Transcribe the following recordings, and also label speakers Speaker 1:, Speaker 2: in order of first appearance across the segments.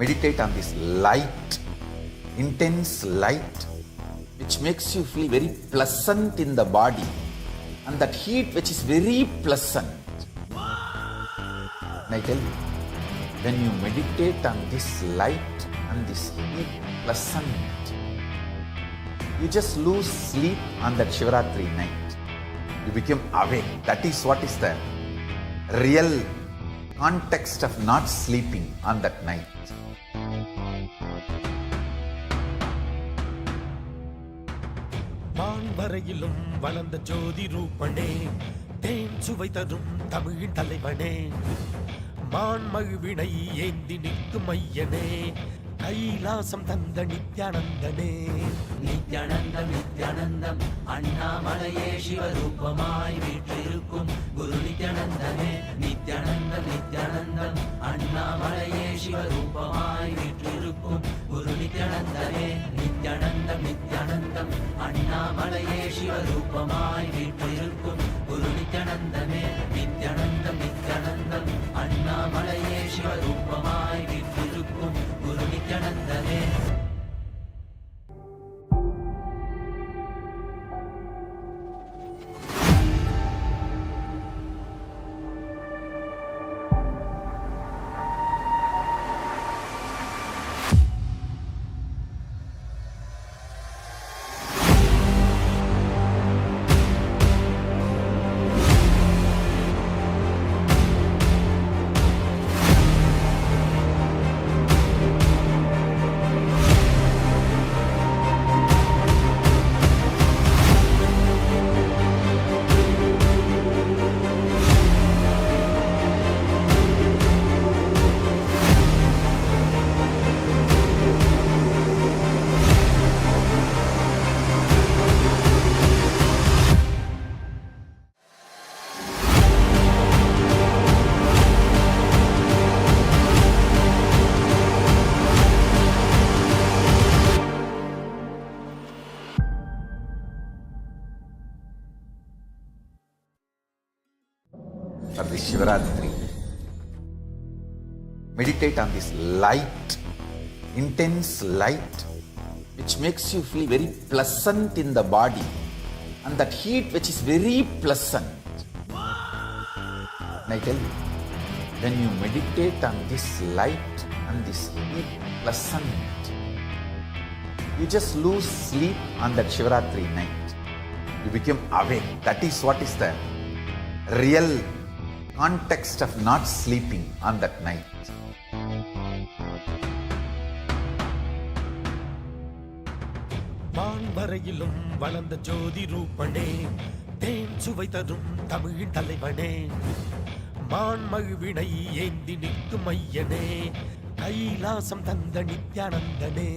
Speaker 1: Meditate on this light, intense light, which makes you feel very pleasant in the body, and that heat which is very pleasant. And I tell you, when you meditate on this light and this heat pleasant, you just lose sleep on that Shivaratri night. You become awake. That is what is the real context of not sleeping on that night.
Speaker 2: வரையிலும் வளர்ந்த ஜோதி ரூபனே, தேன் சுவை தரும் தமிழின் தலைவனே, மான்மழுவினை ஏந்தி நிற்கும் ஐயனே, கைலாசம் தந்த நித்யானந்தனே.
Speaker 3: நித்யானந்தம் நித்யானந்தம் அண்ணாமலையே சிவரூபமாய் வீற்றிருக்கும் குரு நித்யானந்தனே. நித்யானந்தம் நித்யானந்தம் அண்ணாமலையே சிவரூபமாய் வீற்றிருக்கும் குரு நித்யானந்தனே. நித்யானந்தம் நித்யானந்தம் அண்ணாமலையே சிவரூபமாய் வீற்றிருக்கும் குரு நித்யானந்தனே. நித்யானந்தம் நித்யானந்தம் அண்ணாமலையே சிவரூபமாய் வீற்றிருக்கும் குரு நித்யானந்தனே.
Speaker 1: For the Shivaratri, meditate on this light, intense light, which makes you feel very pleasant in the body, and that heat which is very pleasant. And I tell you, when you meditate on this light and this heat pleasant, you just lose sleep on that Shivaratri night. You become awake. That is what is the real context of not sleeping on that night.
Speaker 2: வரையிலும் வளர்ந்த ஜோதி ரூபனே, தேன் சுவை தரும் தமிழின் தலைவனே, மான்மழுவினை ஏந்தி நிற்கும் ஐயனே, கைலாசம் தந்த நித்யானந்தனே.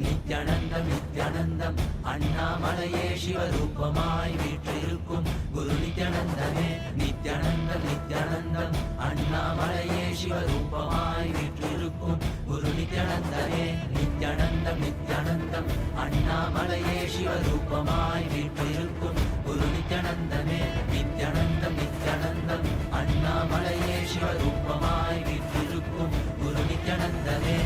Speaker 3: நித்யானந்தம் நித்யானந்தம் அண்ணாமலையே சிவரூபமாய் வீற்றிருக்கும் குரு நித்யானந்தனே. நித்யானந்தம் நித்யானந்தம் அண்ணாமலையே சிவரூபமாய் வீற்றிருக்கும் குரு நித்யானந்தனே. நித்யானந்தம் நித்யானந்தம் அண்ணாமலையே சிவரூபமாய் வீற்றிருக்கும் குரு நித்யானந்தனே. நித்யானந்தம் நித்யானந்தம் அண்ணாமலையே சிவரூபமாய் வீற்றிருக்கும் குரு நித்யானந்தனே.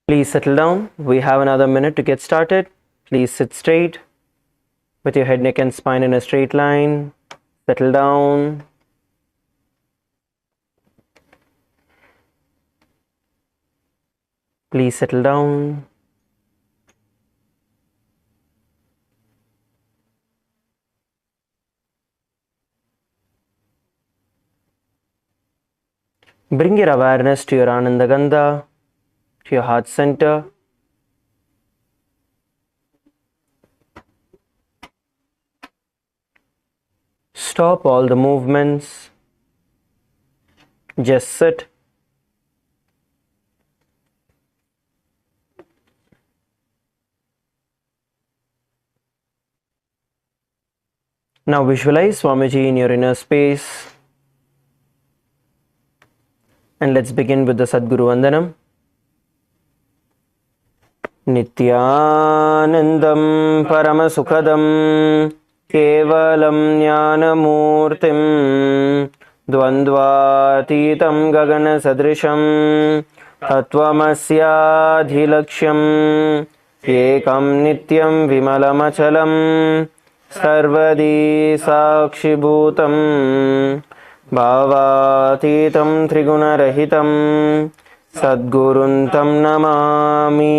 Speaker 4: Please settle down. We have another minute to get started. Please sit straight with your head, neck and spine in a straight line. Settle down. Please settle down. Bring your awareness to your Ananda Gandha, to your heart center. Stop all the movements. Just sit. Now visualize Swamiji in your inner space. And let's begin with the Sadguru Vandanam. Nithyanandam Paramasukhadam Kevalam Jnanamurtim Dvandvatitam Gagana Sadrisham Tattvamasyaadhilaksham Ekam Nityam Vimalamachalam Sarvadi Sakshibhutam Bhavatitam Trigunarahitam Sadguruntam Namami.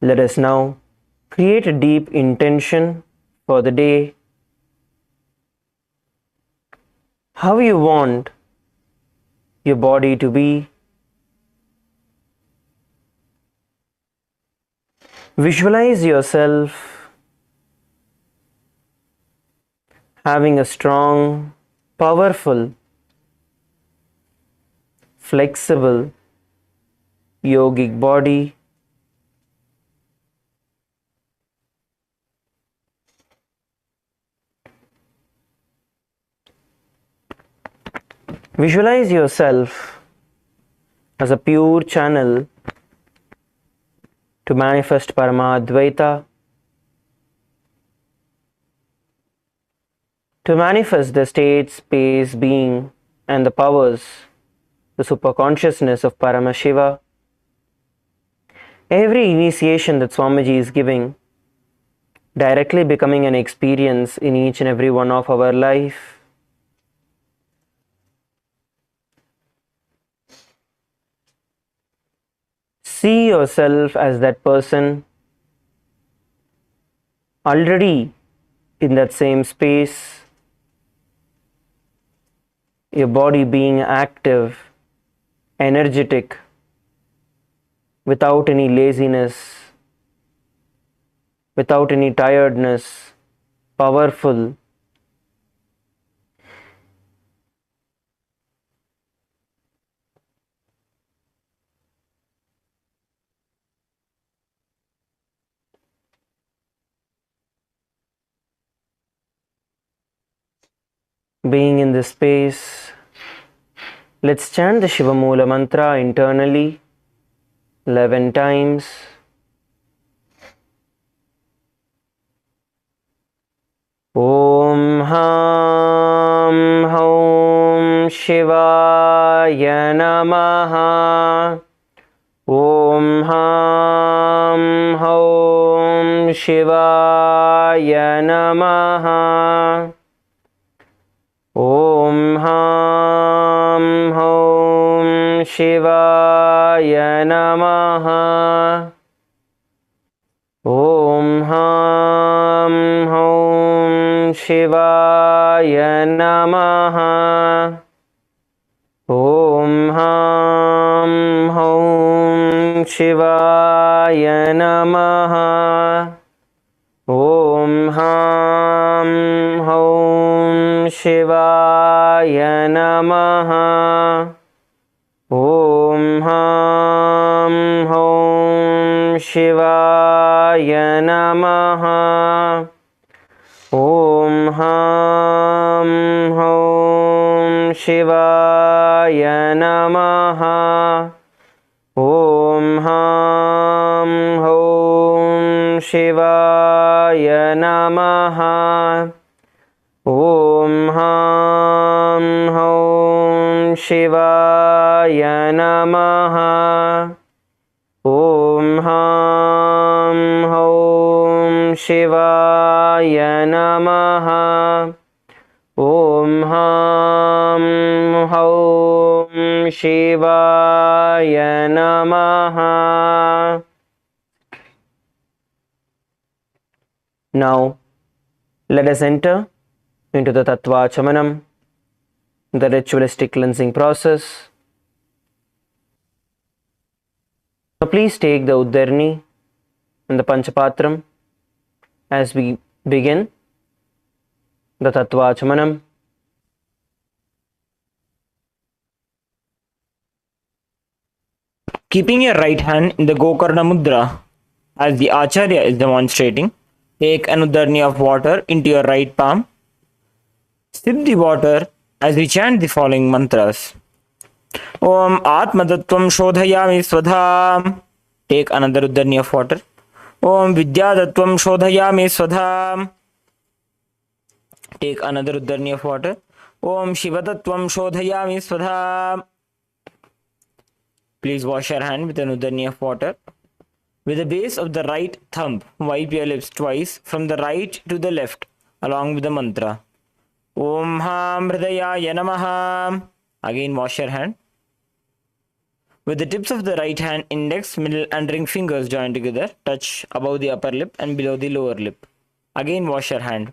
Speaker 4: Let us now create a deep intention for the day. How you want your body to be. Visualize yourself having a strong, powerful, flexible, yogic body. Visualize yourself as a pure channel to manifest Paramadvaita, to manifest the state, space, being and the powers, the superconsciousness of Paramashiva. Every initiation that Swamiji is giving, directly becoming an experience in each and every one of our life. See yourself as that person already in that same space, your body being active, energetic, without any laziness, without any tiredness, powerful. Being in this space, let's chant the Shiva Mula mantra internally 11 times. Om Ham Hom Shivaya Namaha. Om Ham Hom Shivaya Namaha. Om Ham Hom Shivaya Namaha. Om Ham Hom Shivaya Namaha. Om Ham Hom Shivaya Namaha. Om Ham Hom Shivaya Namaha. Om Ham Hom Shivaya Namaha. Om Ham Hom Shivaya Namaha. Om Ham Hom Shivaya Namaha. Om Ham Hom Shivaya Namaha. Om Ham Hom Shivaya Namaha. Om Ham Hom Shivaya Namaha. Now, let us enter into the Tattva Chamanam, the ritualistic cleansing process. So please take the Uddarni and the Panchapatram as we begin the Tattvachamanam. Keeping your right hand in the Gokarna Mudra as the Acharya is demonstrating, take an Udarni of water into your right palm. Sip the water as we chant the following mantras. Om Atmadattvam Shodhayami Swadham. Take another Udarni of water. Om Vidyadattvam Shodhayami Swadham. Take another Udarni of water. Om Shivadattvam Shodhayami Swadham. Please wash your hand with an Udarni of water. With the base of the right thumb, wipe your lips twice from the right to the left along with the mantra. Om Ham Hridayaya Namaha. Again wash your hand. With the tips of the right hand, index, middle and ring fingers joined together, touch above the upper lip and below the lower lip. Again wash your hand.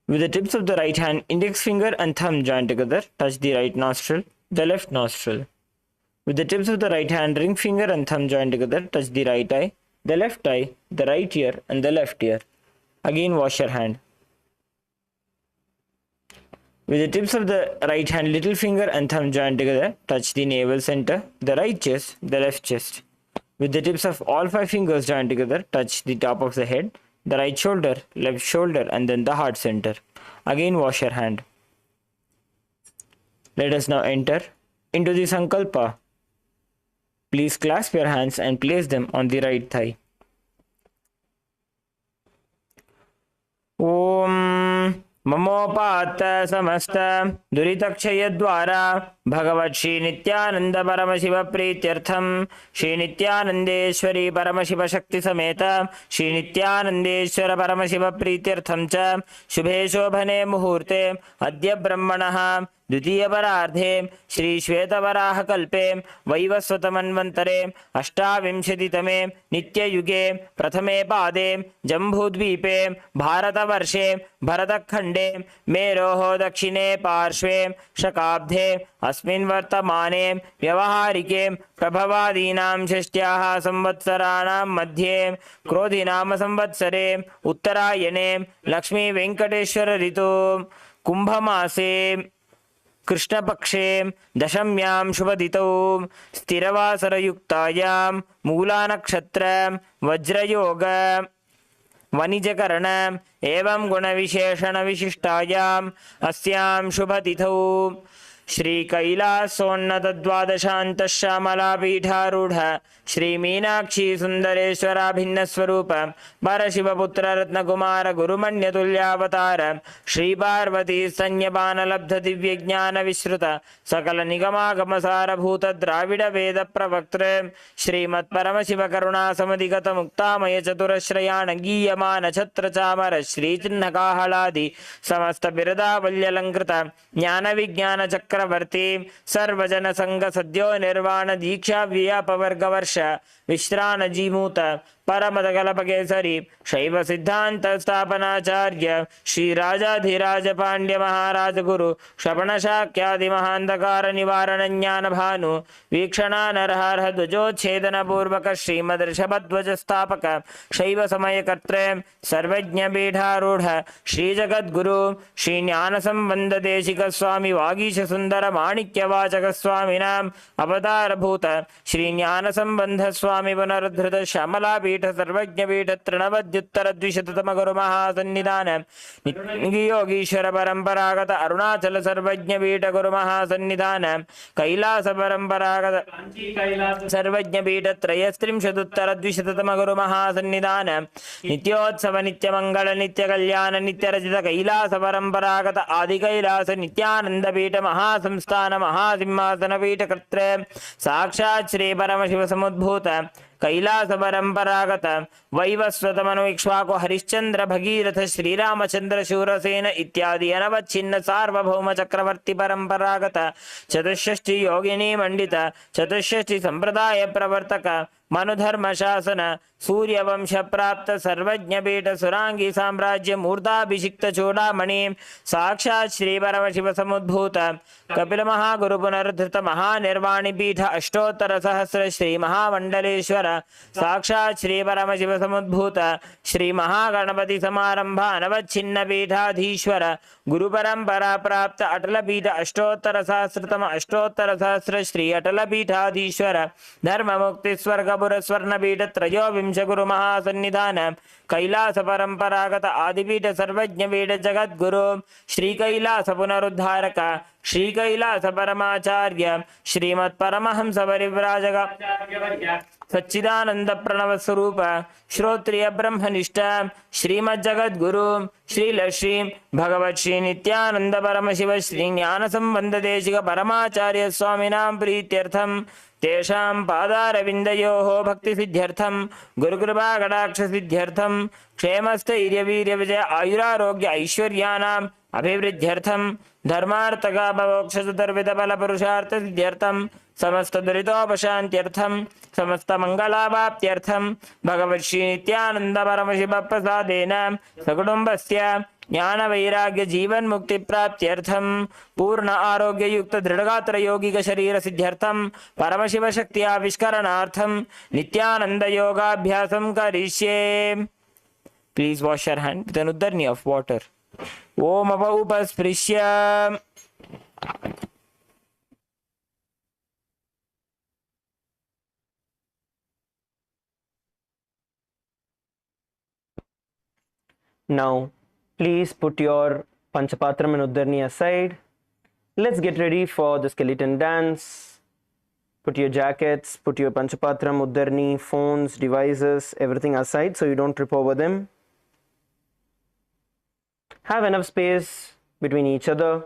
Speaker 4: With the tips of the right hand, index finger and thumb joined together, touch the right nostril, the left nostril. With the tips of the right hand, ring finger and thumb joined together, touch the right eye, the left eye, the right ear and the left ear. Again wash your hand. With the tips of the right hand, little finger and thumb joined together, touch the navel center, the right chest, the left chest. With the tips of all 5 fingers joined together, touch the top of the head, the right shoulder, left shoulder and then the heart center. Again wash your hand. Let us now enter into the Sankalpa. Please clasp your hands and place them on the right thigh. Om Mamopata Samasta Duritakshaya Dwara Bhagavat Shri Nithyananda Paramashiva Prityartham Shri Nithyanandeshwari Paramashiva Shakti Sameta Shri Nithyanandeshwara Paramashiva Prityartham Cha Shubhe Shobhane Muhurte Adya Brahmanaha द्वितीय परार्धे श्री श्वेतवराह कल्पे वैवस्वतमन्वन्तरे अष्टाविंशतितमे नित्ययुगे प्रथमे पादे जम्बूद्वीपे भारतवर्षे भरतखण्डे मेरोः दक्षिणे पार्श्वे शकाब्दे अस्मिन् वर्तमाने व्यवहारिके प्रभवादीनां षष्ट्याः संवत्सराणां मध्ये क्रोधिनाम संवत्सरे उत्तरायणे लक्ष्मी वेंकटेश्वर ऋतु कुंभमासे कृष्णपक्षे दशम्यां शुभदितौ स्थिरवासरयुक्तायां मूलानक्षत्र वज्रयोग वनिजकरण एवं गुणविशेषणविशिष्टायाम् अस्यां शुभतिथौ श्री कैलासोन्नत द्वादशांत श्यामलापीठारूढ़ श्री मीनाक्षी सुंदरेश्वराभिन्न स्वरूप परशिवपुत्र रत्नकुमार गुरुमण्यतुल्यावतार श्री पार्वती स्तन्यपान लब्ध दिव्य ज्ञान विश्रुत सकल निगमागमसारभूत द्राविड वेद प्रवक्त्र श्रीमत् परमशिव करुणा समधिगत मुक्तामय चतुरश्रयाण गीयमान छत्र चामर श्री चिन्ह काहलादि समस्त बिरदावल्यलंकृत ज्ञान विज्ञान चक्रवर्ती सर्वजन संग सद्यो निर्वाण दीक्षा व्यापवर्ग वर्ष विश्रान जीमूत परमदकल्पकेसरी शैव सिद्धांत स्थापनाचार्य श्री राजाधिराज पांड्य महाराज गुरु श्रवण शाक्यादि महांधकार निवारण ज्ञान भानु वीक्षणा नरहर ध्वजोच्छेदन पूर्वक श्रीमदर्षभध्वज स्थापक शैव समय कर्त्रे सर्वज्ञ पीठारूढ़ श्री जगद्गुरु श्री ज्ञान संबंध देशिक स्वामी वागीश सुंदर माणिक्य वाचक स्वामिनाम अवतार भूत श्री ज्ञान संबंध स्वामी पुनरुद्धृत श्यामला पीठ सर्वज्ञ पीठ तृणवद्युत्तर द्विशततम गुरु महासन्निधान योगीश्वर परंपरागत अरुणाचल सर्वज्ञ पीठ गुरु महासन्निधान कैलास परंपरागत सर्वज्ञ पीठ त्रयस्त्रिंशदुत्तर द्विशततम गुरु महासन्निधान नित्योत्सव नित्य मंगल नित्य कल्याण नित्य रचित कैलास परंपरागत आदि कैलास नित्यानंद पीठ महासंस्थान महासिंहासन पीठ कर्त्रे साक्षात् श्री परमशिव समुद्भूत कैलास परंपरागत वैवस्वत मनु इक्ष्वाकु हरिश्चंद्र भगीरथ श्रीरामचंद्र शूरसेन इत्यादि अनवच्छिन्न सार्वभौम चक्रवर्ती परंपरागत चतुष्षष्टि योगिनी मंडित चतुष्षष्टि संप्रदाय प्रवर्तक मनुधर्म शासन सूर्यवंश प्राप्त सर्वज्ञ पीठ सुरांगी साम्राज्य मूर्धाभिषिक्त चूड़ामणि साक्षात् श्री परमशिव समुद्भूत कपिल महागुरु पुनरुद्धृत महानिर्वाणी पीठ अष्टोत्तर सहस्र श्री महामंडलेश्वर साक्षात् श्री परमशिव समुद्भूत श्री महागणपति समारंभ अनवच्छिन्न पीठाधीश्वर गुरु परंपरा प्राप्त अटल पीठ अष्टोत्तर सहस्रतम अष्टोत्तर सहस्र श्री अटल पीठाधीश्वर धर्म मुक्ति स्वर्गपुर स्वर्ण पीठ त्रयोविंश गुरु महासन्निधान कैलास परंपरागत आदिपीठ सर्वज्ञ पीठ जगद्गुरु श्री कैलास पुनरुद्धारक श्री कैलास परमाचार्य श्रीमत् परमहंस परिव्राजक सच्चिदानंद प्रणव स्वरूप श्रोत्रिय ब्रह्मनिष्ठ श्रीमद् जगद्गुरु श्री लक्ष्मी भगवत श्री नित्यानंद परमशिव श्री ज्ञान संबंध देशिक परमाचार्य स्वामिनां प्रीत्यर्थम तेषां पादारविन्दयोः भक्तिसिद्ध्यर्थं गुरुकृपा कटाक्षसिद्ध्यर्थं क्षेमस्थैर्यवीर्यविजय आयुरारोग्य ऐश्वर्याणाम् अभिवृद्ध्यर्थं धर्मार्थकाममोक्षचतुर्विधफलपुरुषार्थसिद्ध्यर्थं समस्तदुरितोपशान्त्यर्थं समस्तमङ्गलावाप्त्यर्थं भगवत् श्री नित्यानन्द परमशिवप्रसादेन सकुटुम्बस्य ज्ञान वैराग्य जीवन मुक्ति प्राप्त्यर्थम पूर्ण आरोग्य युक्त दृढ़गात्र यौगिक शरीर सिद्ध्यर्थम परमशिव शक्ति आविष्करणार्थम नित्यानंद योगाभ्यासम करिष्ये. Please wash your hand with an uddharni of water. Om ava upasprishya.
Speaker 5: Now please put your Panchapatram and Uddharni aside. Let's get ready for the skeleton dance. Put your jackets, put your Panchapatram, Uddharni, phones, devices, everything aside so you don't trip over them. Have enough space between each other.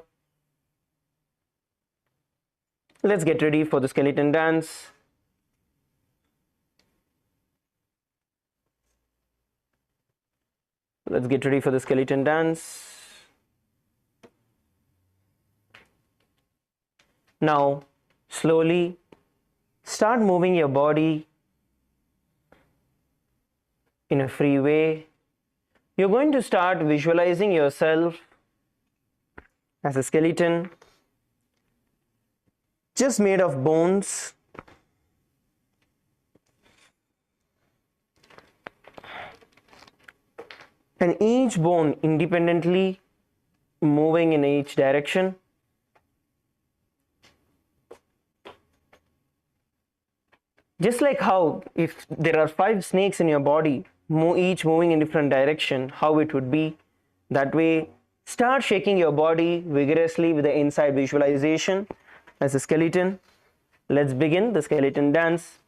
Speaker 5: Let's get ready for the skeleton dance. Let's get ready for the skeleton dance. Now, slowly start moving your body in a free way. You're going to start visualizing yourself as a skeleton just made of bones. And each bone independently moving in each direction. Just like how if there are 5 snakes in your body, each moving in different direction, how it would be. That way, start shaking your body vigorously with the inside visualization as a skeleton. Let's begin the skeleton dance.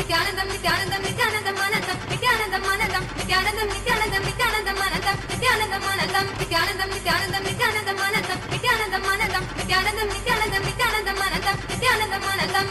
Speaker 6: Nithyanandam, Nithyanandam, Nithyanandam, Anandam, Nithyanandam, Anandam, Nithyanandam, Nithyanandam, Nithyanandam, Anandam, Nithyanandam, Anandam, Nithyanandam, Nithyanandam, Nithyanandam, Anandam, Nithyanandam, Anandam, Nithyanandam, Nithyanandam, Nithyanandam, Anandam, Nithyanandam, Anandam.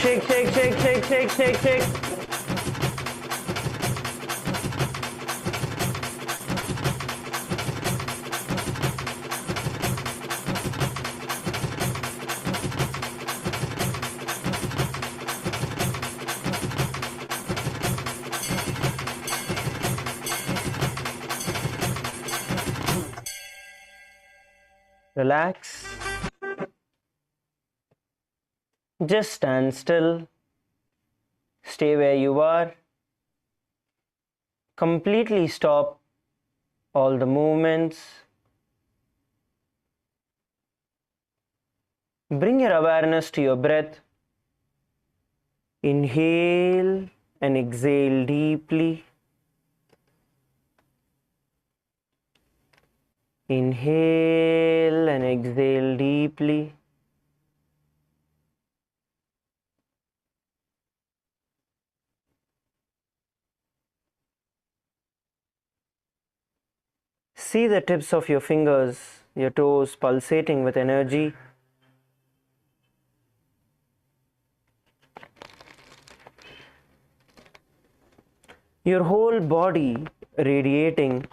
Speaker 6: Shake, shake, shake, shake, shake, shake, shake. Relax.
Speaker 5: Just stand still. Stay where you are. Completely stop all the movements. Bring your awareness to your breath. Inhale and exhale deeply. Inhale and exhale deeply. See the tips of your fingers, your toes pulsating with energy. Your whole body radiating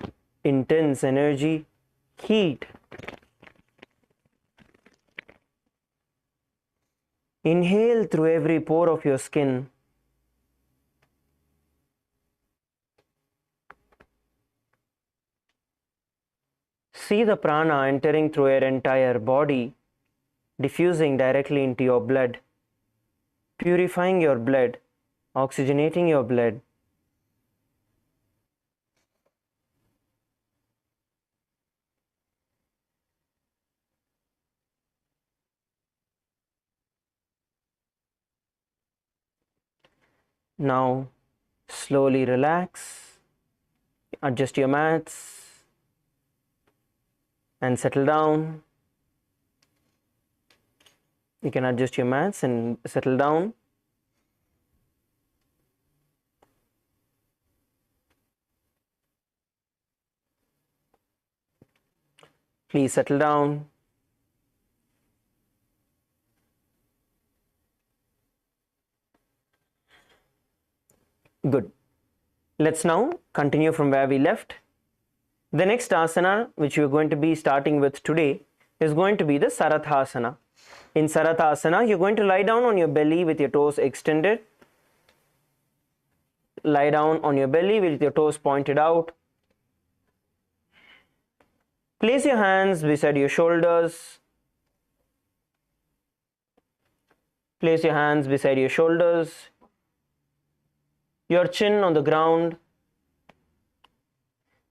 Speaker 5: intense energy, heat. Inhale through every pore of your skin. See the prana entering through your entire body, diffusing directly into your blood, purifying your blood, oxygenating your blood. Now, slowly relax, adjust your mats, and settle down. You can adjust your mats and settle down. Please settle down. Good. Let's now continue from where we left. The next asana which we are going to be starting with today is going to be the Sarathasana. In Sarathasana, you're going to lie down on your belly with your toes extended. Lie down on your belly with your toes pointed out. Place your hands beside your shoulders. Place your hands beside your shoulders. Your chin on the ground.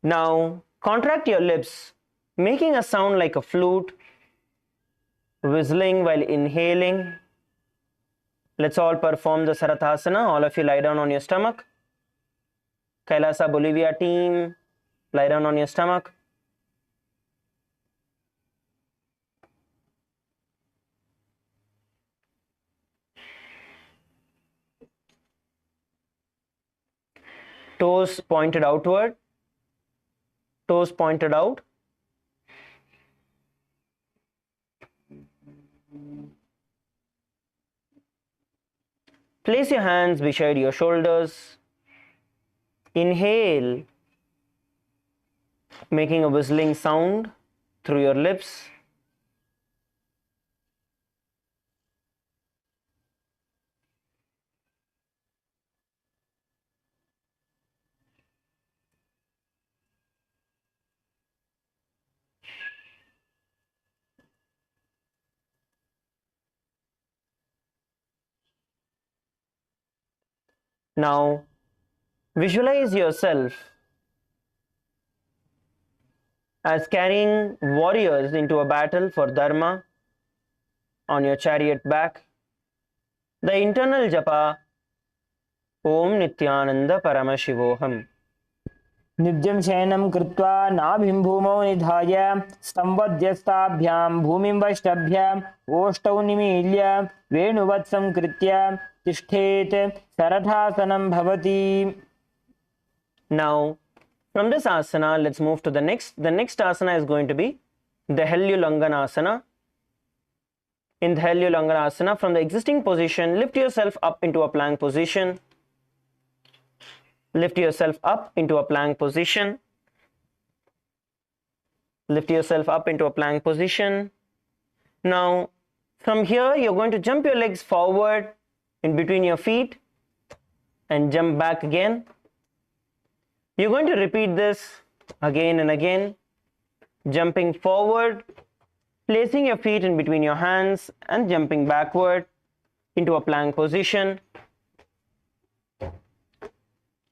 Speaker 5: Now, contract your lips, making a sound like a flute, whistling while inhaling. Let's all perform the Sarathasana. All of you lie down on your stomach. KAILASA Bolivia team, lie down on your stomach. Toes pointed outward. Toes pointed out. Place your hands beside your shoulders. Inhale, making a whistling sound through your lips. Now, visualize yourself as carrying warriors into a battle for Dharma on your chariot back. The internal japa, Om Nithyananda Paramashivoham.
Speaker 4: नित्यं शयनं कृत्वा नाभिं भूमौ निधाय स्तम्भध्यस्ताभ्यां भूमिं वष्टभ्य ओष्ठौ निमील्य वेणुवत्सं कृत्य तिष्ठेत् सरथासनं भवति.
Speaker 5: Now, from this asana, let's move to the next. The next asana is going to be the Hellulanganasana. In the Hellulanganasana, from the existing position, lift yourself up into a plank position. Lift yourself up into a plank position. Lift yourself up into a plank position. Now, from here, you're going to jump your legs forward in between your feet and jump back again. You're going to repeat this again and again, jumping forward, placing your feet in between your hands and jumping backward. into a plank position.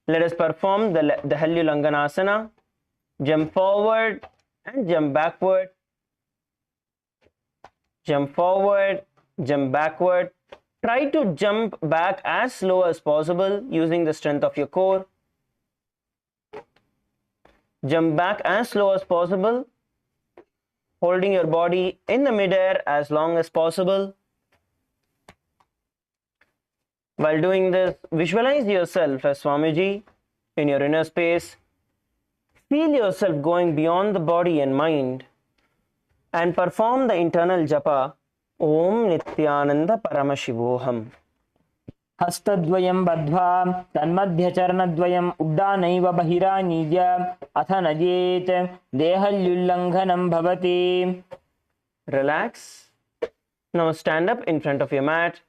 Speaker 5: Let us perform the Halyalanganasana. Jump forward and jump backward. Jump forward, jump backward. Try to jump back as slow as possible using the strength of your core. Jump back as slow as possible, holding your body in the midair as long as possible. While doing this, visualize yourself as Swamiji in your inner space. Feel yourself going beyond the body and mind and perform the internal japa Om Nithyananda Paramashivoham.
Speaker 4: हस्तद्वयं बद्ध्वा तन्मध्यचरणद्वयम् उड्डानैव बहिरानीय अथ नयेत् देहल्युल्लङ्घनं भवति.
Speaker 5: Relax. Now stand up in front of your mat.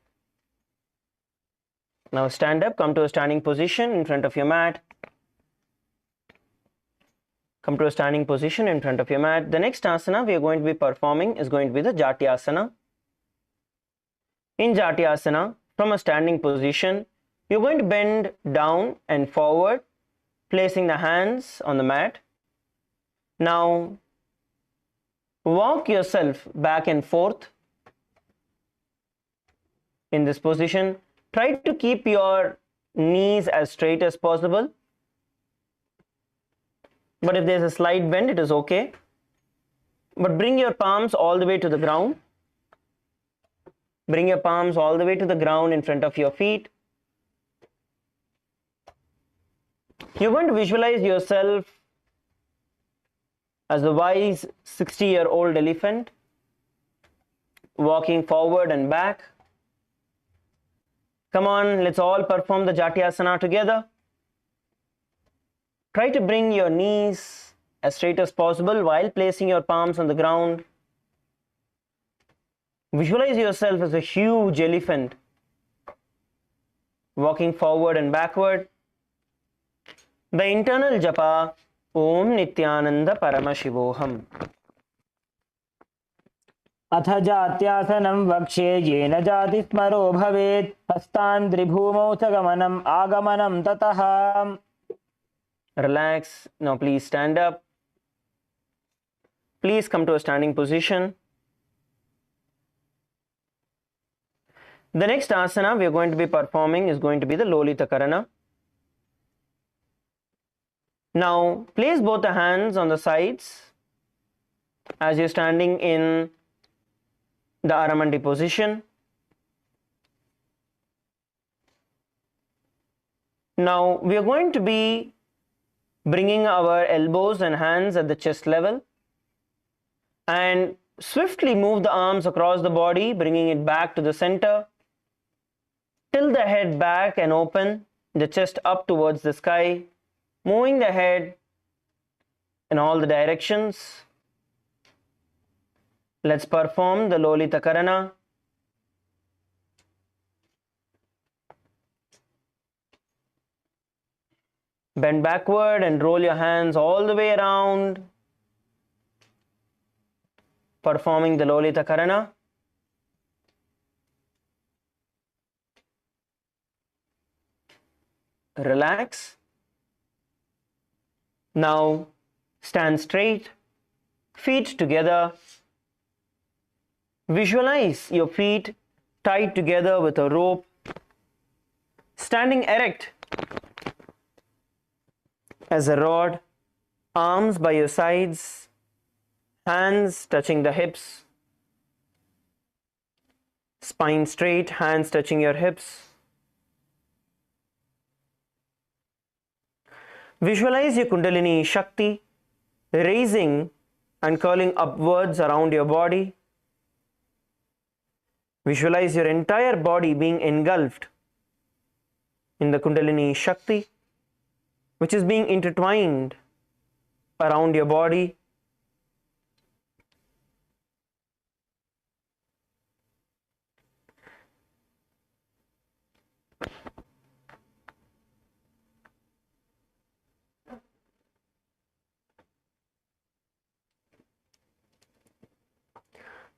Speaker 5: Now stand up, come to a standing position in front of your mat. Come to a standing position in front of your mat. The next asana we are going to be performing is going to be the Jatyasana. In Jatyasana, from a standing position, you're going to bend down and forward, placing the hands on the mat. Now, walk yourself back and forth in this position. Try to keep your knees as straight as possible. But if there's a slight bend, it is okay. But bring your palms all the way to the ground. Bring your palms all the way to the ground in front of your feet. You're going to visualize yourself as a wise 60-year-old elephant walking forward and back. Come on, let's all perform the Jatyasana together. Try to bring your knees as straight as possible while placing your palms on the ground. Visualize yourself as a huge elephant walking forward and backward. The internal japa Om Nithyananda Paramashivoham.
Speaker 4: अथ जात्यासनं वक्ष्ये येन जातिस्मरो भवेत् हस्तान् त्रिभूमौ च गमनम् आगमनं ततः.
Speaker 5: Relax. Now please stand up. Please come to a standing position. The next asana we are going to be performing is going to be the Lolita Karana. Now place both the hands on the sides as you're standing in the Aramandi position. Now we are going to be bringing our elbows and hands at the chest level and swiftly move the arms across the body, bringing it back to the center. Tilt the head back and open the chest up towards the sky, moving the head in all the directions. Let's perform the Lolita Karana. Bend backward and roll your hands all the way around, performing the Lolita Karana. Relax. Now stand straight, feet together. Visualize your feet tied together with a rope, standing erect as a rod, arms by your sides, hands touching the hips, spine straight, hands touching your hips. Visualize your Kundalini Shakti raising and curling upwards around your body. Visualize your entire body being engulfed in the Kundalini Shakti, which is being intertwined around your body.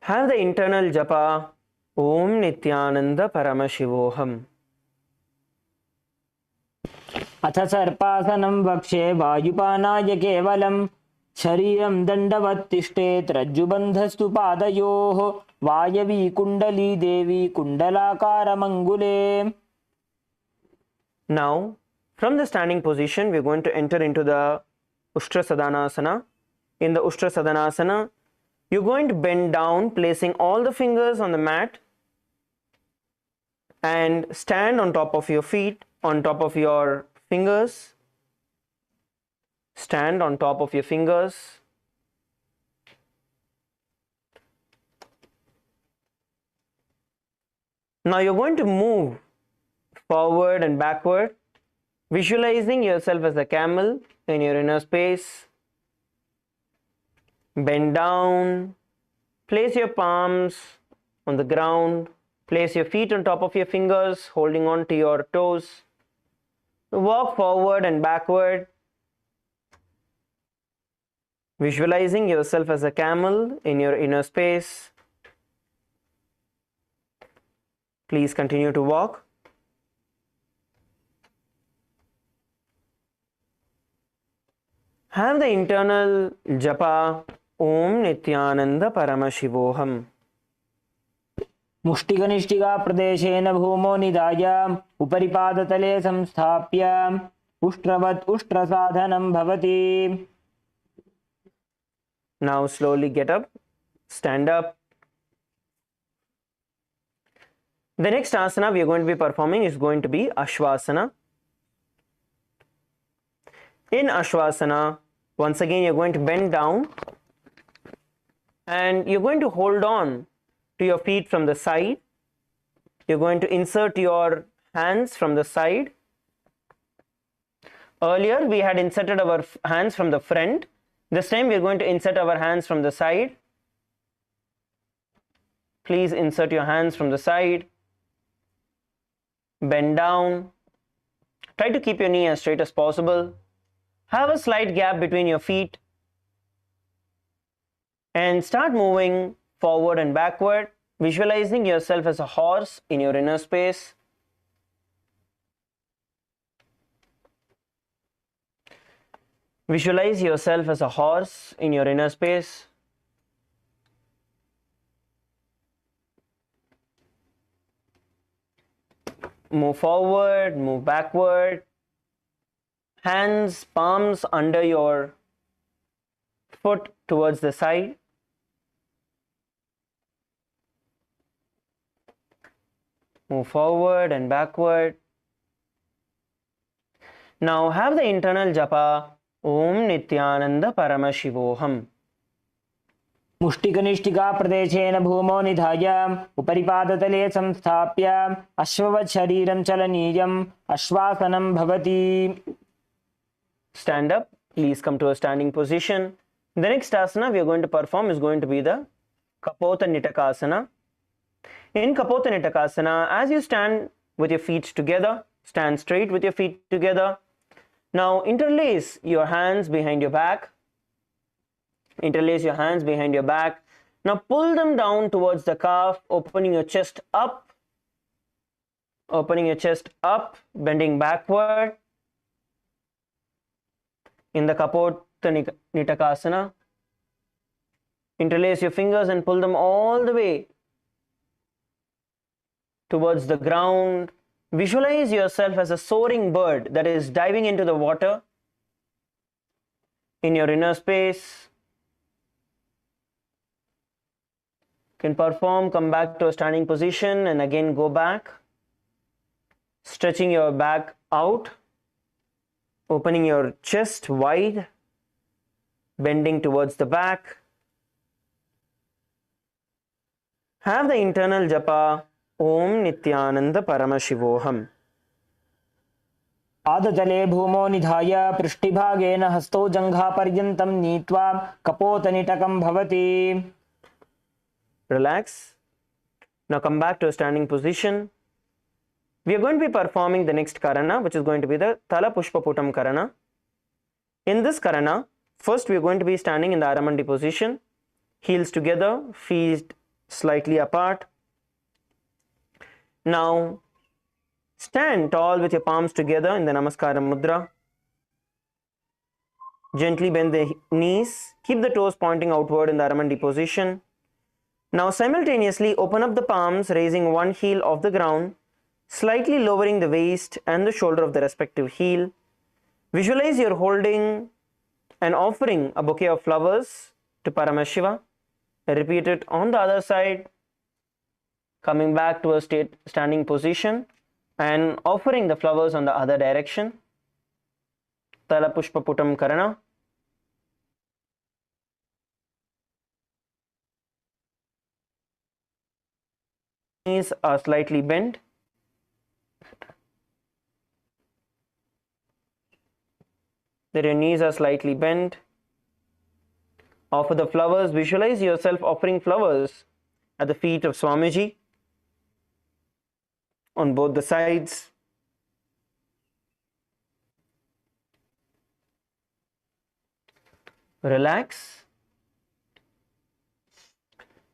Speaker 5: Have the internal japa Om Nithyananda Paramashivoham.
Speaker 4: अथ सर्पासनं वक्षे वायुपानाय केवलं शरीरं दण्डवत् तिष्ठेत् रज्जुबन्धस्तु पादयोः वायवी कुण्डली देवी कुण्डलाकारमङ्गुले.
Speaker 5: Now, from the standing position, we are going to enter into the Ushtrasadhanasana. In the Ushtrasadhanasana, you're going to bend down, placing all the fingers on the mat and stand on top of your feet, on top of your fingers. Stand on top of your fingers. Now you're going to move forward and backward, visualizing yourself as a camel in your inner space. Bend down, place your palms on the ground, place your feet on top of your fingers, holding on to your toes. Walk forward and backward, visualizing yourself as a camel in your inner space. Please continue to walk. Have the internal japa Om Nithyananda Paramashivoham.
Speaker 4: मुष्टिकनिष्ठिका प्रदेशेन भूमो निधाय उपरिपादतले संस्थाप्य उष्ट्रवत् उष्ट्रसाधनं भवति.
Speaker 5: Now slowly get up, stand up. The next asana we are going to be performing is going to be Ashvasana. In Ashvasana, once again you're going to bend down and you're going to hold on to your feet from the side. You're going to insert your hands from the side. Earlier we had inserted our hands from the front. This time we are going to insert our hands from the side. Please insert your hands from the side. Bend down. Try to keep your knee as straight as possible. Have a slight gap between your feet and start moving forward and backward, visualizing yourself as a horse in your inner space. Visualize yourself as a horse in your inner space. Move forward, move backward. Hands, palms under your foot towards the side. Move forward and backward. Now have the internal japa Om Nithyananda Paramashivoham.
Speaker 4: मुष्टिकनिष्ठिका प्रदेशेन भूमो निधाय उपरिपादतले संस्थाप्य अश्ववत् शरीरं चलनीयम् अश्वासनं भवति.
Speaker 5: Stand up. Please come to a standing position. The next asana we are going to perform is going to be the Kapota Nitakasana. In Kapota Nitakasana, as you stand with your feet together, stand straight with your feet together. Now interlace your hands behind your back. Interlace your hands behind your back. Now pull them down towards the calf, opening your chest up. Opening your chest up, bending backward. In the Kapota Nitakasana, interlace your fingers and pull them all the way towards the ground. Visualize yourself as a soaring bird that is diving into the water in your inner space. You can perform, come back to a standing position and again go back. Stretching your back out. Opening your chest wide, bending towards the back. Have the internal japa Om Nithyananda Paramashivoham.
Speaker 4: पादतले भूमो निधाय पृष्ठभागेन हस्तौ जङ्घापर्यन्तं नीत्वा कपोतनिटकं भवति.
Speaker 5: Relax. Now come back to a standing position. We are going to be performing the next karana, which is going to be the Thala Pushpaputam karana. In this karana, first we are going to be standing in the Aramandi position, heels together, feet slightly apart. Now stand tall with your palms together in the Namaskara Mudra. Gently bend the knees. Keep the toes pointing outward in the Aramandi position. Now simultaneously open up the palms, raising one heel off the ground, slightly lowering the waist and the shoulder of the respective heel. Visualize you're holding and offering a bouquet of flowers to Paramashiva. Repeat it on the other side, coming back to a standing position and offering the flowers on the other direction. Tala Pushpa Putam Karana. Knees are slightly bent. Your knees are slightly bent. Offer the flowers. Visualize yourself offering flowers at the feet of Swamiji on both the sides. Relax.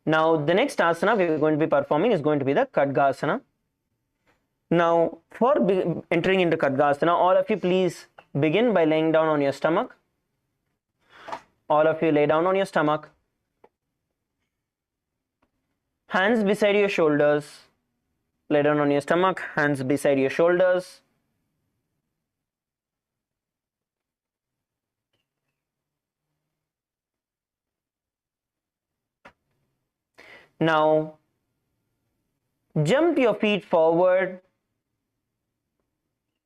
Speaker 5: Now the next asana we are going to be performing is going to be the Khadgasana. Now for entering into Khadgasana, all of you please begin by laying down on your stomach. All of you lay down on your stomach. Hands beside your shoulders. Lay down on your stomach, hands beside your shoulders. Now jump your feet forward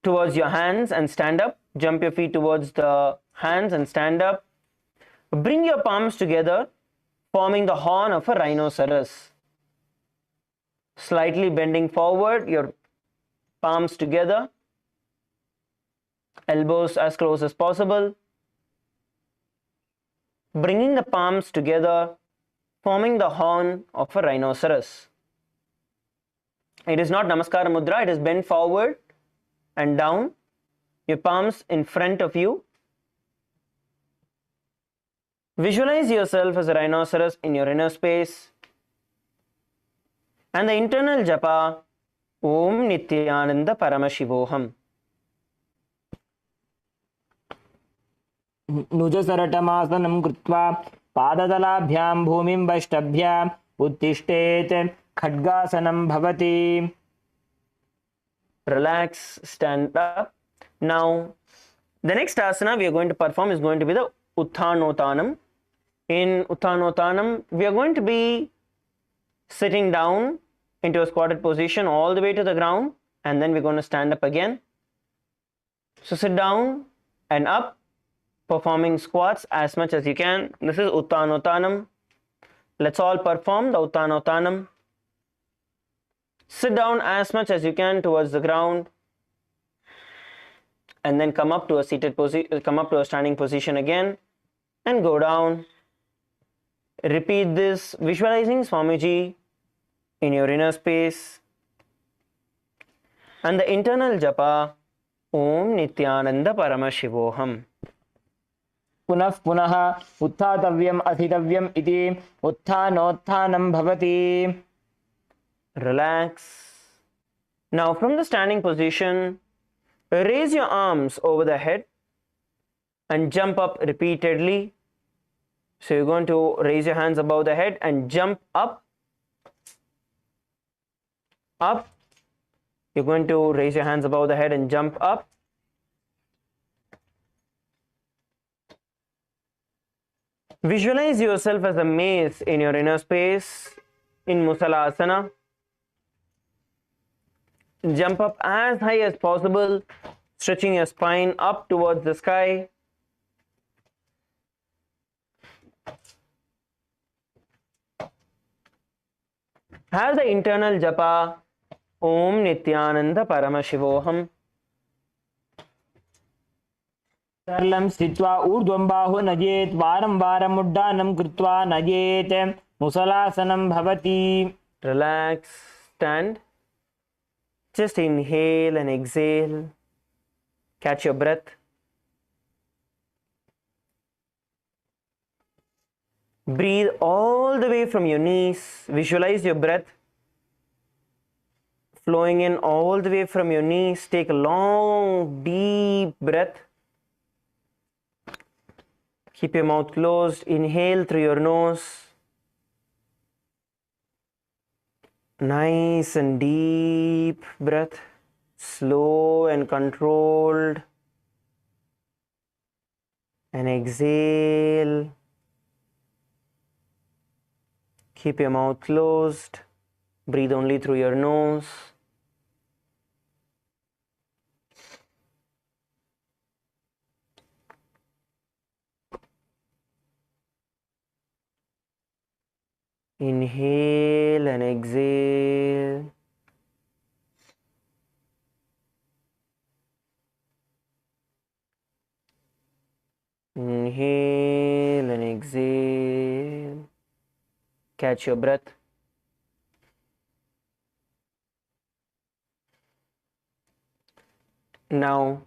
Speaker 5: towards your hands and stand up. Jump your feet towards the hands and stand up. Bring your palms together, forming the horn of a rhinoceros. Slightly bending forward, your palms together, elbows as close as possible. Bringing the palms together, forming the horn of a rhinoceros. It is not Namaskara Mudra, it is bent forward and down. Your palms in front of you. Visualize yourself as a rhinoceros in your inner space. And the internal japa, Om Nithyananda Paramashivoham.
Speaker 4: नुजसरटमासनं कृत्वा पादतलाभ्यां भूमिं वैष्टभ्य उत्तिष्ठेत् खड्गासनं भवति.
Speaker 5: Relax, stand up. Now, the next asana we are going to perform is going to be the Utthanotanam. In Utthanotanam, we are going to be sitting down into a squatted position all the way to the ground, and then we're going to stand up again. So sit down and up, performing squats as much as you can. This is Utthanotanam. Let's all perform the Utthanotanam. Sit down as much as you can towards the ground, and then come up to a standing position again, and go down. Repeat this, visualizing Swamiji in your inner space, and the internal japa, Om Nithyananda Paramashivoham.
Speaker 4: पुनः पुनः उत्थातव्यम् अस्थितव्यम् इति उत्थानोत्थानं भवति.
Speaker 5: Relax. Now from the standing position, raise your arms over the head and jump up repeatedly. So you're going to raise your hands above the head and jump up. Up. You're going to raise your hands above the head and jump up. Visualize yourself as a mace in your inner space in Musalasana. Jump up as high as possible, stretching your spine up towards the sky. Have the internal japa, Om Nithyananda Paramashivoham.
Speaker 4: सरलं स्थित्वा ऊर्ध्वं बाहु नयेत् वारं वारम् उड्डानं कृत्वा नयेत् मुसलासनं भवति.
Speaker 5: Relax, stand. Just inhale and exhale. Catch your breath. Breathe all the way from your knees. Visualize your breath flowing in all the way from your knees. Take a long, deep breath. Keep your mouth closed. Inhale through your nose. Nice and deep breath. Slow and controlled. And exhale. Keep your mouth closed. Breathe only through your nose. Inhale and exhale. Inhale and exhale. Catch your breath. Now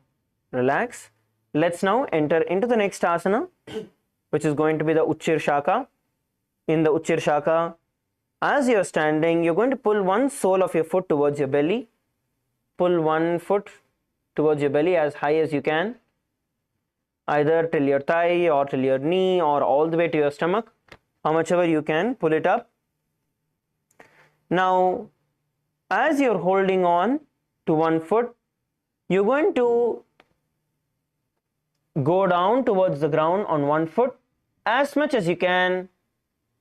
Speaker 5: relax. Let's now enter into the next asana, which is going to be the Uchir Shaka. In the Uchir Shaka, as you're standing, you're going to pull one sole of your foot towards your belly. Pull one foot towards your belly as high as you can, either till your thigh or till your knee or all the way to your stomach. How much ever you can, pull it up. Now, as you're holding on to one foot, you're going to go down towards the ground on one foot as much as you can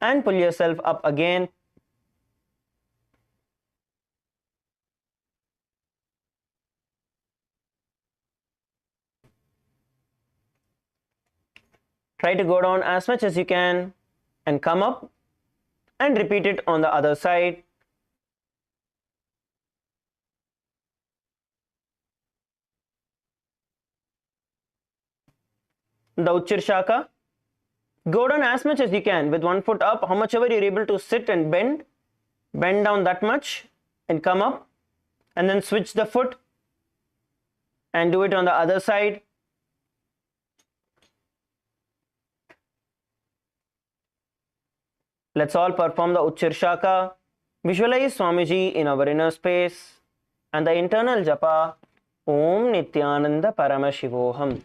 Speaker 5: and pull yourself up again. Try to go down as much as you can and come up and repeat it on the other side. The Uchir Shaka. Go down as much as you can with one foot up, how much ever you're able to sit and bend. Bend down that much and come up, and then switch the foot and do it on the other side. Let's all perform the Uchir Shaka. Visualize Swamiji in our inner space and the internal japa Om Nithyananda Paramashivoham.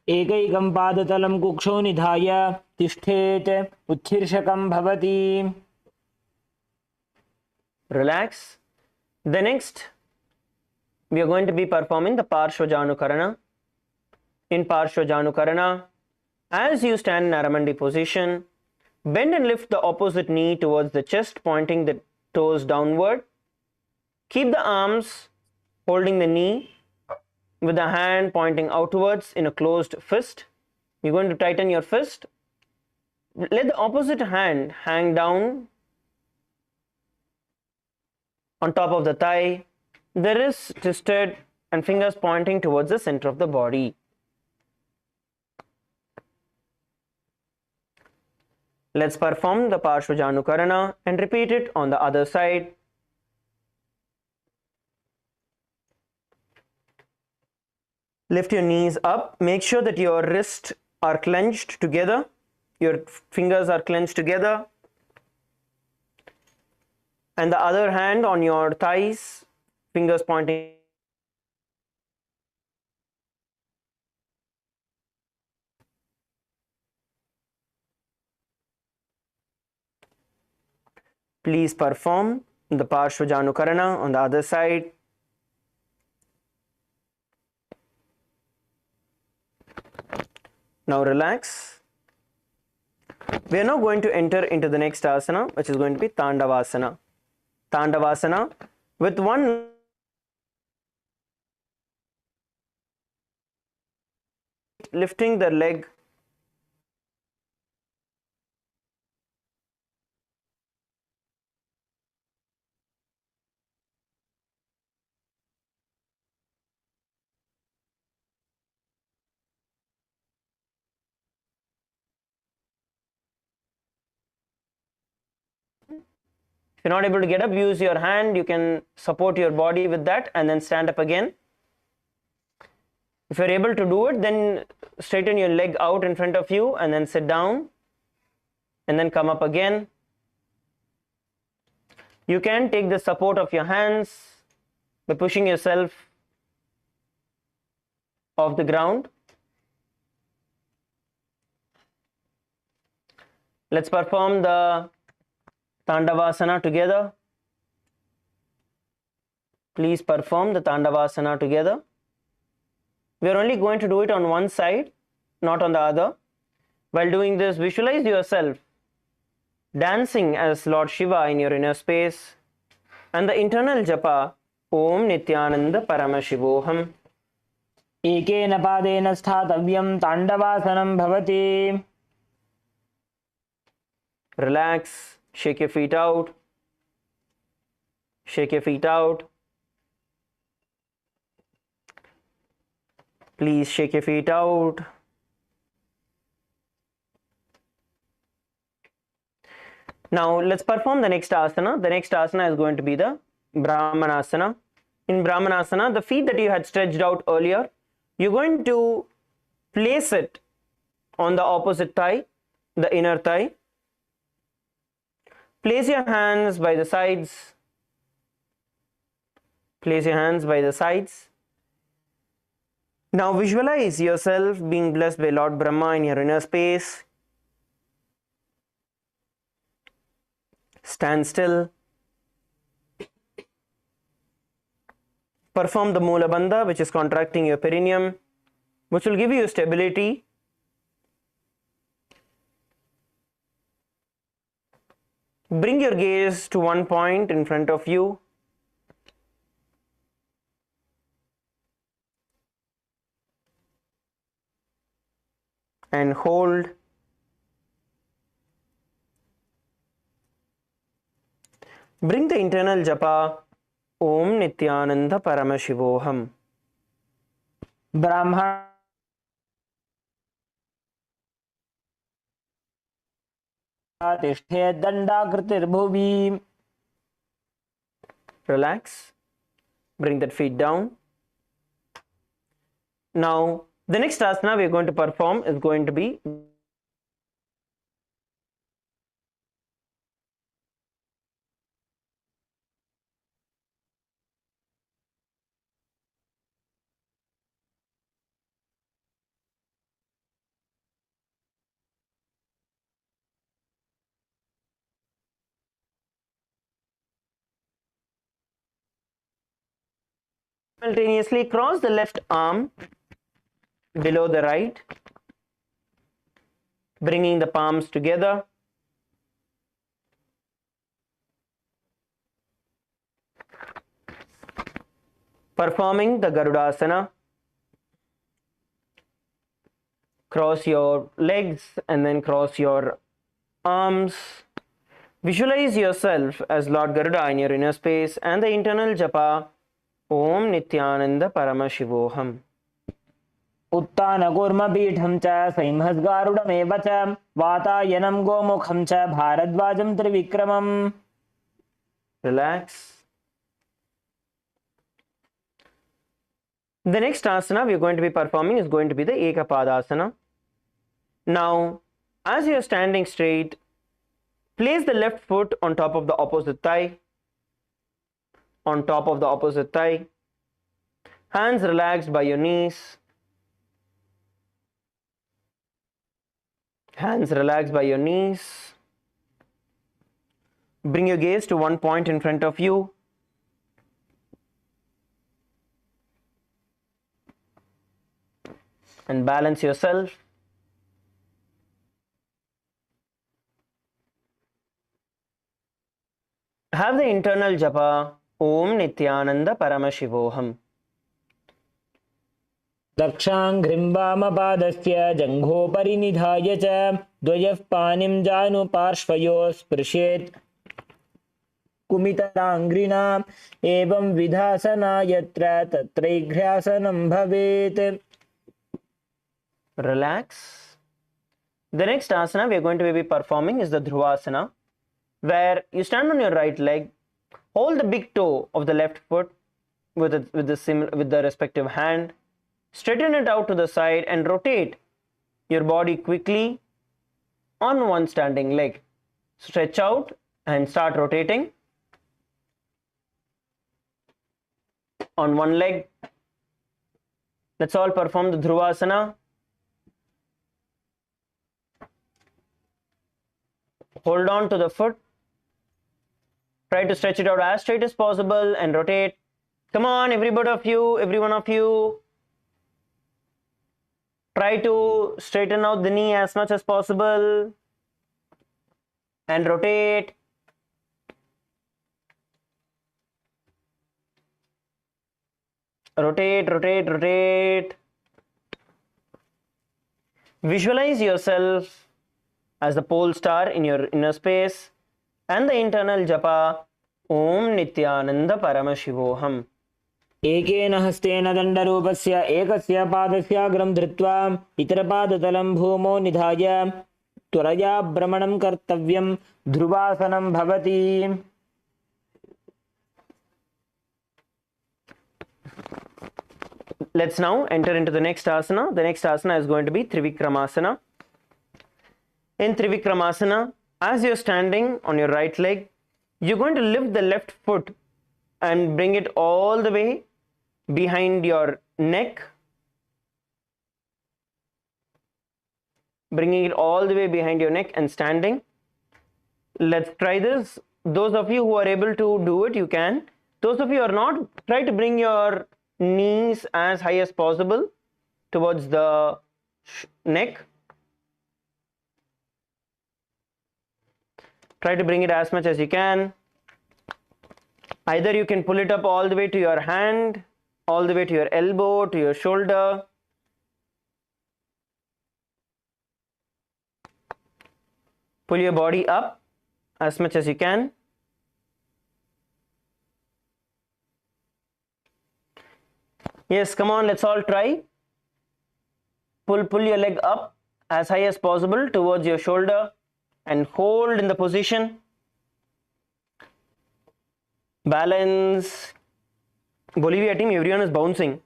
Speaker 4: एकैकं पादतलं कुक्षौ निधाय तिष्ठेत् उत्थिर्षकं भवति.
Speaker 5: Relax. The next, we are going to be performing the Parshvajanukarana. In Parshvajanukarana, as you stand in Aramandi position, bend and lift the opposite knee towards the chest, pointing the toes downward. Keep the arms holding the knee with the hand pointing outwards in a closed fist. You're going to tighten your fist. Let the opposite hand hang down on top of the thigh. The wrist twisted and fingers pointing towards the center of the body. Let's perform the Parshvajanukarana and repeat it on the other side. Lift your knees up. Make sure that your wrists are clenched together. Your fingers are clenched together. And the other hand on your thighs, fingers pointing. Please perform the Parshvajanukarana on the other side. Now relax. We are now going to enter into the next asana, which is going to be Tandavasana. Tandavasana with one lifting the leg If you're not able to get up, use your hand. You can support your body with that and then stand up again. If you're able to do it, then straighten your leg out in front of you and then sit down and then come up again. You can take the support of your hands by pushing yourself off the ground. Let's perform the Tandavasana together. Please perform the Tandavasana together. We are only going to do it on one side, not on the other. While doing this, visualize yourself dancing as Lord Shiva in your inner space, and the internal japa Om Nithyananda Paramashivoham.
Speaker 4: एकेन पादेन स्थातव्यं ताण्डवासनं भवति.
Speaker 5: Relax, shake your feet out. Shake your feet out. Please shake your feet out. Now let's perform the next asana. The next asana is going to be the Brahmanasana. In Brahmanasana, the feet that you had stretched out earlier, you're going to place it on the opposite thigh, the inner thigh. Place your hands by the sides. Place your hands by the sides. Now visualize yourself being blessed by Lord Brahma in your inner space. Stand still. Perform the Mula Bandha, which is contracting your perineum, which will give you stability. Bring your gaze to one point in front of you. And hold. Bring the internal japa Om Nithyananda Paramashivoham.
Speaker 4: ब्राह्मण तिष्ठेत् दण्डाकृतिर्भुवि.
Speaker 5: Relax. Bring that feet down. Now, the next asana we are going to perform is going to be simultaneously cross the left arm below the right, bringing the palms together. Performing the Garudasana. Cross your legs and then cross your arms. Visualize yourself as Lord Garuda in your inner space and the internal japa Om Nithyananda Paramashivoham.
Speaker 4: उत्तानकूर्मपीठं च सैंहस्गारुडमेव च वातायनं गोमुखं च भारद्वाजं त्रिविक्रमम्.
Speaker 5: Relax. The next asana we are going to be performing is going to be the Ekapadasana. Now, as you are standing straight, place the left foot on top of the opposite thigh. On top of the opposite thigh. Hands relaxed by your knees. Hands relaxed by your knees. Bring your gaze to one point in front of you. And balance yourself. Have the internal japa Om Nithyananda Paramashivoham.
Speaker 4: दक्षाङ्घ्रिम्बामपादस्य जङ्घोपरि निधाय च द्वयः पाणिं जानुपार्श्वयोः स्पृशेत् कुमितलाङ्घ्रिणा एवं विधासना यत्र तत्रैघ्र्यासनं भवेत्.
Speaker 5: Relax. The next asana we are going to be performing is the Dhruvasana, where you stand on your right leg, hold the big toe of the left foot with the respective hand, straighten it out to the side and rotate your body quickly on one standing leg. Stretch out and start rotating. on one leg. Let's all perform the Dhruvasana. Hold on to the foot. Try to stretch it out as straight as possible and rotate. Come on, every one of you. Try to straighten out the knee as much as possible and rotate. Rotate. Visualize yourself as the pole star in your inner space and the internal japa Om Nithyananda Paramashivoham.
Speaker 4: एकेन हस्तेन दण्डरूपस्य एकस्य पादस्याग्रं धृत्वा इतरपादतलं भूमौ निधाय त्वरया भ्रमणं कर्तव्यं ध्रुवासनं भवति.
Speaker 5: Let's now enter into the next asana. The next asana is going to be Trivikramasana. In Trivikramasana, as you're standing on your right leg, you're going to lift the left foot and bring it all the way behind your neck. Bringing it all the way behind your neck and standing. Let's try this. Those of you who are able to do it, you can. Those of you who are not, try to bring your knees as high as possible towards the neck. Try to bring it as much as you can. Either you can pull it up all the way to your hand, all the way to your elbow, to your shoulder. Pull your body up as much as you can. Yes, come on, let's all try. Pull your leg up as high as possible towards your shoulder and hold in the position. Balance. Bolivia team, everyone is bouncing.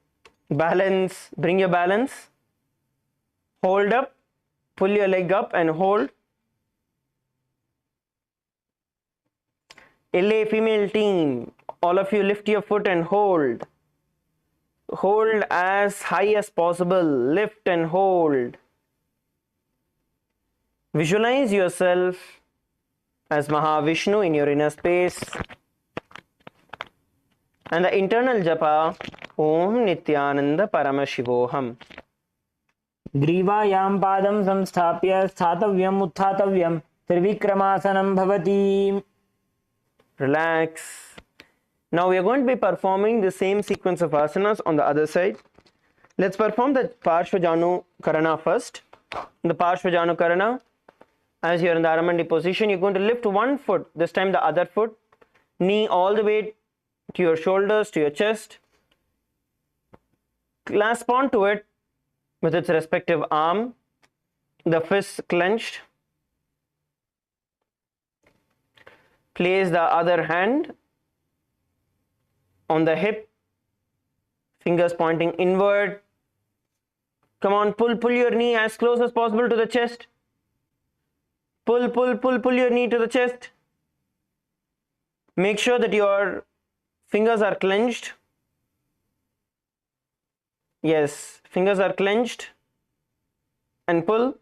Speaker 5: Balance. Bring your balance. Hold up. Pull your leg up and hold. LA female team, all of you lift your foot and hold. Hold as high as possible. Lift and hold. Visualize yourself as Mahavishnu in your inner space. And the internal japa Om Nithyananda Paramashivoham.
Speaker 4: ग्रीवायां पादं संस्थाप्य स्थातव्यम् उत्थातव्यं त्रिविक्रमासनं भवति.
Speaker 5: Relax. Now we are going to be performing the same sequence of asanas on the other side. Let's perform the Parshvajanu Karana first. In the Parshvajanu Karana, as you are in the Aramandi position, you're going to lift one foot, this time the other foot, knee all the way to your shoulders, to your chest. Clasp onto it with its respective arm, the fists clenched. Place the other hand on the hip, fingers pointing inward. Come on, pull your knee as close as possible to the chest. Pull your knee to the chest. Make sure that your fingers are clenched. Yes, fingers are clenched. And pull.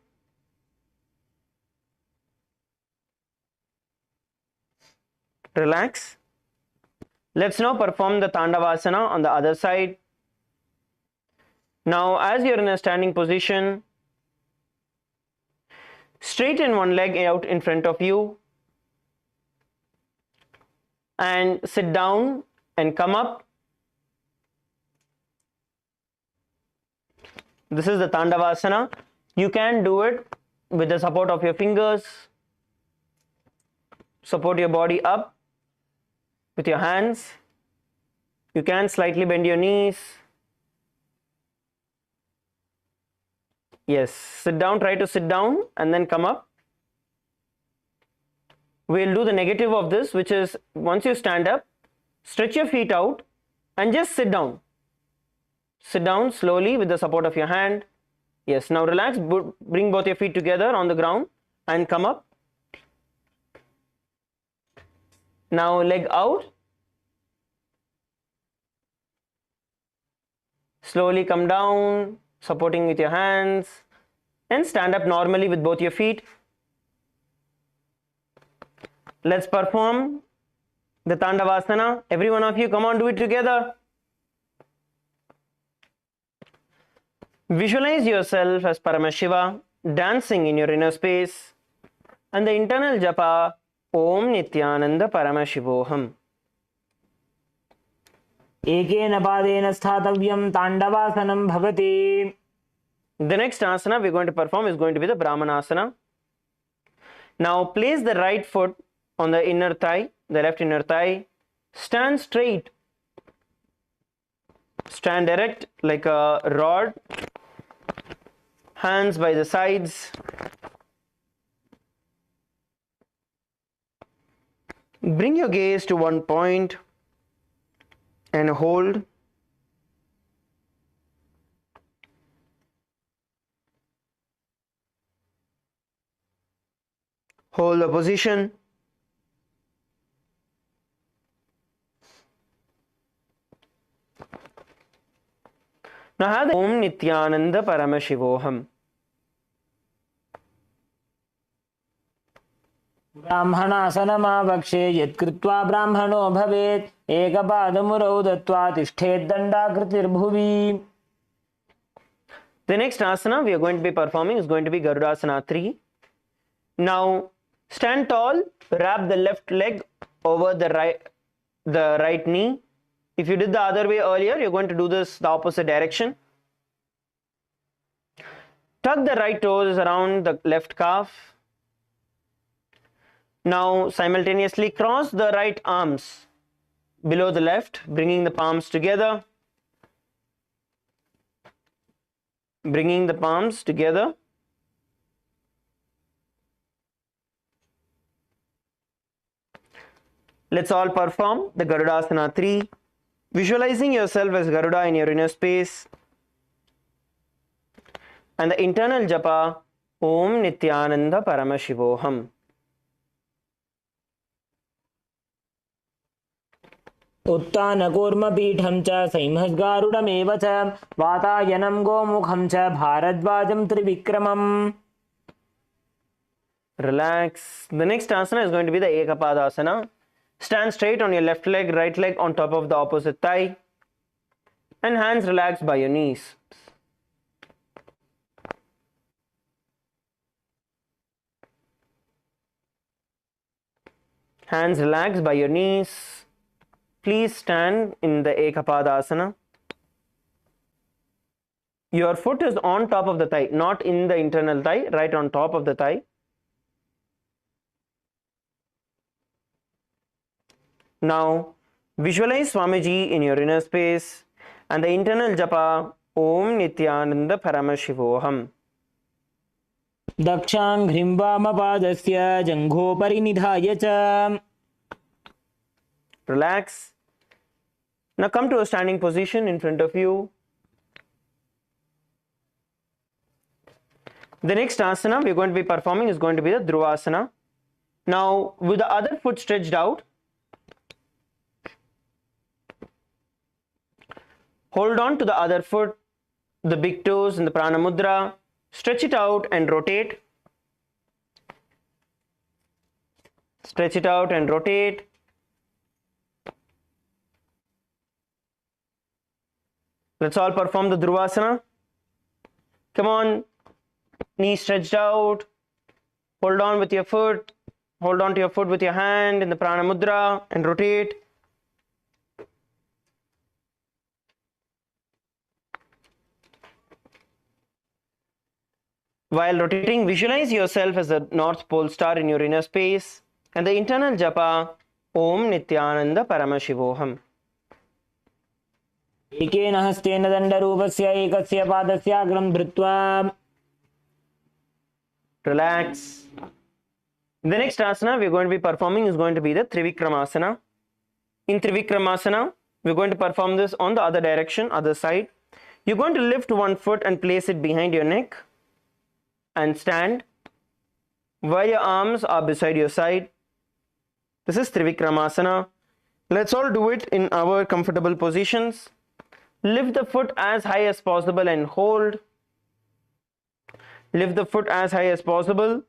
Speaker 5: Relax. Let's now perform the Tandavasana on the other side. Now, as you're in a standing position, straighten one leg out in front of you and sit down and come up. This is the Tandavasana. You can do it with the support of your fingers. Support your body up with your hands. You can slightly bend your knees. Yes, sit down, try to sit down and then come up. We'll do the negative of this, which is once you stand up, stretch your feet out and just sit down. Sit down slowly with the support of your hand. Yes, now relax, bring both your feet together on the ground and come up. Now leg out. Slowly come down, supporting with your hands, and stand up normally with both your feet. Let's perform the Tandavasana. Every one of you, come on, do it together. Visualize yourself as Paramashiva dancing in your inner space, and the internal japa Om Nithyananda Paramashivoham.
Speaker 4: एकेन पादेन स्थातव्यं ताण्डवासनं भवति.
Speaker 5: The next asana we're going to perform is going to be the Brahmanasana. Now place the right foot on the inner thigh, the left inner thigh. Stand straight. Stand erect like a rod. Hands by the sides. Bring your gaze to one point and hold. Hold the position. Now have the Om Nithyananda Paramashivoham.
Speaker 4: ब्राह्मणासनमावक्षे यत्कृत्वा ब्राह्मणो भवेत् एकपादमुरौ दत्त्वा तिष्ठेत् दण्डाकृतिर्भुवि.
Speaker 5: The next asana we are going to be performing is going to be Garudasana 3. Now stand tall, wrap the left leg over the right knee. If you did the other way earlier, you're going to do this the opposite direction. Tuck the right toes around the left calf. Now simultaneously cross the right arms below the left, bringing the palms together. Bringing the palms together. Let's all perform the Garudasana 3. Visualizing yourself as Garuda in your inner space. And the internal japa Om Nithyananda Paramashivoham.
Speaker 4: उत्तानकूर्मपीठं च संहस्गारुडमेव च वातायनं गोमुखं च भारद्वाजं त्रिविक्रमम्.
Speaker 5: Relax. The next asana is going to be the Ekapadasana. Stand straight on your left leg, right leg on top of the opposite thigh, and hands relaxed by your knees. Hands relaxed by your knees. Please stand in the Ekapadasana. Your foot is on top of the thigh, not in the internal thigh, right on top of the thigh. Now visualize Swamiji in your inner space and the internal japa Om Nithyananda Paramashivoham.
Speaker 4: दक्षाङ्घ्रिं वामपादस्य जङ्घोपरि निधाय च.
Speaker 5: Relax. Now come to a standing position in front of you. The next asana we are going to be performing is going to be the Dhruvasana. Now with the other foot stretched out, hold on to the other foot, the big toes in the Prana Mudra. Stretch it out and rotate. Stretch it out and rotate. Let's all perform the Dhruvasana. Come on. Knees stretched out. Hold on with your foot. Hold on to your foot with your hand in the Prana Mudra and rotate. While rotating, visualize yourself as the North Pole star in your inner space and the internal japa Om Nithyananda Paramashivoham.
Speaker 4: एकेन हस्तेन दण्डरूपस्य एकस्य पादस्याग्रं धृत्वा.
Speaker 5: Relax. The next asana we are going to be performing is going to be the Trivikramasana. In Trivikramasana, we are going to perform this on the other direction, other side. You're going to lift one foot and place it behind your neck and stand while your arms are beside your side. This is Trivikramasana. Let's all do it in our comfortable positions. Lift the foot as high as possible and hold. Lift the foot as high as possible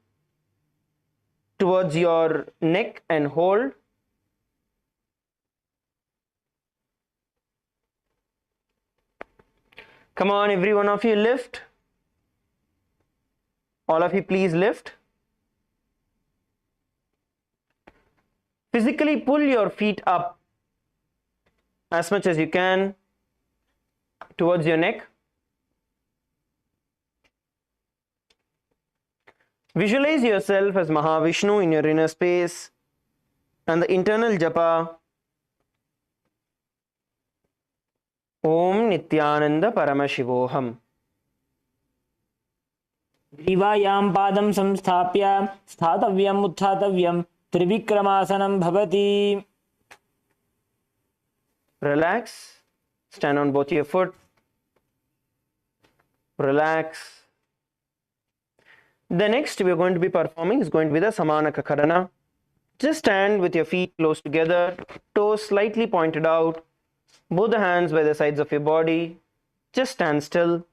Speaker 5: towards your neck and hold. Come on, every one of you, lift. All of you, please lift. Physically pull your feet up as much as you can towards your neck. Visualize yourself as Mahavishnu in your inner space and the internal japa Om Nithyananda Paramashivoham.
Speaker 4: ग्रीवायां पादं संस्थाप्य स्थातव्यम् उत्थातव्यं त्रिविक्रमासनं भवति.
Speaker 5: Relax. Stand on both your foot. Relax. The next we are going to be performing is going to be the Samanaka Karana. Just stand with your feet close together, toes slightly pointed out, both the hands by the sides of your body. Just stand still.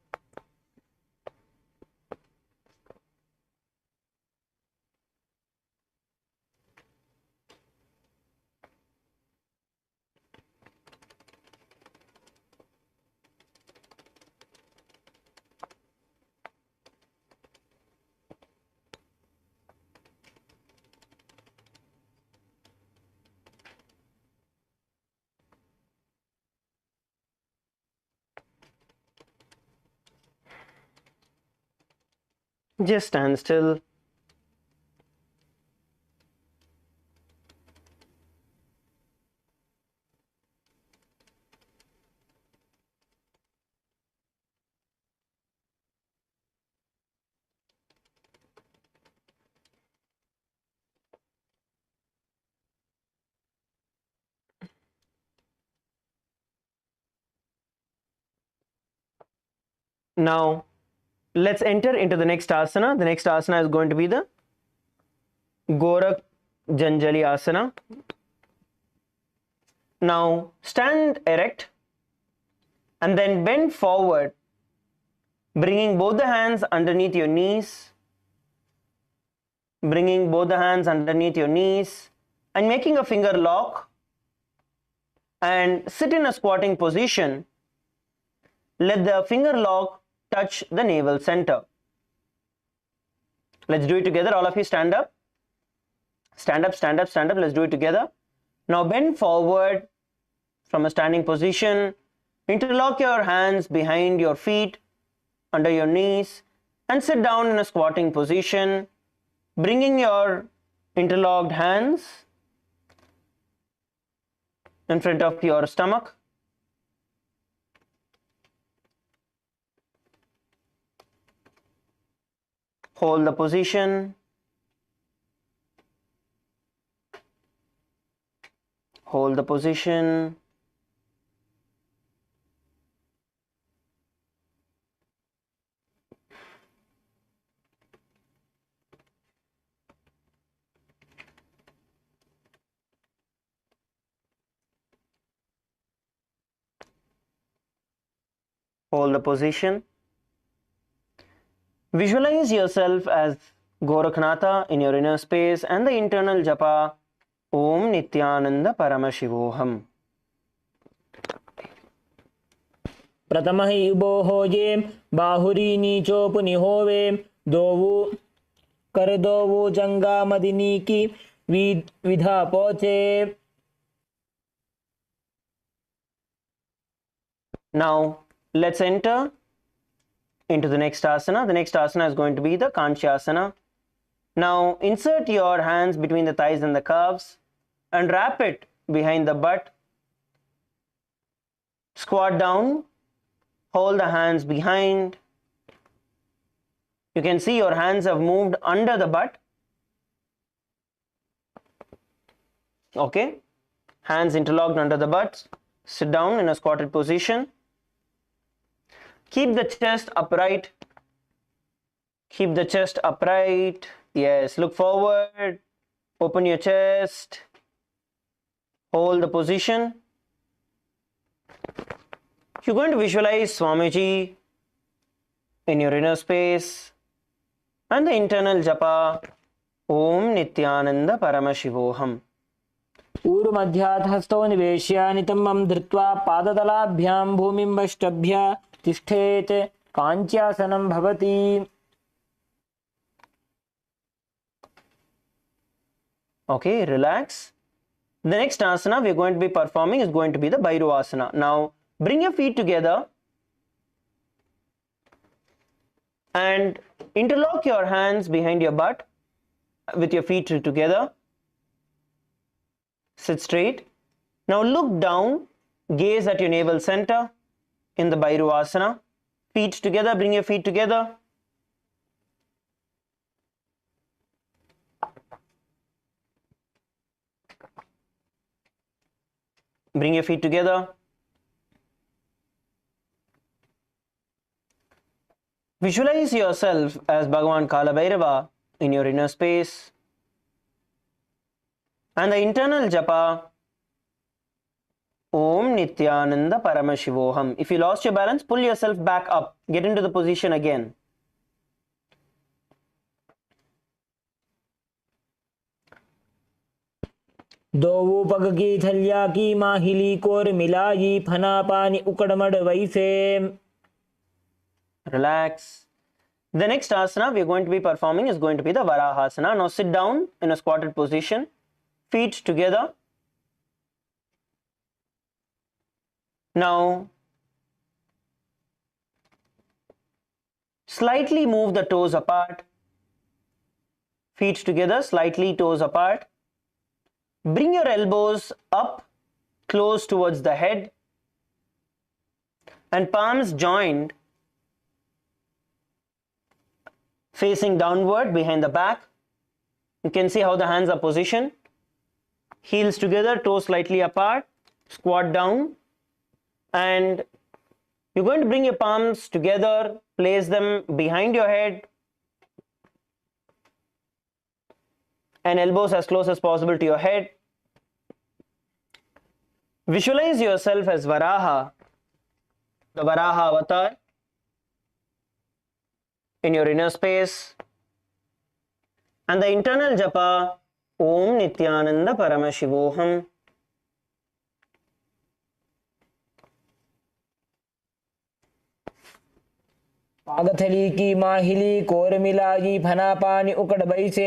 Speaker 5: Just stand still. Now, let's enter into the next asana. The next asana is going to be the Gorak Janjali asana. Now, stand erect and then bend forward, bringing both the hands underneath your knees. Bringing both the hands underneath your knees and making a finger lock, and sit in a squatting position. Let the finger lock touch the navel center. Let's do it together. All of you stand up. Stand up, stand up, stand up. Let's do it together. Now bend forward from a standing position. Interlock your hands behind your feet, under your knees, and sit down in a squatting position, bringing your interlocked hands in front of your stomach. Hold the position. Hold the position. Hold the position. Visualize yourself as Gorakhnatha in your inner space and the internal japa Om Nithyananda Paramashivoham.
Speaker 4: प्रथमः युबोः ये बाहुरी नीचोपु निहोवे दोवु करदोवु जंगा मदिनी की विधा पोचे.
Speaker 5: Now let's enter into the next asana. The next asana is going to be the Kanshyasana. Now insert your hands between the thighs and the calves and wrap it behind the butt. Squat down. Hold the hands behind. You can see your hands have moved under the butt. Okay. Hands interlocked under the butt. Sit down in a squatted position. Keep the chest upright. Keep the chest upright. Yes, look forward. Open your chest. Hold the position. You're going to visualize Swamiji in your inner space and the internal japa Om Nithyananda Paramashivoham.
Speaker 4: ऊरुमध्यात् हस्तौ निवेश्य नितम्बं धृत्वा पादतलाभ्यां भूमिं वष्टभ्य तिष्ठेत् काञ्च्यासनं भवति.
Speaker 5: Okay, relax. The next asana we are going to be performing is going to be the Bhairuvasana. Now, bring your feet together and interlock your hands behind your butt with your feet together. Sit straight. Now look down, gaze at your navel center in the Bhairuvasana. Feet together, bring your feet together. Bring your feet together. Visualize yourself as Bhagavan Kala Bhairava in your inner space. And the internal japa Om Nithyananda Paramashivoham. If you lost your balance, pull yourself back up. Get into the position again.
Speaker 4: दोवू पग की थलिया की माहिली core मिलाई फना पानी उकड़मड़ वैसे.
Speaker 5: Relax. The next asana we are going to be performing is going to be the Varahasana. Now sit down in a squatted position. Feet together. Now slightly move the toes apart. Feet together, slightly toes apart. Bring your elbows up close towards the head and palms joined facing downward behind the back. You can see how the hands are positioned. Heels together, toes slightly apart. Squat down and you're going to bring your palms together, place them behind your head and elbows as close as possible to your head. Visualize yourself as Varaha, the Varaha avatar in your inner space. And the internal japa Om Nithyananda Paramashivoham.
Speaker 4: पागथली की माहिली core मिलाई फना पानी उकड़ बैसे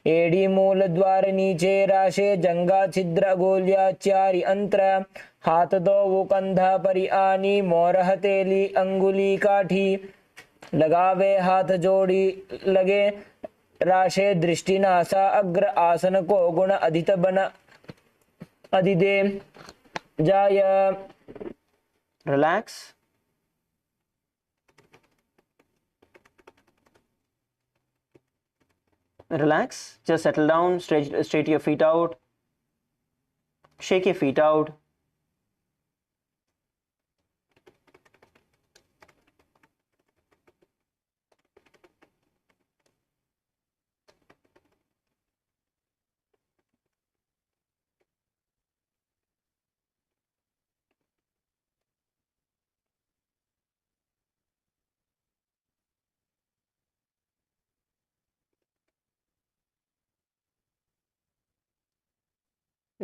Speaker 4: AD मूल द्वार नीचे राशे जंगा छिद्र गोलिया चारि अंतर हाथ दो वो कंधा परि आनी मोर हथेली अंगुली काठी लगावे हाथ जोड़ी लगे राशे दृष्टि नासा अग्र आसन को गुण अधित बन अधिदे जाय.
Speaker 5: Relax. Relax, just settle down, straight your feet out, shake your feet out.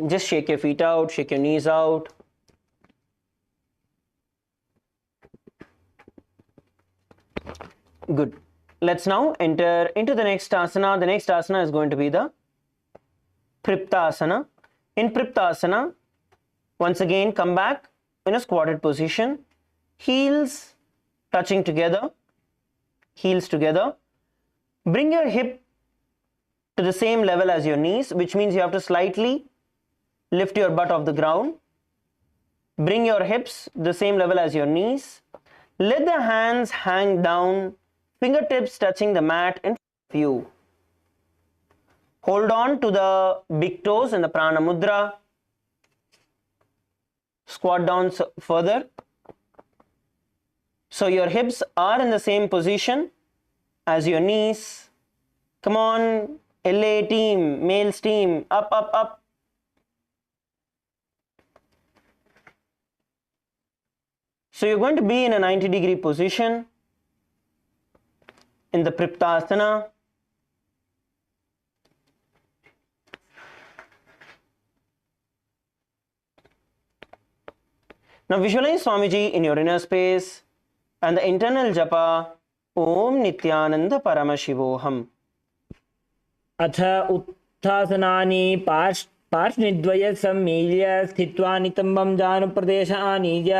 Speaker 5: Just shake your feet out, shake your knees out. Good. Let's now enter into the next asana. The next asana is going to be the Priptasana. In Priptasana, once again come back in a squatted position. Heels touching together. Heels together. Bring your hip to the same level as your knees, which means you have to slightly lift your butt off the ground. Bring your hips the same level as your knees. Let the hands hang down, fingertips touching the mat in front of you. Hold on to the big toes in the Prana Mudra. Squat down further. So your hips are in the same position as your knees. Come on, LA team, males team, up, up, up. So you're going to be in a 90-degree position in the Priptasana. Now visualize Swamiji in your inner space and the internal japa Om Nithyananda Paramashivoham.
Speaker 4: अथ उत्थासनानि पार्श्वनिद्वय सम्मील्य स्थित्वा नितम्बं जानुप्रदेश आनीय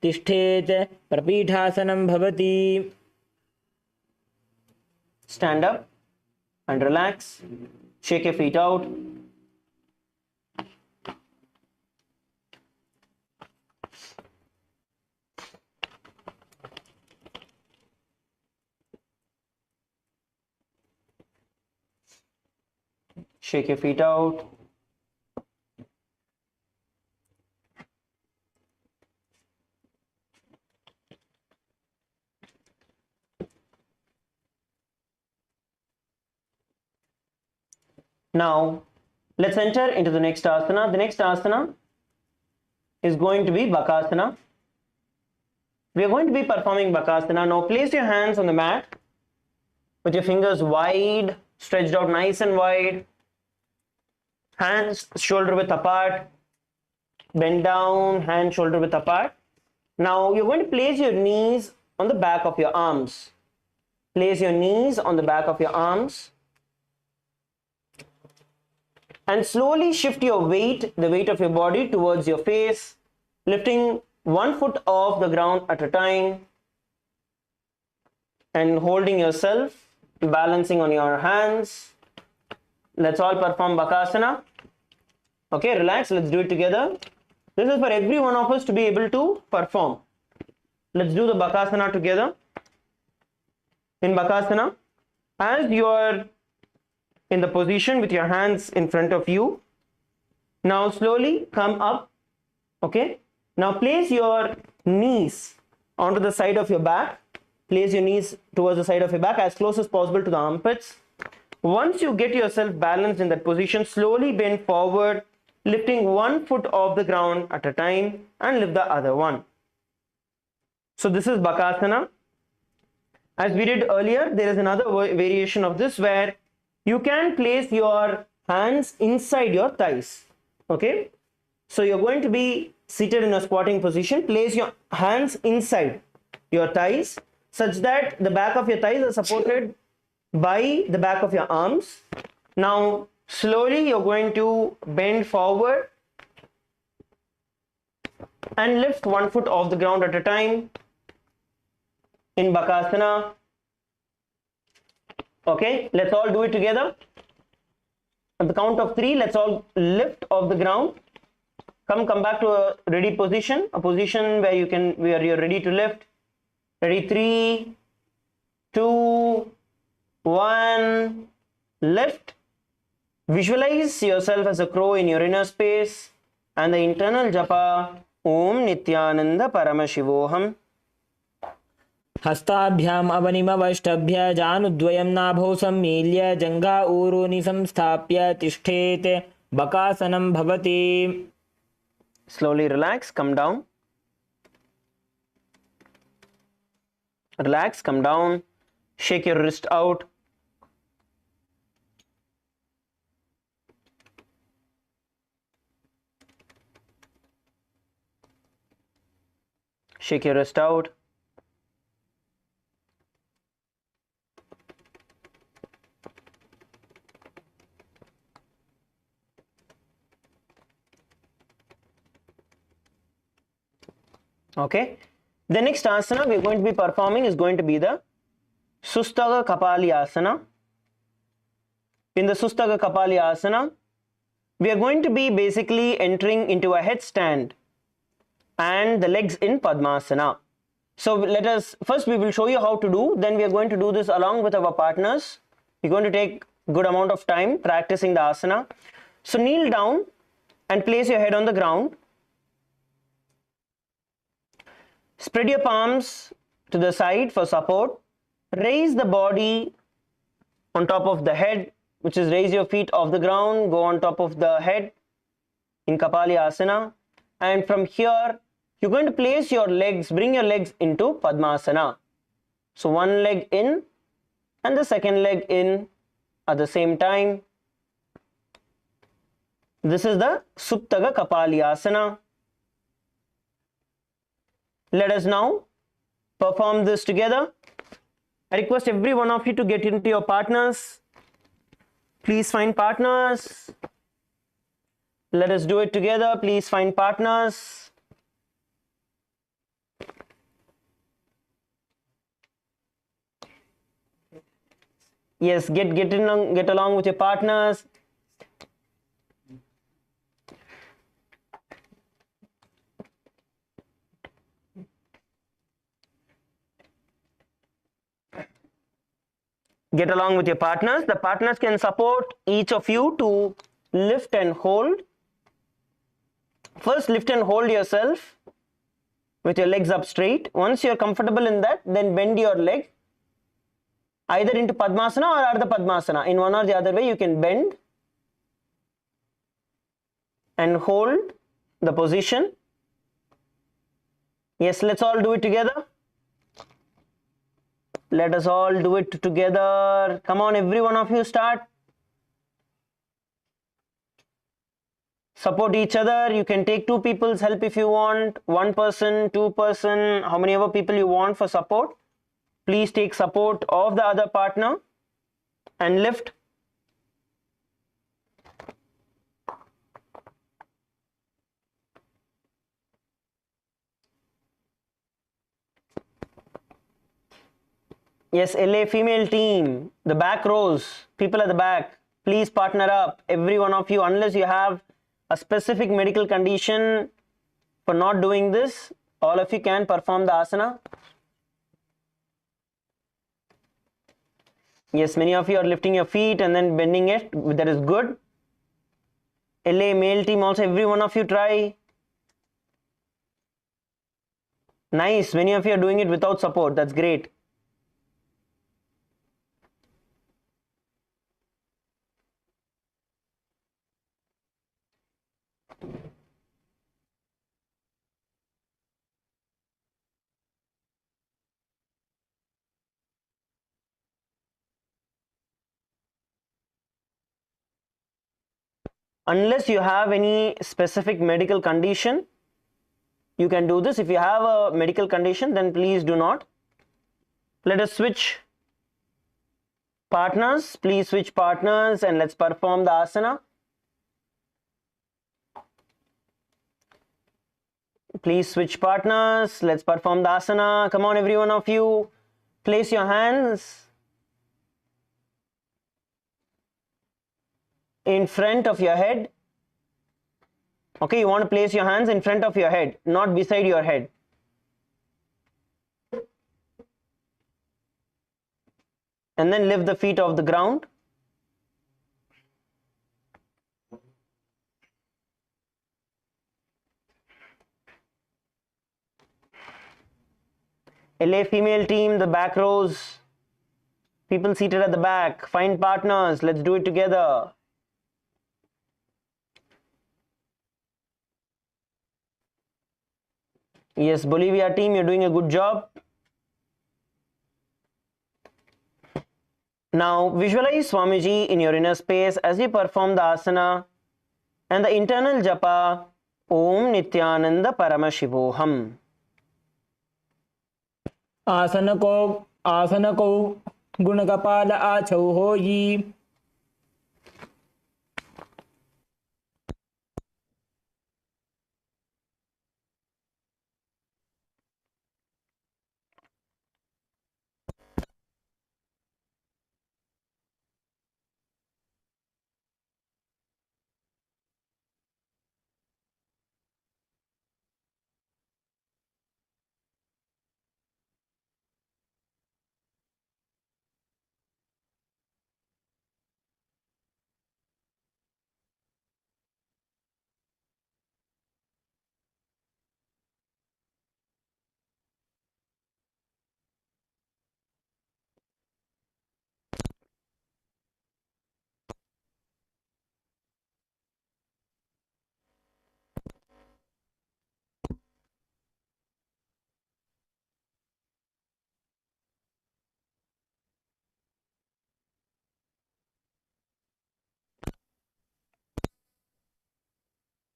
Speaker 4: तिष्ठेत् प्रपीठासनं भवति.
Speaker 5: Stand up and relax. Shake your feet out. Shake your feet out. Now, let's enter into the next asana. The next asana is going to be Bakasana. We are going to be performing Bakasana. Now, place your hands on the mat with your fingers wide, stretched out nice and wide. Hands shoulder width apart. Bend down, hand shoulder width apart. Now, you're going to place your knees on the back of your arms. Place your knees on the back of your arms. And slowly shift your weight, the weight of your body towards your face, lifting 1 foot off the ground at a time and holding yourself, balancing on your hands. Let's all perform Bakasana. Okay, relax, let's do it together. This is for every one of us to be able to perform. Let's do the Bakasana together. In Bakasana, as you are in the position with your hands in front of you, now slowly come up. Okay, now place your knees onto the side of your back. Place your knees towards the side of your back as close as possible to the armpits. Once you get yourself balanced in that position, slowly bend forward, lifting 1 foot off the ground at a time and lift the other one. So this is Bakasana. As we did earlier, there is another variation of this where you can place your hands inside your thighs. Okay, so you're going to be seated in a squatting position. Place your hands inside your thighs such that the back of your thighs are supported by the back of your arms. Now slowly you're going to bend forward and lift 1 foot off the ground at a time in Bakasana. Okay, let's all do it together. At the count of 3, let's all lift off the ground. Come back to a ready position, a position where you're ready to lift. Ready, 3, 2, 1, lift. Visualize yourself as a crow in your inner space and the internal japa Om Nithyananda Paramashivoham.
Speaker 4: हस्ताभ्याम् अवनिमवष्टभ्य जानुद्वयं नाभौ सम्मील्य जङ्घा ऊरोनि संस्थाप्य तिष्ठेत् बकासनं भवति.
Speaker 5: Slowly relax, come down. Relax, come down. Shake your wrist out. Shake your wrist out. Okay, the next asana we are going to be performing is going to be the Sustaga Kapali Asana. In the Sustaga Kapali Asana, we are going to be basically entering into a headstand and the legs in Padmasana. So let us, first we will show you how to do, then we are going to do this along with our partners. We're going to take good amount of time practicing the asana. So kneel down and place your head on the ground. Spread your palms to the side for support. Raise the body on top of the head, which is raise your feet off the ground, go on top of the head in Kapali Asana. And from here, You're going to place your legs, bring your legs into Padmasana. So one leg in and the second leg in at the same time. This is the Suptaga Kapalyasana. Let us now perform this together. I request every one of you to get into your partners. Please find partners. Let us do it together. Please find partners. Yes, get along with your partners. Get along with your partners. The partners can support each of you to lift and hold. First, lift and hold yourself with your legs up straight. Once you're comfortable in that, then bend your leg either into Padmasana or Ardha Padmasana. In one or the other way, you can bend and hold the position. Yes, let's all do it together. Let us all do it together. Come on, every one of you start. Support each other. You can take two people's help if you want. One person, two person, how many ever people you want for support. Please take support of the other partner and lift. Yes, LA female team, the back rows, people at the back, please partner up, every one of you, unless you have a specific medical condition for not doing this, all of you can perform the asana. Yes, many of you are lifting your feet and then bending it, that is good. LA male team also, every one of you try. Nice, many of you are doing it without support, that's great. Unless you have any specific medical condition, you can do this. If you have a medical condition, then please do not. Let us switch partners. Please switch partners and let's perform the asana. Please switch partners. Let's perform the asana. Come on, every one of you. Place your hands in front of your head. Okay, you want to place your hands in front of your head, not beside your head. And then lift the feet off the ground. LA female team, the back rows, people seated at the back, find partners, let's do it together. Yes, Bolivia team, you're doing a good job. Now visualize Swamiji in your inner space as you perform the asana and the internal japa Om Nithyananda Paramashivoham.
Speaker 4: आसन को गुणकपाल आचौ होयि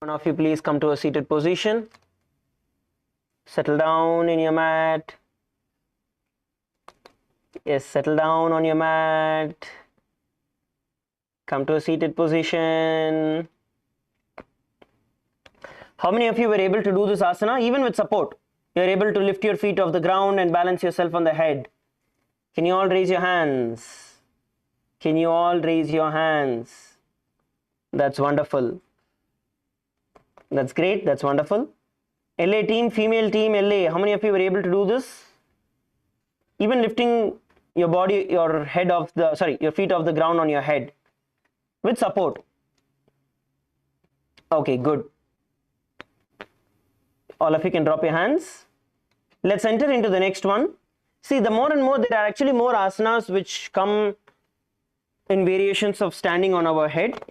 Speaker 5: One of you please come to a seated position. Settle down in your mat. Yes, settle down on your mat. Come to a seated position. How many of you were able to do this asana even with support? You are able to lift your feet off the ground and balance yourself on the head. Can you all raise your hands? Can you all raise your hands? That's wonderful. That's great. That's wonderful. LA team, female team, LA. How many of you were able to do this? Even lifting your body, your head off the, your feet off the ground on your head with support. Okay, good. All of you can drop your hands. Let's enter into the next one. See, the more and more, there are actually more asanas which come in variations of standing on our head.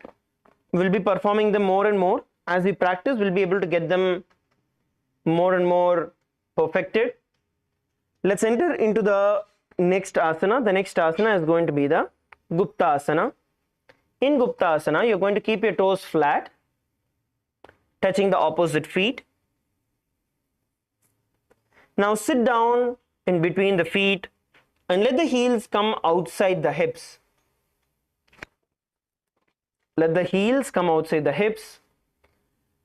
Speaker 5: We'll be performing them more and more. As we practice, we'll be able to get them more and more perfected. Let's enter into the next asana. The next asana is going to be the Gupta asana. In Gupta asana, you're going to keep your toes flat, touching the opposite feet. Now sit down in between the feet and let the heels come outside the hips. Let the heels come outside the hips.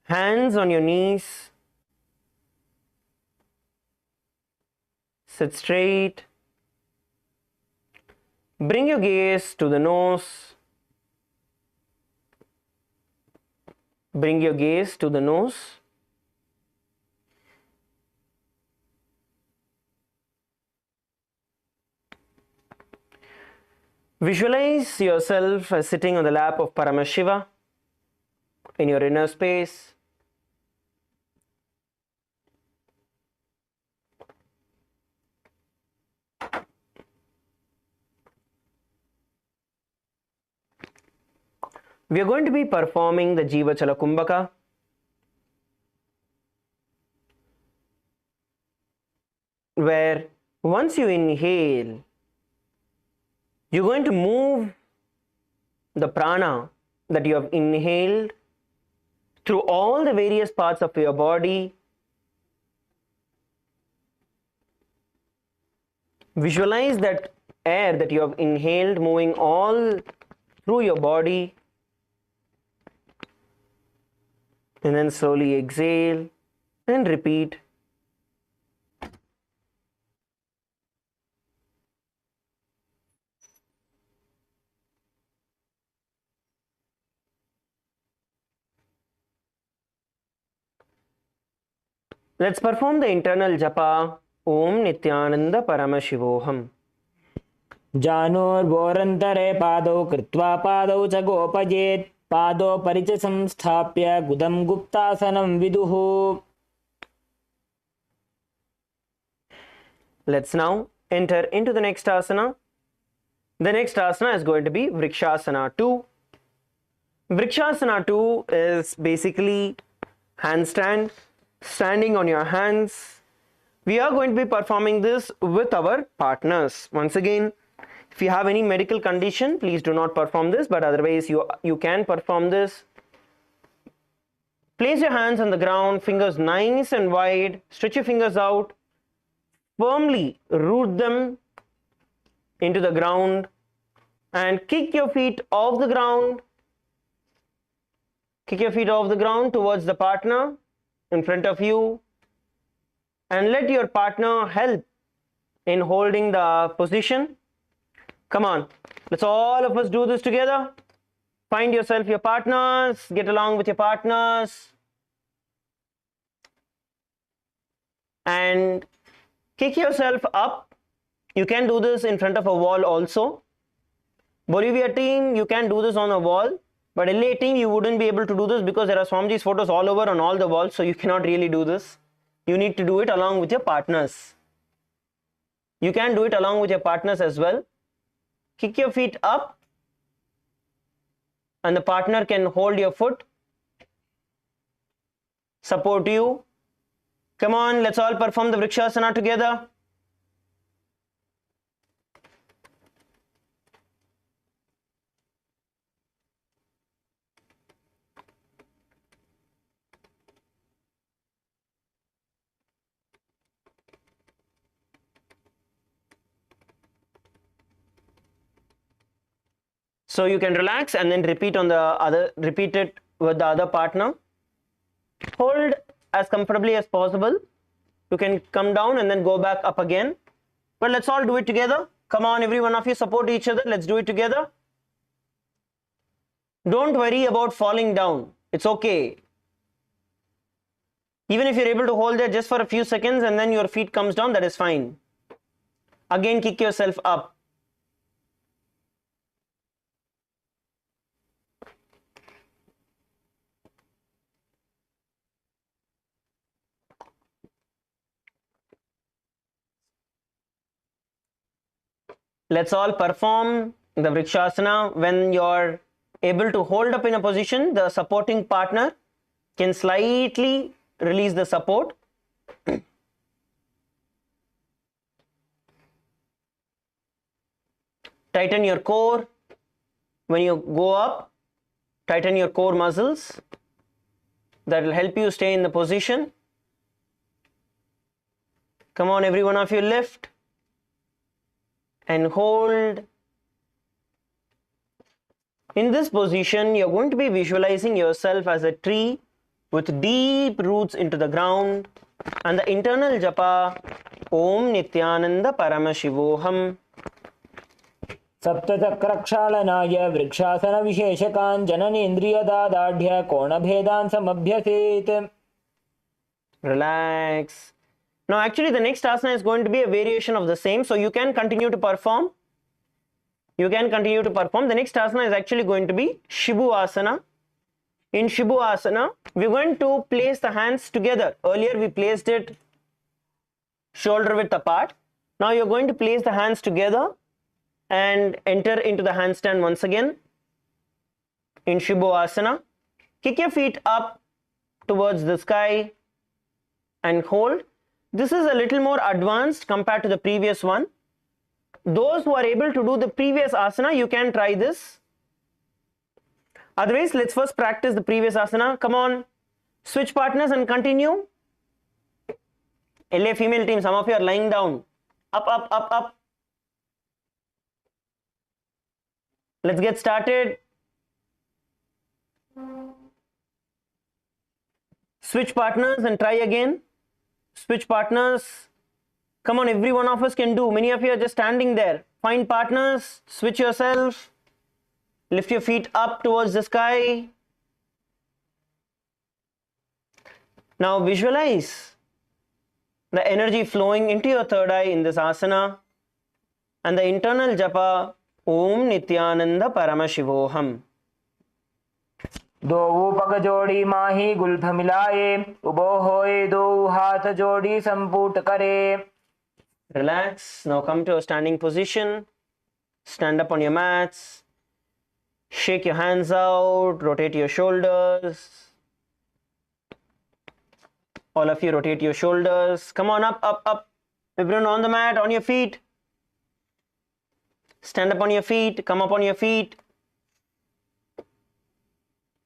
Speaker 5: Hands on your knees. Sit straight. Bring your gaze to the nose. Bring your gaze to the nose. Visualize yourself as sitting on the lap of Paramashiva in your inner space. We are going to be performing the Jiva Chala Kumbhaka. Where once you inhale, you're going to move the prana that you have inhaled through all the various parts of your body. Visualize that air that you have inhaled moving all through your body. And then slowly exhale and repeat. Let's perform the internal japa. Om Nithyananda Paramashivoham.
Speaker 4: जानोर्वोरन्तरे पादौ कृत्वा पादौ च गोपयेत् पादौ परिच संस्थाप्य गुदं गुप्तासनं विदुः.
Speaker 5: Let's now enter into the next asana. The next asana is going to be Vrikshasana 2. Vrikshasana 2 is basically handstand, standing on your hands. We are going to be performing this with our partners. Once again, if you have any medical condition, please do not perform this, but otherwise you can perform this. Place your hands on the ground, fingers nice and wide, stretch your fingers out, firmly root them into the ground and kick your feet off the ground. Kick your feet off the ground towards the partner in front of you and let your partner help in holding the position. Come on, let's all of us do this together. Find yourself your partners, get along with your partners and kick yourself up. You can do this in front of a wall also. Bolivia team, you can do this on a wall, but LA team, you wouldn't be able to do this because there are Swamiji's photos all over on all the walls, so you cannot really do this. You need to do it along with your partners. You can do it along with your partners as well. Kick your feet up and the partner can hold your foot, support you. Come on, let's all perform the Vrikshasana together. So you can relax and then repeat it with the other partner. Hold as comfortably as possible. You can come down and then go back up again. But let's all do it together. Come on, every one of you, support each other. Let's do it together. Don't worry about falling down. It's okay. Even if you're able to hold there just for a few seconds and then your feet comes down, that is fine. Again, kick yourself up. Let's all perform the Vrikshasana. When you're able to hold up in a position, the supporting partner can slightly release the support. Tighten your core. When you go up, tighten your core muscles. That will help you stay in the position. Come on, every one of you, lift and hold. In this position, you're going to be visualizing yourself as a tree with deep roots into the ground, and the internal japa, Om Nithyananda Paramashivoham.
Speaker 4: सप्तचक्रक्षालनाय वृक्षासनविशेषकान् जननेन्द्रियदादाढ्य कोणभेदान् समभ्यसेत्.
Speaker 5: Relax. Now actually the next asana is going to be a variation of the same, so you can continue to perform. The next asana is actually going to be Shibu Asana. In Shibu Asana, we're going to place the hands together. Earlier we placed it shoulder width apart. Now you're going to place the hands together and enter into the handstand once again. In Shibu Asana, kick your feet up towards the sky and hold. This is a little more advanced compared to the previous one. Those who are able to do the previous asana, you can try this. Otherwise, let's first practice the previous asana. Come on, switch partners and continue. LA female team, some of you are lying down. Up, up, up, up. Let's get started. Switch partners and try again. Switch partners. Come on, every one of us can do. Many of you are just standing there. Find partners, switch yourself. Lift your feet up towards the sky. Now visualize the energy flowing into your third eye in this asana and the internal japa, Om Nithyananda Paramashivoham.
Speaker 4: दो पग जोड़ी माही Gulf मिलाए, उबो होए दो हाथ जोड़ी संपूट करे.
Speaker 5: Relax. Now come to a standing position. Stand up on your mats. Shake your hands out. Rotate your shoulders. All of you rotate your shoulders. Come on, up, up, up. Everyone on the mat, on your feet. Stand up on your feet. Come up on your feet.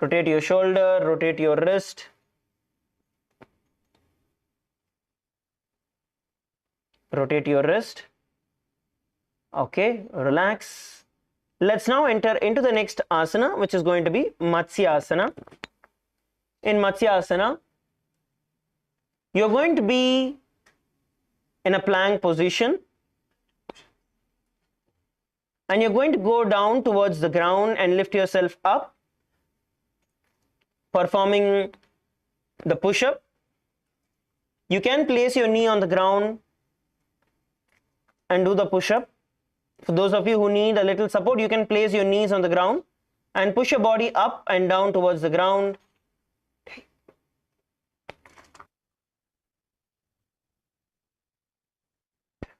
Speaker 5: Rotate your shoulder. Rotate your wrist. Rotate your wrist. Okay, relax. Let's now enter into the next asana, which is going to be Matsya Asana. In Matsya Asana, you're going to be in a plank position and you're going to go down towards the ground and lift yourself up, performing the push-up. You can place your knee on the ground and do the push-up. For those of you who need a little support, you can place your knees on the ground and push your body up and down towards the ground.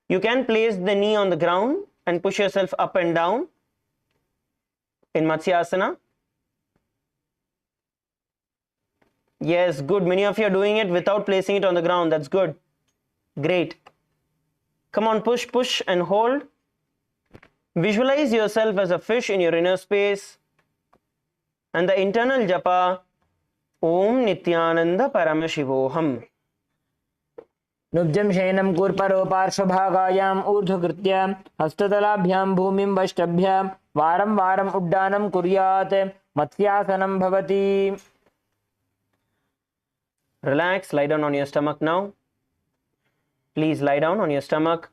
Speaker 5: You can place the knee on the ground and push yourself up and down in Matsyasana. Yes, good. Many of you are doing it without placing it on the ground. That's good. Great. Come on, push, push and hold. Visualize yourself as a fish in your inner space and the internal japa, Om Nithyananda Paramashivoham.
Speaker 4: नुब्जं शयनं कूर्परो पार्श्वभागायाम् ऊर्ध्वकृत्य हस्ततलाभ्यां भूमिं वष्टभ्य वारं वारम् उड्डानं कुर्यात् मत्स्यासनं भवति.
Speaker 5: Relax, lie down on your stomach now. Please lie down on your stomach.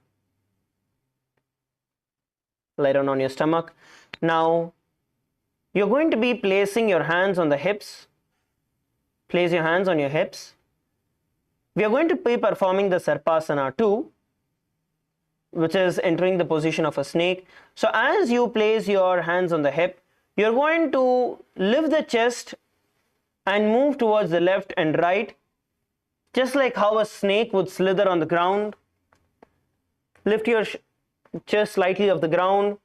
Speaker 5: Lie down on your stomach. Now, you're going to be placing your hands on the hips. Place your hands on your hips. We are going to be performing the Sarpasana 2, which is entering the position of a snake. So, as you place your hands on the hip, you're going to lift the chest and move towards the left and right, just like how a snake would slither on the ground. Lift your chest slightly off the ground,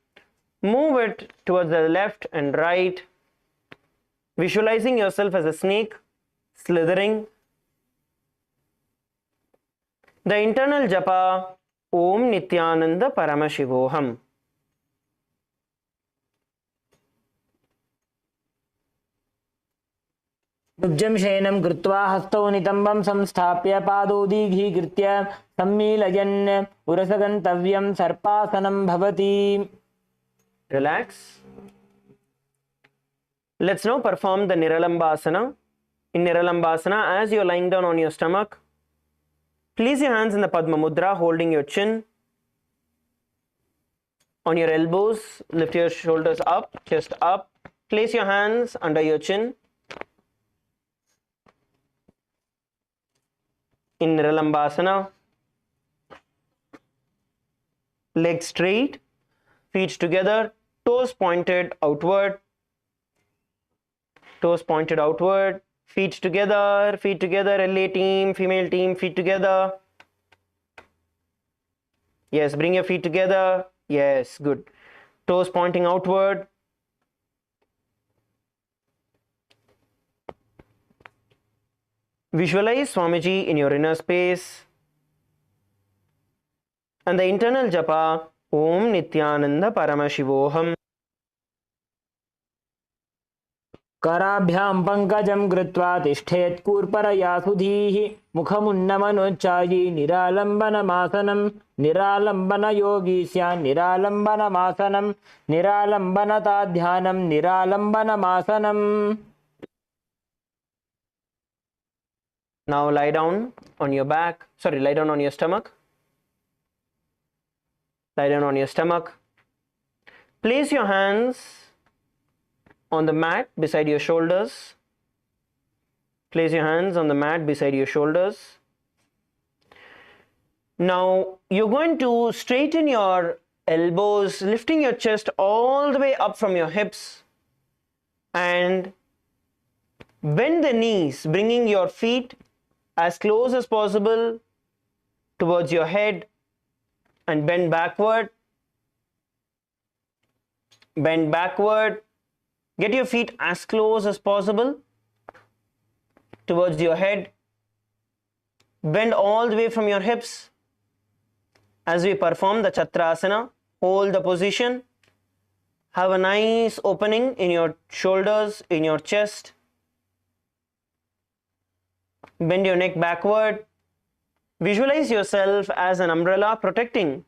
Speaker 5: move it towards the left and right, visualizing yourself as a snake slithering. The internal japa, Om Nithyananda Paramashivoham.
Speaker 4: नुब्जं शयनं कृत्वा हस्तौ नितम्बं संस्थाप्य पादौ दीघीकृत्य सम्मीलयन् उरसगन्तव्यं सर्पासनं भवति.
Speaker 5: Relax. Let's now perform the Niralambasana. In Niralambasana, as you're lying down on your stomach, place your hands in the Padma Mudra, holding your chin. On your elbows, lift your shoulders up, chest up. Place your hands under your chin. In Niralambasana, legs straight, feet together, toes pointed outward. Toes pointed outward, feet together, LA team, female team, feet together. Yes, bring your feet together. Yes, good. Toes pointing outward. Visualize Swamiji in your inner space. And the internal japa, Om Nithyananda Paramashivoham.
Speaker 4: कराभ्यां पङ्कजं कृत्वा तिष्ठेत् कूर्परया सुधीः मुखमुन्नमनोच्चायि निरालम्बनमासनं निरालम्बनयोगी स्यान् निरालम्बनमासनं निरालम्बनताध्यानं निरालम्बनमासनम्.
Speaker 5: Now lie down on your back. Lie down on your stomach. Lie down on your stomach. Place your hands on the mat beside your shoulders. Place your hands on the mat beside your shoulders. Now you're going to straighten your elbows, lifting your chest all the way up from your hips, and bend the knees, bringing your feet as close as possible towards your head, and bend backward. Bend backward. Get your feet as close as possible towards your head. Bend all the way from your hips. As we perform the Chatrasana, hold the position. Have a nice opening in your shoulders, in your chest. Bend your neck backward. Visualize yourself as an umbrella protecting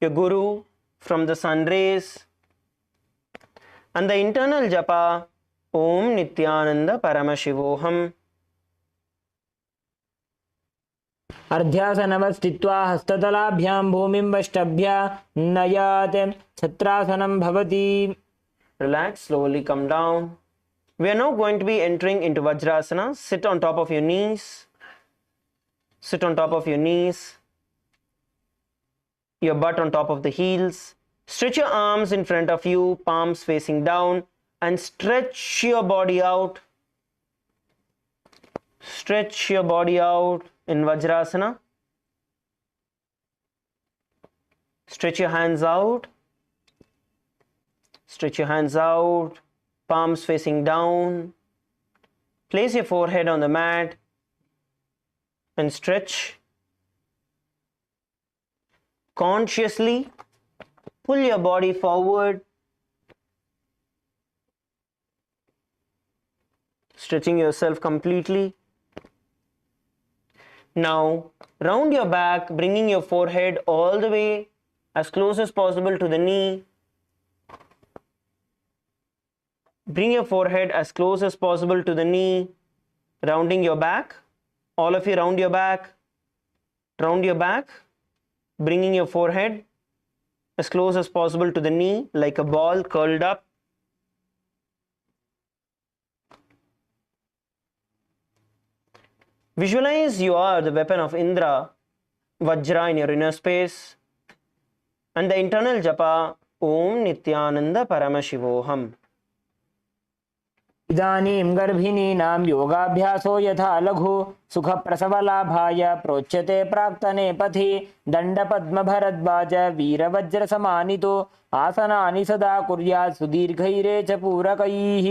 Speaker 5: your Guru from the sun rays. And the internal japa, Om Nithyananda Paramashivoham.
Speaker 4: अर्ध्यासनवस्थित्वा हस्ततलाभ्यां भूमिं वष्टभ्य नयात् छत्रासनं भवति.
Speaker 5: Relax, slowly come down. We are now going to be entering into Vajrasana. Sit on top of your knees. Sit on top of your knees. Your butt on top of the heels. Stretch your arms in front of you, palms facing down, and stretch your body out. Stretch your body out in Vajrasana. Stretch your hands out. Stretch your hands out, palms facing down. Place your forehead on the mat and stretch. Consciously pull your body forward, stretching yourself completely. Now round your back, bringing your forehead all the way as close as possible to the knee. Bring your forehead as close as possible to the knee, rounding your back. All of you round your back, bringing your forehead as close as possible to the knee like a ball curled up. Visualize you are the weapon of Indra, Vajra in your inner space, and the internal japa Om Nithyananda Paramashivoham.
Speaker 4: इदानीं गर्भिणीनां योगाभ्यासो यथा लघु सुखप्रसवलाभाय प्रोच्यते प्राक्तने पथि दण्डपद्मभरद्वाज वीरवज्रसमानितो आसनानि सदा कुर्यात् सुदीर्घैरे च पूरकैः.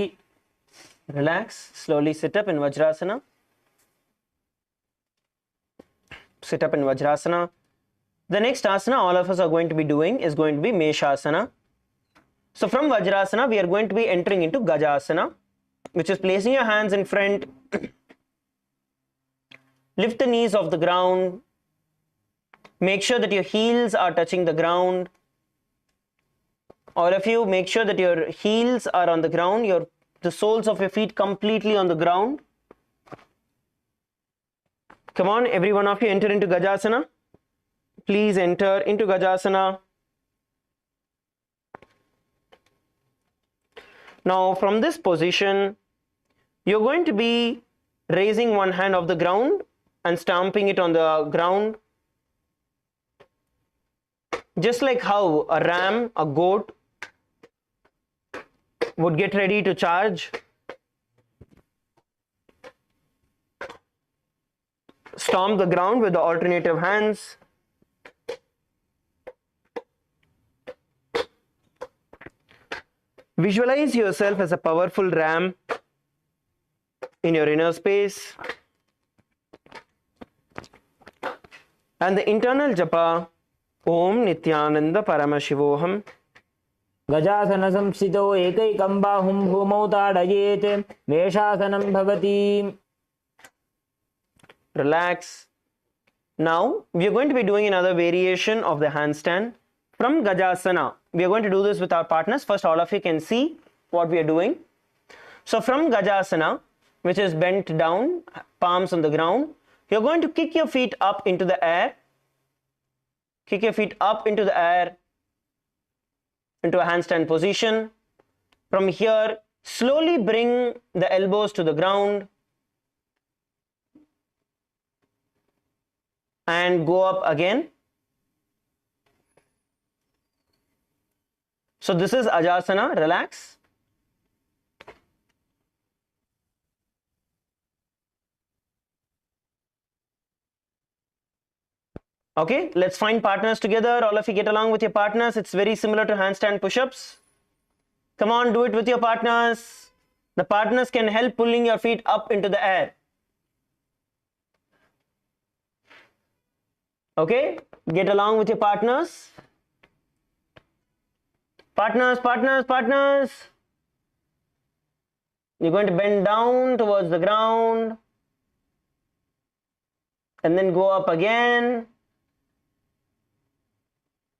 Speaker 5: Relax, slowly sit up in Vajrasana. Sit up in Vajrasana. The next asana all of us are going to be doing is going to be Meshasana. So from Vajrasana we are going to be entering into Gajasana, which is placing your hands in front. Lift the knees off the ground. Make sure that your heels are touching the ground. All of you, make sure that your heels are on the ground, the soles of your feet completely on the ground. Come on, every one of you enter into Gajasana. Please enter into Gajasana. Now from this position, you're going to be raising one hand off the ground and stamping it on the ground. Just like how a ram, a goat would get ready to charge. Stomp the ground with the alternative hands. Visualize yourself as a powerful ram in your inner space. And the internal japa, Om Nithyananda Paramashivoham.
Speaker 4: गजासन संस्थितो एकैकं बाहुं भूमौ ताडयेत् मेषासनं भवति.
Speaker 5: Relax. Now we are going to be doing another variation of the handstand from Gajasana. We are going to do this with our partners. First, all of you can see what we are doing. So from Gajasana, which is bent down, palms on the ground, you're going to kick your feet up into the air. Kick your feet up into the air, into a handstand position. From here, slowly bring the elbows to the ground and go up again. So this is Ajasana. Relax. Okay, let's find partners together. All of you get along with your partners. It's very similar to handstand push-ups. Come on, do it with your partners. The partners can help pulling your feet up into the air. Okay, get along with your partners. Partners, partners, partners. You're going to bend down towards the ground and then go up again.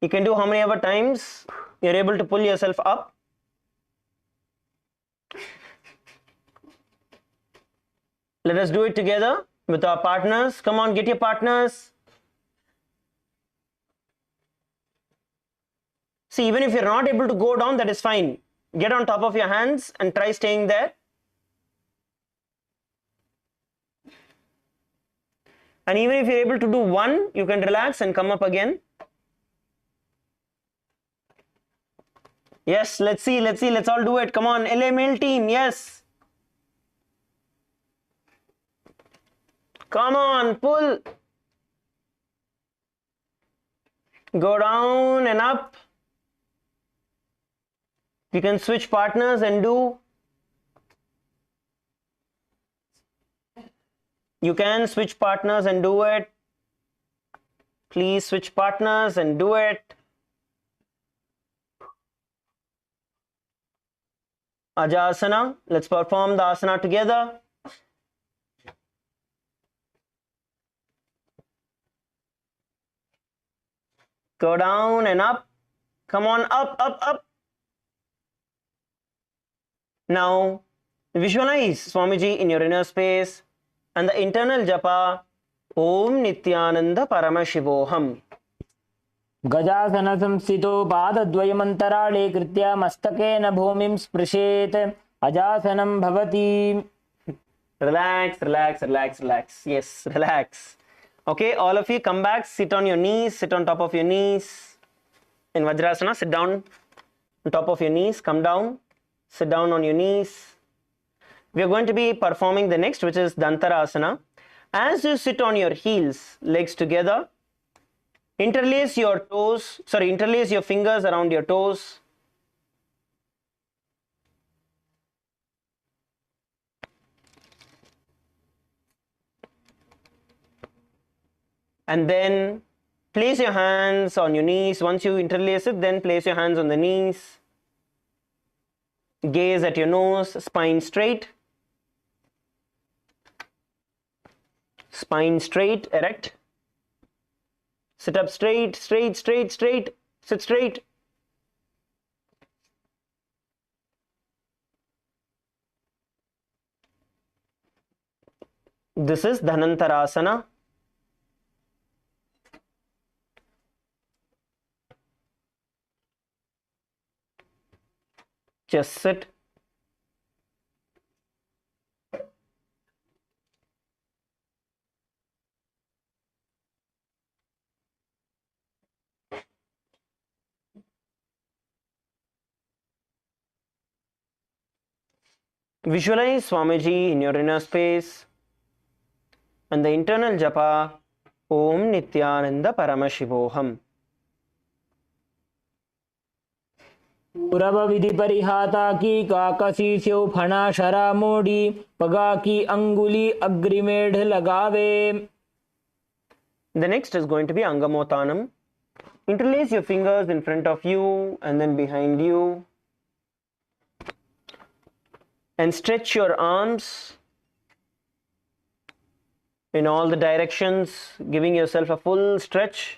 Speaker 5: You can do how many ever times you're able to pull yourself up. Let us do it together with our partners. Come on, get your partners. See, even if you're not able to go down, that is fine. Get on top of your hands and try staying there. And even if you're able to do one, you can relax and come up again. Yes, let's see, let's all do it. Come on, LA male team, yes. Come on, pull. Go down and up. You can switch partners and do. You can switch partners and do it. Please switch partners and do it. Ajasana. Let's perform the asana together. Go down and up. Come on, up, up, up. Now, visualize Swamiji in your inner space and the internal japa Om Nithyananda Paramashivoham.
Speaker 4: गजासन संस्थितो पादद्वयमन्तराळे कृत्य मस्तकेन भूमिं स्पृशेत् अजासनं भवति.
Speaker 5: Relax, relax, relax, relax. Yes, relax. Okay, all of you come back, sit on your knees, sit on top of your knees. In Vajrasana, sit down on top of your knees, come down, sit down on your knees. We are going to be performing the next, which is Dantarasana. As you sit on your heels, legs together, interlace your fingers around your toes. And then place your hands on your knees. Once you interlace it, then place your hands on the knees. Gaze at your nose, spine straight. Spine straight, erect. Sit up straight, straight, straight, straight. Sit straight. This is Dhanantarasana. Just sit. Visualize Swamiji in your inner space and the internal japa Om Nithyananda Paramashivoham.
Speaker 4: पूरब विधि परिहाता की काकसी स्यो फणा शरा मोड़ी पगा की अंगुली अग्रिमेढ़ लगावे.
Speaker 5: The next is going to be Angamotanam. Interlace your fingers in front of you and then behind you. And stretch your arms in all the directions, giving yourself a full stretch.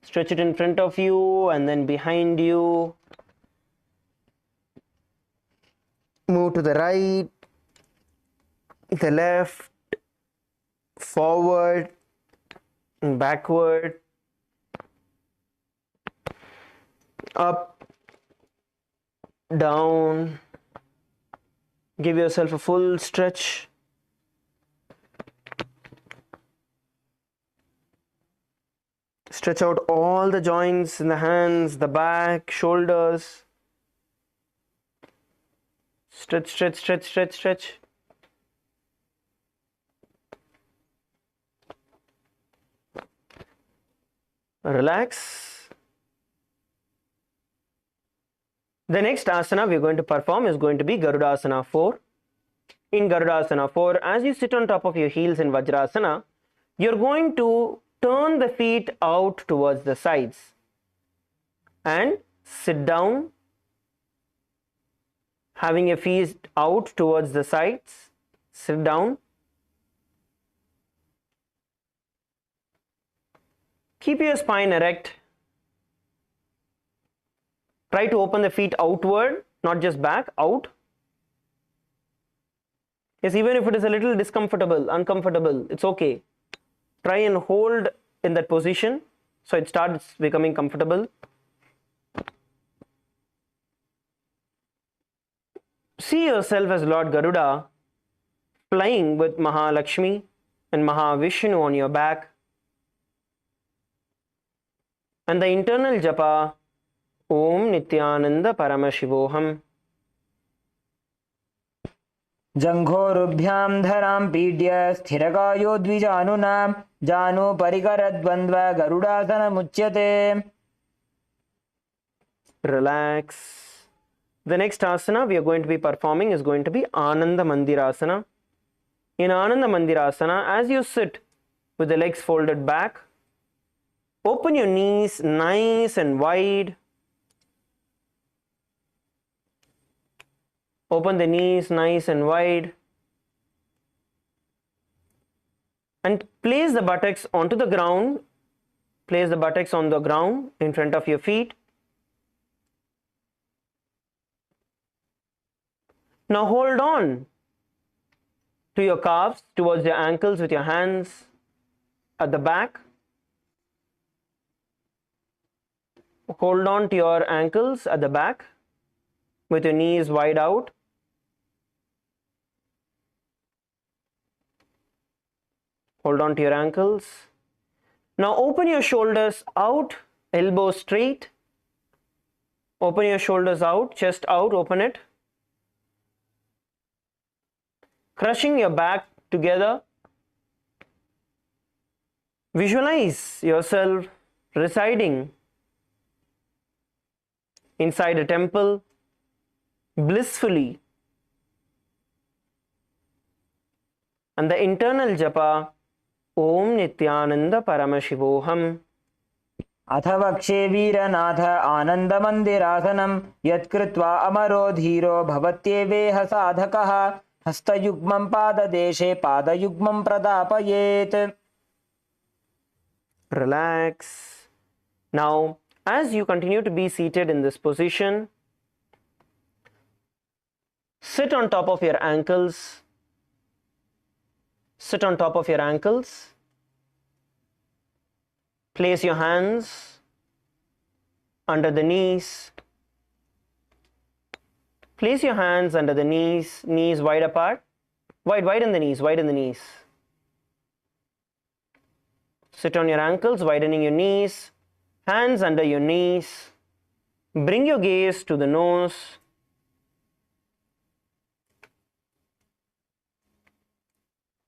Speaker 5: Stretch it in front of you and then behind you. Move to the right, the left, forward, and backward, up, down. Give yourself a full stretch. Stretch out all the joints in the hands, the back, shoulders. Stretch, stretch, stretch, stretch, stretch. Relax. The next asana we are going to perform is going to be Garudasana 4. In Garudasana 4, as you sit on top of your heels in Vajrasana, you're going to turn the feet out towards the sides and sit down, having your feet out towards the sides. Sit down. Keep your spine erect. Try to open the feet outward, not just back, out. Yes, even if it is a little uncomfortable, it's okay. Try and hold in that position so it starts becoming comfortable. See yourself as Lord Garuda flying with Mahalakshmi and Mahavishnu on your back. And the internal japa Om Nithyananda Paramashivoham.
Speaker 4: जंघोरुभ्यां धरां पीड्य स्थिरकायो द्विजानुनां जानु परिकरद्वन्द्व गरुडासनमुच्यते.
Speaker 5: Relax. The next asana we are going to be performing is going to be Ananda Mandirasana. In Ananda Mandirasana, as you sit with the legs folded back, open your knees nice and wide. Open the knees nice and wide. And place the buttocks onto the ground. Place the buttocks on the ground in front of your feet. Now hold on to your calves towards your ankles with your hands at the back. Hold on to your ankles at the back with your knees wide out. Hold on to your ankles. Now open your shoulders out, elbows straight. Open your shoulders out, chest out, open it. Crushing your back together. Visualize yourself residing inside a temple blissfully. And the internal japa, Om Nithyananda Paramashivoham.
Speaker 4: अथ वक्षे वीरनाथ आनन्दमन्दिरासनं यत्कृत्वा अमरो धीरो भवत्येवेह साधकः हस्तयुग्मं पाददेशे पादयुग्मं प्रदापयेत्.
Speaker 5: Relax. Now, as you continue to be seated in this position, sit on top of your ankles. Sit on top of your ankles. Place your hands under the knees. Place your hands under the knees, knees wide apart. Widen the knees, widen the knees. Sit on your ankles, widening your knees. Hands under your knees. Bring your gaze to the nose.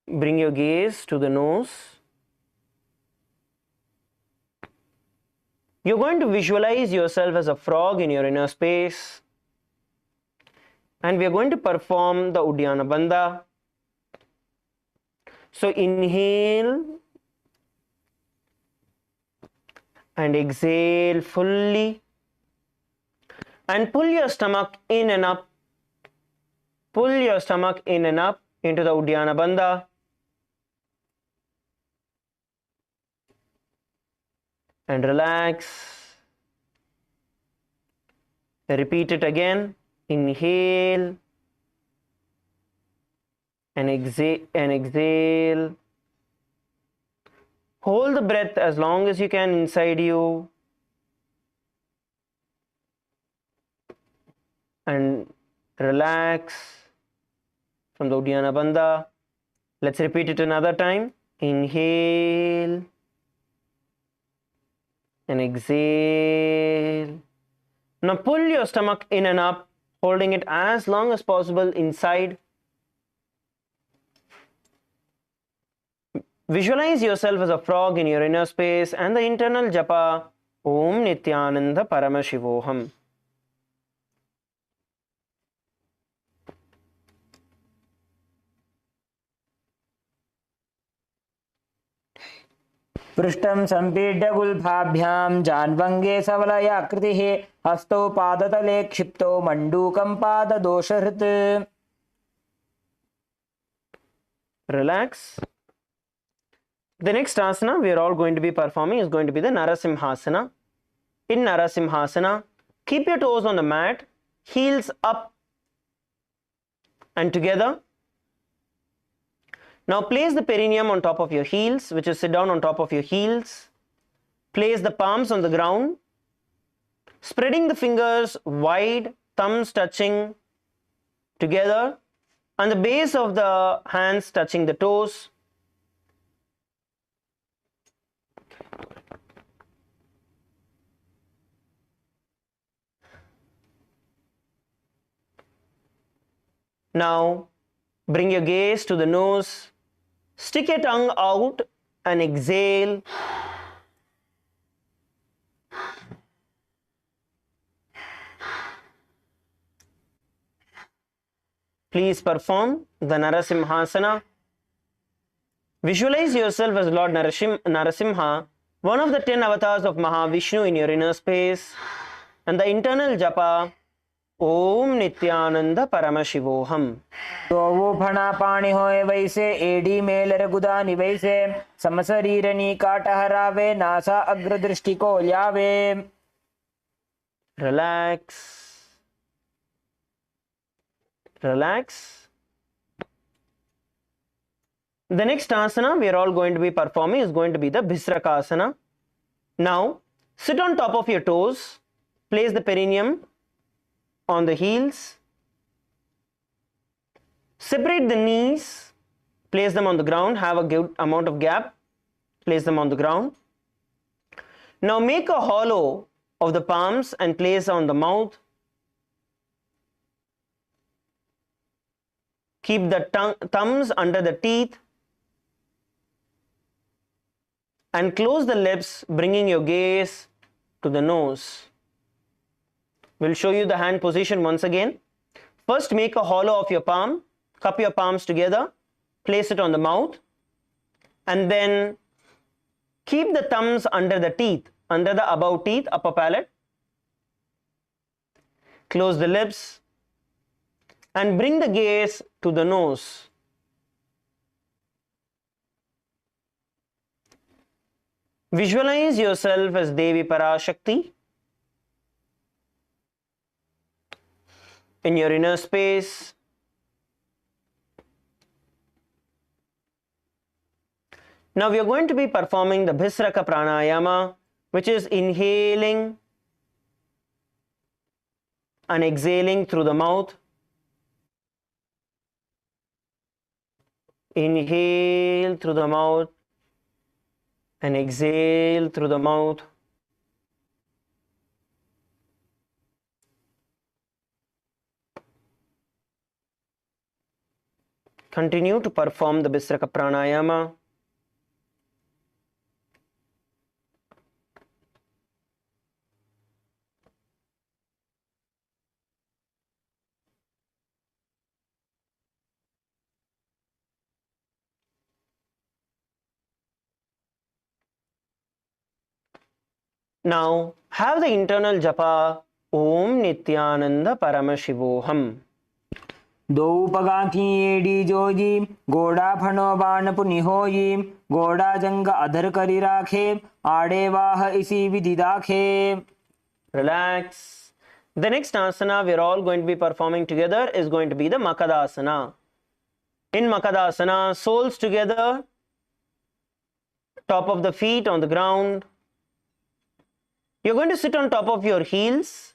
Speaker 5: Bring your gaze to the nose. You're going to visualize yourself as a frog in your inner space. And we are going to perform the Uddiyana Bandha. So inhale and exhale fully. And pull your stomach in and up. Pull your stomach in and up into the Uddiyana Bandha. And relax. Repeat it again. Inhale and exhale. Hold the breath as long as you can inside you. And relax from the Uddiyana Bandha. Let's repeat it another time. Inhale and exhale. Now pull your stomach in and up, holding it as long as possible inside. Visualize yourself as a frog in your inner space and the internal japa, Om Nithyananda Paramashivoham.
Speaker 4: पृष्ठं सम्पीड्य गुल्फाभ्यां जान्वङ्गे सवलयाकृतिः हस्तौ पादतले क्षिप्तौ मण्डूकं पाददोषहृत्.
Speaker 5: Relax. The next asana we are all going to be performing is going to be the Narasimhasana. In Narasimhasana, keep your toes on the mat, heels up and together. Now place the perineum on top of your heels, which is sit down on top of your heels. Place the palms on the ground, spreading the fingers wide, thumbs touching together, and the base of the hands touching the toes. Now bring your gaze to the nose. Stick your tongue out and exhale. Please perform the Narasimhasana. Visualize yourself as Lord Narasimha, one of the 10 avatars of Mahavishnu in your inner space, and the internal japa, Om Nithyananda Paramashivoham.
Speaker 4: दोवो फणा पाणी होए वैसे AD Mailer गुदा निवैसे समशरीर नी काट हरावे NASA अग्र दृष्टि को ल्यावे.
Speaker 5: Relax. Relax. The next asana we are all going to be performing is going to be the Bhisrakasana. Now, sit on top of your toes. Place the perineum on the heels. Separate the knees. Place them on the ground. Have a good amount of gap. Place them on the ground. Now make a hollow of the palms and place on the mouth. Keep the thumbs under the teeth. And close the lips, bringing your gaze to the nose. We'll show you the hand position once again. First, make a hollow of your palm. Cup your palms together. Place it on the mouth. And then keep the thumbs under the teeth, under the above teeth, upper palate. Close the lips. And bring the gaze to the nose. Visualize yourself as Devi Parashakti in your inner space. Now we are going to be performing the Bhisraka Pranayama, which is inhaling and exhaling through the mouth. Inhale through the mouth and exhale through the mouth. Continue to perform the Bhisraka Pranayama. Now, have the internal japa Om Nithyananda Paramashivoham.
Speaker 4: दो पगाखी AD Joji गोड़ा फणो बाण पुनि होई गोड़ा जंग अधर करी राखे आड़े वाह इसी विधि दाखे.
Speaker 5: Relax. The next asana we are all going to be performing together is going to be the Makadasana. In Makadasana, soles together, top of the feet on the ground. You're going to sit on top of your heels.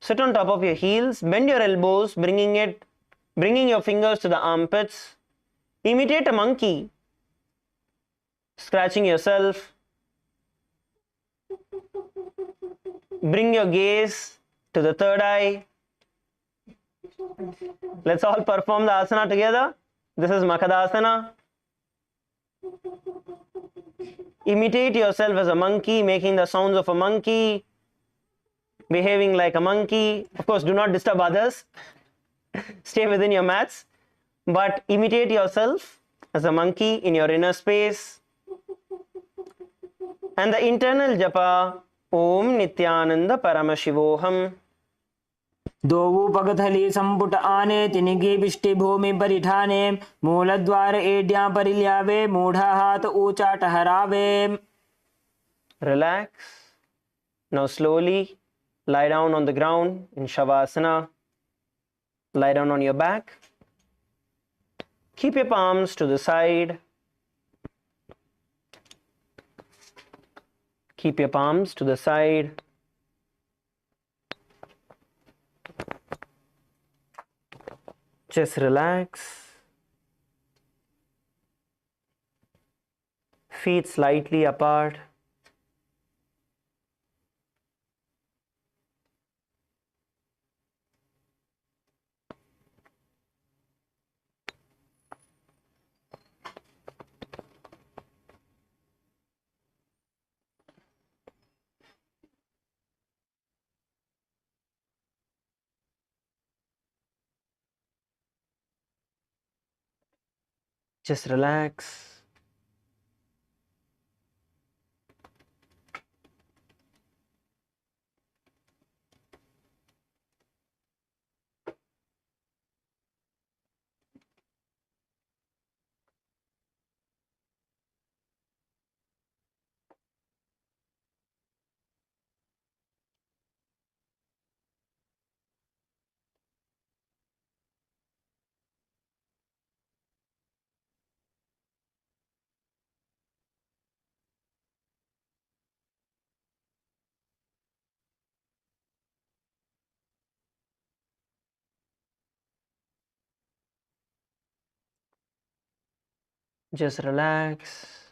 Speaker 5: Sit on top of your heels. Bend your elbows, bringing your fingers to the armpits. Imitate a monkey. Scratching yourself. Bring your gaze to the third eye. Let's all perform the asana together. This is Makadasana. Imitate yourself as a monkey, making the sounds of a monkey, behaving like a monkey. Of course, do not disturb others. Stay within your mats. But imitate yourself as a monkey in your inner space. And the internal japa, Om Nithyananda Paramashivoham.
Speaker 4: दोवु पगथली संपुट आने तिनिगी बिष्टि भूमि परिठाने मूल द्वार एड्या परिल्यावे मूढ़ा हाथ ऊंचा ठहरावे.
Speaker 5: Relax. Now slowly lie down on the ground in Shavasana. Lie down on your back. Keep your palms to the side. Keep your palms to the side. Just relax. Feet slightly apart. Just relax. Just relax.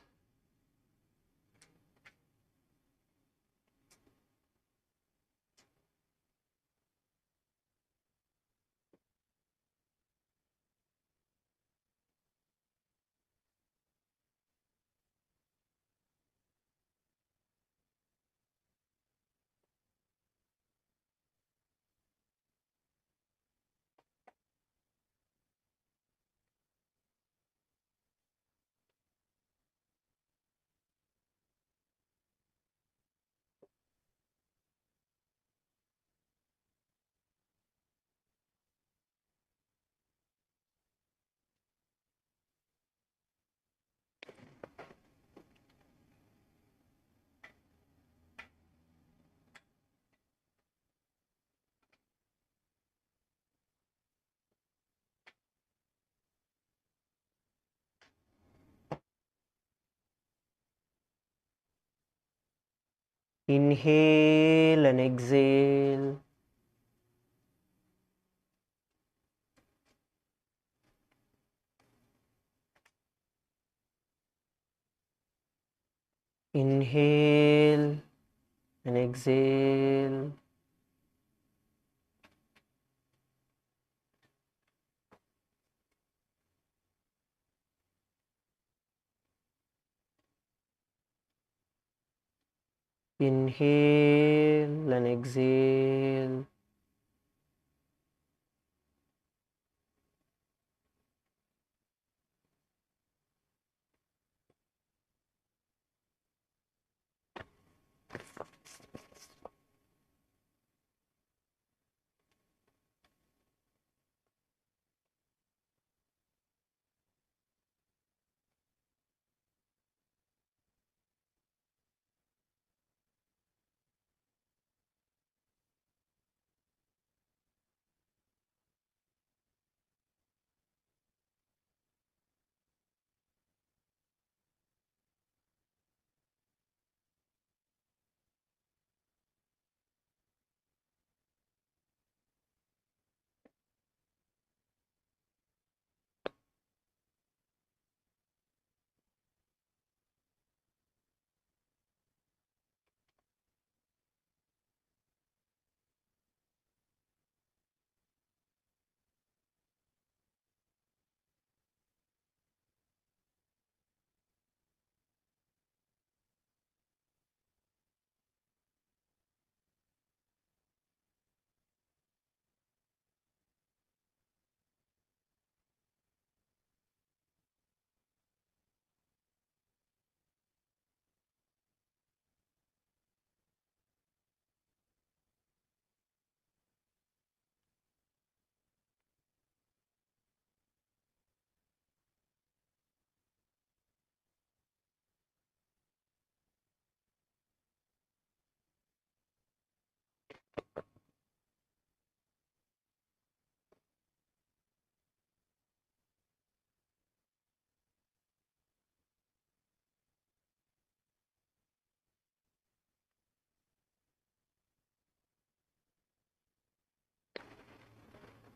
Speaker 5: Inhale and exhale. Inhale and exhale. Inhale and exhale.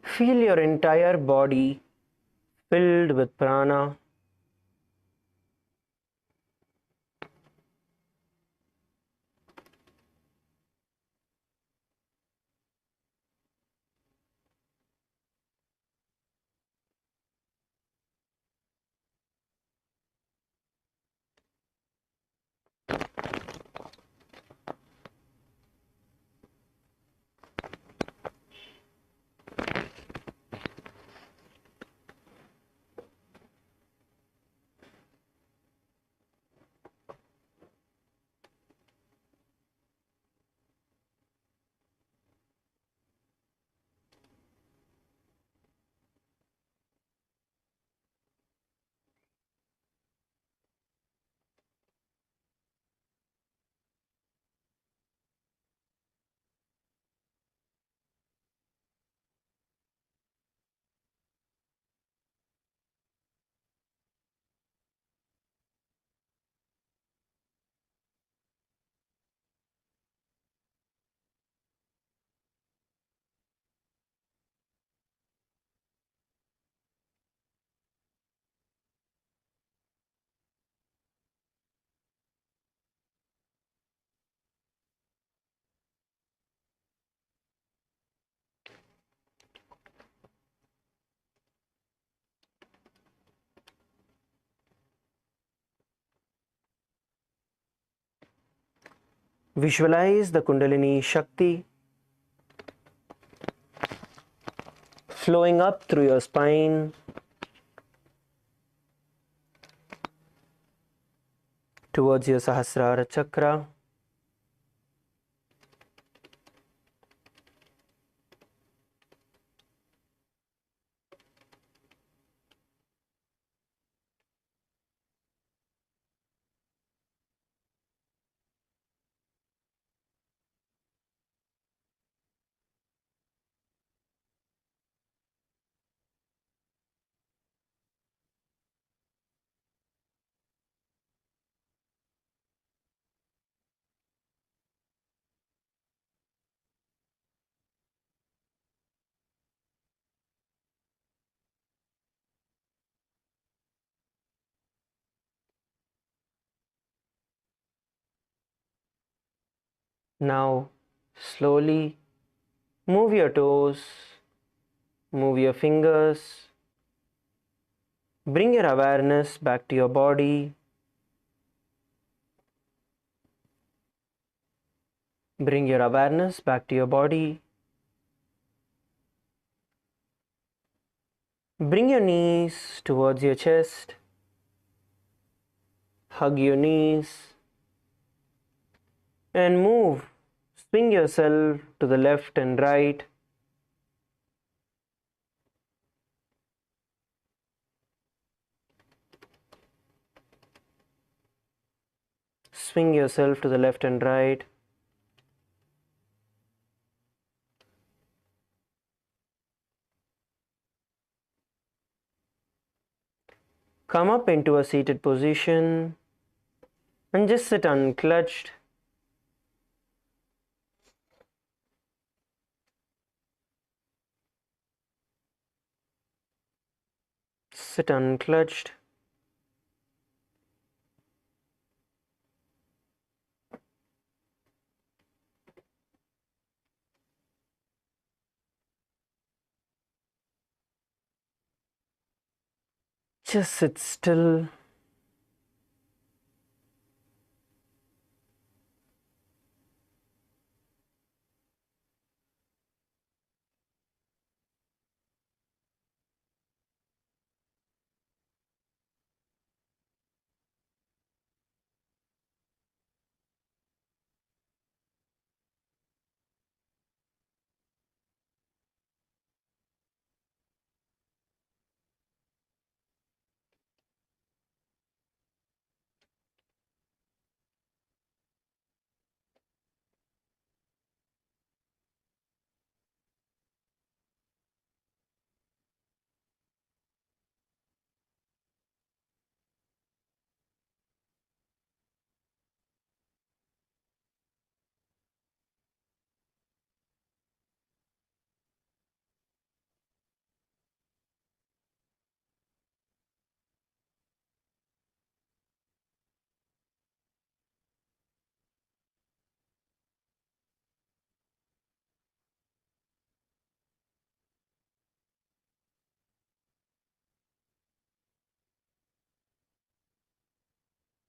Speaker 5: Feel your entire body filled with prana. Visualize the Kundalini Shakti flowing up through your spine towards your Sahasrara Chakra. Now, slowly move your toes, move your fingers, bring your awareness back to your body. Bring your awareness back to your body. Bring your knees towards your chest. Hug your knees and move. Swing yourself to the left and right. Swing yourself to the left and right. Come up into a seated position and just sit unclutched. Sit unclutched. Just sit still.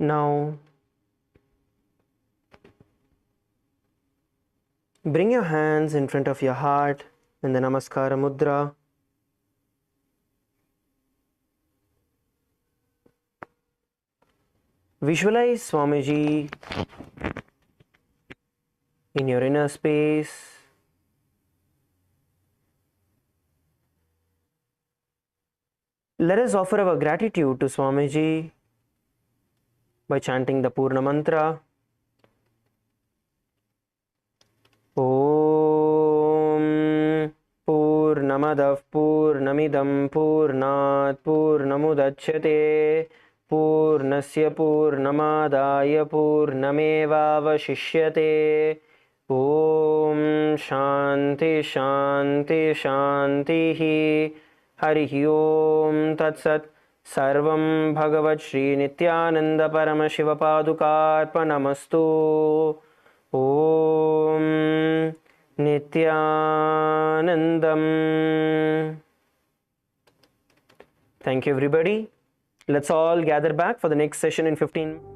Speaker 5: Now, bring your hands in front of your heart in the Namaskara Mudra. Visualize Swamiji in your inner space. Let us offer our gratitude to Swamiji by chanting the Purna Mantra. Om Purnamadav Purnamidam Purnat Purnamudachyate Purnasya Purnamadaya Purnamevavashishyate. Om Shanti Shanti Shanti Harihi Om Tat Sat. Sarvam Bhagavat Shri Nithyananda Paramashiva Padukarpanamastu. Om Nithyanandam. Thank you, everybody. Let's all gather back for the next session in 15 minutes.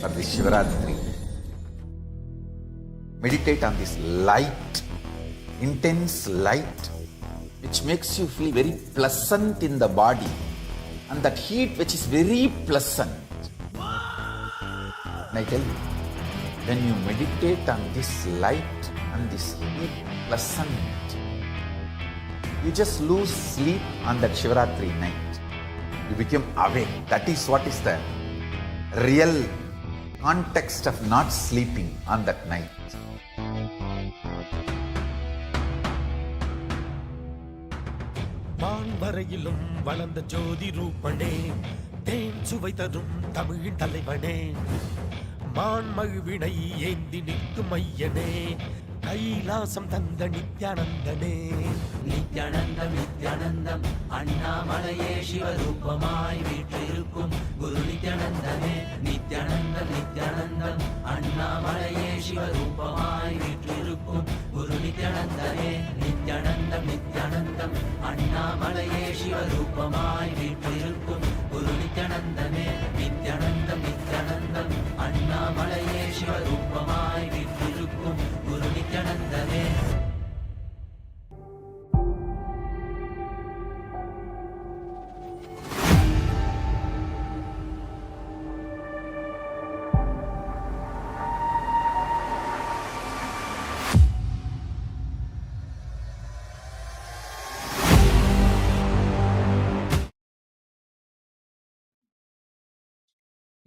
Speaker 1: for this Shivaratri. Meditate on this light, intense light, which makes you feel very pleasant in the body, and that heat which is very pleasant. And I tell you, when you meditate on this light and this heat pleasant, you just lose sleep on that Shivaratri night. You become awake. That is what is the real context of not sleeping on that night.
Speaker 2: வான்வரையிலும் வளர்ந்த ஜோதி ரூபனே தேன் சுவை தரும் தமிழின் தலைவனே மான்மழுவினை ஏந்தி நிற்கும் ஐயனே கைலாசம் தந்த நித்யானந்தனே
Speaker 3: நித்யானந்தம் நித்யானந்தம் அண்ணாமலையே சிவரூபமாய் வீற்றிருக்கும் குரு நித்யானந்தமே நித்யானந்தம் நித்யானந்தம் அண்ணாமலையே சிவரூபமாய் வீற்றிருக்கும் குரு நித்யானந்தமே நித்யானந்தம் நித்யானந்தம் அண்ணாமலையே சிவரூபமாய் வீற்றிருக்கும் குரு நித்யானந்தமே நித்யானந்தம் நித்யானந்தம் அண்ணாமலையே சிவரூபமாய் வீற்றிருக்கும் குரு நித்யானந்தமே.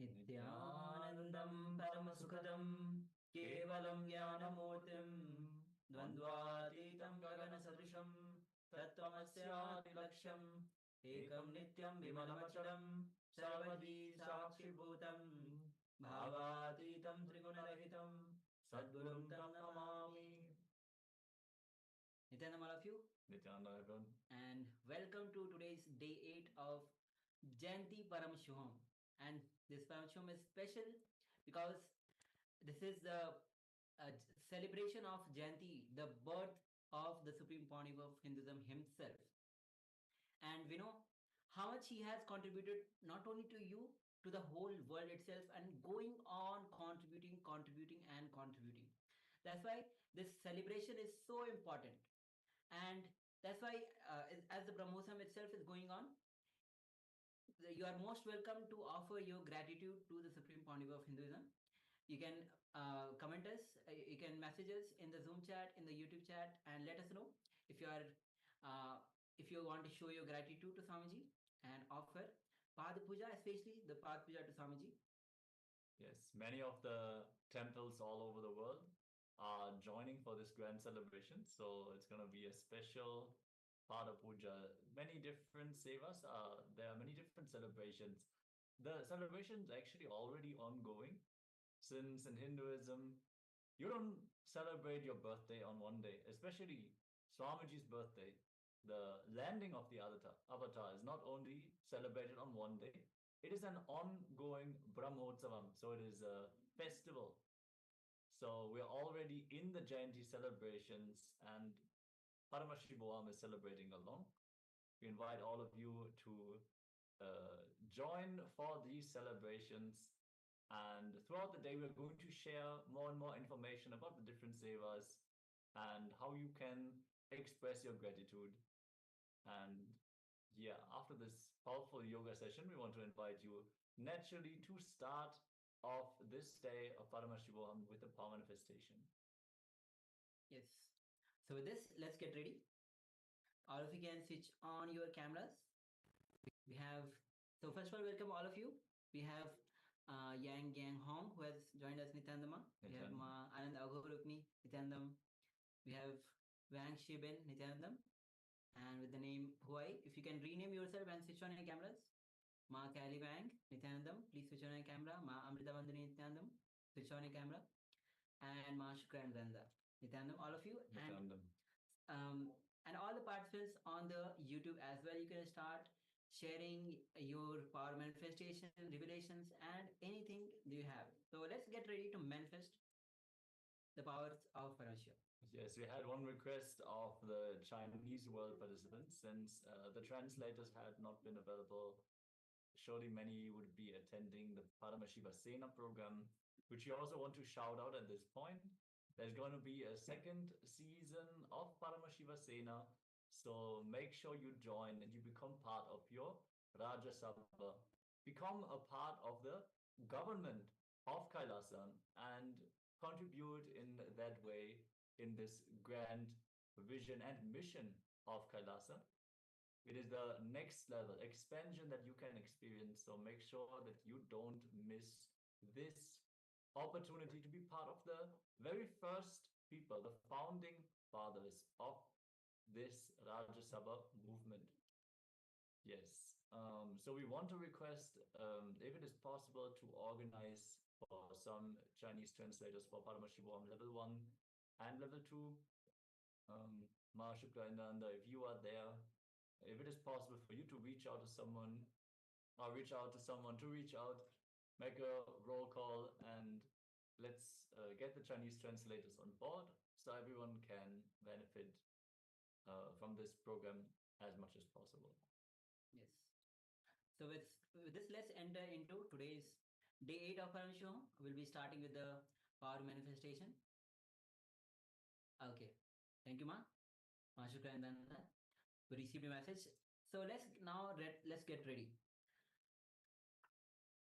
Speaker 7: नित्यानन्दं परमसुखदं केवलं ज्ञानमूर्तिं द्वन्द्वातीतं गगनसदृशं तत्त्वमस्यादिलक्ष्यम् एकं नित्यं विमलमचलं सर्वदी साक्षिभूतं भावातीतं त्रिगुणरहितं सद्गुरुं तं Namami. Nithyananda, all of you.
Speaker 8: Nithyananda, everyone.
Speaker 7: And welcome to today's day 8 of Jayanti Paramashivoham. And this Paramashivoham is special because this is the celebration of Jayanti, the birth of the Supreme Pontiff of Hinduism himself. And we know how much he has contributed not only to you, to the whole world itself, and going on contributing. That's why this celebration is so important. And that's why as the Brahmosam itself is going on, you are most welcome to offer your gratitude to the Supreme Pontiff of Hinduism. You can comment us, you can message us in the Zoom chat, in the YouTube chat, and let us know if you are if you want to show your gratitude to Swamiji and offer Pad Puja, especially the Pad Puja to Swamiji.
Speaker 8: Yes, many of the temples all over the world are joining for this grand celebration. So it's going to be a special Pada Puja. Many different sevas. There are many different celebrations. The celebration is actually already ongoing, since in Hinduism, you don't celebrate your birthday on one day, especially Swamiji's birthday. The landing of the avatar is not only celebrated on one day, it is an ongoing Brahmotsavam. So it is a festival. So we're already in the Jayanti celebrations, and Paramashivoham is celebrating along. We invite all of you to join for these celebrations. And throughout the day, we're going to share more and more information about the different sevas and how you can express your gratitude. And yeah, after this powerful yoga session, we want to invite you naturally to start off this day of Paramashivoham with a power manifestation.
Speaker 7: Yes. So with this, let's get ready. All of you can switch on your cameras. We have, so first of all, welcome all of you. We have Yang Gang Hong, who has joined us, Nithyananda. We have Ananda Aghorukni, Nithyananda. We have Wang Shiben, Nithyananda. And with the name Huai, if you can rename yourself and switch on your cameras. Ma Kali Wang, Nithyananda, please switch on your camera. Ma Amrita Vandani, Nithyananda, switch on your camera. And Ma Shukran Zanda, Nithyananda, all of you. And all the participants on the YouTube as well, you can start sharing your power manifestation, revelations, and anything you have. So let's get ready to manifest the powers of Paramashiva.
Speaker 8: Yes, we had one request of the Chinese world participants, since the translators had not been available surely many would be attending the Paramashivoham program, which we also want to shout out at this point. There's going to be a second season of Paramashivoham, so make sure you join and you become part of your Raja Sabha. Become a part of the government of KAILASA and contribute in that way in this grand vision and mission of KAILASA. It is the next level expansion that you can experience. So make sure that you don't miss this opportunity to be part of the very first people, the founding fathers of this Raja Sabha movement. Yes. So we want to request, if it is possible, to organize for some Chinese translators for Paramashivoham Level-1 and Level-2. Ananda, if you are there, if it is possible for you to reach out to someone, or reach out to someone to reach out, make a roll call, and let's get the Chinese translators on board so everyone can benefit from this program as much as possible.
Speaker 7: Yes. So with this, let's enter into today's day 8 of Paramashivoham. We'll be starting with the power manifestation. Okay. Thank you, Ma. Ananda. We received a message. So let's get ready.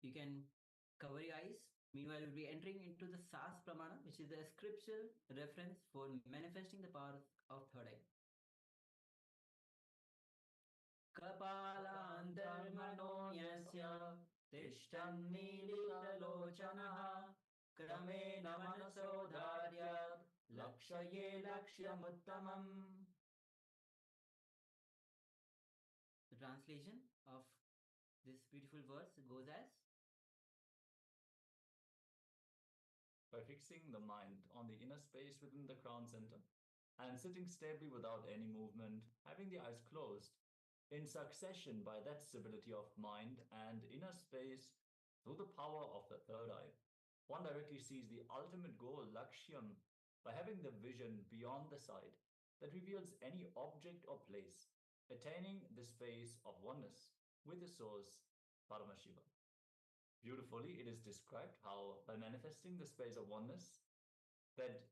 Speaker 7: You can cover your eyes. Meanwhile, we'll be entering into the SAS Pramana, which is the scriptural reference for manifesting the power of third eye. Kapalantarmano yasya tishtan nilitalochanaha kramena manasodharya lakshaye lakshyamuttamam. The translation of this beautiful verse goes as:
Speaker 8: by fixing the mind on the inner space within the crown center and sitting stably without any movement, having the eyes closed, in succession by that stability of mind and inner space through the power of the third eye, one directly sees the ultimate goal, Lakshyam, by having the vision beyond the sight that reveals any object or place, attaining the space of oneness with the source, Paramashiva. Beautifully, it is described how by manifesting the space of oneness, that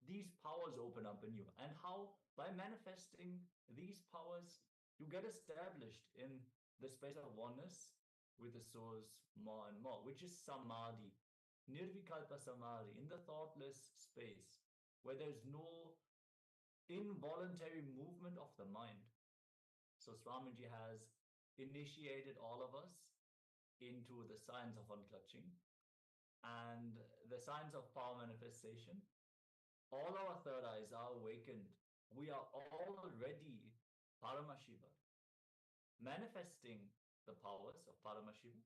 Speaker 8: these powers open up in you, and how by manifesting these powers, you get established in the space of oneness with the source more and more, which is samadhi, nirvikalpa samadhi, in the thoughtless space, where there's no involuntary movement of the mind. So Swamiji has initiated all of us into the science of unclutching and the science of power manifestation. All our third eyes are awakened. We are already Paramashiva, manifesting the powers of Paramashiva.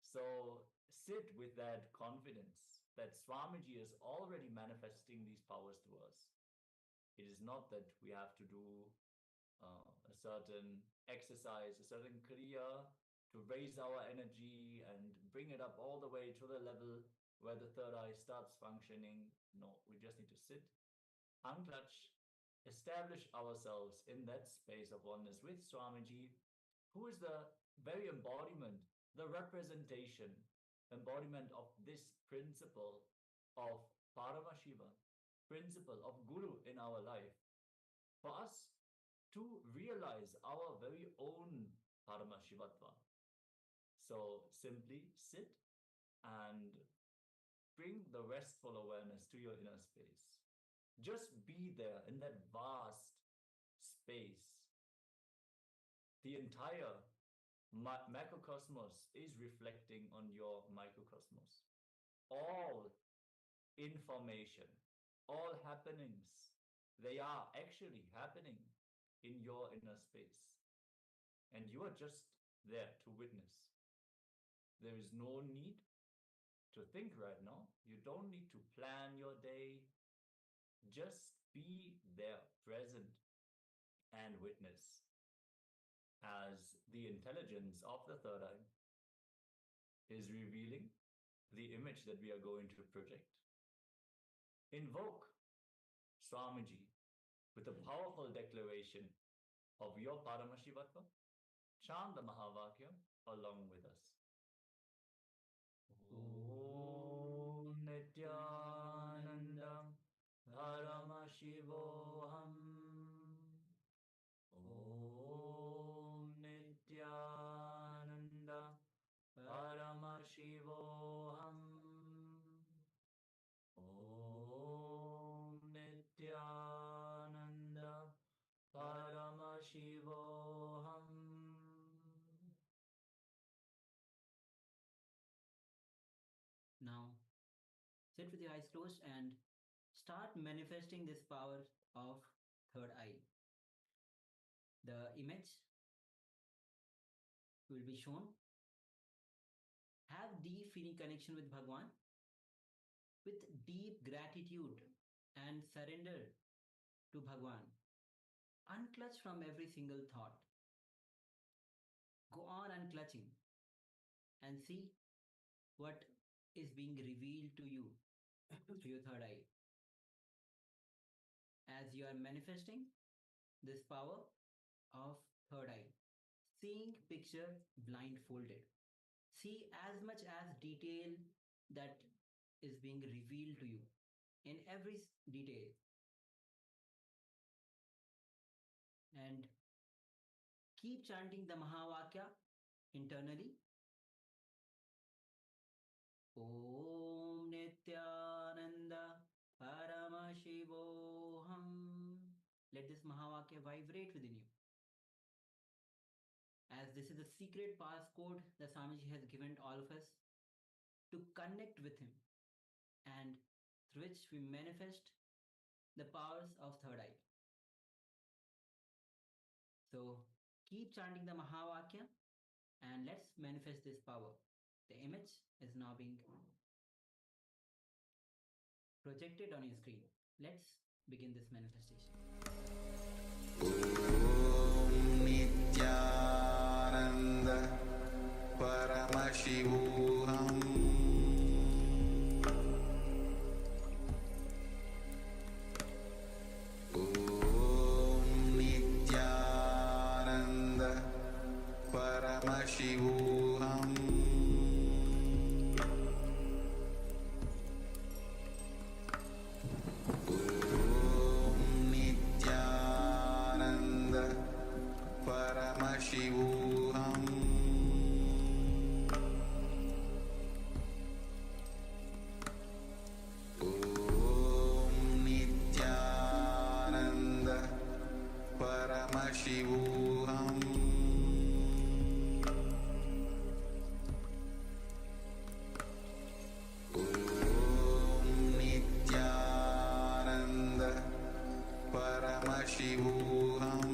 Speaker 8: So sit with that confidence that Swamiji is already manifesting these powers to us. It is not that we have to do a certain exercise, a certain kriya to raise our energy and bring it up all the way to the level where the third eye starts functioning. No, we just need to sit, unclutch, establish ourselves in that space of oneness with Swamiji, who is the very embodiment, the representation, embodiment of this principle of Paramashiva, principle of Guru in our life, for us to realize our very own Paramashivatva. So simply sit and bring the restful awareness to your inner space. Just be there in that vast space. The entire macrocosmos is reflecting on your microcosmos. All information, all happenings, they are actually happening in your inner space. And you are just there to witness. There is no need to think right now. You don't need to plan your day. Just be there, present, and witness as the intelligence of the third eye is revealing the image that we are going to project. Invoke Swamiji with a powerful declaration of your Paramashivatva. chant the Mahavakyam along with us. Om Nithyananda Paramashivoham. Om Nithyananda Paramashivoham. Om Nithyananda Paramashivoham.
Speaker 7: Now, sit with your eyes closed and start manifesting this power of third eye. The image will be shown. Have deep feeling connection with Bhagwan with deep gratitude and surrender to Bhagwan. Unclutch from every single thought. Go on unclutching and see what is being revealed to you through your third eye. As you are manifesting this power of third eye, seeing picture blindfolded. See as much as detail that is being revealed to you in every detail. And keep chanting the Mahavakya internally. Om Nithyananda Paramashivoham. Let this Mahavakya vibrate within you. As this is the secret passcode that Swamiji has given to all of us to connect with him, and through which we manifest the powers of third eye. So keep chanting the Mahavakya and let's manifest this power. The image is now being projected on your screen. Let's begin this manifestation.
Speaker 1: Nithyananda Paramashivoham. Om Nithyananda Paramashivoham. Paramashivoham. Om Nithyananda Paramashivoham. Om Nithyananda Paramashivoham. Paramashivoham.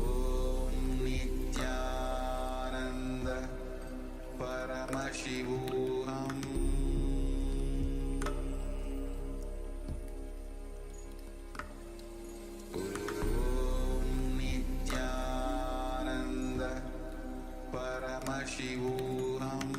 Speaker 1: Om Nithyananda Paramashivoham. Om Nithyananda Paramashivoham.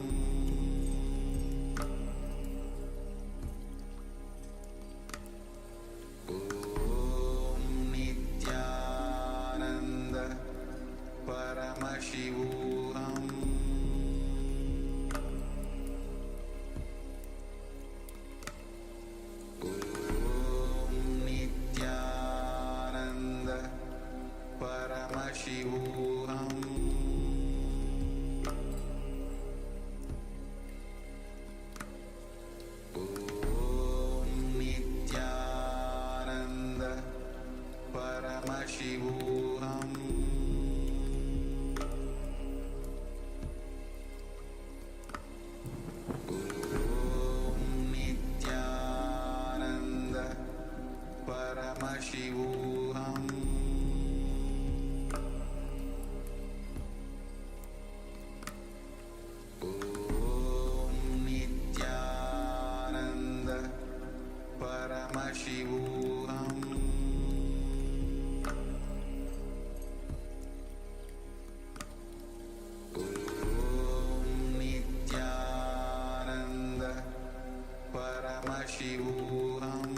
Speaker 1: Paramashivoham. Om Nithyananda Paramashivoham. Om Nithyananda Paramashivoham. Paramashivoham. Om Nithyananda Paramashivoham.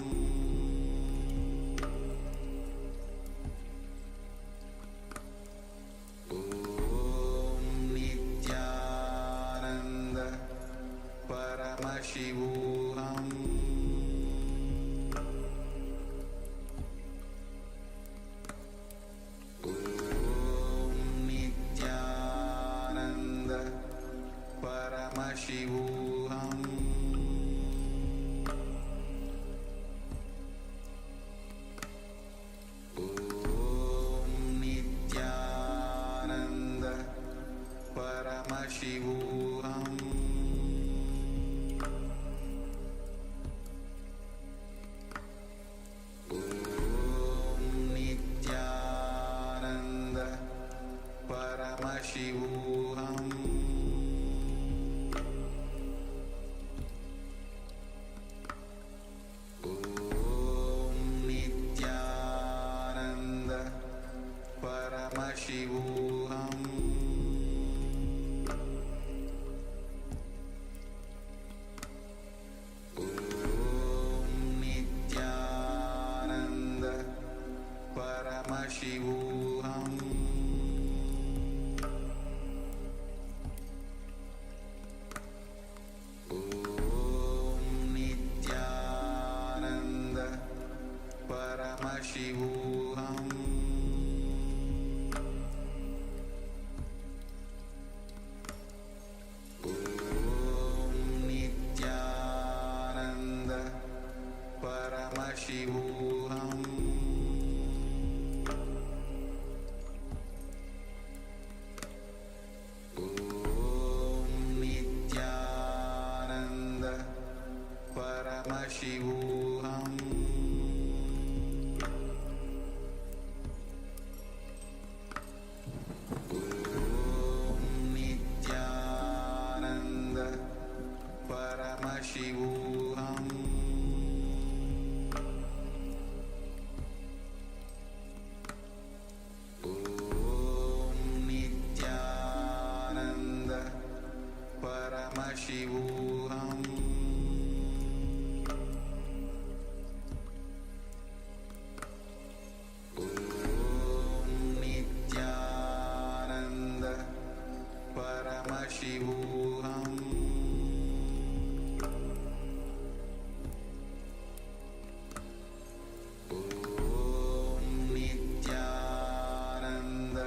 Speaker 1: Paramashivoham Om Nithyananda Paramashivoham Om Nithyananda Paramashivoham Om Nithyananda Paramashivoham Om Nithyananda Paramashivoham Om Nithyananda Paramashivoham Om Nithyananda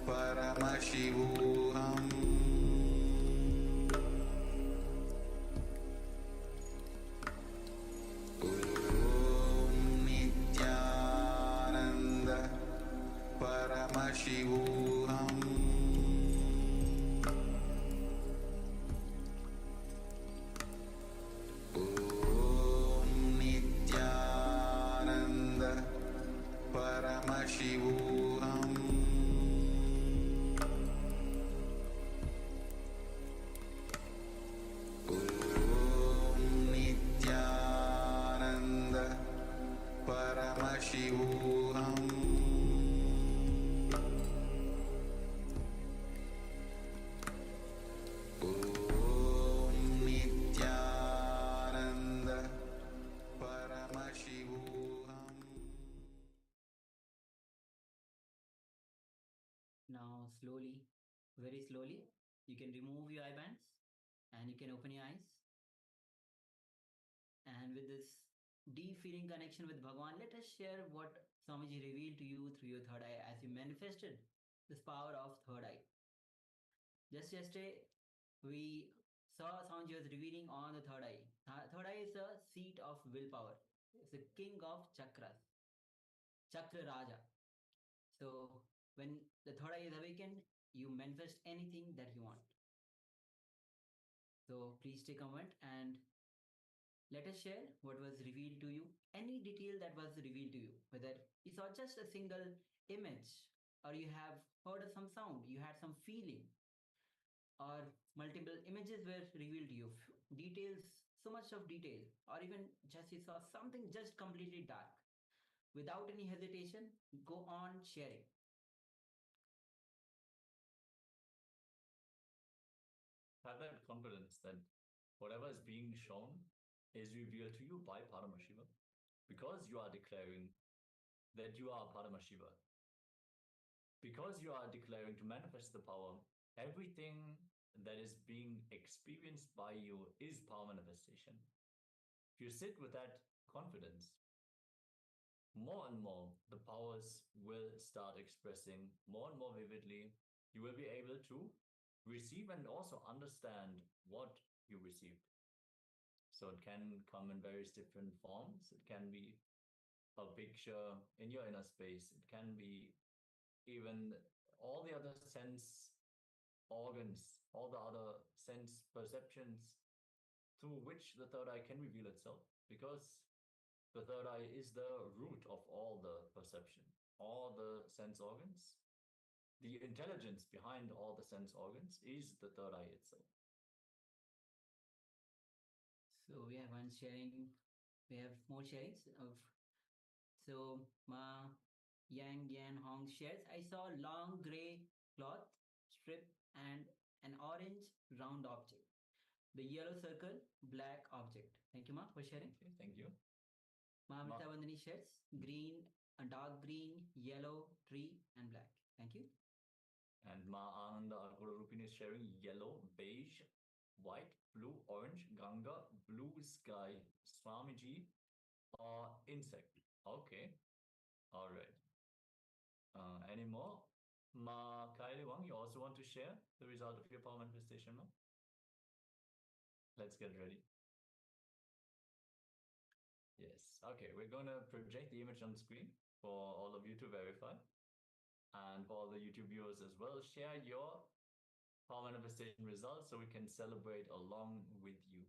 Speaker 1: Paramashivoham Om Nithyananda Paramashivoham Om Nithyananda Paramashivoham Om Nithyananda Paramashivoham Om Nithyananda Paramashivoham.
Speaker 7: Now, slowly, very slowly, you can remove your eye bands and you can open your eyes. And with this deep feeling connection with Bhagwan, let us share what Swamiji revealed to you through your third eye as you manifested this power of third eye. Just yesterday, we saw Swamiji was revealing on the third eye. Third eye is a seat of willpower. It's the king of chakras, Chakra Raja. So when the third eye is awakened, you manifest anything that you want. So please take a moment and let us share what was revealed to you, any detail that was revealed to you, whether you saw just a single image or you have heard some sound, you had some feeling, or multiple images were revealed to you, details, so much of detail, or even just you saw something just completely dark. Without any hesitation, go on sharing.
Speaker 8: Have that confidence that whatever is being shown is revealed to you by Paramashiva because you are declaring that you are Paramashiva. Because you are declaring to manifest the power, everything that is being experienced by you is power manifestation. If you sit with that confidence, more and more the powers will start expressing more and more vividly. You will be able to receive and also understand what you received. So it can come in various different forms. It can be a picture in your inner space. It can be even all the other sense organs, all the other sense perceptions through which the third eye can reveal itself, because the third eye is the root of all the perception, all the sense organs. The intelligence behind all the sense organs is the third eye itself.
Speaker 7: So we have one sharing, we have more sharings of, so Ma Yang Yan Hong shares, I saw long gray cloth strip and an orange round object. The yellow circle, black object. Thank you, Ma, for sharing.
Speaker 8: Okay, thank you.
Speaker 7: Ma Amrita Vandani shares green, a dark green, yellow, tree, and black. Thank you.
Speaker 8: And Ma Ananda Rupini is sharing yellow, beige, white, blue, orange, Ganga, blue sky, Swamiji, insect. Okay. All right. Any more? Ma Kylie Wang, you also want to share the result of your power manifestation, ma? Let's get ready. Yes. Okay, we're going to project the image on screen for all of you to verify. And for all the YouTube viewers as well, share your power manifestation results so we can celebrate along with you.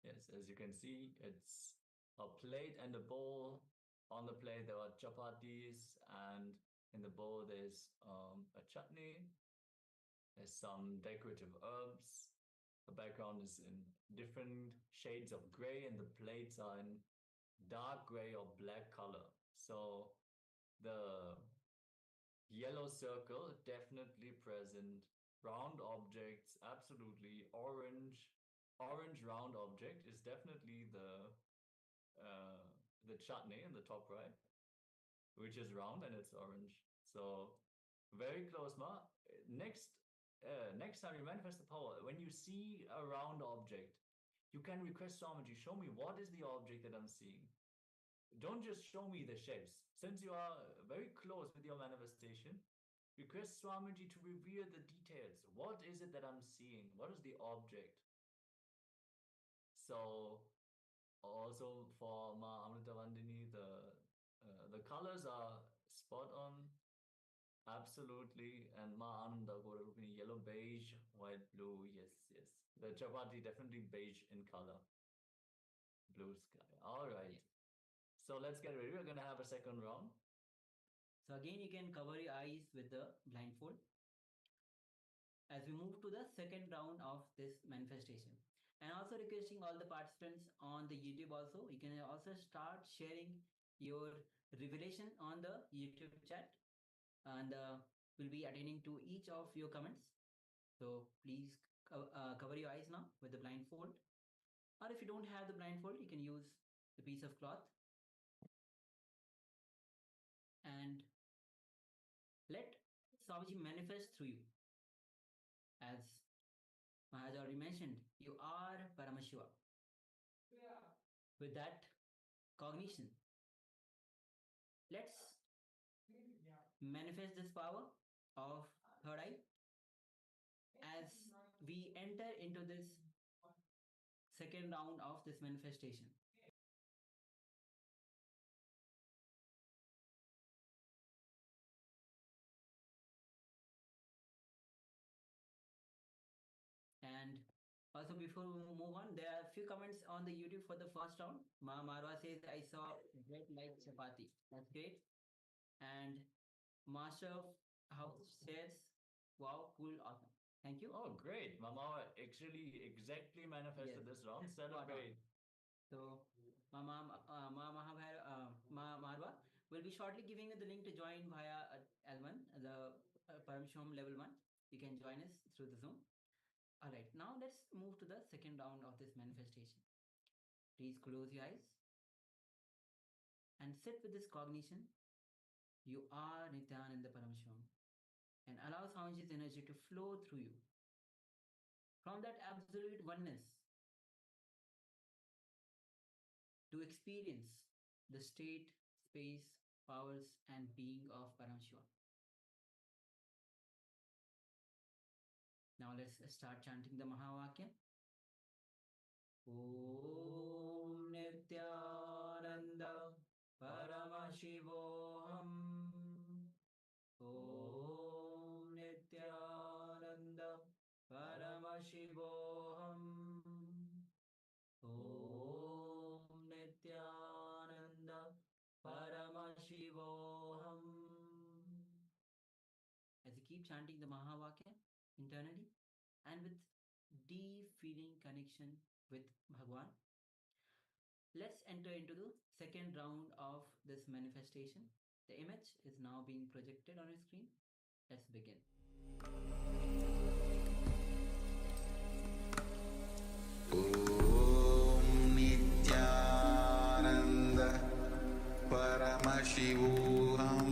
Speaker 8: Yes, as you can see, it's a plate and a bowl. On the plate, there are chapatis, and in the bowl, there's a chutney. There's some decorative herbs. The background is in different shades of gray, and the plates are in dark gray or black color. So the yellow circle, definitely present. Round objects, absolutely. Orange round object is definitely the chutney in the top right, which is round and it's orange. So very close, ma. Next time you manifest the power, when you see a round object, you can request Swamiji, show me what is the object that I'm seeing. Don't just show me the shapes. Since you are very close with your manifestation, request Swamiji to reveal the details. What is it that I'm seeing? What is the object? So also for Ma Amritavandini, the colors are spot on. Absolutely. And Ma Ananda Gaurarupini, yellow, beige, white, blue. Yes, yes. The chapati definitely beige in color. Blue sky. All right. So let's get ready. We're going to have a second round.
Speaker 7: So again, you can cover your eyes with the blindfold as we move to the second round of this manifestation. And also requesting all the participants on the YouTube also, you can also start sharing your revelation on the YouTube chat, and we'll be attending to each of your comments. So please cover your eyes now with the blindfold, or if you don't have the blindfold, you can use the piece of cloth and let Swamiji manifest through you. As Maharaj already mentioned, you are Paramashiva. Yeah. With that cognition, let's manifest this power of third eye as we enter into this second round of this manifestation. And also before we move on, there are a few comments on the YouTube for the first round. Ma Marwa says, I saw red like chapati. That's great. And Master of House says, wow, cool, awesome. Thank you.
Speaker 8: Oh, great. Mama actually exactly manifested
Speaker 7: Yes.
Speaker 8: this round. Celebrate.
Speaker 7: So, Ma Marwa will be shortly giving you the link to join via L1, the Paramashivoham Level-1. You can join us through the Zoom. All right, now let's move to the second round of this manifestation. Please close your eyes and sit with this cognition. You are Nithyananda Paramashivoham, and allow Swamiji's energy to flow through you. From that absolute oneness, to experience the state, space, powers, and being of Paramashiva. Now let's start chanting the Mahavakya. Om Nithyananda Paramashivoham. Om Nithyananda Paramashivoham. Om Nithyananda Paramashivoham. As you keep chanting the Mahavakya internally and with deep feeling connection with Bhagwan, let's enter into the second round of this manifestation. The image is now being projected on your screen. Let's begin.
Speaker 9: Om Nithyananda Paramashivoham.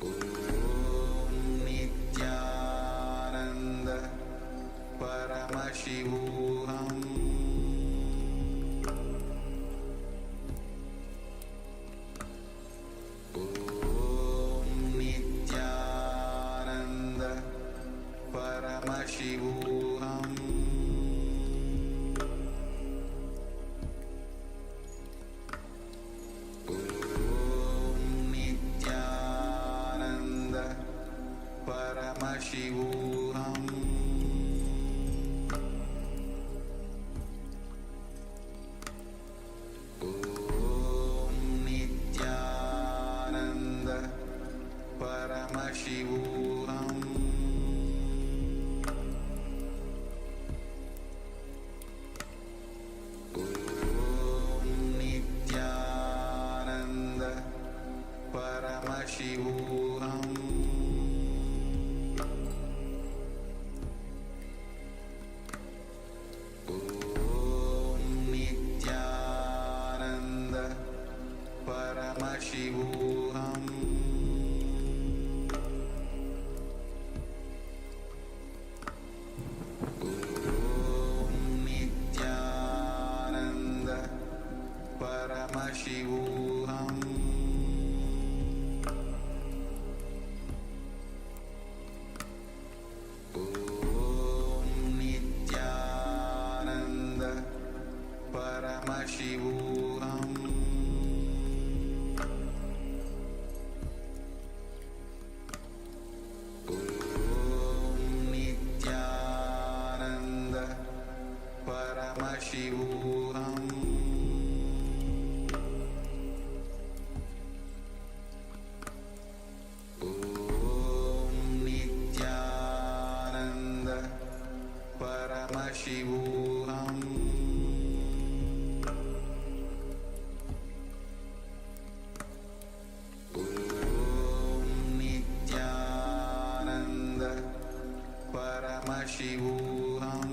Speaker 9: Om Nithyananda Paramashivoham.
Speaker 1: Paramashivoham Om Nithyananda Paramashivoham Om Nithyananda Paramashivoham Om Nithyananda Paramashivoham Om Nithyananda Paramashivoham Om Nithyananda Paramashivoham Om Nithyananda Paramashivoham Om Nithyananda Paramashivoham Om Nithyananda Paramashivoham Om Nithyananda Paramashivoham Om Nithyananda Paramashivoham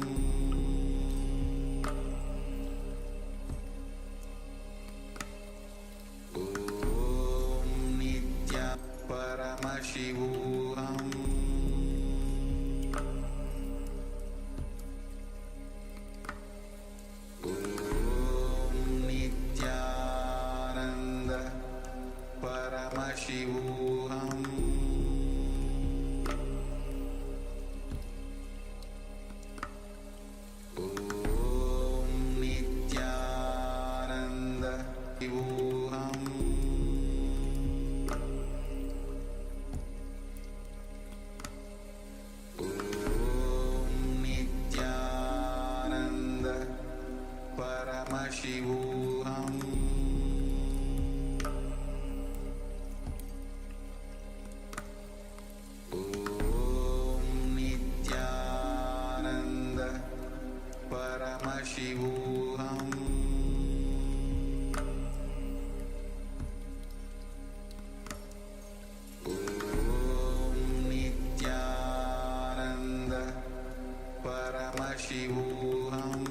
Speaker 1: Om Nithya Paramashivoham Om Nithyananda Paramashivoham Om Nithyananda Shivoham Om Nithyananda Paramashivoham Om Nithyananda Paramashivoham Om Nithyananda Paramashivoham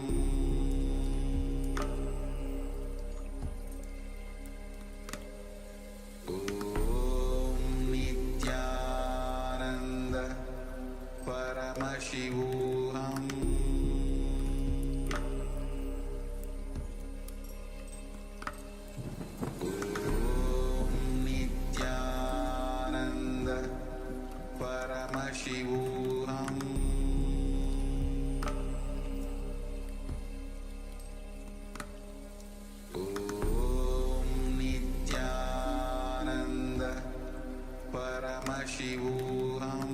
Speaker 1: Om Nithyananda Paramashivoham Om Nithyananda Paramashivoham Om Nithyananda Paramashivoham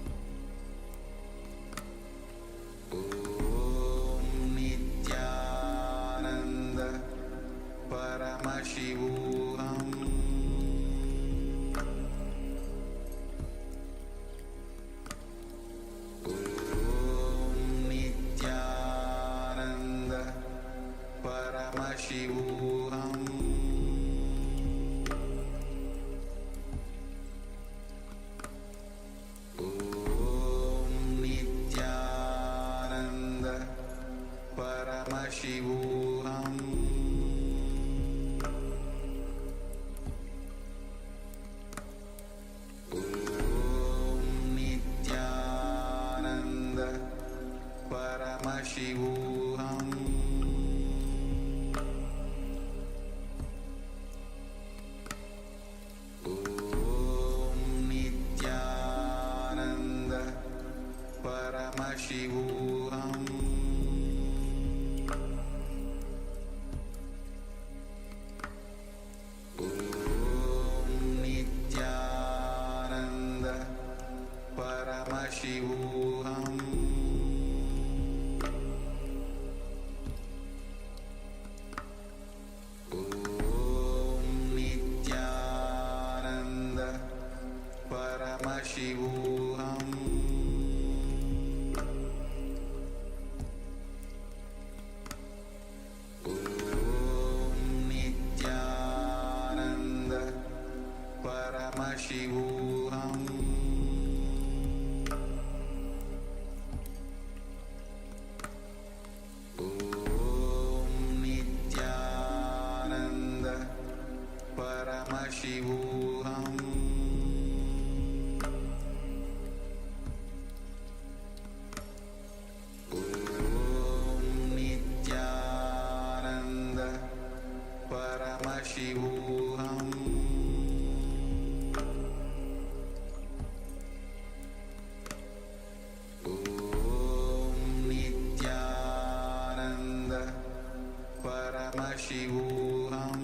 Speaker 1: Paramashivoham Nithyananda Paramashivoham Nithyananda Paramashivoham Nithyananda Paramashivoham Nithyananda Paramashivoham Nithyananda Paramashivoham Nithyananda Paramashivoham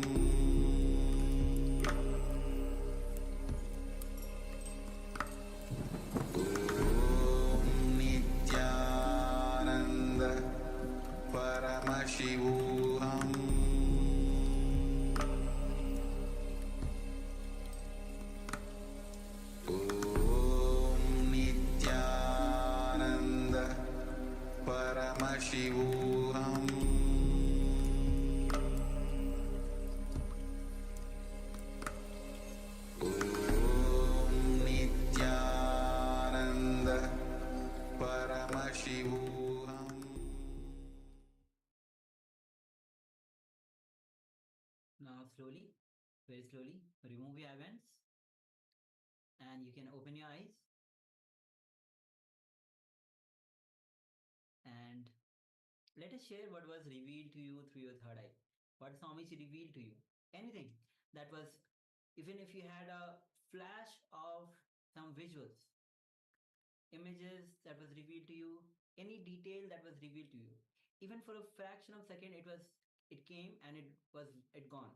Speaker 1: Nithyananda Paramashivoham Nithyananda Paramashivoham Nithyananda Paramashivoham.
Speaker 7: Now slowly, very slowly, remove your events and you can open your eyes and let us share what was revealed to you through your third eye. What Swamiji revealed to you. Anything that was, even if you had a flash of some visuals, images that was revealed to you, any detail that was revealed to you. Even for a fraction of a second, it came and it gone.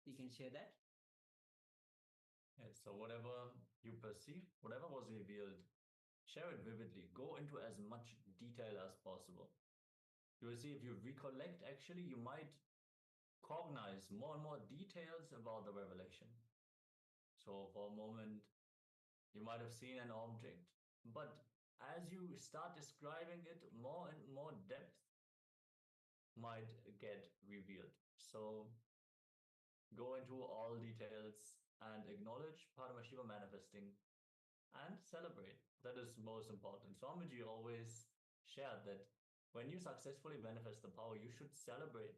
Speaker 7: You can share that.
Speaker 8: Yes, so whatever you perceive, whatever was revealed, share it vividly. Go into as much detail as possible. You will see if you recollect, actually, you might cognize more and more details about the revelation. So for a moment, you might have seen an object, but as you start describing it, more and more depth might get revealed. So go into all details and acknowledge Paramashiva manifesting and celebrate. That is most important. Swamiji always shared that when you successfully manifest the power, you should celebrate.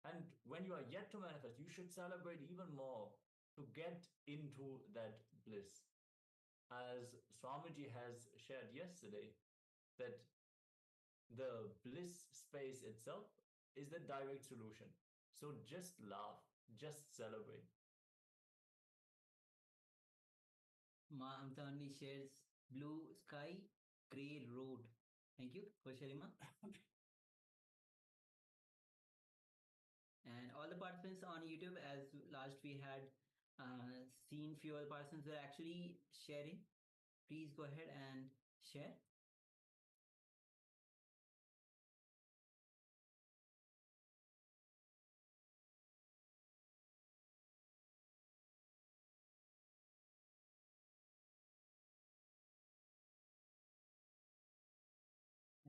Speaker 8: And when you are yet to manifest, you should celebrate even more to get into that bliss. As Swamiji has shared yesterday, that the bliss space itself is the direct solution. So just laugh, just celebrate.
Speaker 7: Ma Amtani shares blue sky, grey road. Thank you for sharing, Ma. And all the participants on YouTube, as last we had seen few other participants were actually sharing. Please go ahead and share.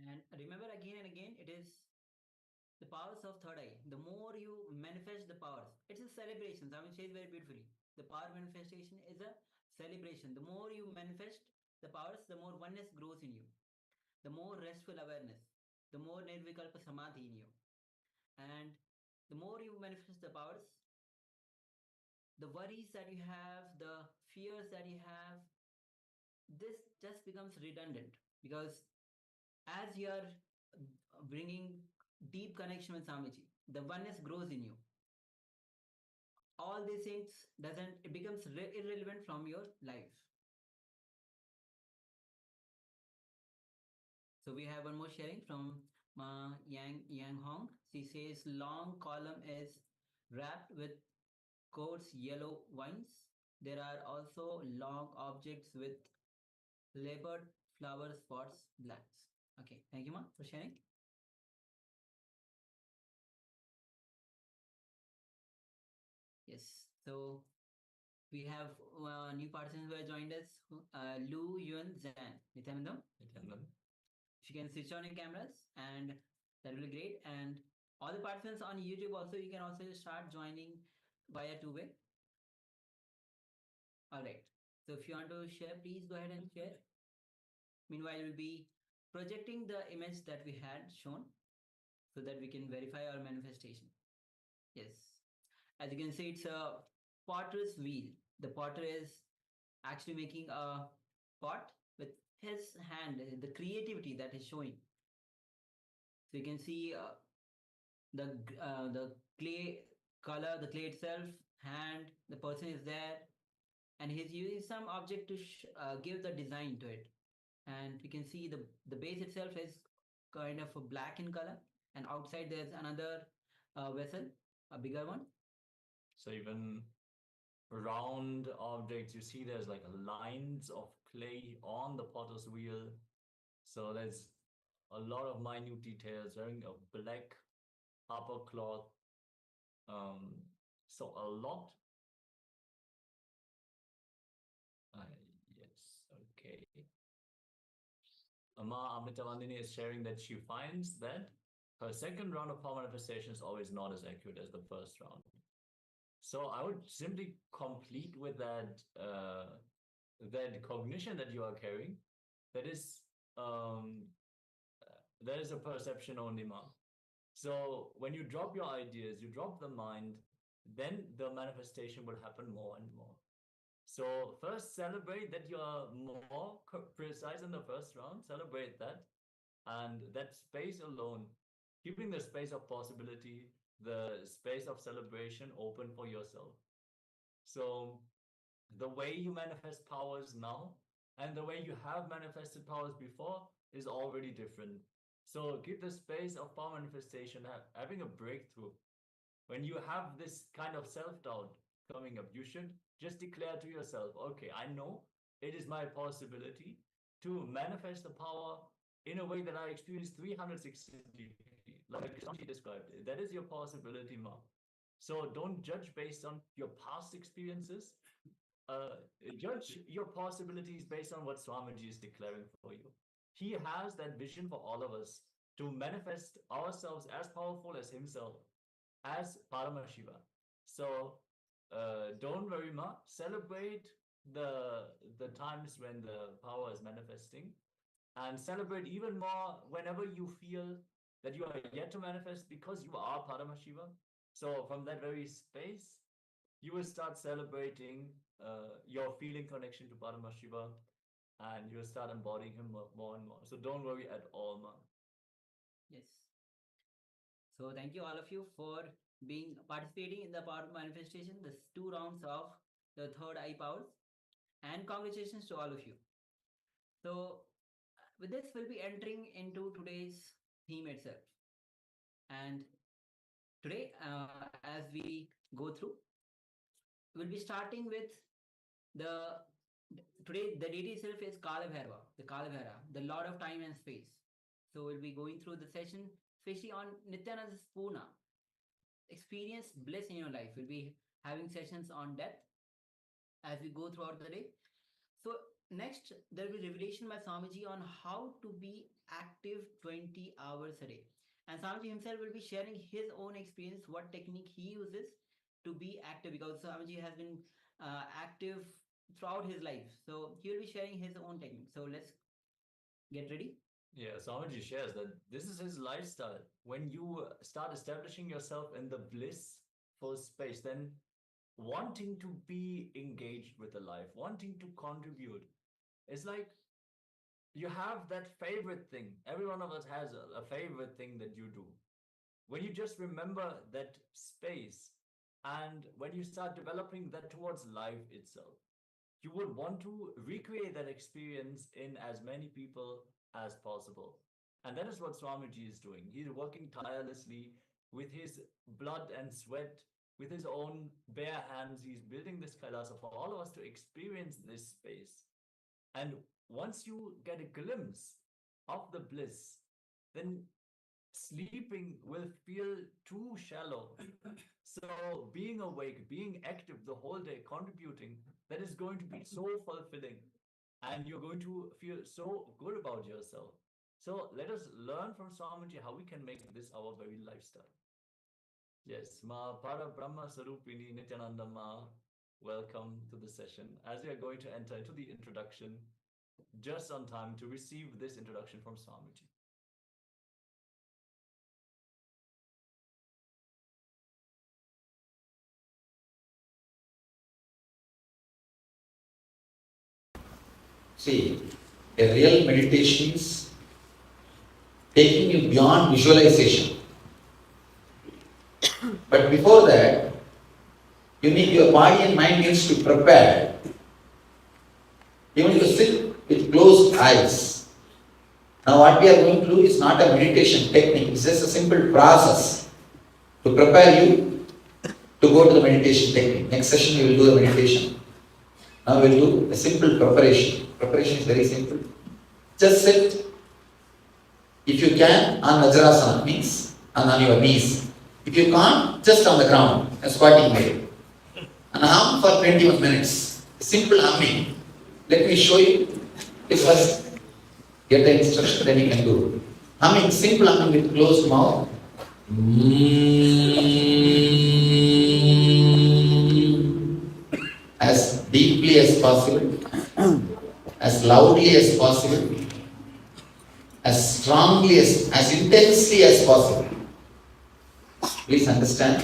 Speaker 7: And remember again and again, it is the powers of third eye. The more you manifest the powers, it's a celebration. Samin says very beautifully. The power manifestation is a celebration. The more you manifest the powers, the more oneness grows in you. The more restful awareness, the more nirvikalpa samadhi in you. And the more you manifest the powers, the worries that you have, the fears that you have, this just becomes redundant because as you are bringing deep connection with Swamiji, the oneness grows in you. All these things it becomes irrelevant from your life. So we have one more sharing from Yang Hong. She says long column is wrapped with coarse yellow vines. There are also long objects with labored flower spots, blacks. Okay, thank you, ma, for sharing. Yes, so we have new participants who have joined us. Lu Yuan Zan. Nithyananda, if you can switch on your cameras, and that will be great. And all the participants on YouTube also, you can also start joining via two-way. All right. So if you want to share, please go ahead and share. Meanwhile, we'll be projecting the image that we had shown so that we can verify our manifestation. Yes. As you can see, it's a potter's wheel. The potter is actually making a pot with his hand, the creativity that is showing. So you can see the clay color, the clay itself, hand, the person is there, and he's using some object to give the design to it. And you can see the base itself is kind of a black in color, and outside there's another vessel, a bigger one.
Speaker 8: So even round objects, you see there's like lines of clay on the potter's wheel. So there's a lot of minute details, wearing a black upper cloth. So a lot. Yes, okay. Ama Amritavandini is sharing that she finds that her second round of power manifestation is always not as accurate as the first round. So I would simply complete with that that cognition that you are carrying. That is a perception only, ma. So when you drop your ideas, you drop the mind, then the manifestation will happen more and more. So first celebrate that you are more precise in the first round, celebrate that. And that space alone, keeping the space of possibility, the space of celebration open for yourself. So the way you manifest powers now and the way you have manifested powers before is already different. So keep the space of power manifestation, having a breakthrough. When you have this kind of self-doubt coming up, you should just declare to yourself, okay, I know it is my possibility to manifest the power in a way that I experience 360 degrees, like she described it. That is your possibility, ma. So don't judge based on your past experiences. Judge your possibilities based on what Swamiji is declaring for you. He has that vision for all of us to manifest ourselves as powerful as himself, as Paramashiva. So don't worry, ma. Celebrate the times when the power is manifesting, and celebrate even more whenever you feel that you are yet to manifest, because you are Paramashiva. So from that very space, you will start celebrating your feeling connection to Paramashiva, and you will start embodying him more and more. So don't worry at all, ma.
Speaker 7: Yes. So thank you all of you for participating in the power manifestation, the 2 rounds of the third eye powers, and congratulations to all of you. So with this, we'll be entering into today's theme itself. And today, as we go through, we'll be starting with today the deity itself is Kalabhairava, the Lord of Time and Space. So we'll be going through the session, especially on Nithyananda's Spurana. Experience bliss in your life. We'll be having sessions on death as we go throughout the day. So next, there will be revelation by Swamiji on how to be active 20 hours a day. And Swamiji himself will be sharing his own experience, what technique he uses to be active, because Swamiji has been active throughout his life. So he will be sharing his own technique. So let's get ready.
Speaker 8: Yeah, Swamiji shares that this is his lifestyle. When you start establishing yourself in the blissful space, then wanting to be engaged with the life, wanting to contribute, it's like you have that favorite thing. Every one of us has a favorite thing that you do. When you just remember that space, and when you start developing that towards life itself, you would want to recreate that experience in as many people as possible. And that is what Swamiji is doing. He's working tirelessly with his blood and sweat, with his own bare hands. He's building this Kailasa for all of us to experience this space. And once you get a glimpse of the bliss, then sleeping will feel too shallow. So being awake, being active the whole day, contributing, that is going to be so fulfilling. And you're going to feel so good about yourself. So let us learn from Swamiji how we can make this our very lifestyle. Yes, Ma Para Brahma Sarupini Nithyananda Ma, welcome to the session. As we are going to enter into the introduction, just on time to receive this introduction from Swamiji.
Speaker 1: See, a real meditation is taking you beyond visualization. But before that, you need your body and mind needs to prepare. Even if you sit with closed eyes. Now what we are going to do is not a meditation technique, it's just a simple process to prepare you to go to the meditation technique. Next session we will do the meditation. Now we will do a simple preparation. Preparation is very simple. Just sit, if you can, on Vajrasana, means on your knees. If you can't, just on the ground, a squatting way. And hum for 21 minutes. Simple humming. Let me show you. Let's first get the instruction, then you can do. Humming, simple humming with closed mouth. As deeply as possible, as loudly as possible, as strongly as intensely as possible. Please understand,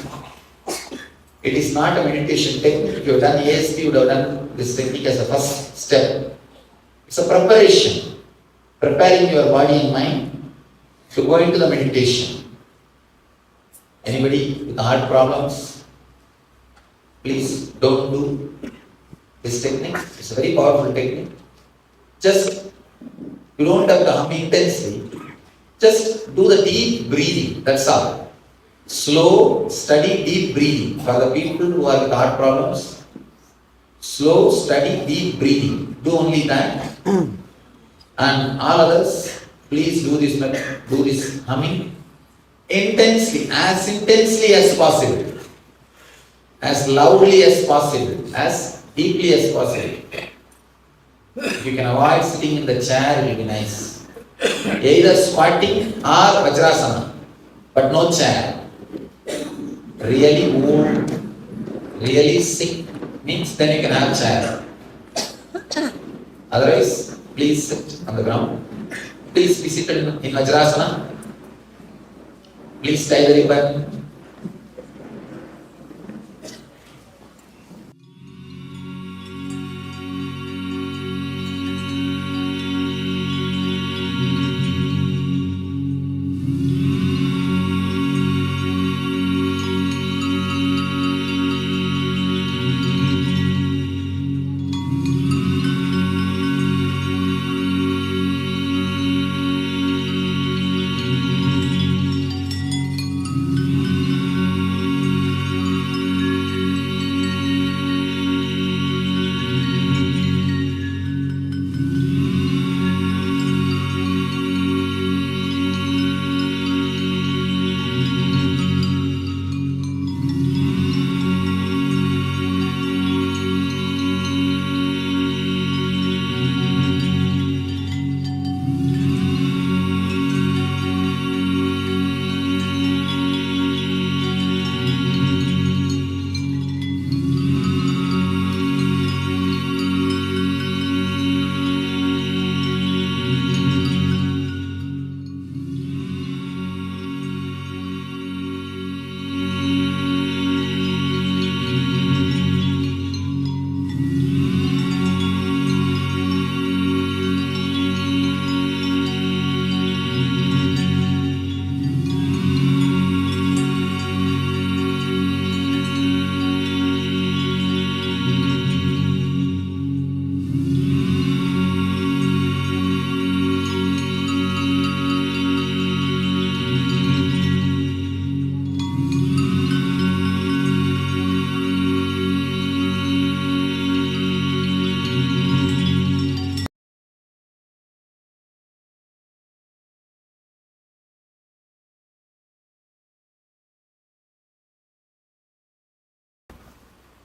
Speaker 1: it is not a meditation technique. If you have done ASP, you would have done this technique as a first step. It's a preparation, preparing your body and mind to go into the meditation. Anybody with heart problems, please don't do this technique. It's a very powerful technique. Just, you don't have to hum intensely. Just do the deep breathing, that's all. Slow, steady, deep breathing. For the people who are with heart problems, slow, steady, deep breathing. Do only that. And all others, please do this humming intensely as possible, as loudly as possible, as deeply as possible. If you can avoid sitting in the chair, it will be nice. Either squatting or Vajrasana, but no chair. Really old, really sick means then you can have chair. Otherwise, please sit on the ground. Please be seated in Vajrasana. Please tie the ribbon.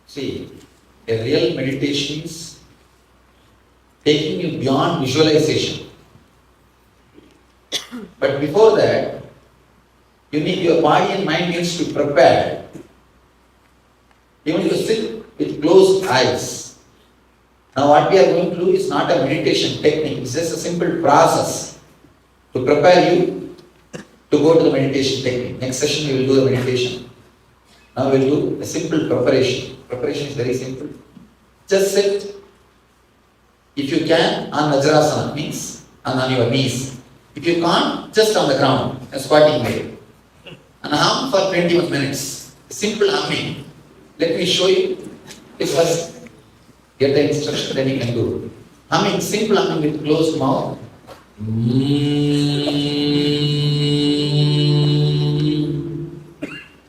Speaker 1: See, a real meditation is taking you beyond visualization. But before that, you need your body and mind needs to prepare. Even you sit with closed eyes. Now what we are going to do is not a meditation technique, it's just a simple process to prepare you to go to the meditation technique. Next session we will do a meditation. Now we will do a simple preparation. Preparation is very simple. Just sit, if you can, on Vajrasana, means on your knees. If you can't, just on the ground, a squatting way. And hum for 21 minutes. Simple humming. Let me show you. If first get the instruction, then you can do. Humming, simple humming with closed mouth.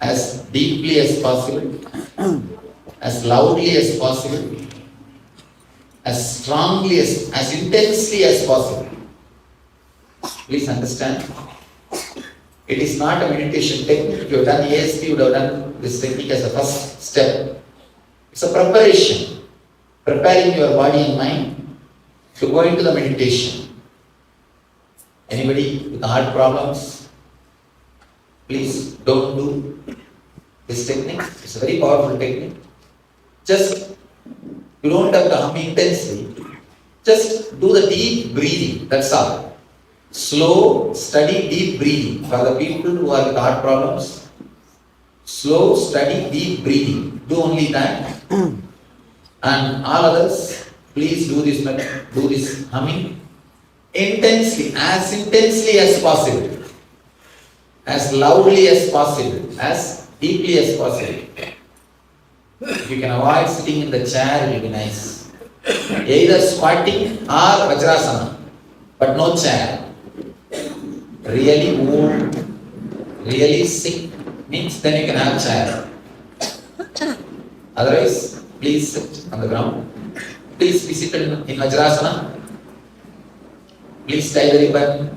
Speaker 1: As deeply as possible, as loudly as possible, as strongly as intensely as possible. Please understand, it is not a meditation technique. If you have done ASP, you would have done this technique as a first step. It's a preparation, preparing your body and mind to go into the meditation. Anybody with heart problems, please don't do this technique. It's a very powerful technique. Just, you don't have to hum intensely. Just do the deep breathing, that's all. Slow, steady, deep breathing. For the people who are with heart problems, slow, steady, deep breathing. Do only that. And all others, please do this humming intensely as possible, as loudly as possible, as deeply as possible. If you can avoid sitting in the chair, it will be nice. Either squatting or Vajrasana, but no chair. Really old, really sick means then you can have chair. Otherwise, please sit on the ground. Please be seated in Vajrasana. Please tie the ribbon.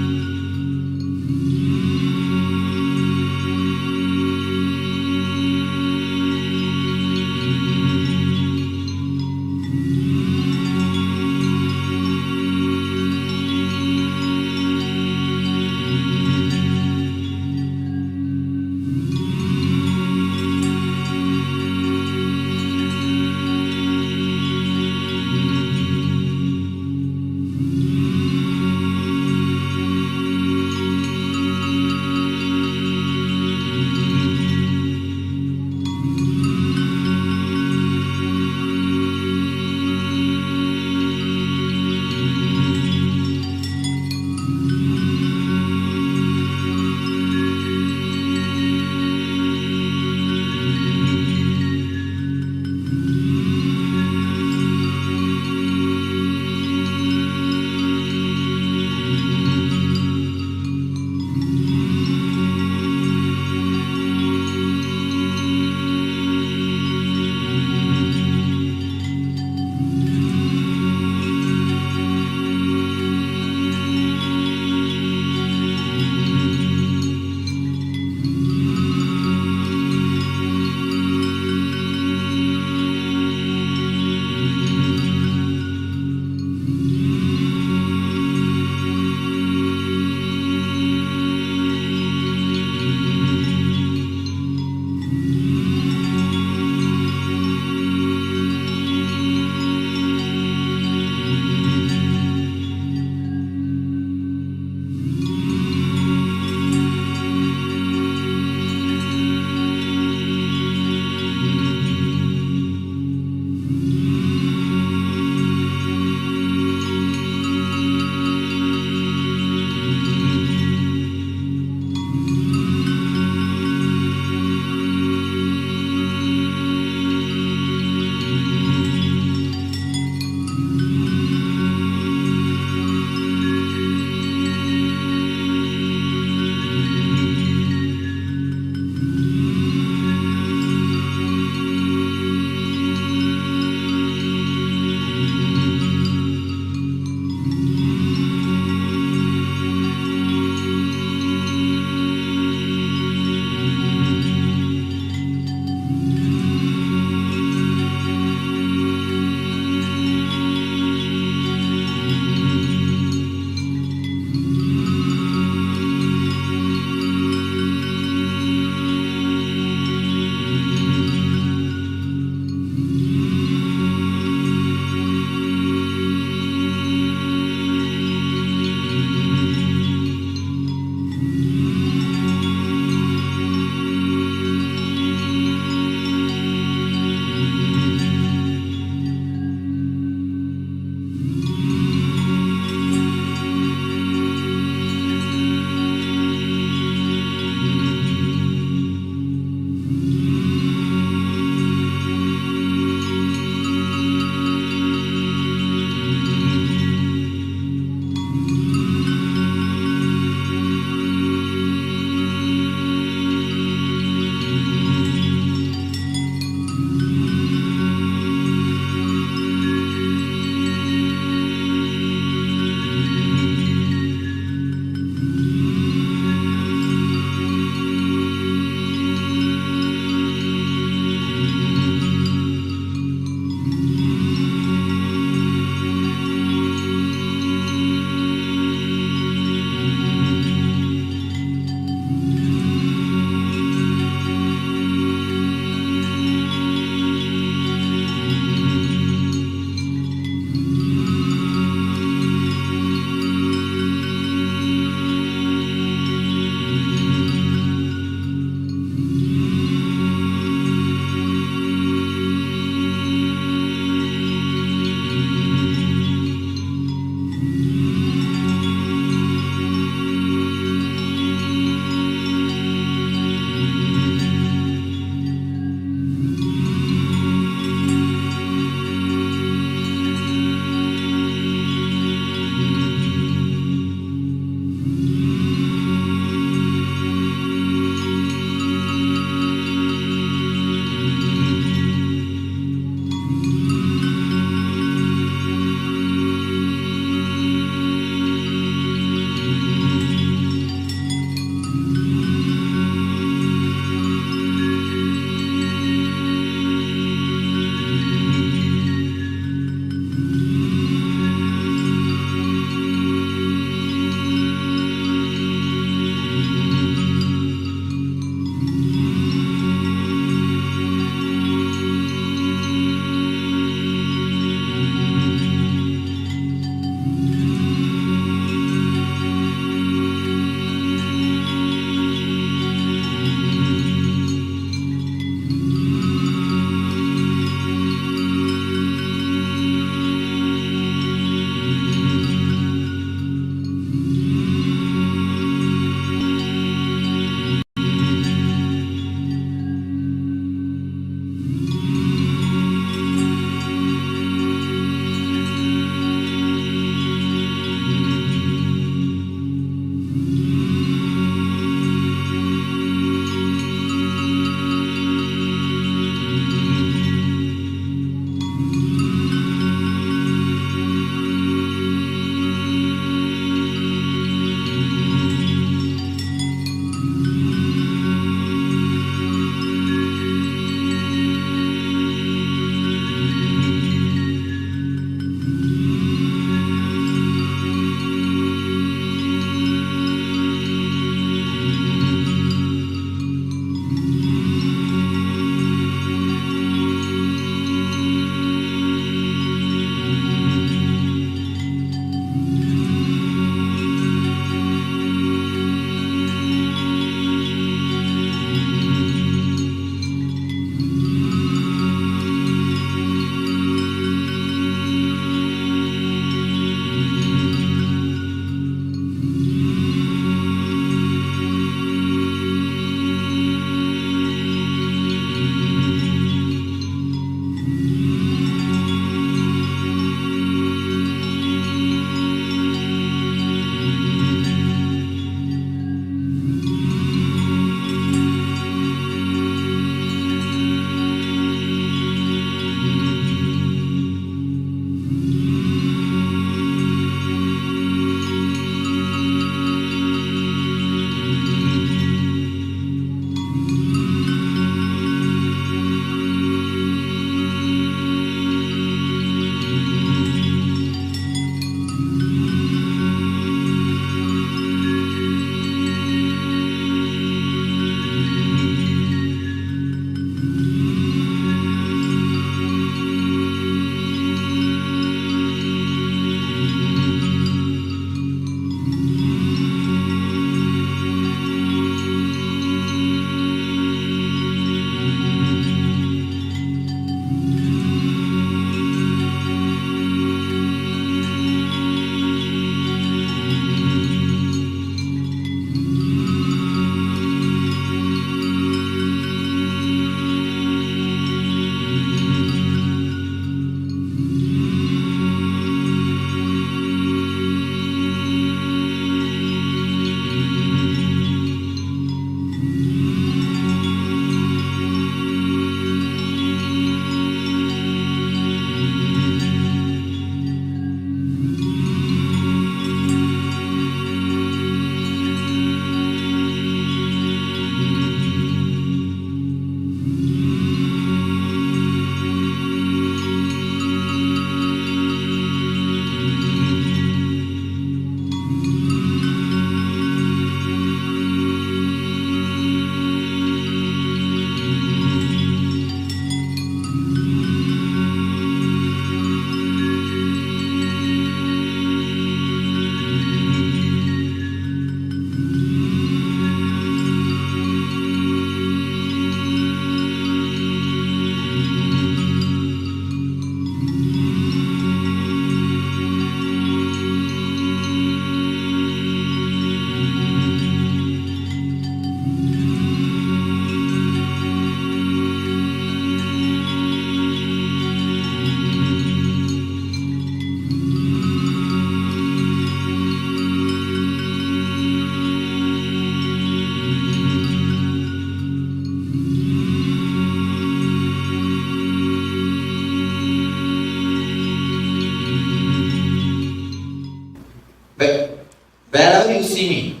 Speaker 1: wherever you see me,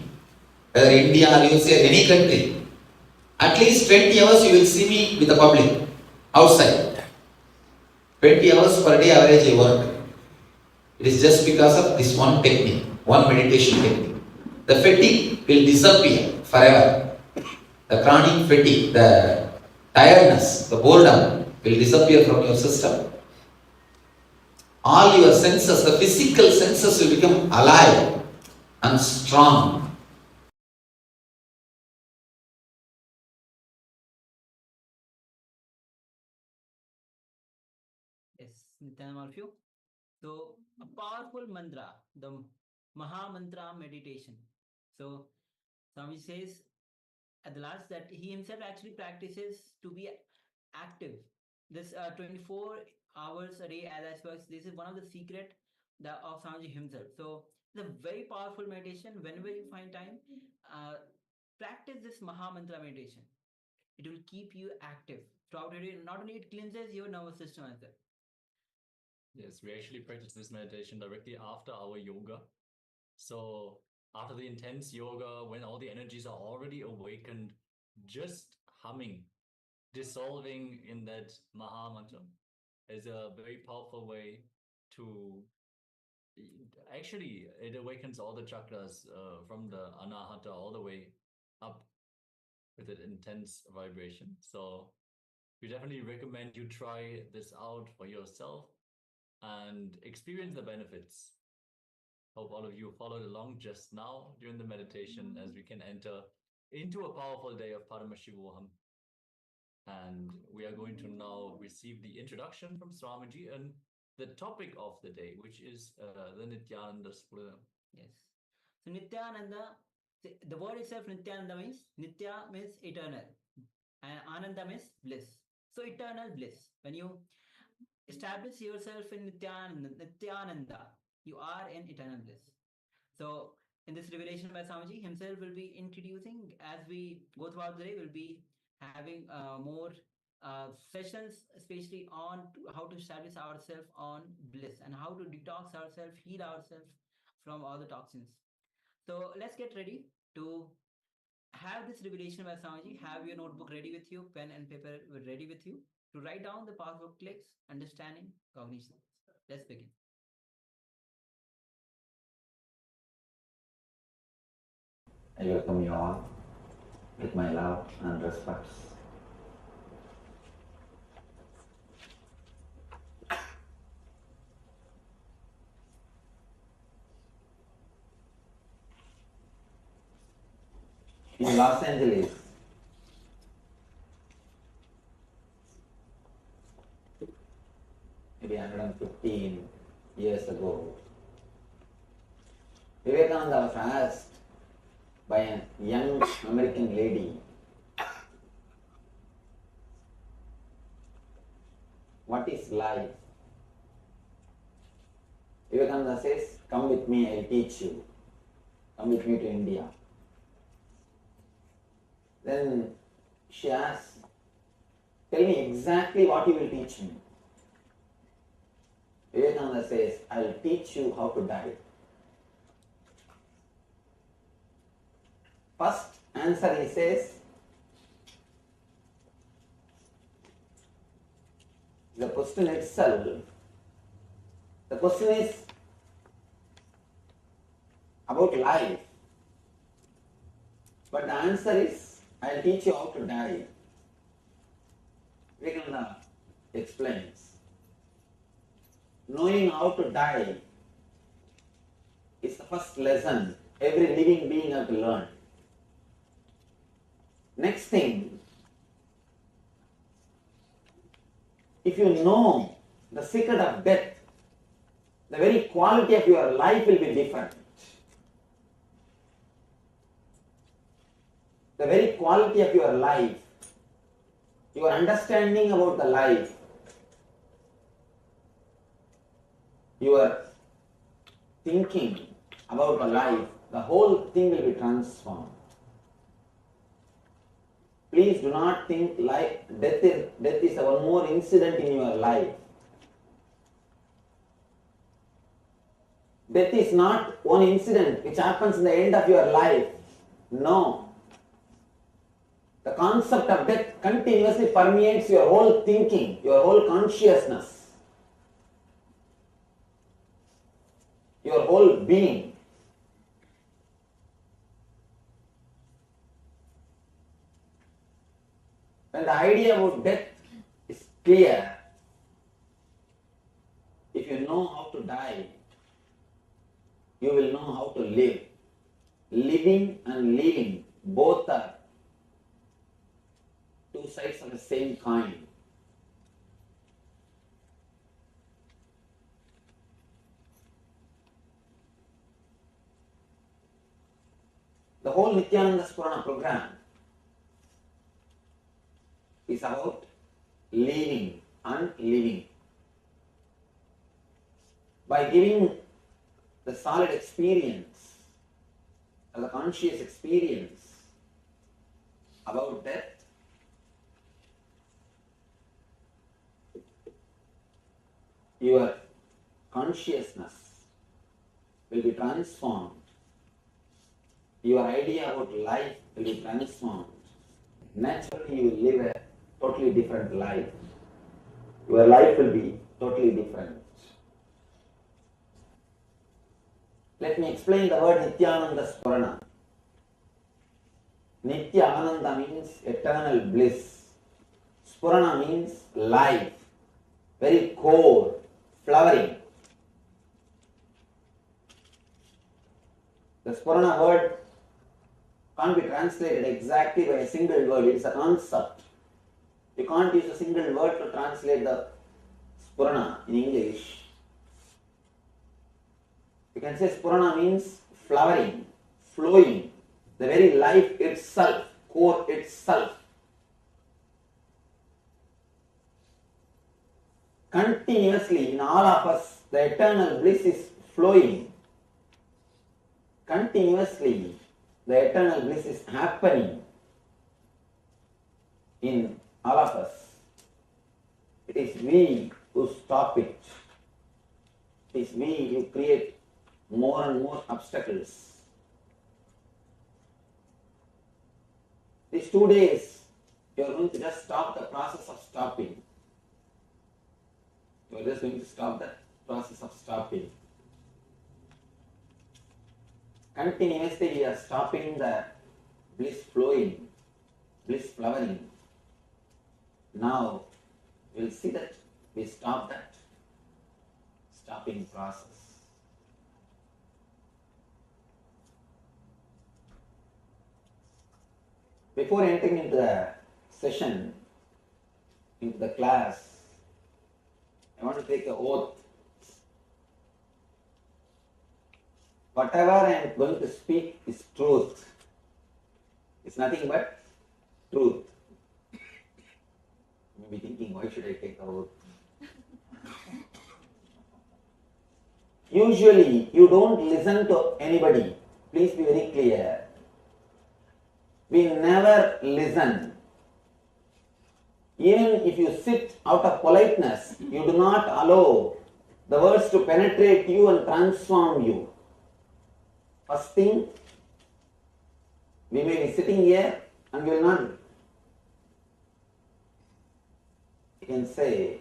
Speaker 1: whether India or USA, any country, at least 20 hours you will see me with the public, outside. 20 hours per day average I work. It is just because of this one technique, one meditation technique. The fatigue will disappear forever. The chronic fatigue, the tiredness, the boredom will disappear from your system. All your senses, the physical senses will become alive and strong.
Speaker 7: Yes, Nithyananda, all of you. So, a powerful mantra, the Maha Mantra meditation. So, Swami says at the last that he himself actually practices to be active. This 24 hours a day as I suppose this is one of the secret of Swamiji himself. So, it's a very powerful meditation. Whenever you find time, practice this Maha Mantra meditation. It will keep you active throughout the day. Not only it cleanses your nervous system as well.
Speaker 8: Yes, we actually practice this meditation directly after our yoga. So after the intense yoga, when all the energies are already awakened, just humming, dissolving in that Maha Mantra is a very powerful way to actually, it awakens all the chakras from the Anahata all the way up with an intense vibration. So we definitely recommend you try this out for yourself and experience the benefits. Hope all of you followed along just now during the meditation as we can enter into a powerful day of Paramashivoham. And we are going to now receive the introduction from Swamiji and the topic of the day, which is the Nithyananda Spurana.
Speaker 7: Yes. So Nithyananda, the word itself Nithyananda means, Nithya means eternal and Ananda means bliss. So eternal bliss. When you establish yourself in Nithyananda, you are in eternal bliss. So in this revelation by Swamiji himself will be introducing, as we go throughout the day, we'll be having more sessions, especially on how to establish ourselves on bliss and how to detox ourselves, heal ourselves from all the toxins. So let's get ready to have this revelation by Swamiji. Have your notebook ready with you, pen and paper ready with you to write down the powerful clicks, understanding, cognition. Let's begin.
Speaker 1: I welcome you all with my love and respect. In Los Angeles, maybe 115 years ago, Vivekananda was asked by a young American lady, what is life? Vivekananda says, come with me, I will teach you. Come with me to India. Then she asks, tell me exactly what you will teach me. Vivekananda says, I will teach you how to die. First answer he says, the question itself, the question is about life. But the answer is, I will teach you how to die. Vivekananda explains, knowing how to die is the first lesson every living being has to learn. Next thing, if you know the secret of death, the very quality of your life will be different. The very quality of your life, your understanding about the life, your thinking about the life, the whole thing will be transformed. Please do not think like death is one more incident in your life. Death is not one incident which happens in the end of your life. No. The concept of death continuously permeates your whole thinking, your whole consciousness, your whole being. When the idea about death is clear, if you know how to die, you will know how to live. Living and leaving both are two sides of the same coin. The whole Nithyananda Spurana program is about living and living. By giving the solid experience, or the conscious experience about death, your consciousness will be transformed. Your idea about life will be transformed. Naturally, you will live a totally different life. Your life will be totally different. Let me explain the word Nithyananda Spurana. Nithya Ananda means eternal bliss. Spurana means life, very core, flowering. The Spurana word can't be translated exactly by a single word. It is a concept. You can't use a single word to translate the Spurana in English. You can say Spurana means flowering, flowing, the very life itself, core itself. Continuously in all of us, the eternal bliss is flowing. Continuously, the eternal bliss is happening in all of us. It is we who stop it. It is we who create more and more obstacles. These 2 days, you are going to just stop the process of stopping. You are just going to stop the process of stopping. Continuously, we are stopping the bliss flowing, bliss flowering. Now, we will see that we stop that stopping process. Before entering into the session, into the class, I want to take an oath. Whatever I am going to speak is truth. It's nothing but truth. You may be thinking, why should I take the oath? Usually, you don't listen to anybody. Please be very clear. We never listen. Even if you sit out of politeness, you do not allow the words to penetrate you and transform you. First thing, we may be sitting here and we will not, you can say,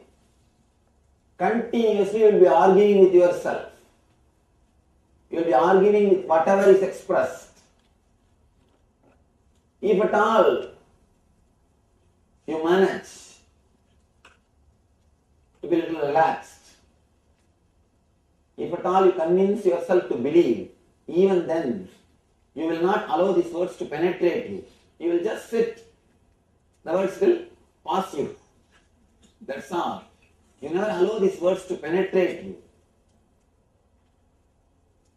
Speaker 1: continuously you will be arguing with yourself. You will be arguing with whatever is expressed. If at all you manage to be a little relaxed, if at all you convince yourself to believe, even then you will not allow these words to penetrate you. You will just sit. The words will pass you. That's all. You never allow these words to penetrate you.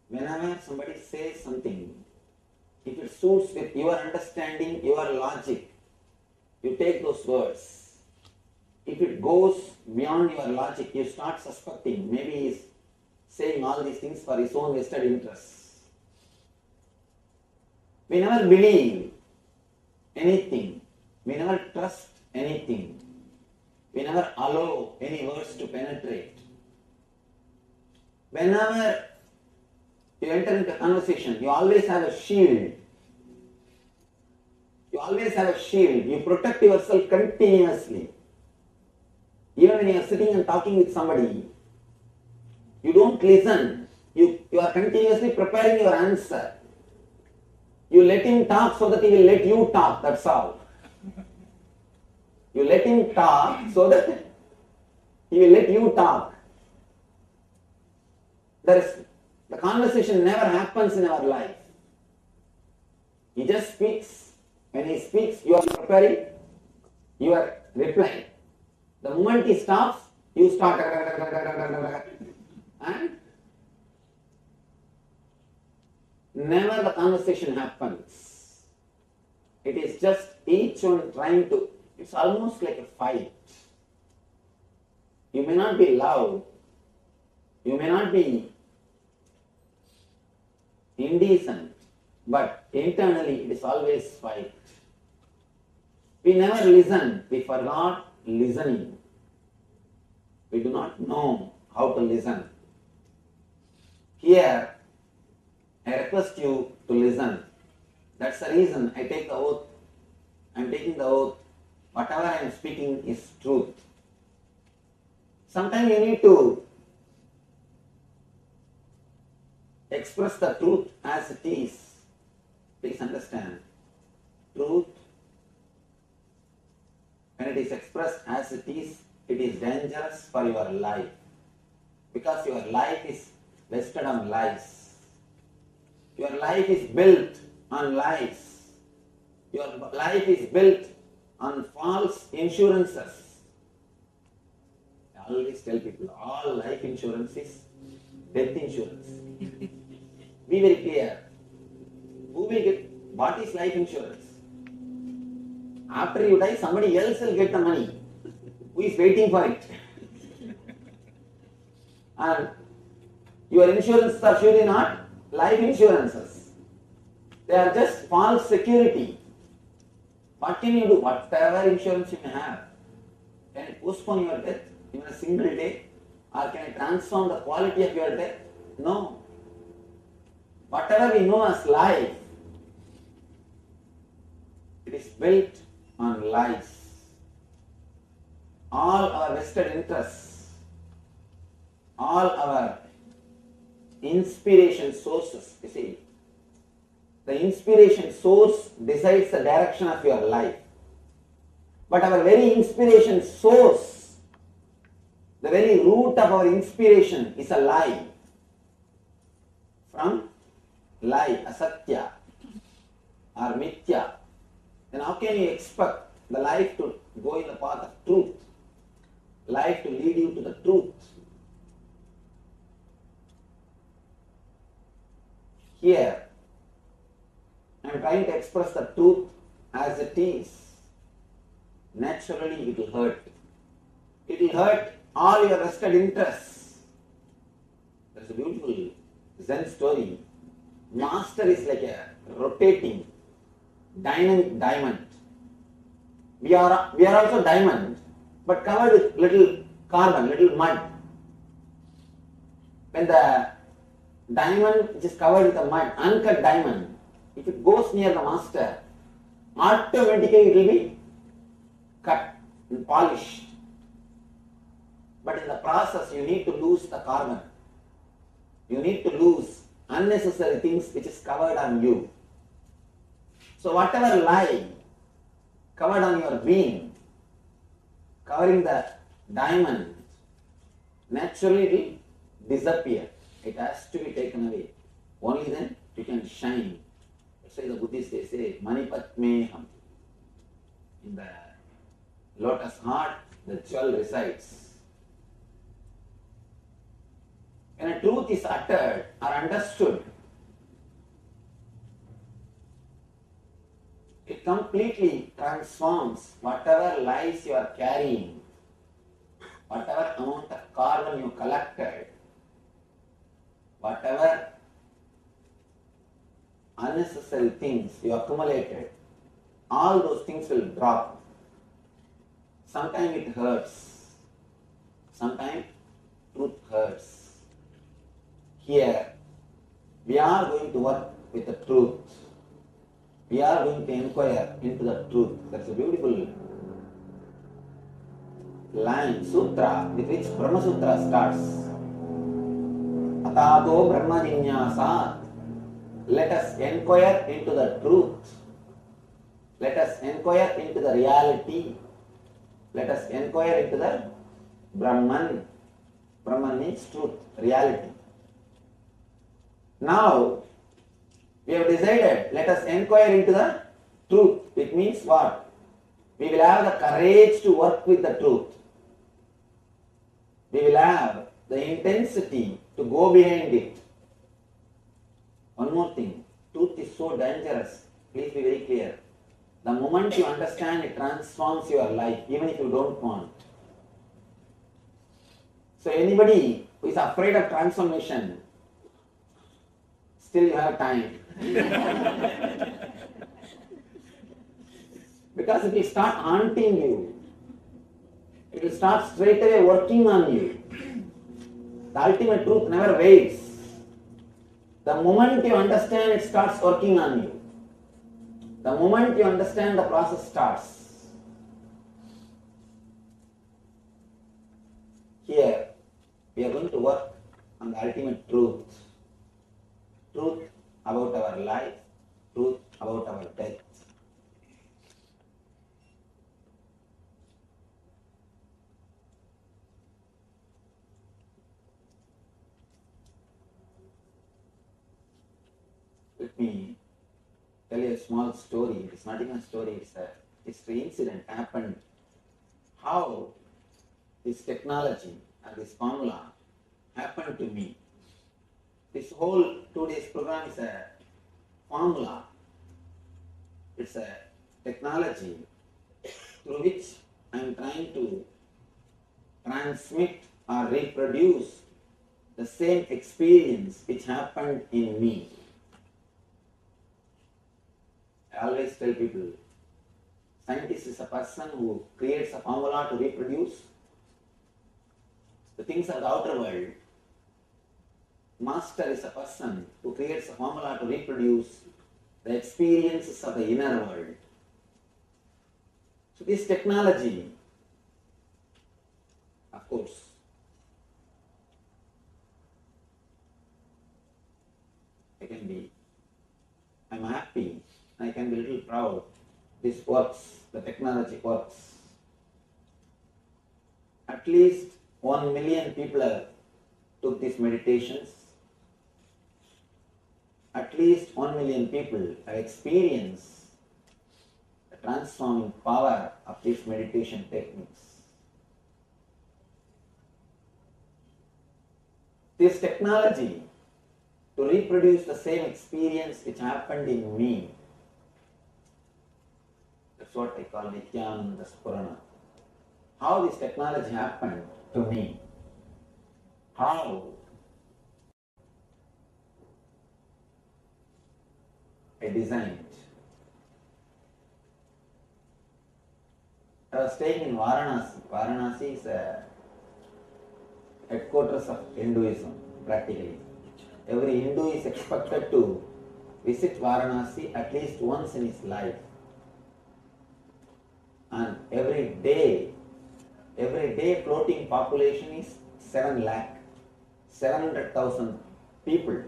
Speaker 1: Whenever somebody says something, if it suits with your understanding, your logic, you take those words. If it goes beyond your logic, you start suspecting, maybe he is saying all these things for his own vested interests. We never believe anything. We never trust anything. We never allow any words to penetrate. Whenever you enter into a conversation, you always have a shield. You always have a shield. You protect yourself continuously. Even when you are sitting and talking with somebody, you don't listen. You are continuously preparing your answer. You let him talk so that he will let you talk, that's all. You let him talk so that he will let you talk. The conversation never happens in our life. He just speaks. When he speaks, you are preparing, you are replying. The moment he stops, you start. And never the conversation happens. It is just each one trying to, it's almost like a fight. You may not be loud, you may not be indecent, but internally it is always fight. We never listen, we forgot listening. We do not know how to listen. Here, I request you to listen. That's the reason I take the oath. I am taking the oath. Whatever I am speaking is truth. Sometimes you need to express the truth as it is. Please understand. Truth, when it is expressed as it is dangerous for your life. Because your life is vested on lies. Your life is built on lies. Your life is built on false insurances. I always tell people, all life insurance is death insurance. Be very clear. Who will get, what is life insurance? After you die, somebody else will get the money. Who is waiting for it? And your insurances are surely not life insurances. They are just false security. What can you do? Whatever insurance you may have. Can it postpone your death in a single day? Or can it transform the quality of your death? No. Whatever we know as life, it is built on lies. All our vested interests, all our inspiration sources, you see, the inspiration source decides the direction of your life. But our very inspiration source, the very root of our inspiration is a lie. From lie, asatya or mithya. Then how can you expect the life to go in the path of truth? Life to lead you to the truth. Here, I am trying to express the truth as it is. Naturally, it will hurt. It will hurt all your vested interests. There is a beautiful Zen story. Master is like a rotating, dynamic diamond. We are also diamond, but covered with little carbon, little mud. When the diamond which is covered with the mud, uncut diamond, if it goes near the master, automatically it will be cut and polished. But in the process, you need to lose the carbon. You need to lose unnecessary things which is covered on you. So whatever lie covered on your being, covering the diamond, naturally it will disappear. It has to be taken away. Only then you can shine. That's why the Buddhists, they say, Manipatmeham. In the lotus heart, the jewel resides. When a truth is uttered or understood, it completely transforms whatever lies you are carrying, whatever amount of carbon you collected, whatever unnecessary things you accumulated, all those things will drop. Sometimes it hurts. Sometimes truth hurts. Here, We are going to work with the truth. We are going to inquire into the truth. That's a beautiful line, sutra, with which Brahma Sutra starts. Atato Brahma Jinyasat. Let us inquire into the truth. Let us inquire into the reality. Let us inquire into the Brahman. Brahman means truth, reality. Now, we have decided, let us inquire into the truth. It means what? We will have the courage to work with the truth. We will have the intensity to go behind it. One more thing, truth is so dangerous. Please be very clear. The moment you understand, it transforms your life, even if you don't want. So anybody who is afraid of transformation, still you have time. Because it will start haunting you. It will start straight away working on you. The ultimate truth never waits. The moment you understand, it starts working on you. The moment you understand, the process starts. Here, we are going to work on the ultimate truth. Truth about our life, truth about our death. Let me tell you a small story. It's not even a story, it's a history incident happened. How this technology and this formula happened to me. This whole 2 days program is a formula. It's a technology through which I am trying to transmit or reproduce the same experience which happened in me. I always tell people, scientist is a person who creates a formula to reproduce the things of the outer world. Master is a person who creates a formula to reproduce the experiences of the inner world. So this technology, of course, I'm happy, I can be a little proud. This works, the technology works. At least 1 million people have took these meditations. At least 1 million people have experienced the transforming power of these meditation techniques. This technology to reproduce the same experience which happened in me. That's what I call Nithyananda Spurana. How this technology happened to me. How I designed it. I was staying in Varanasi. Varanasi is a headquarters of Hinduism, practically. Every Hindu is expected to visit Varanasi at least once in his life. And every day floating population is 7 lakh, 700,000 people.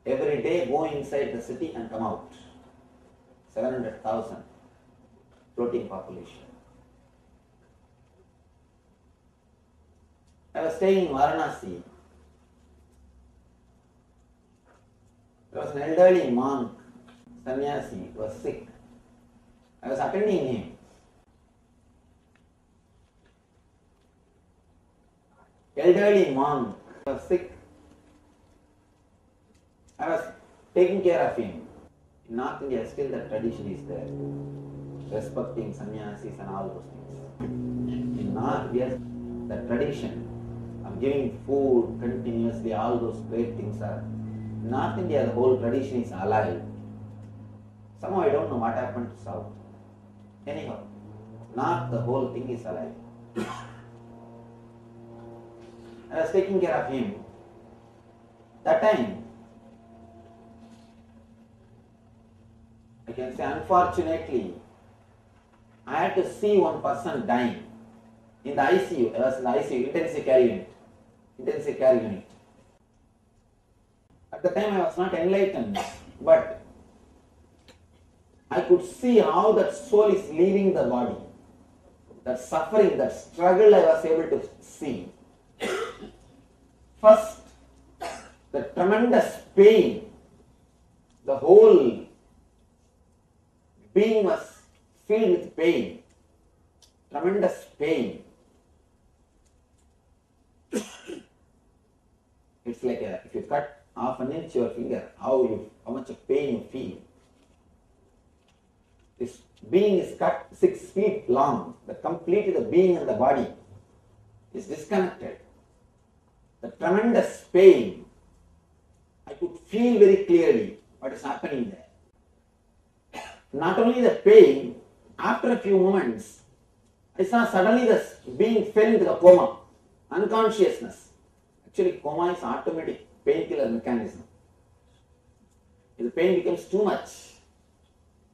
Speaker 1: Every day go inside the city and come out. 700,000 floating population. I was staying in Varanasi. There was an elderly monk, sannyasi, was sick. I was attending him. Elderly monk was sick. I was taking care of him. In North India, still the tradition is there, respecting sannyasis and all those things. In North India, the tradition of giving food continuously, all those great things are. In North India, the whole tradition is alive. Somehow I don't know what happened to South. Anyhow, North, the whole thing is alive. I was taking care of him. That time, I can say unfortunately, I had to see one person dying in the ICU. I was in the ICU, intensive care unit. At the time I was not enlightened, but I could see how that soul is leaving the body. That suffering, that struggle I was able to see. First, the tremendous pain, the whole being was filled with pain, tremendous pain. It's like if you cut half an inch your finger, how much of pain you feel. This being is cut 6 feet long. Completely the being and the body is disconnected. The tremendous pain, I could feel very clearly what is happening there. Not only the pain, after a few moments, I saw suddenly the being fell into the coma, unconsciousness. Actually, coma is automatic painkiller mechanism. If the pain becomes too much,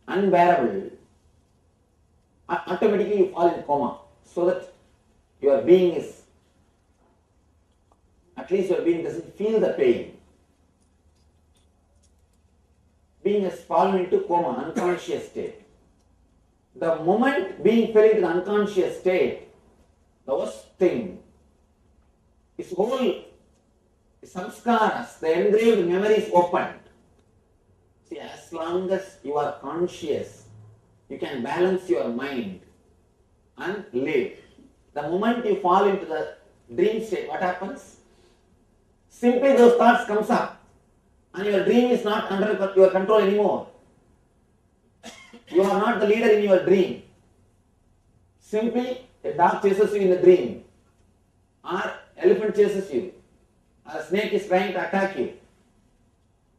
Speaker 1: unbearable, automatically you fall in coma, so that your being is, at least your being doesn't feel the pain. Being has fallen into coma, unconscious state. The moment being fell into the unconscious state, the worst thing is whole samskaras, the engraved memories opened. See, as long as you are conscious, you can balance your mind and live. The moment you fall into the dream state, what happens? Simply those thoughts comes up and your dream is not under your control anymore. You are not the leader in your dream. Simply a dog chases you in the dream, or elephant chases you, or a snake is trying to attack you.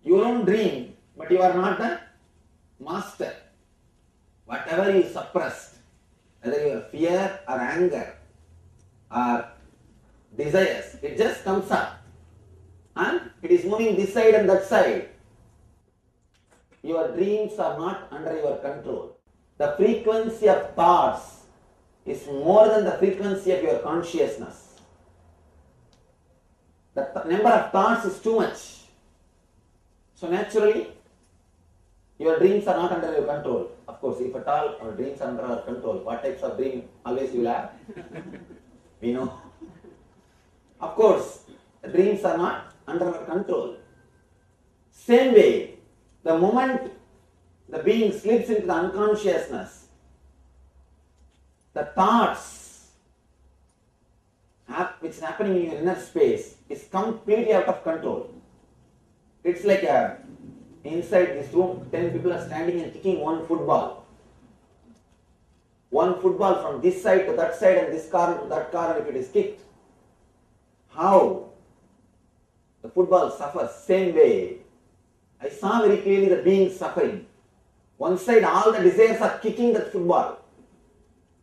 Speaker 1: You don't dream, but you are not the master. Whatever you suppressed, whether your fear or anger or desires, it just comes up and it is moving this side and that side. Your dreams are not under your control. The frequency of thoughts is more than the frequency of your consciousness. The number of thoughts is too much. So naturally, your dreams are not under your control. Of course, if at all our dreams are under our control, what types of dream always you will have? We know. Of course, the dreams are not under our control. Same way, the moment the being slips into the unconsciousness, the thoughts which is happening in your inner space is completely out of control. It's like inside this room, 10 people are standing and kicking one football. One football from this side to that side and this corner to that corner, if it is kicked, how the football suffers. Same way, I saw very clearly the being suffering. One side, all the desires are kicking that football.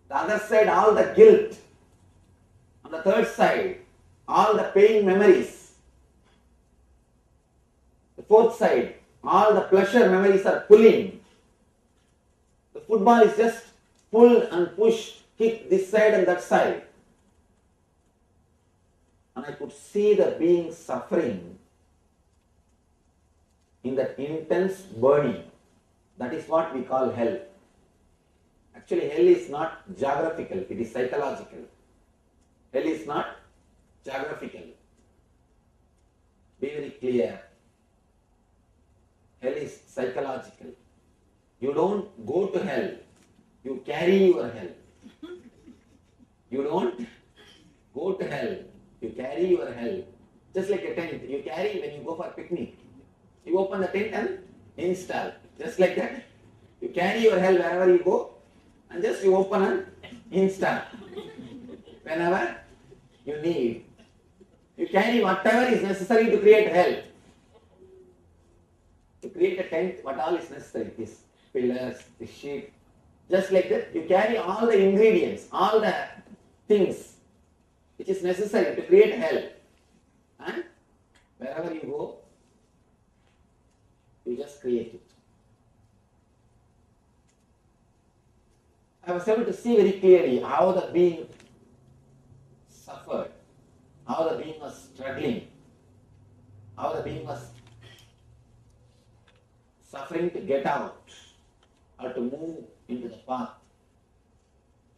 Speaker 1: The other side, all the guilt. On the third side, all the pain memories. The fourth side, all the pleasure memories are pulling. The football is just pull and push, kick this side and that side. And I could see the being suffering in that intense burning. That is what we call hell. Actually, hell is not geographical, it is psychological. Hell is not geographical. Be very clear. Hell is psychological. You don't go to hell, you carry your hell. You don't go to hell, you carry your hell. Just like a tent, you carry when you go for a picnic. You open the tent and install. Just like that. You carry your hell wherever you go and just you open and install. Whenever you need. You carry whatever is necessary to create hell. To create a tent, what all is necessary? These pillars, the sheet. Just like that, you carry all the ingredients, all the things which is necessary to create hell. And wherever you go, you just create it. I was able to see very clearly how the being suffered, how the being was struggling, how the being was suffering to get out or to move into the path,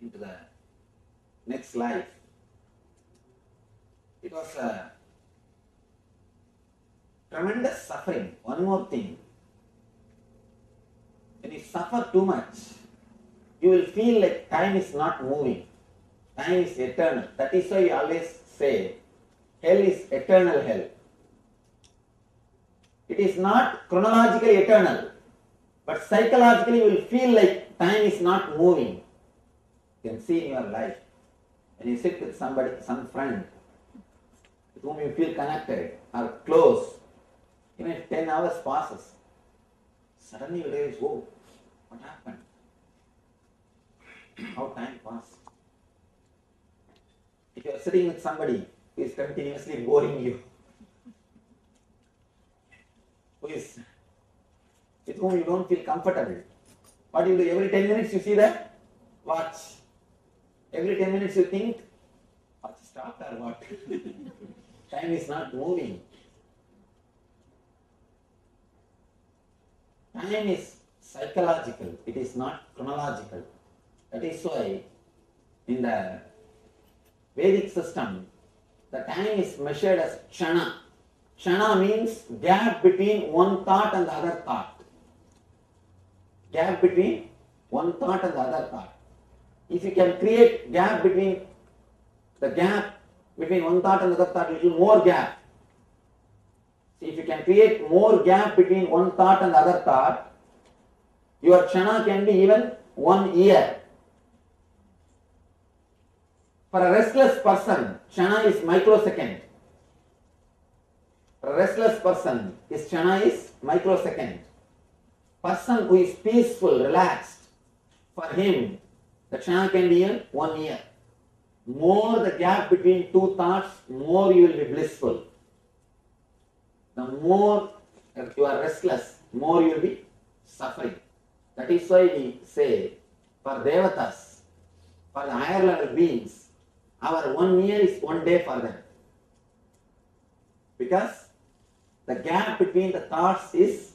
Speaker 1: into the next life. It was a tremendous suffering. One more thing, when you suffer too much, you will feel like time is not moving. Time is eternal. That is why we always say hell is eternal hell. It is not chronologically eternal, but psychologically you will feel like time is not moving. You can see in your life, when you sit with somebody, some friend with whom you feel connected or close, even if 10 hours passes, suddenly you realize, oh, what happened? How time passed. If you are sitting with somebody who is continuously boring you, with whom you don't feel comfortable, what do you do? Every 10 minutes you see that watch. Every 10 minutes you think, watch stopped or what? Time is not moving. Time is psychological, it is not chronological. That is why in the Vedic system, the time is measured as kshana. Kshana means gap between one thought and the other thought. Gap between one thought and the other thought. If you can create gap between one thought and the other thought, little more gap. See, if you can create more gap between one thought and the other thought, your kshana can be even 1 year. For a restless person, kshana is microsecond. For a restless person, his kshana is microsecond. Person who is peaceful, relaxed, for him, the kshana can be in 1 year. More the gap between two thoughts, more you will be blissful. The more you are restless, more you will be suffering. That is why we say, for devatas, for the higher level beings, our 1 year is 1 day for them. Because the gap between the thoughts is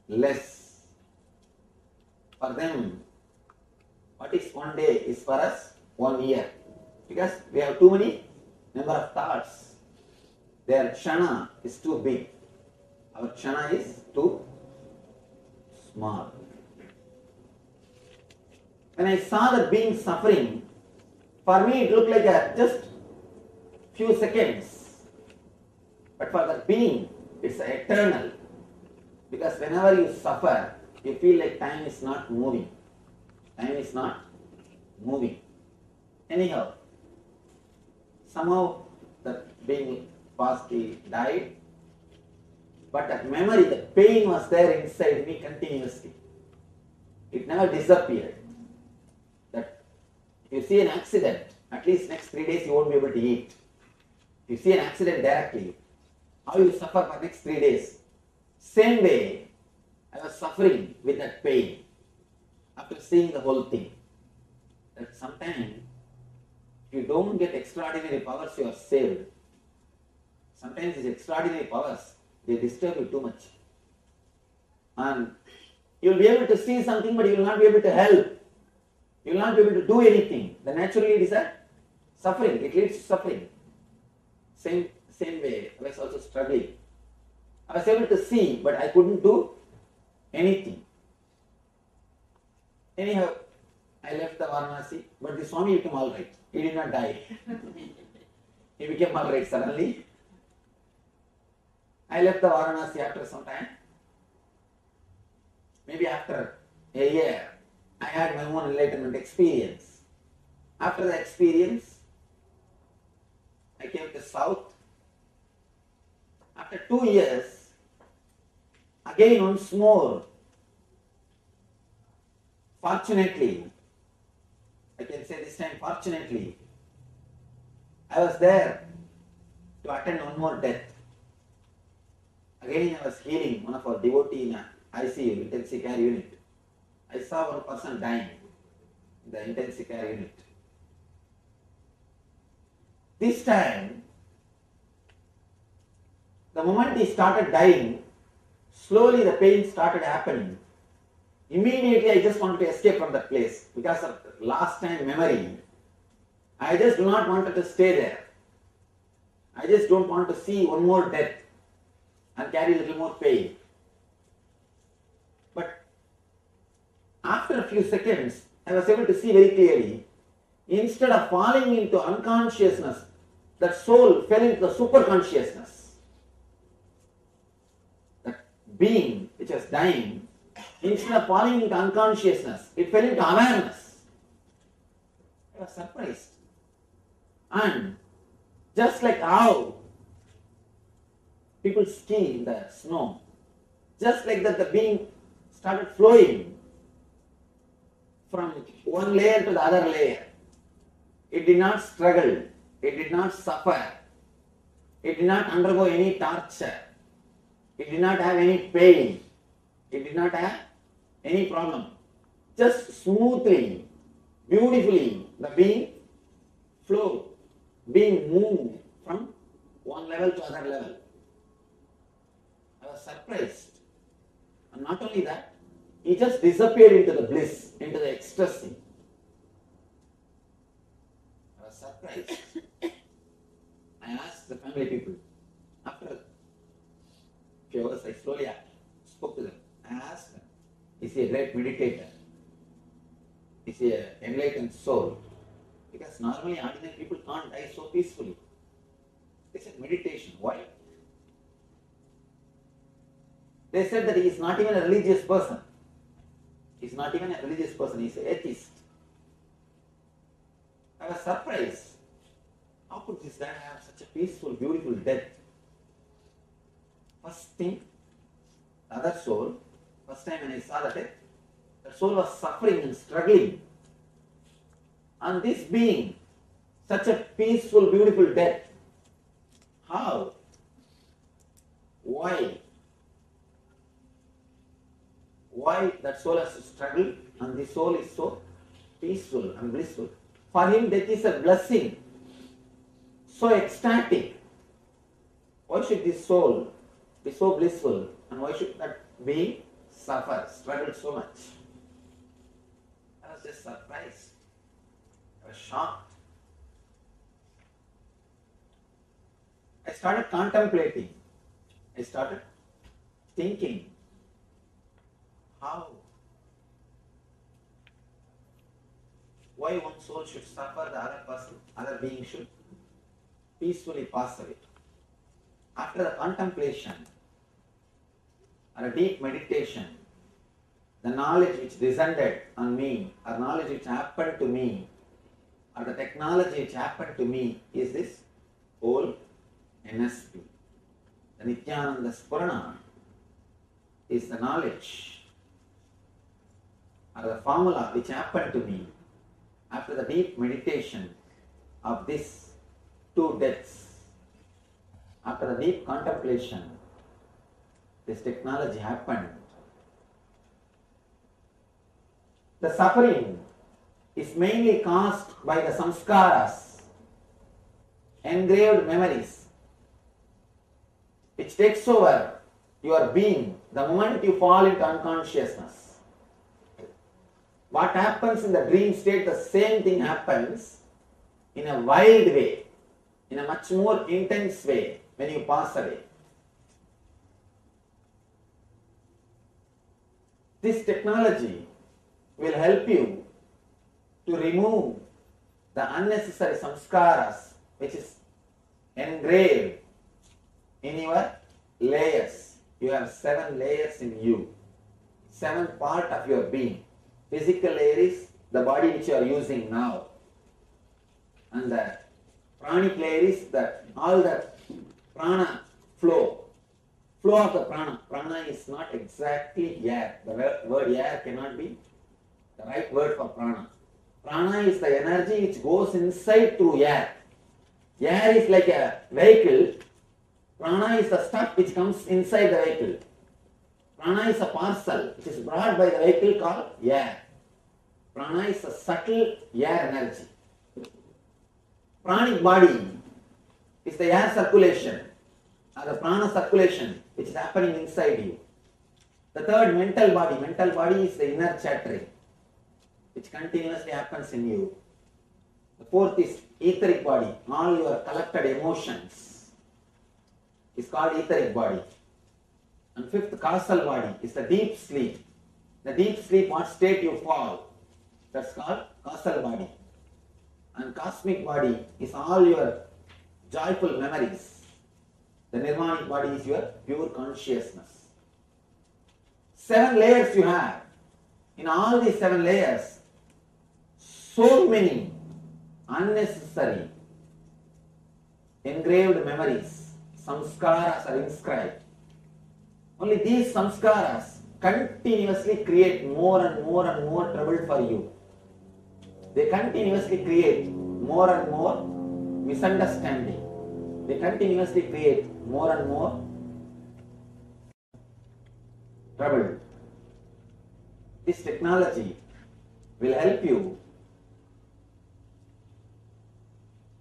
Speaker 1: less. For them, what is 1 day is for us 1 year. Because we have too many number of thoughts. Their kshana is too big. Our kshana is too small. When I saw the being suffering, for me it looked like just few seconds. But for the being, it's eternal. Because whenever you suffer, you feel like time is not moving. Time is not moving. Anyhow, somehow the being passed, he died. But that memory, the pain was there inside me continuously. It never disappeared. That if you see an accident, at least next 3 days you won't be able to eat. If you see an accident directly, how you suffer for next 3 days? Same way, I was suffering with that pain after seeing the whole thing. That sometimes, if you don't get extraordinary powers, you are saved. Sometimes these extraordinary powers, they disturb you too much. And you will be able to see something, but you will not be able to help. You will not be able to do anything. Then naturally it is a suffering. It leads to suffering. Same way, I was also struggling. I was able to see, but I couldn't do anything. Anyhow, I left the Varanasi, but the Swami became alright. He did not die. He became alright suddenly. I left the Varanasi after some time. Maybe after a year, I had my own enlightenment experience. After the experience, I came to South. After 2 years, again once more, fortunately, I can say this time fortunately, I was there to attend one more death. Again I was healing one of our devotees in a ICU, intensive care unit. I saw one person dying. the intensive care unit. This time, the moment he started dying, slowly the pain started happening. Immediately I just wanted to escape from that place because of last time memory. I just do not want to stay there. I just don't want to see one more death and carry a little more pain. But after a few seconds, I was able to see very clearly, instead of falling into unconsciousness, that soul fell into the superconsciousness. That being which was dying, instead of falling into unconsciousness, it fell into awareness. I was surprised. And just like how people ski in the snow, just like that the being started flowing from one layer to the other layer. It did not struggle, it did not suffer, it did not undergo any torture, it did not have any pain, it did not have any problem. Just smoothly, beautifully, the being flowed, being moved from one level to other level. I was surprised. And not only that, he just disappeared into the bliss, into the ecstasy. I was surprised. I asked the family people. After a few hours, I slowly spoke to them. I asked them, is he a great meditator? Is he an enlightened soul? Because normally ordinary people can't die so peacefully. They said meditation. Why? They said that he is not even a religious person. He is not even a religious person. He is an atheist. I was surprised. How could this guy have such a peaceful, beautiful death? First thing, the other soul, first time when I saw the death, the soul was suffering and struggling. And this being, such a peaceful, beautiful death, how? Why? Why that soul has to struggle and the soul is so peaceful and blissful? For him, death is a blessing, so ecstatic. Why should this soul be so blissful and why should that being suffer, struggle so much? I was just surprised. I was shocked. I started contemplating. I started thinking, how? Why one soul should suffer, the other person, other being should peacefully pass away. After the contemplation or a deep meditation, the knowledge which descended on me, or knowledge which happened to me, or the technology which happened to me is this whole NSP. The Nithyananda Spurana is the knowledge or the formula which happened to me after the deep meditation of these two deaths. After the deep contemplation, this technology happened. The suffering is mainly caused by the samskaras, engraved memories, which takes over your being the moment you fall into unconsciousness. What happens in the dream state, the same thing happens in a wild way, in a much more intense way when you pass away. This technology will help you to remove the unnecessary samskaras which is engraved in your layers. You have 7 layers in you, 7 part of your being. Physical layer is the body which you are using now, and the pranic layer is that all the prana flow of the prana. Prana is not exactly air. The word air cannot be the right word for prana. Prana is the energy which goes inside through air. Air is like a vehicle. Prana is the stuff which comes inside the vehicle. Prana is a parcel which is brought by the vehicle called air. Prana is a subtle air energy. Pranic body is the air circulation or the prana circulation which is happening inside you. The third, mental body. Mental body is the inner chattering which continuously happens in you. The fourth is etheric body. All your collected emotions is called etheric body. And fifth, causal body is the deep sleep. The deep sleep, what state you fall, that's called causal body. And cosmic body is all your joyful memories. The nirvanic body is your pure consciousness. 7 layers you have. In all these 7 layers, so many unnecessary engraved memories, samskaras are inscribed. Only these samskaras continuously create more and more and more trouble for you. They continuously create more and more misunderstanding. They continuously create more and more trouble. This technology will help you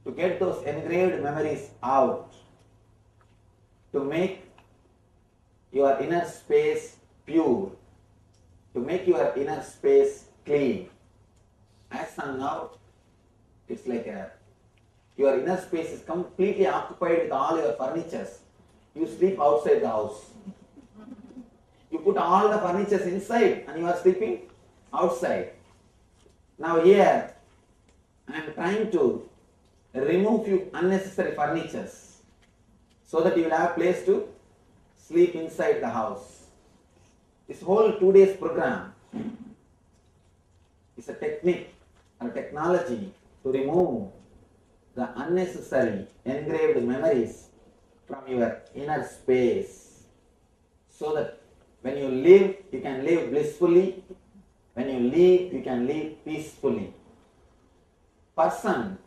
Speaker 1: to get those engraved memories out, to make your inner space pure, to make your inner space clean. As of now, it's like your inner space is completely occupied with all your furnitures. You sleep outside the house. You put all the furnitures inside and you are sleeping outside. Now here, I am trying to remove few unnecessary furnitures so that you will have a place to sleep inside the house. This whole 2 days program is a technique or technology to remove the unnecessary engraved memories from your inner space so that when you live, you can live blissfully. When you live, you can live peacefully. Person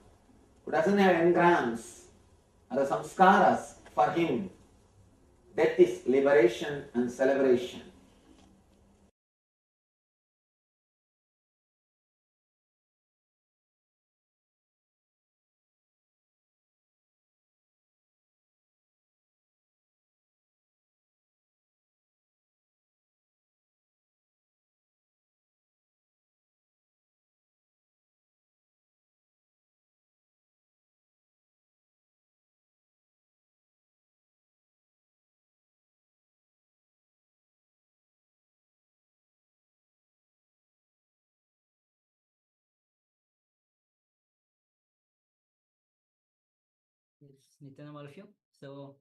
Speaker 1: who doesn't have engrams or the samskaras, for him, death is liberation and celebration.
Speaker 7: Yes, Nithyananda, all of you. So,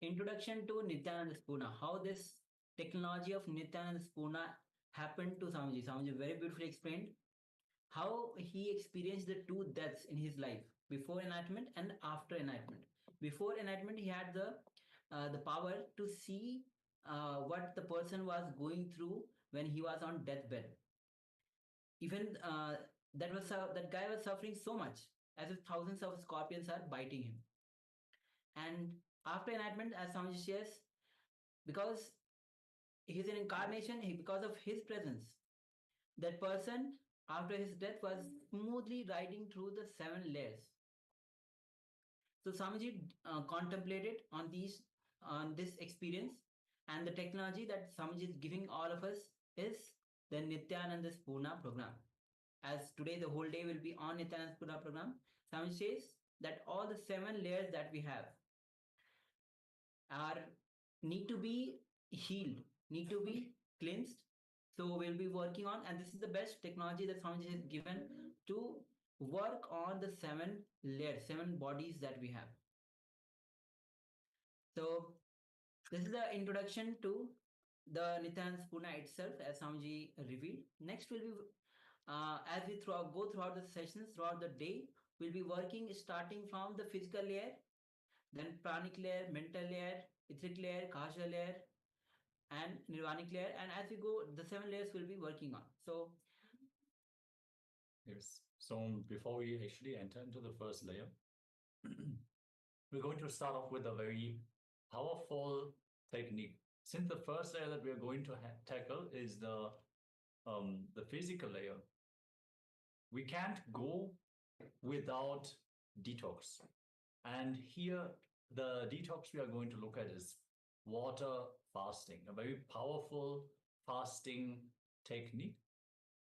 Speaker 7: introduction to Nithyananda Spurana. How this technology of Nithyananda Spurana happened to Swamiji. Swamiji very beautifully explained how he experienced the 2 deaths in his life, before enlightenment and after enlightenment. Before enlightenment, he had the power to see what the person was going through when he was on deathbed. Even that guy was suffering so much, as if thousands of scorpions are biting him. And after enlightenment, as Swamiji says, because he's an incarnation, because of his presence, that person after his death was smoothly riding through the 7 layers. So Swamiji contemplated on this experience, and the technology that Swamiji is giving all of us is the Nithyananda Spurana program. As today the whole day will be on Nithyananda Spurana program, Swamiji says that all the 7 layers that we have are need to be healed, need to be cleansed. So we'll be working on, and this is the best technology that Swamiji has given to work on the 7 layers, 7 bodies that we have. So this is the introduction to the Nithyananda Spurana itself, as Swamiji revealed. Next will be as we go throughout the sessions throughout the day, we'll be working starting from the physical layer, then pranic layer, mental layer, etheric layer, causal layer, and nirvanic layer. And as we go, the 7 layers we'll be working on. So
Speaker 8: Yes. So before we actually enter into the first layer, we're going to start off with a very powerful technique. Since the first layer that we are going to tackle is the physical layer, we can't go without detox. And here, the detox we are going to look at is water fasting, a very powerful fasting technique.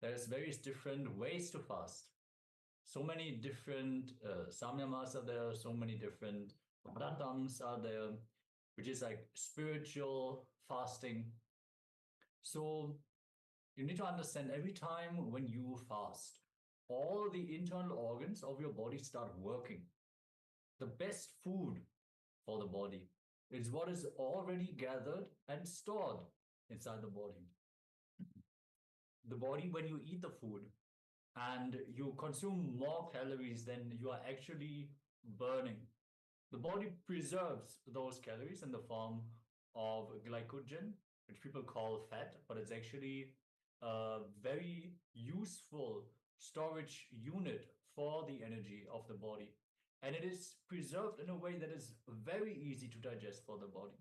Speaker 8: There's various different ways to fast. So many different samyamas are there, so many different pratams are there, which is like spiritual fasting. So you need to understand, every time when you fast, all the internal organs of your body start working. The best food for the body is what is already gathered and stored inside the body. The body, when you eat the food and you consume more calories than you are actually burning, the body preserves those calories in the form of glycogen, which people call fat, but it's actually a very useful storage unit for the energy of the body. And it is preserved in a way that is very easy to digest for the body.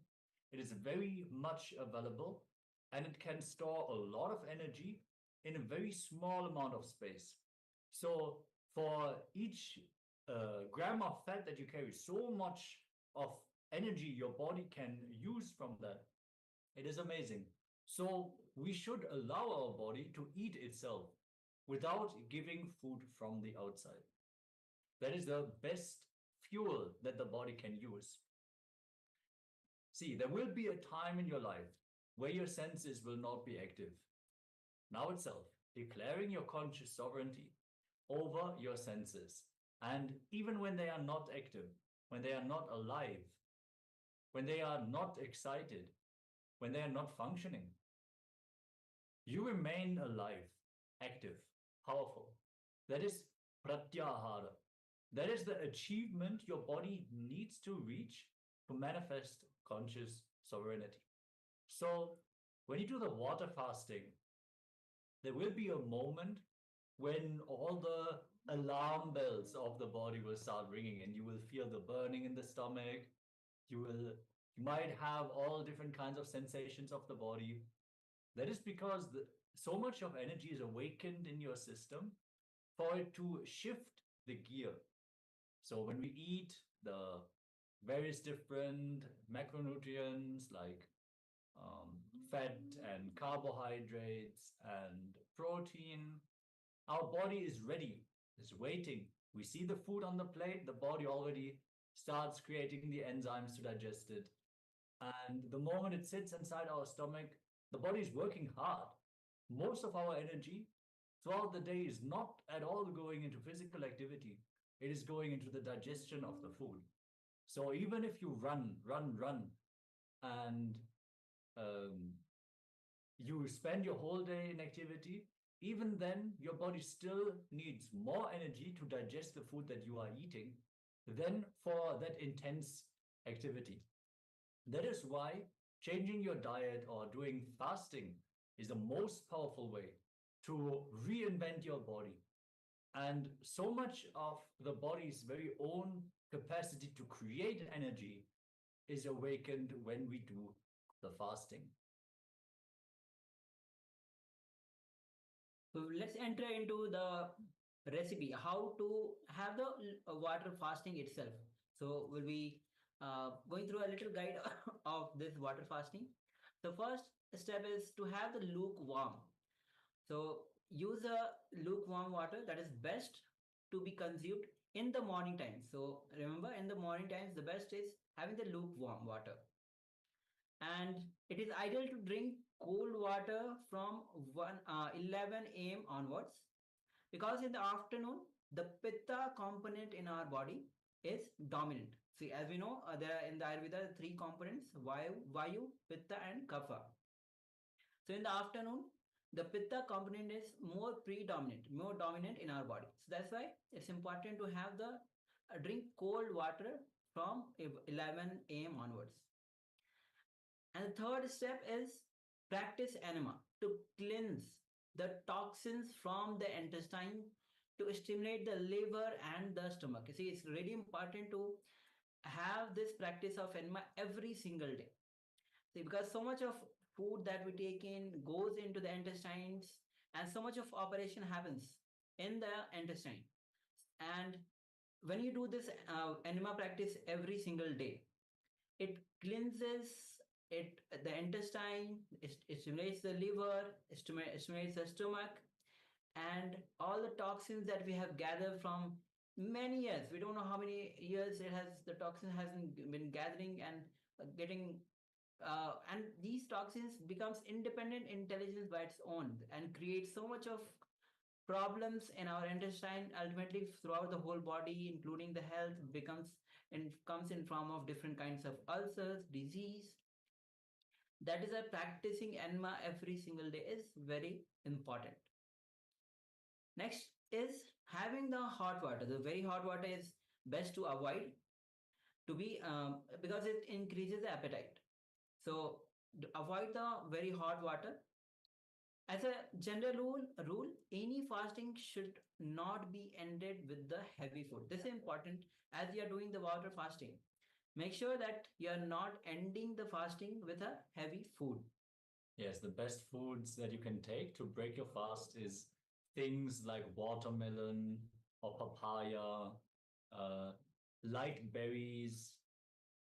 Speaker 8: It is very much available, and it can store a lot of energy in a very small amount of space. So for each gram of fat that you carry, so much of energy your body can use from that. It is amazing. So we should allow our body to eat itself without giving food from the outside. That is the best fuel that the body can use. See, there will be a time in your life where your senses will not be active. Now itself, declaring your conscious sovereignty over your senses. And even when they are not active, when they are not alive, when they are not excited, when they are not functioning, you remain alive, active, powerful. That is pratyahara. That is the achievement your body needs to reach to manifest conscious sovereignty. So when you do the water fasting, there will be a moment when all the alarm bells of the body will start ringing, and you will feel the burning in the stomach. You might have all different kinds of sensations of the body. That is because so much of energy is awakened in your system for it to shift the gear. So when we eat the various different macronutrients like fat and carbohydrates and protein, our body is ready, is waiting. We see the food on the plate, the body already starts creating the enzymes to digest it. And the moment it sits inside our stomach, the body is working hard. Most of our energy throughout the day is not at all going into physical activity. It is going into the digestion of the food. So even if you run, and you spend your whole day in activity, even then your body still needs more energy to digest the food that you are eating than for that intense activity. That is why changing your diet or doing fasting is the most powerful way to reinvent your body. And so much of the body's very own capacity to create energy is awakened when we do the fasting.
Speaker 7: So let's enter into the recipe, how to have the water fasting itself. So we'll be going through a little guide of this water fasting. The first step is to have the lukewarm. So use a lukewarm water that is best to be consumed in the morning time. So remember, in the morning times, the best is having the lukewarm water. And it is ideal to drink cold water from 11 a.m. onwards, because in the afternoon, the pitta component in our body is dominant. See, as we know, there are in the Ayurveda 3 components: Vayu, Pitta, and Kapha. So in the afternoon, the Pitta component is more dominant in our body. So that's why it's important to have the drink cold water from 11 a.m. onwards. And the third step is practice enema to cleanse the toxins from the intestine, to stimulate the liver and the stomach. You see, it's really important to have this practice of enema every single day. See, because so much of food that we take in goes into the intestines, and so much of operation happens in the intestine. And when you do this enema practice every single day, it cleanses the intestine, it stimulates the liver, it stimulates the stomach, and all the toxins that we have gathered from many years. We don't know how many years the toxin has been gathering and getting and these toxins becomes independent intelligence by its own and creates so much of problems in our intestine, ultimately throughout the whole body, including the health, comes in form of different kinds of ulcers, disease. That is why practicing enema every single day is very important. Next is having the hot water. The very hot water is best to avoid, to be because it increases the appetite. So avoid the very hot water. As a general rule, any fasting should not be ended with the heavy food. This is important as you are doing the water fasting. Make sure that you are not ending the fasting with a heavy food.
Speaker 8: Yes, the best foods that you can take to break your fast is things like watermelon or papaya, light berries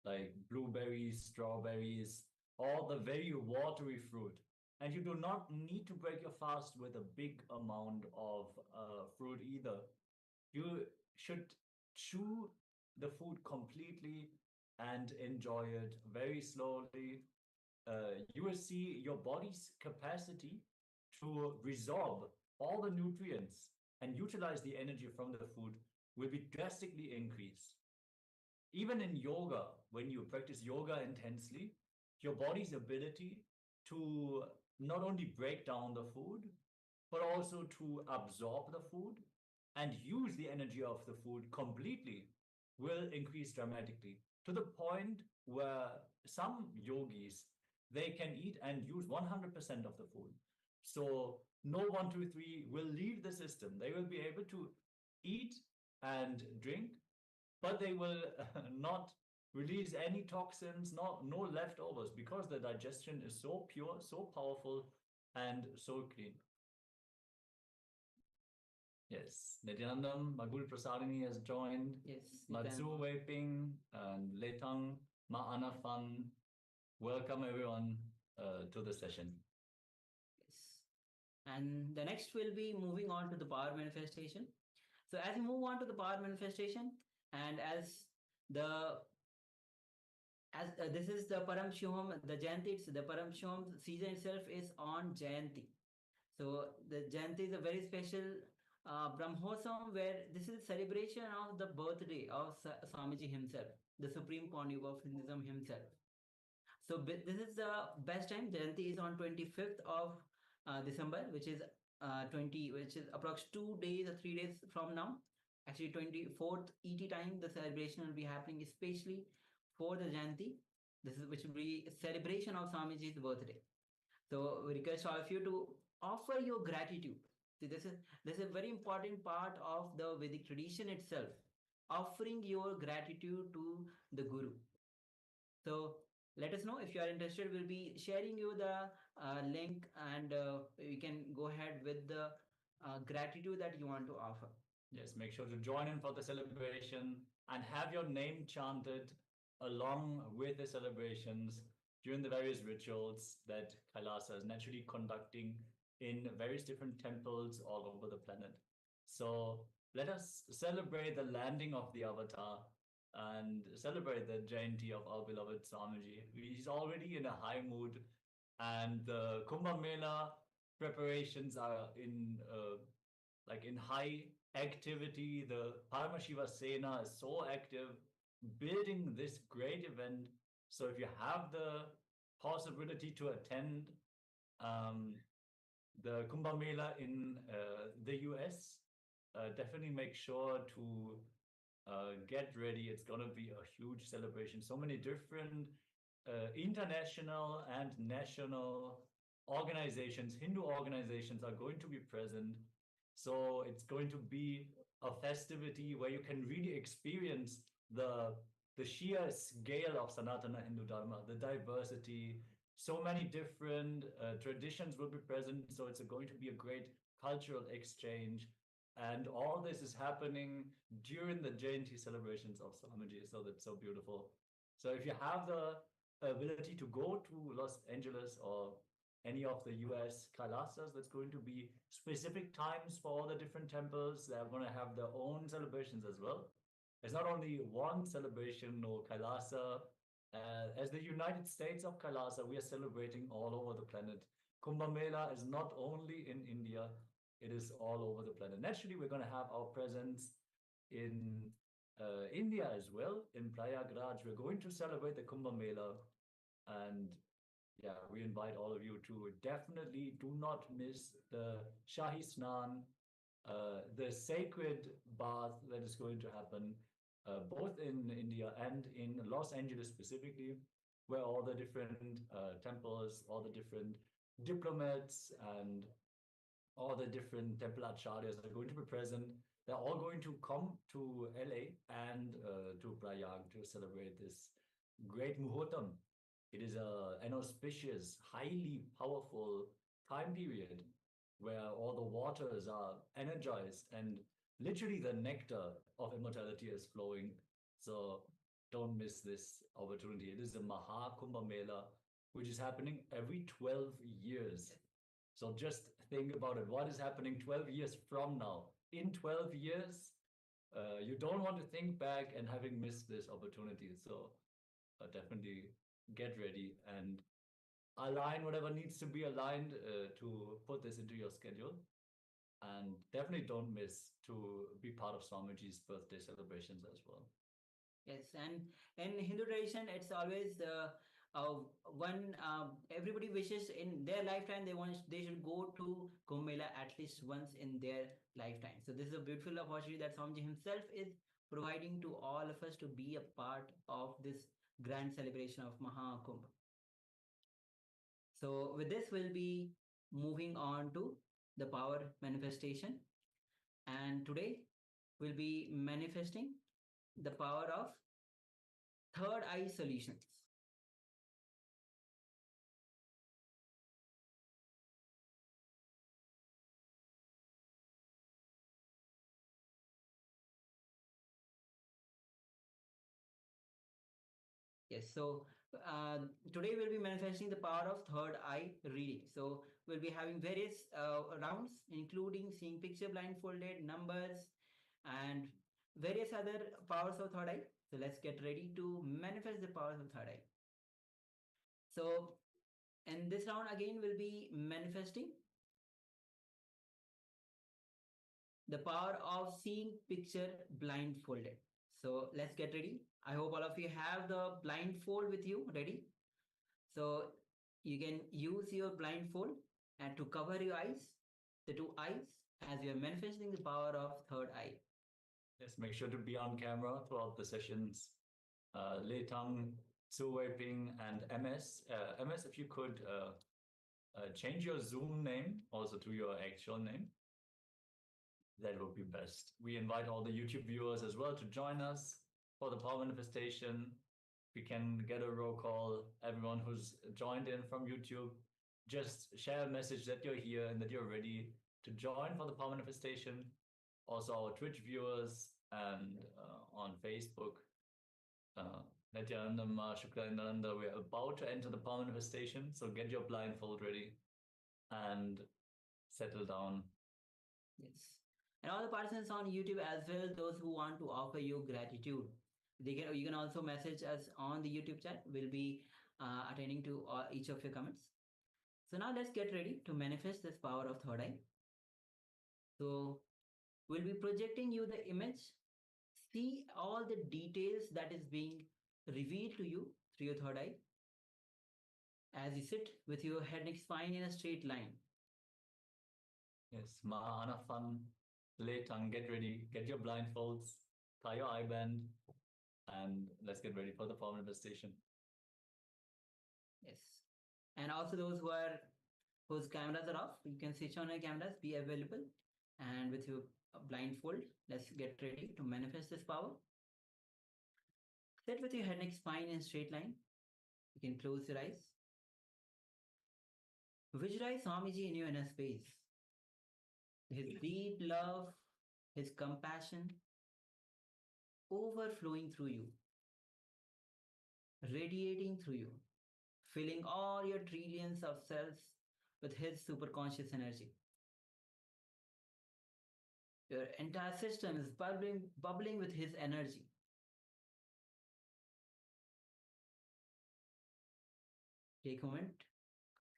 Speaker 8: like blueberries, strawberries, all the very watery fruit. And you do not need to break your fast with a big amount of fruit either. You should chew the food completely and enjoy it very slowly. You will see your body's capacity to resorb all the nutrients and utilize the energy from the food will be drastically increased. Even in yoga, when you practice yoga intensely, your body's ability to not only break down the food, but also to absorb the food and use the energy of the food completely will increase dramatically to the point where some yogis, they can eat and use 100% of the food. So no 1, 2, 3 will leave the system. They will be able to eat and drink, but they will not release any toxins, no leftovers, because the digestion is so pure, so powerful, and so clean. Yes, Nithyananda, Magul Prasadini has joined.
Speaker 7: Yes,
Speaker 8: Matsu Weiping and Letang Ma Anafan. Welcome everyone to the session.
Speaker 7: Yes. And the next will be moving on to the power manifestation. So as we move on to the power manifestation, and as this is the Paramashivoham, the Jayanti, the Paramashivoham season itself is on Jayanti. So the Jayanti is a very special Brahmosam where this is celebration of the birthday of Swamiji himself, the supreme conduit of Hinduism himself. So this is the best time. Jayanti is on 25th of December, which is which is approx 2 days or 3 days from now. Actually, 24th ET time, the celebration will be happening, especially for the Jayanti. This is which will be a celebration of Swamiji's birthday. So we request all of you to offer your gratitude. See, this is a very important part of the Vedic tradition itself. Offering your gratitude to the Guru. So let us know if you are interested. We'll be sharing you the link, and you can go ahead with the gratitude that you want to offer.
Speaker 8: Yes, make sure to join in for the celebration and have your name chanted along with the celebrations during the various rituals that KAILASA is naturally conducting in various different temples all over the planet. So let us celebrate the landing of the avatar and celebrate the Jayanti of our beloved Swamiji. He's already in a high mood, and the Kumbh Mela preparations are in high activity. The Paramashiva Sena is so active, building this great event. So if you have the possibility to attend the Kumbh Mela in the US, definitely make sure to get ready. It's going to be a huge celebration. So many different international and national organizations, Hindu organizations, are going to be present. So it's going to be a festivity where you can really experience the sheer scale of Sanatana Hindu Dharma, the diversity. So many different traditions will be present. So it's going to be a great cultural exchange. And all this is happening during the Jayanti celebrations of Swamiji. So that's so beautiful. So if you have the ability to go to Los Angeles or any of the US KAILASAs, that's going to be specific times for all the different temples. They're going to have their own celebrations as well. It's not only one celebration or KAILASA. As the United States of KAILASA, we are celebrating all over the planet. Kumbh Mela is not only in India, it is all over the planet. Naturally, we're going to have our presence in India as well, in Prayagraj. We're going to celebrate the Kumbh Mela. And yeah, we invite all of you to definitely do not miss the Shahi Snan, the sacred bath that is going to happen both in India and in Los Angeles specifically, where all the different temples, all the different diplomats and all the different temple acharyas are going to be present. They're all going to come to LA and to Prayag to celebrate this great Muhurtam. It is an auspicious, highly powerful time period where all the waters are energized and literally the nectar of immortality is flowing. So don't miss this opportunity. It is a Maha Kumbh Mela, which is happening every 12 years. So just think about it. What is happening 12 years from now? In 12 years, you don't want to think back and having missed this opportunity. So definitely get ready and align whatever needs to be aligned to put this into your schedule. And definitely don't miss to be part of Swamiji's birthday celebrations as well.
Speaker 7: Yes, and in Hindu tradition, it's always one everybody wishes in their lifetime they should go to Kumbh Mela at least once in their lifetime. So this is a beautiful opportunity that Swamiji himself is providing to all of us to be a part of this grand celebration of Mahakumbh. So with this, we'll be moving on to the power manifestation. And today, we'll be manifesting the power of third eye solutions. Yes, so today we'll be manifesting the power of third eye reading. So we'll be having various rounds, including seeing picture blindfolded, numbers, and various other powers of third eye. So let's get ready to manifest the powers of third eye. So in this round again, we'll be manifesting the power of seeing picture blindfolded. So let's get ready. I hope all of you have the blindfold with you ready. So you can use your blindfold and to cover your eyes, the two eyes, as we are manifesting the power of third eye.
Speaker 8: Yes, make sure to be on camera throughout the sessions. Lei Tang, Wei-ping, and MS. MS, if you could change your Zoom name also to your actual name, that would be best. We invite all the YouTube viewers as well to join us for the power manifestation. We can get a roll call. Everyone who's joined in from YouTube, just share a message that you're here and that you're ready to join for the power manifestation. Also our Twitch viewers and on Facebook. Nithyananda, Ananda, we're about to enter the power manifestation. So get your blindfold ready and settle down.
Speaker 7: Yes. And all the participants on YouTube as well, those who want to offer you gratitude, you can also message us on the YouTube chat. We'll be attending to each of your comments. So now let's get ready to manifest this power of third eye. So we'll be projecting you the image. See all the details that is being revealed to you through your third eye as you sit with your head and spine in a straight line.
Speaker 8: Yes, Mahana fun. Lei Tang, get ready, get your blindfolds, tie your eye band, and let's get ready for the power manifestation.
Speaker 7: Yes. And also those whose cameras are off, you can switch on your cameras, be available. And with your blindfold, let's get ready to manifest this power. Sit with your head, neck, spine in a straight line. You can close your eyes. Visualize Swamiji in your inner space. His deep love His compassion overflowing through you, radiating through you, filling all your trillions of cells with His superconscious energy. Your entire system is bubbling with His energy. Take a moment,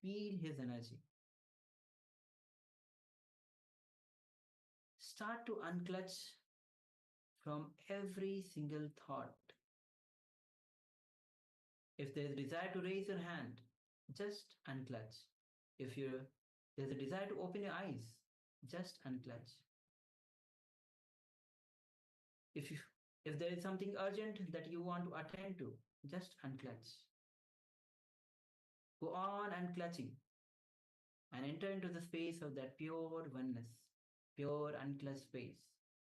Speaker 7: feel His energy. Start to unclutch from every single thought. If there is a desire to raise your hand, just unclutch. If there's a desire to open your eyes, just unclutch. If there is something urgent that you want to attend to, just unclutch. Go on unclutching and enter into the space of that pure oneness, pure unclutched space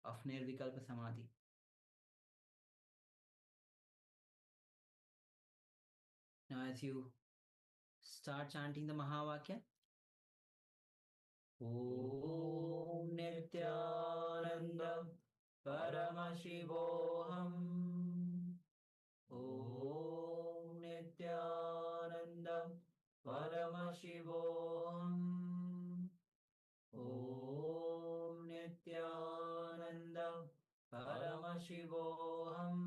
Speaker 7: of Nirvikalpa Samadhi. Now as you start chanting the Mahavakya, Om Nithyananda Paramashivoham, Om Nithyananda Paramashivoham, Om Nithyananda Paramashivoham.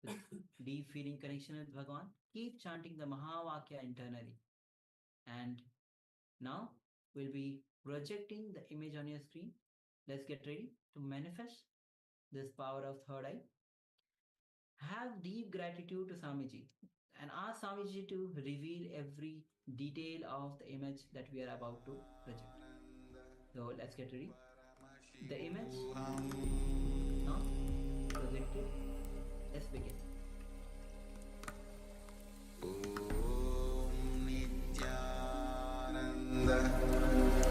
Speaker 7: With deep feeling connection with Bhagavan, keep chanting the Mahavakya internally. And now we'll be projecting the image on your screen. Let's get ready to manifest this power of third eye. Have deep gratitude to Swamiji and ask Swamiji to reveal every detail of the image that we are about to project. So let's get ready. The image now projected. Let's begin.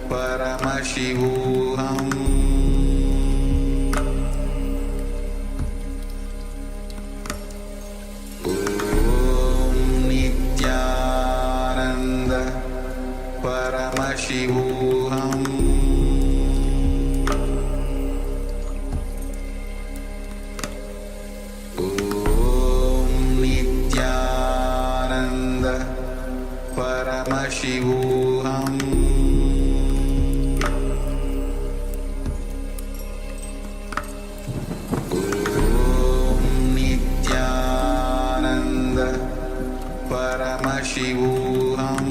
Speaker 1: Paramashivoham Om Nithyananda Paramashivoham Om Nithyananda Paramashivoham Paramashivoham Om Nithyananda Paramashivoham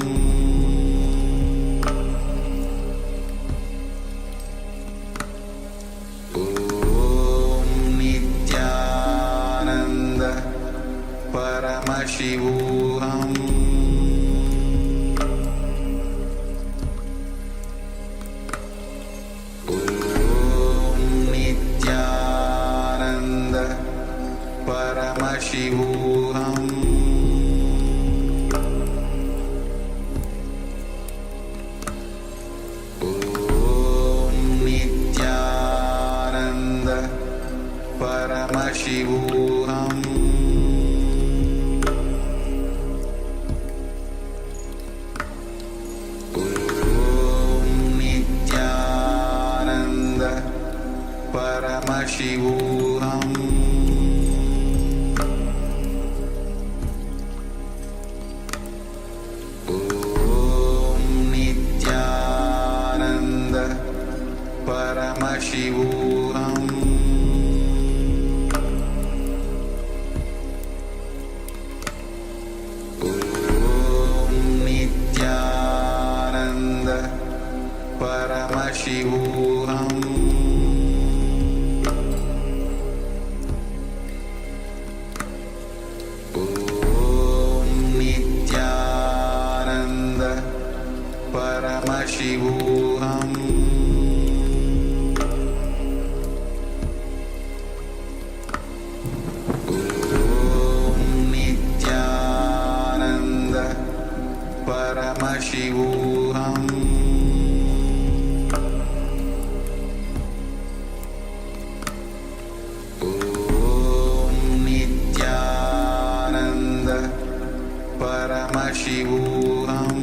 Speaker 1: Om Nithyananda Paramashivoham Paramashivoham Om Nithyananda Paramashivoham Om Nithyananda Paramashivoham Paramashivoham Om Nithyananda Paramashivoham Om Nithyananda Paramashivoham Paramashivoham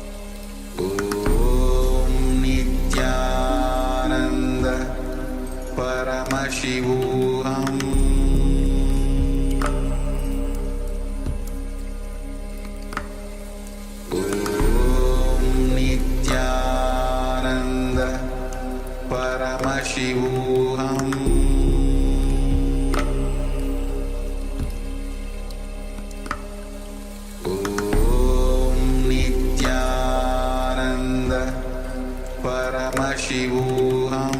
Speaker 1: Paramashivoham Om Nithyananda Paramashivoham Om Nithyananda Paramashivoham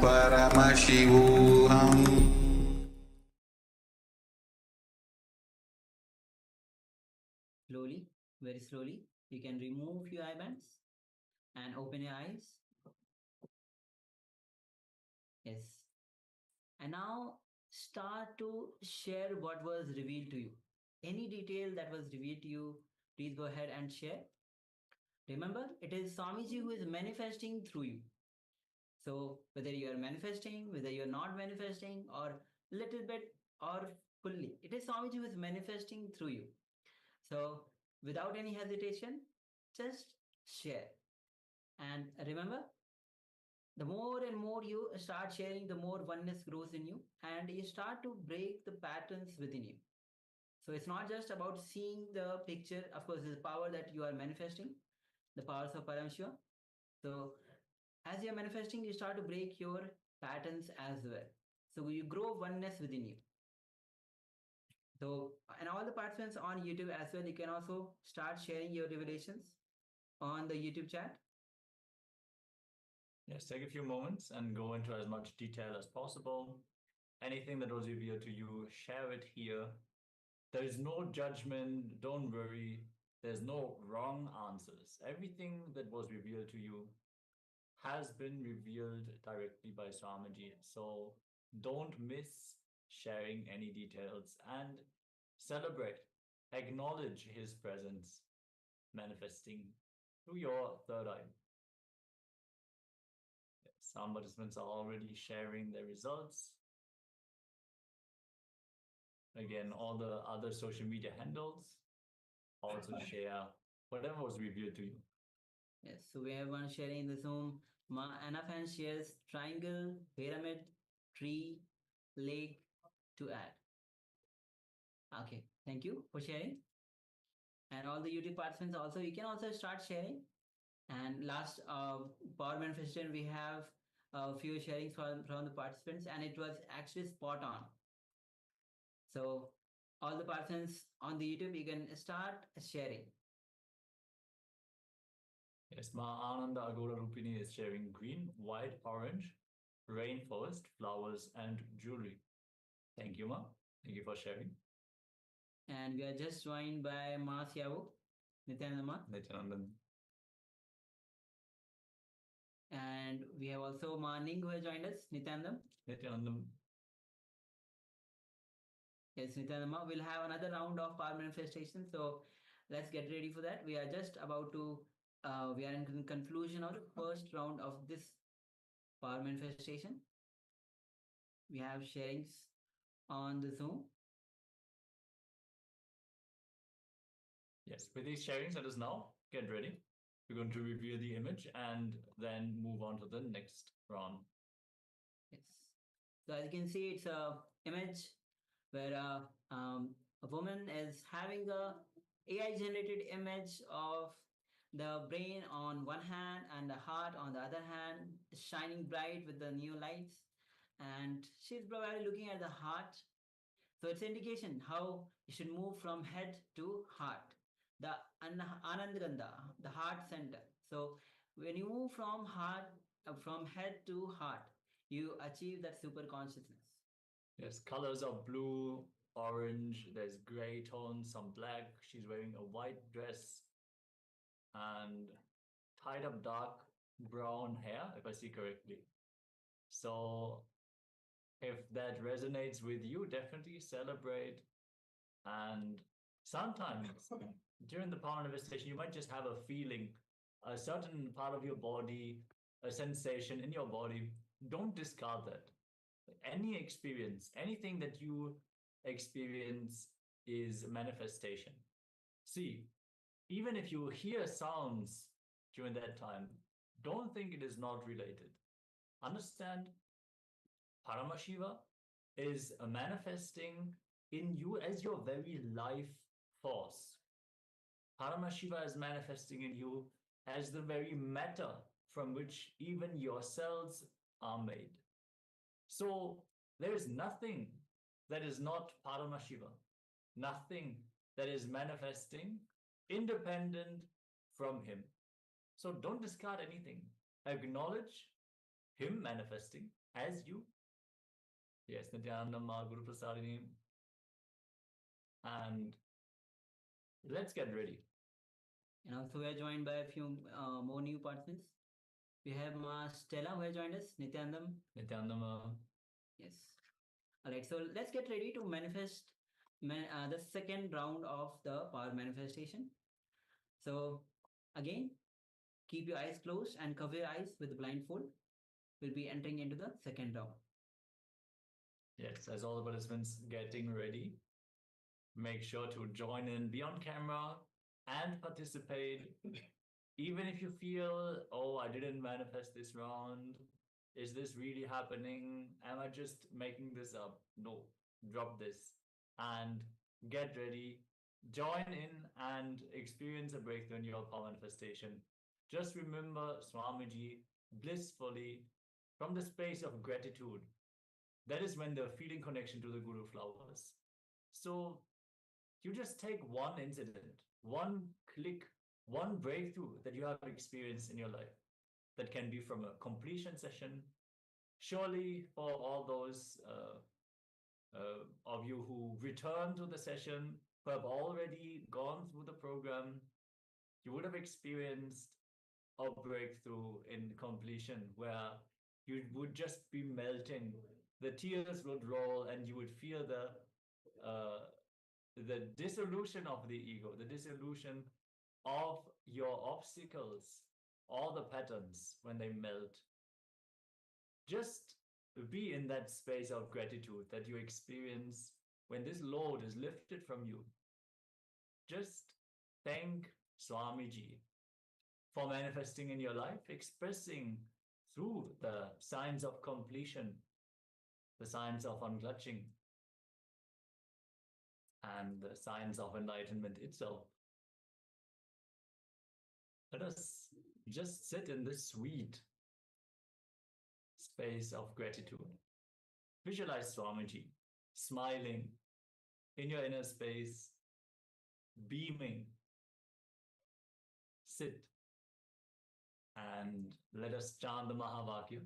Speaker 1: Paramashivoham.
Speaker 7: Slowly, very slowly, you can remove your eye bands and open your eyes. Yes. And now start to share what was revealed to you. Any detail that was revealed to you, please go ahead and share. Remember, it is Swamiji who is manifesting through you. So whether you are manifesting, whether you are not manifesting, or little bit or fully, it is Swamiji who is manifesting through you. So without any hesitation, just share. And remember, the more and more you start sharing, the more oneness grows in you, and you start to break the patterns within you. So it's not just about seeing the picture. Of course, there's power that you are manifesting, the powers of Paramashiva. So as you're manifesting, you start to break your patterns as well. So you grow oneness within you. So, and all the participants on YouTube as well, you can also start sharing your revelations on the YouTube chat.
Speaker 8: Yes, take a few moments and go into as much detail as possible. Anything that was revealed to you, share it here. There is no judgment, don't worry. There's no wrong answers. Everything that was revealed to you has been revealed directly by Swamiji. So don't miss sharing any details and celebrate, acknowledge his presence manifesting through your third eye. Some participants are already sharing their results. Again, all the other social media handles also share whatever was revealed to you.
Speaker 7: Yes, so we have one sharing in the Zoom. Anna fan shares triangle, pyramid, tree, lake to add. Okay, thank you for sharing. And all the YouTube participants also, you can also start sharing. And last power manifestation, we have a few sharings from the participants, and it was actually spot on. So all the participants on the YouTube, you can start sharing.
Speaker 8: Yes, Ma Ananda Agoda Rupini is sharing green, white, orange, rainforest, flowers, and jewelry. Thank you, Ma. Thank you for sharing.
Speaker 7: And we are just joined by Ma Siavu, Nithyananda.
Speaker 8: Nithyananda.
Speaker 7: And we have also Ma Ning who has joined us, Nithyananda.
Speaker 8: Nithyananda.
Speaker 7: Yes, Nithyananda. We'll have another round of power manifestation. So let's get ready for that. We are just about to, we are in conclusion of the first round of this power manifestation. We have sharings on the Zoom.
Speaker 8: Yes, with these sharings, let us now get ready. We're going to review the image and then move on to the next round.
Speaker 7: Yes. So as you can see, it's a image where a woman is having a AI generated image of the brain on one hand and the heart on the other hand, shining bright with the new lights. And she's probably looking at the heart. So it's indication how you should move from head to heart. The Anandagandha, the heart center. So when you move from heart, from head to heart, you achieve that super consciousness.
Speaker 8: Yes, colors are blue, orange, there's gray tones, some black. She's wearing a white dress and tied up dark brown hair, if I see correctly. So if that resonates with you, definitely celebrate. And sometimes during the power manifestation, you might just have a feeling, a certain part of your body, a sensation in your body. Don't discard that. Any experience, anything that you experience is manifestation. See, even if you hear sounds during that time, don't think it is not related. Understand, Paramashiva is manifesting in you as your very life force. Paramashiva is manifesting in you as the very matter from which even your cells are made. So there is nothing that is not Paramashiva, nothing that is manifesting independent from him. So don't discard anything. Acknowledge him manifesting as you. Yes, Nithyananda Guru Prasadini. And let's get ready.
Speaker 7: And also we are joined by a few more new participants. We have Ma Stella who has joined us.
Speaker 8: Nithyananda.
Speaker 7: Yes. Alright, so let's get ready to manifest the second round of the power manifestation. So again, keep your eyes closed and cover your eyes with the blindfold. We'll be entering into the second round.
Speaker 8: Yes, as all the participants getting ready, make sure to join in, be on camera and participate. Even if you feel, oh, I didn't manifest this round, is this really happening? Am I just making this up? No, drop this and get ready. Join in and experience a breakthrough in your power manifestation. Just remember Swamiji blissfully from the space of gratitude. That is when the feeling connection to the Guru flowers. So you just take one incident, one click, one breakthrough that you have experienced in your life. That can be from a completion session. Surely for all those of you who return to the session, who have already gone through the program, you would have experienced a breakthrough in completion where you would just be melting. The tears would roll and you would feel the dissolution of the ego, the dissolution of your obstacles, all the patterns when they melt. Just be in that space of gratitude that you experience when this load is lifted from you. Just thank Swamiji for manifesting in your life, expressing through the signs of completion, the signs of unclutching, and the signs of enlightenment itself. Let us just sit in this sweet space of gratitude. Visualize Swamiji smiling in your inner space, beaming. Sit and let us chant the Mahavakya.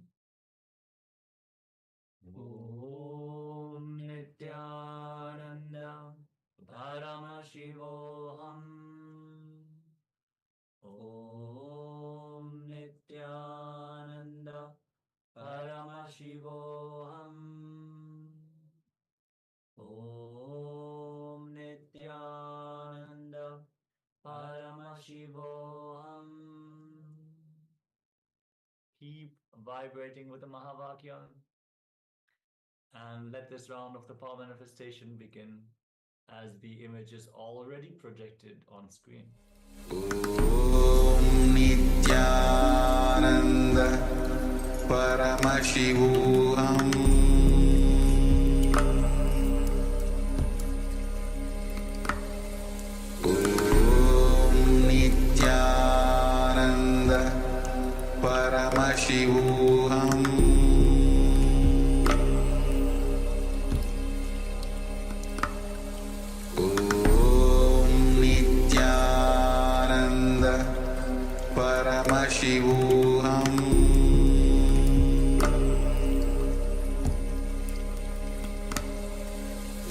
Speaker 8: Om Nithyananda Paramashivoham. Om Nithyananda Paramashivoham. Om Nithyananda Paramashivoham. Keep vibrating with the Mahavakya and let this round of the power manifestation begin as the image is already projected on screen.
Speaker 9: Om Nithyananda Paramashivoham. Om Nithyananda Paramashivoham. Paramashivoham.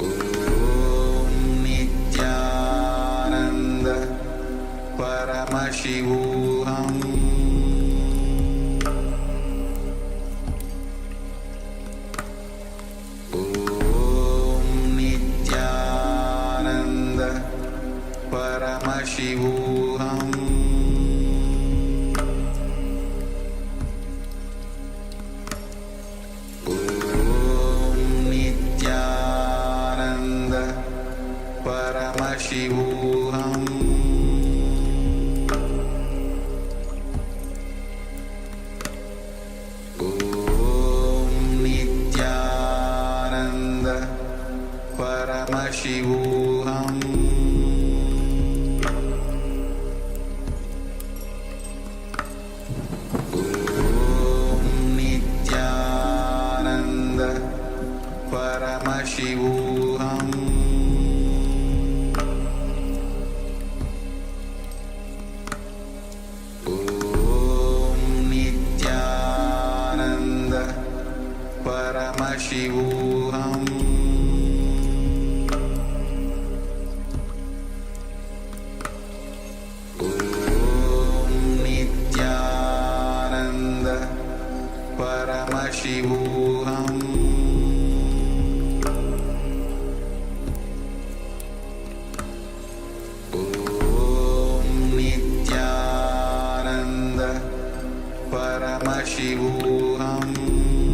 Speaker 9: Om Nithyananda Paramashivoham. Om Nithyananda Paramashivoham. Om Nithyananda Paramashivoham Om Nithyananda Paramashivoham Om Nithyananda Paramashivoham Paramashivoham Om Nithyananda Paramashivoham Om Nithyananda Paramashivoham Paramashivoham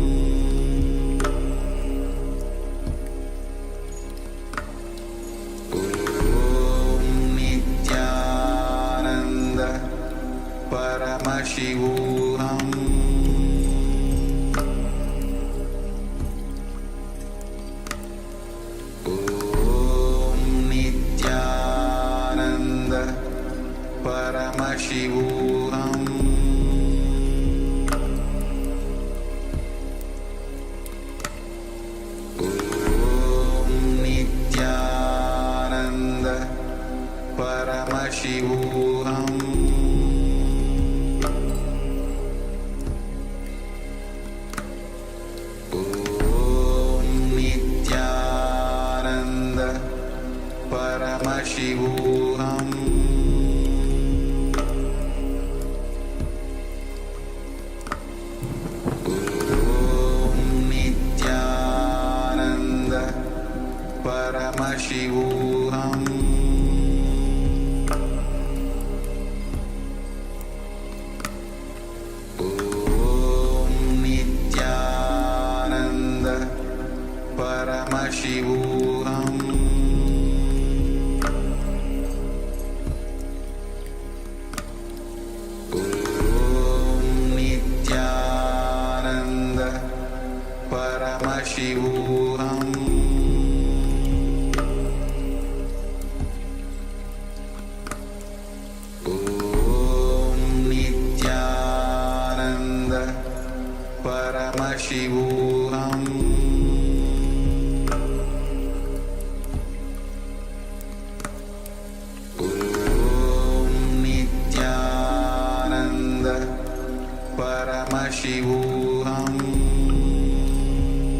Speaker 9: Om Nithyananda Paramashivoham Om Nithyananda Paramashivoham Paramashivoham Om Nithyananda Paramashivoham Om Nithyananda Paramashivoham Paramashivoham Om Nithyananda Paramashivoham Om Nithyananda Paramashivoham Paramashivoham Om Nithyananda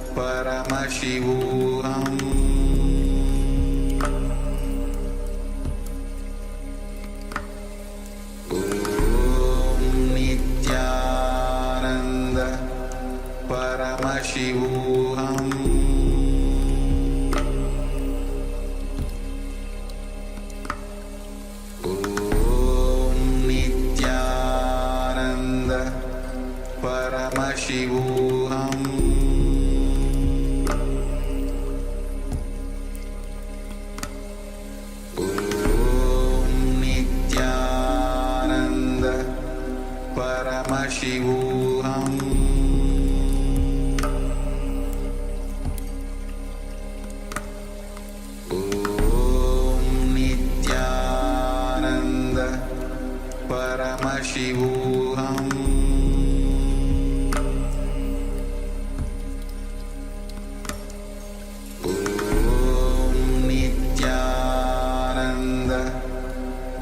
Speaker 9: Paramashivoham Om Nithyananda Paramashivoham Paramashivoham Om Nithyananda Paramashivoham Om Nithyananda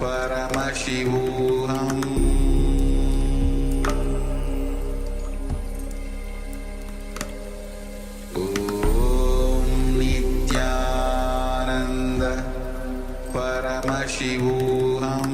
Speaker 9: Paramashivoham Paramashivoham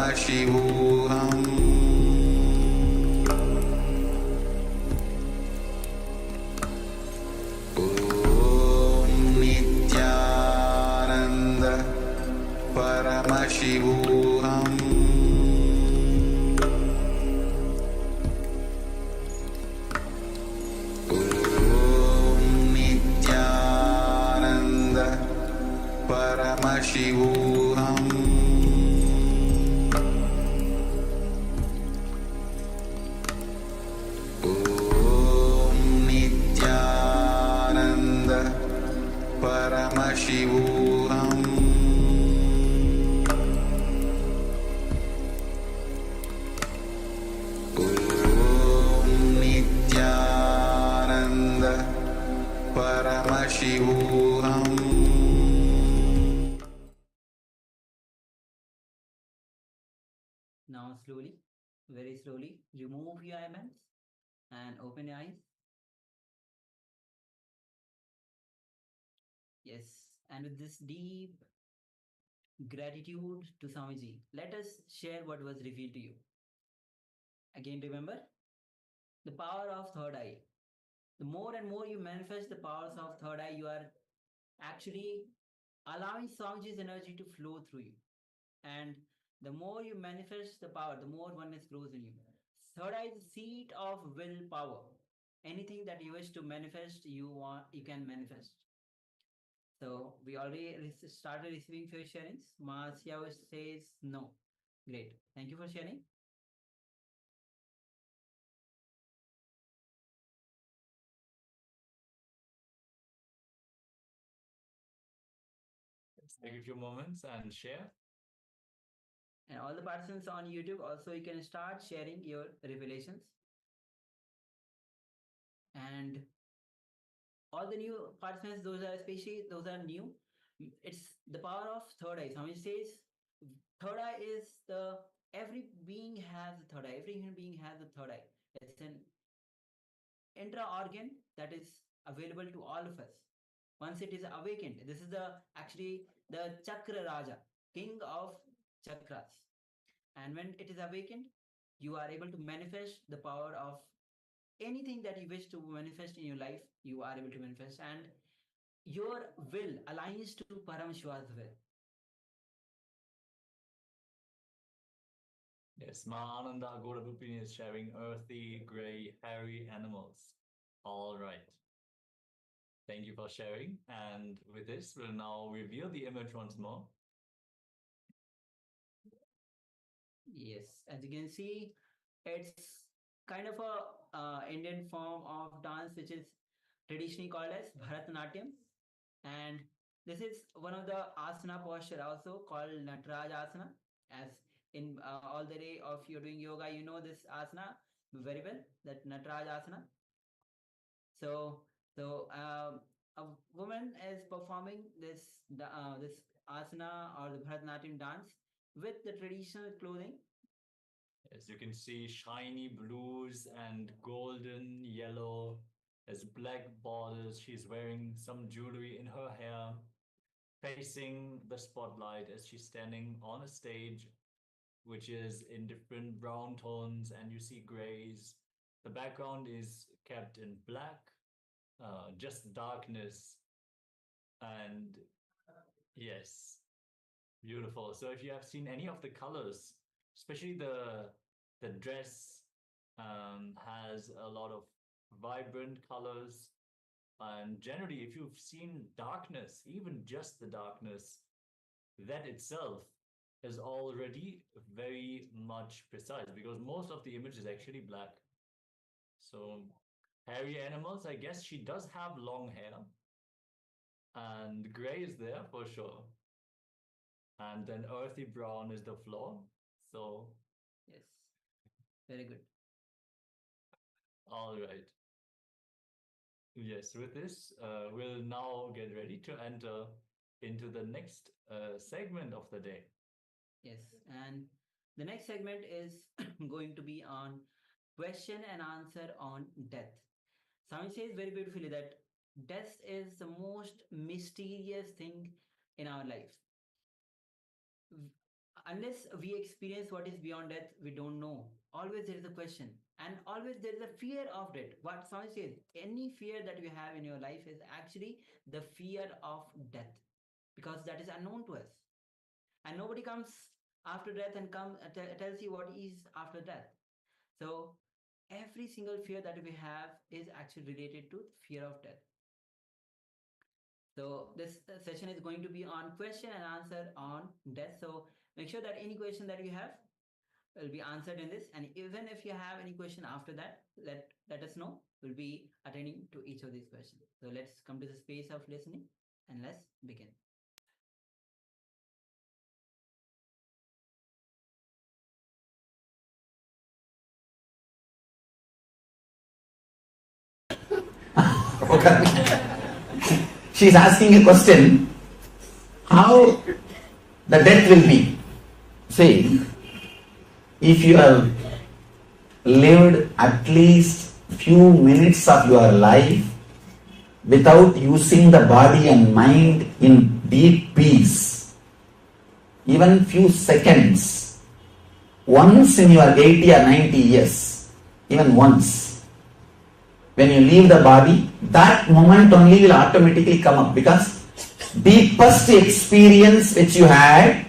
Speaker 9: Paramashivoham Om Nithyananda Paramashivoham Om Nithyananda Paramashivoham Om Nithyananda Paramashivoham Om Nithyananda Paramashivoham
Speaker 7: Now slowly, very slowly, remove your eyelids and open your eyes. Yes, and with this deep gratitude to Swamiji, let us share what was revealed to you. Again, remember the power of third eye. The more and more you manifest the powers of third eye, you are actually allowing Swamiji's energy to flow through you. And the more you manifest the power, the more oneness grows in you. Third eye is the seat of willpower. Anything that you wish to manifest, you can manifest. So we already started receiving few sharings. Masya says no. Great. Thank you for sharing.
Speaker 8: Let's take a few moments and share.
Speaker 7: And all the participants on YouTube, also you can start sharing your revelations. And all the new participants, those are new. It's the power of third eye. Swami says third eye is every being has a third eye. Every human being has a third eye. It's an intra organ that is available to all of us. Once it is awakened, this is actually the Chakra Raja, king of chakras. And when it is awakened, you are able to manifest the power of anything that you wish to manifest in your life, you are able to manifest. And your will aligns to Paramashiva's will.
Speaker 8: Yes, Ma Ananda Godabupini is sharing earthy, grey, hairy animals. All right. Thank you for sharing. And with this, we'll now reveal the image once more.
Speaker 7: Yes, as you can see, it's kind of a Indian form of dance which is traditionally called as Bharatanatyam. And this is one of the asana posture also called Nataraj asana. As in all the day of you're doing yoga, you know this asana very well, that Nataraj asana. So, a woman is performing this asana or the Bharatanatyam dance with the traditional clothing.
Speaker 8: As you can see, shiny blues and golden yellow as black borders. She's wearing some jewelry in her hair, facing the spotlight as she's standing on a stage, which is in different brown tones, and you see grays. The background is kept in black, just darkness. And yes, beautiful. So if you have seen any of the colors, especially the dress has a lot of vibrant colors. And generally, if you've seen darkness, even just the darkness, that itself is already very much precise because most of the image is actually black. So hairy animals, I guess she does have long hair. And gray is there for sure. And then earthy brown is the floor. So
Speaker 7: Yes, very good.
Speaker 8: all right. Yes, with this, we'll now get ready to enter into the next segment of the day.
Speaker 7: Yes, and the next segment is going to be on question and answer on death. Swami says very beautifully that death is the most mysterious thing in our life. unless we experience what is beyond death, we don't know. Always there is a question, and always there is a fear of death. What Swami says, any fear that you have in your life is actually the fear of death, because that is unknown to us, and nobody comes after death and tells you what is after death. So every single fear that we have is actually related to fear of death. So this session is going to be on question and answer on death. So make sure that any question that you have will be answered in this. And even if you have any question after that, let us know. We'll be attending to each of these questions. So let's come to the space of listening and let's begin.
Speaker 1: She is asking a question, how the death will be. See, if you have lived at least few minutes of your life without using the body and mind in deep peace, even few seconds, once in your 80 or 90 years, even once, when you leave the body, that moment only will automatically come up, because deepest experience which you had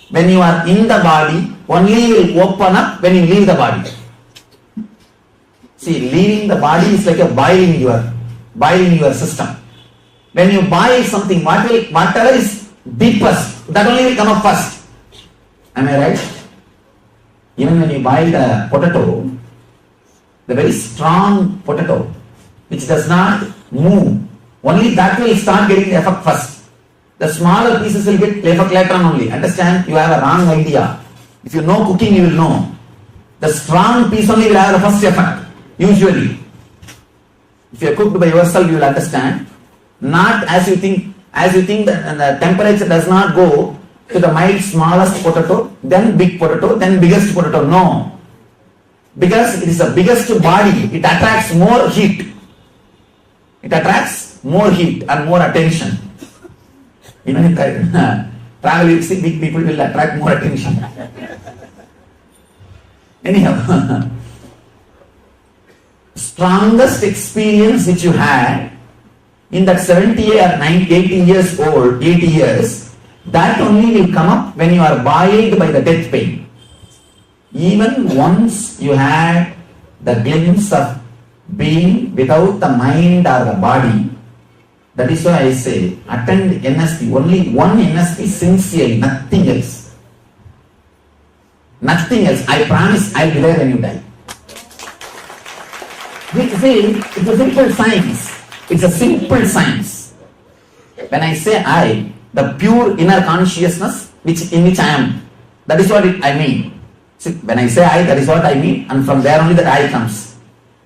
Speaker 1: when you are in the body only will open up when you leave the body. See, leaving the body is like a boiling your system. When you boil something, whatever is deepest, that only will come up first. Am I right? Even when you boil the potato, the very strong potato, which does not move, only that will start getting the effect first. The smaller pieces will get the effect later on only. Understand? You have a wrong idea. If you know cooking, you will know. The strong piece only will have the first effect, usually. If you are cooked by yourself, you will understand. Not as you think that the temperature does not go to the mild smallest potato, then big potato, then biggest potato. No. Because it is the biggest body, it attracts more heat. It attracts more heat and more attention. Even in travel, you see big people will attract more attention. Anyhow, strongest experience which you had in that 70 or 90, 80 years old, 80 years, that only will come up when you are boiled by the death pain. Even once you had the glimpse of being without the mind or the body, that is why I say, attend NSP, only one NSP sincerely, nothing else. Nothing else. I promise I will be there when you die. See, it's a simple science. It's a simple science. When I say I, the pure inner consciousness in which I am, that is what I mean. See, when I say I, that is what I mean, and from there only that I comes.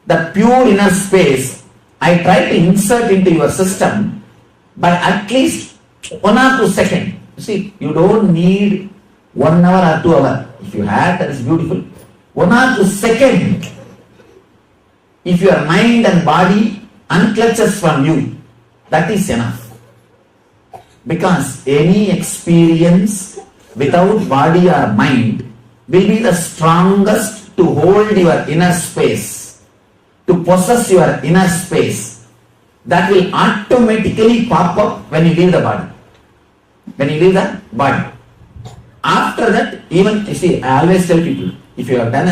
Speaker 1: The pure inner space, I try to insert into your system by at least 1 or 2 seconds. See, you don't need 1 hour or 2 hours. If you have, that is beautiful. 1 or 2 seconds. If your mind and body unclutches from you, that is enough. Because any experience without body or mind will be the strongest to hold your inner space, to possess your inner space. That will automatically pop up when you leave the body. When you leave the body. After that, even, you see, I always tell people, if you have done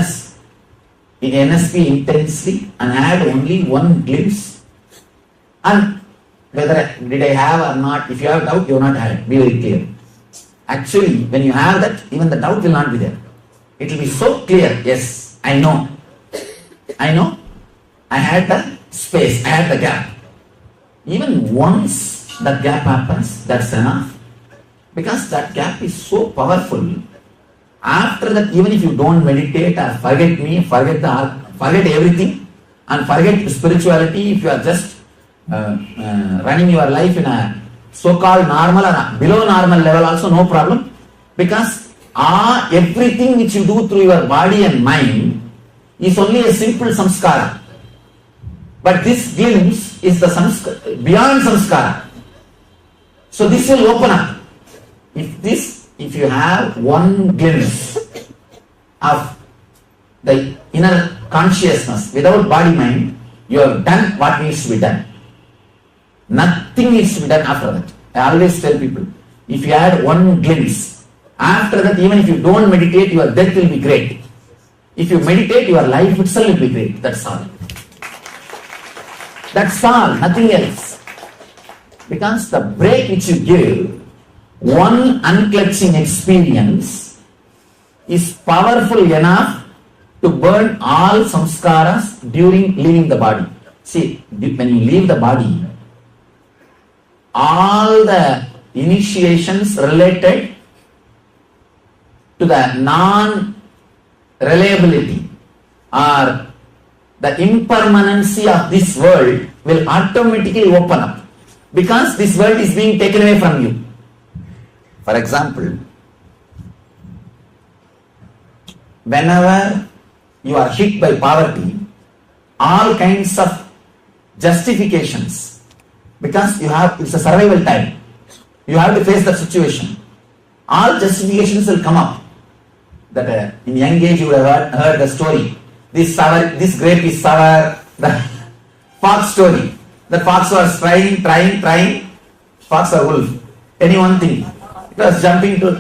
Speaker 1: in NSP intensely and had only one glimpse, and whether did I have or not, if you have doubt, you will not have it. Be very clear. Actually, when you have that, even the doubt will not be there. It will be so clear. Yes, I know. I had the space, I had the gap. Even once that gap happens, that's enough. Because that gap is so powerful. After that, even if you don't meditate or forget me, forget everything, and forget spirituality, if you are just running your life in a so-called normal or below normal level, also no problem. Because everything which you do through your body and mind is only a simple samskara. But this glimpse is the beyond samskara. So this will open up. If this if you have one glimpse of the inner consciousness without body mind, you have done what needs to be done. Nothing needs to be done after that. I always tell people, if you had one glimpse, after that, even if you don't meditate, your death will be great. If you meditate, your life itself will be great. That's all. That's all, nothing else. Because the break which you give, one unclutching experience, is powerful enough to burn all samskaras during leaving the body. See, when you leave the body, all the initiations related to the non-reliability or the impermanency of this world will automatically open up, because this world is being taken away from you. For example, whenever you are hit by poverty, all kinds of justifications, because it's a survival time, you have to face that situation. All justifications will come up. That in young age you would have heard the story. This grape is sour. The fox story. The fox was trying. Fox or wolf? Any one thing. It was trying to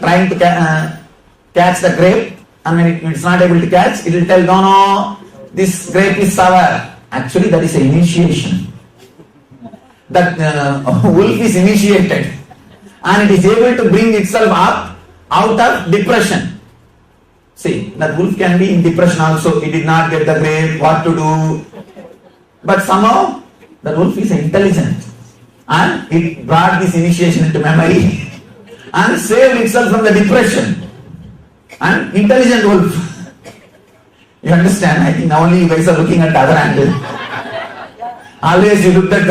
Speaker 1: catch the grape, and when it's not able to catch, it will tell, no, this grape is sour. Actually, that is an initiation. That wolf is initiated, and it is able to bring itself up out of depression. See, that wolf can be in depression also. He did not get the grape, what to do. But somehow, the wolf is intelligent, and it brought this initiation into memory and saved itself from the depression. And intelligent wolf. You understand? I think now only you guys are looking at the other angle. Always you looked at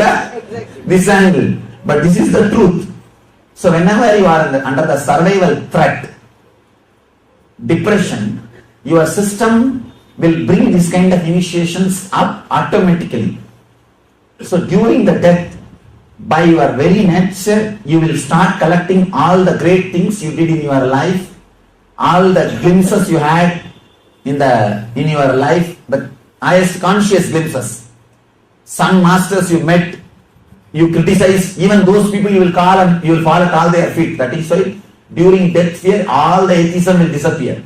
Speaker 1: this angle. But this is the truth. So whenever you are under the survival threat, depression, your system will bring this kind of initiations up automatically. So during the death, by your very nature, you will start collecting all the great things you did in your life, all the glimpses you had in your life, the highest conscious glimpses. Some masters you met, you criticize, even those people you will call and you will fall at all their feet. That is why during death fear, all the atheism will disappear.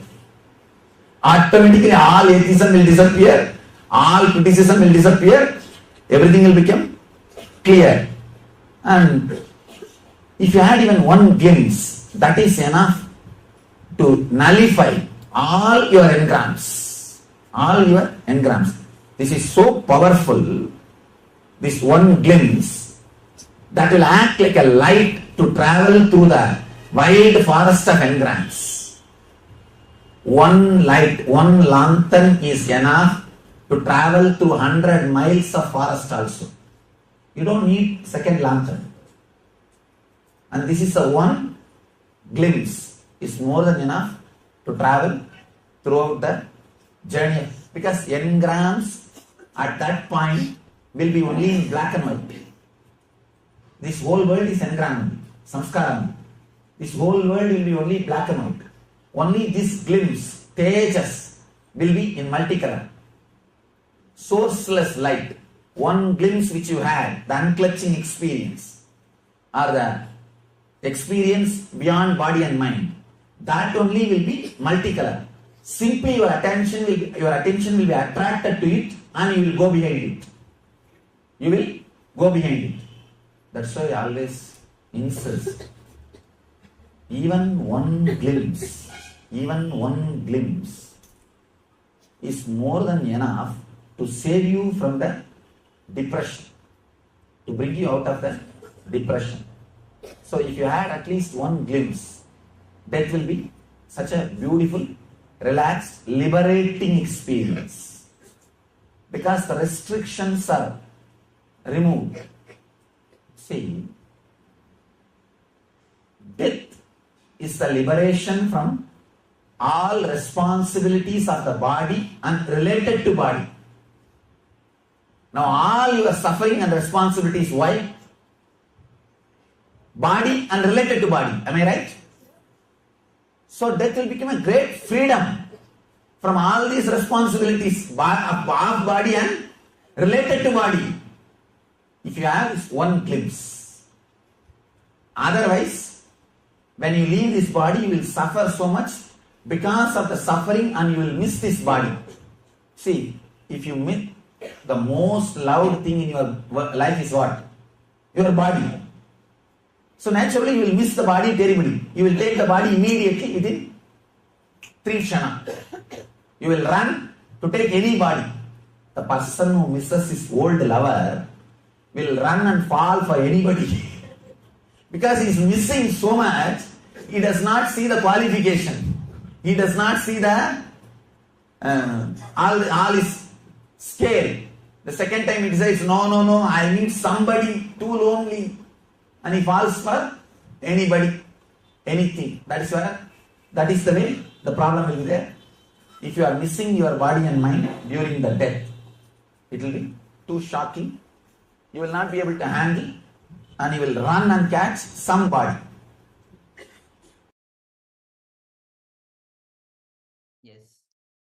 Speaker 1: Automatically all atheism will disappear, all criticism will disappear, everything will become clear. And if you had even one glimpse, that is enough to nullify all your engrams. All your engrams. This is so powerful, this one glimpse, that will act like a light to travel through the wide forest of engrams. One light, one lantern is enough to travel through 100 miles of forest also. You don't need second lantern. And this is the one glimpse is more than enough to travel throughout the journey. Because engrams at that point will be only in black and white. This whole world is engram, samskaram. This whole world will be only black and white. Only this glimpse, tejas, will be in multicolor. Sourceless light. One glimpse which you had, the unclutching experience, or the experience beyond body and mind, that only will be multicolor. Simply your attention will be attracted to it, and you will go behind it. You will go behind it. That's why I always insist. Even one glimpse is more than enough to save you from the depression, to bring you out of the depression. So if you had at least one glimpse, that will be such a beautiful, relaxed, liberating experience. Because the restrictions are removed. See, death is the liberation from all responsibilities of the body and related to body. Now all your suffering and responsibilities, why? Body and related to body. Am I right? So death will become a great freedom from all these responsibilities of body and related to body. If you have one glimpse. Otherwise, when you leave this body, you will suffer so much because of the suffering and you will miss this body. See, if you miss, the most loved thing in your life is what? Your body. So naturally you will miss the body terribly. You will take the body immediately within 3 kshana. You will run to take any body. The person who misses his old lover will run and fall for anybody. Because he is missing so much, he does not see the qualification. He does not see the all is scared. The second time he decides, no, I need somebody too lonely. And he falls for anybody, anything. That is the way the problem will be there. If you are missing your body and mind during the death, it will be too shocking. You will not be able to handle and you will run and catch somebody.
Speaker 7: Yes.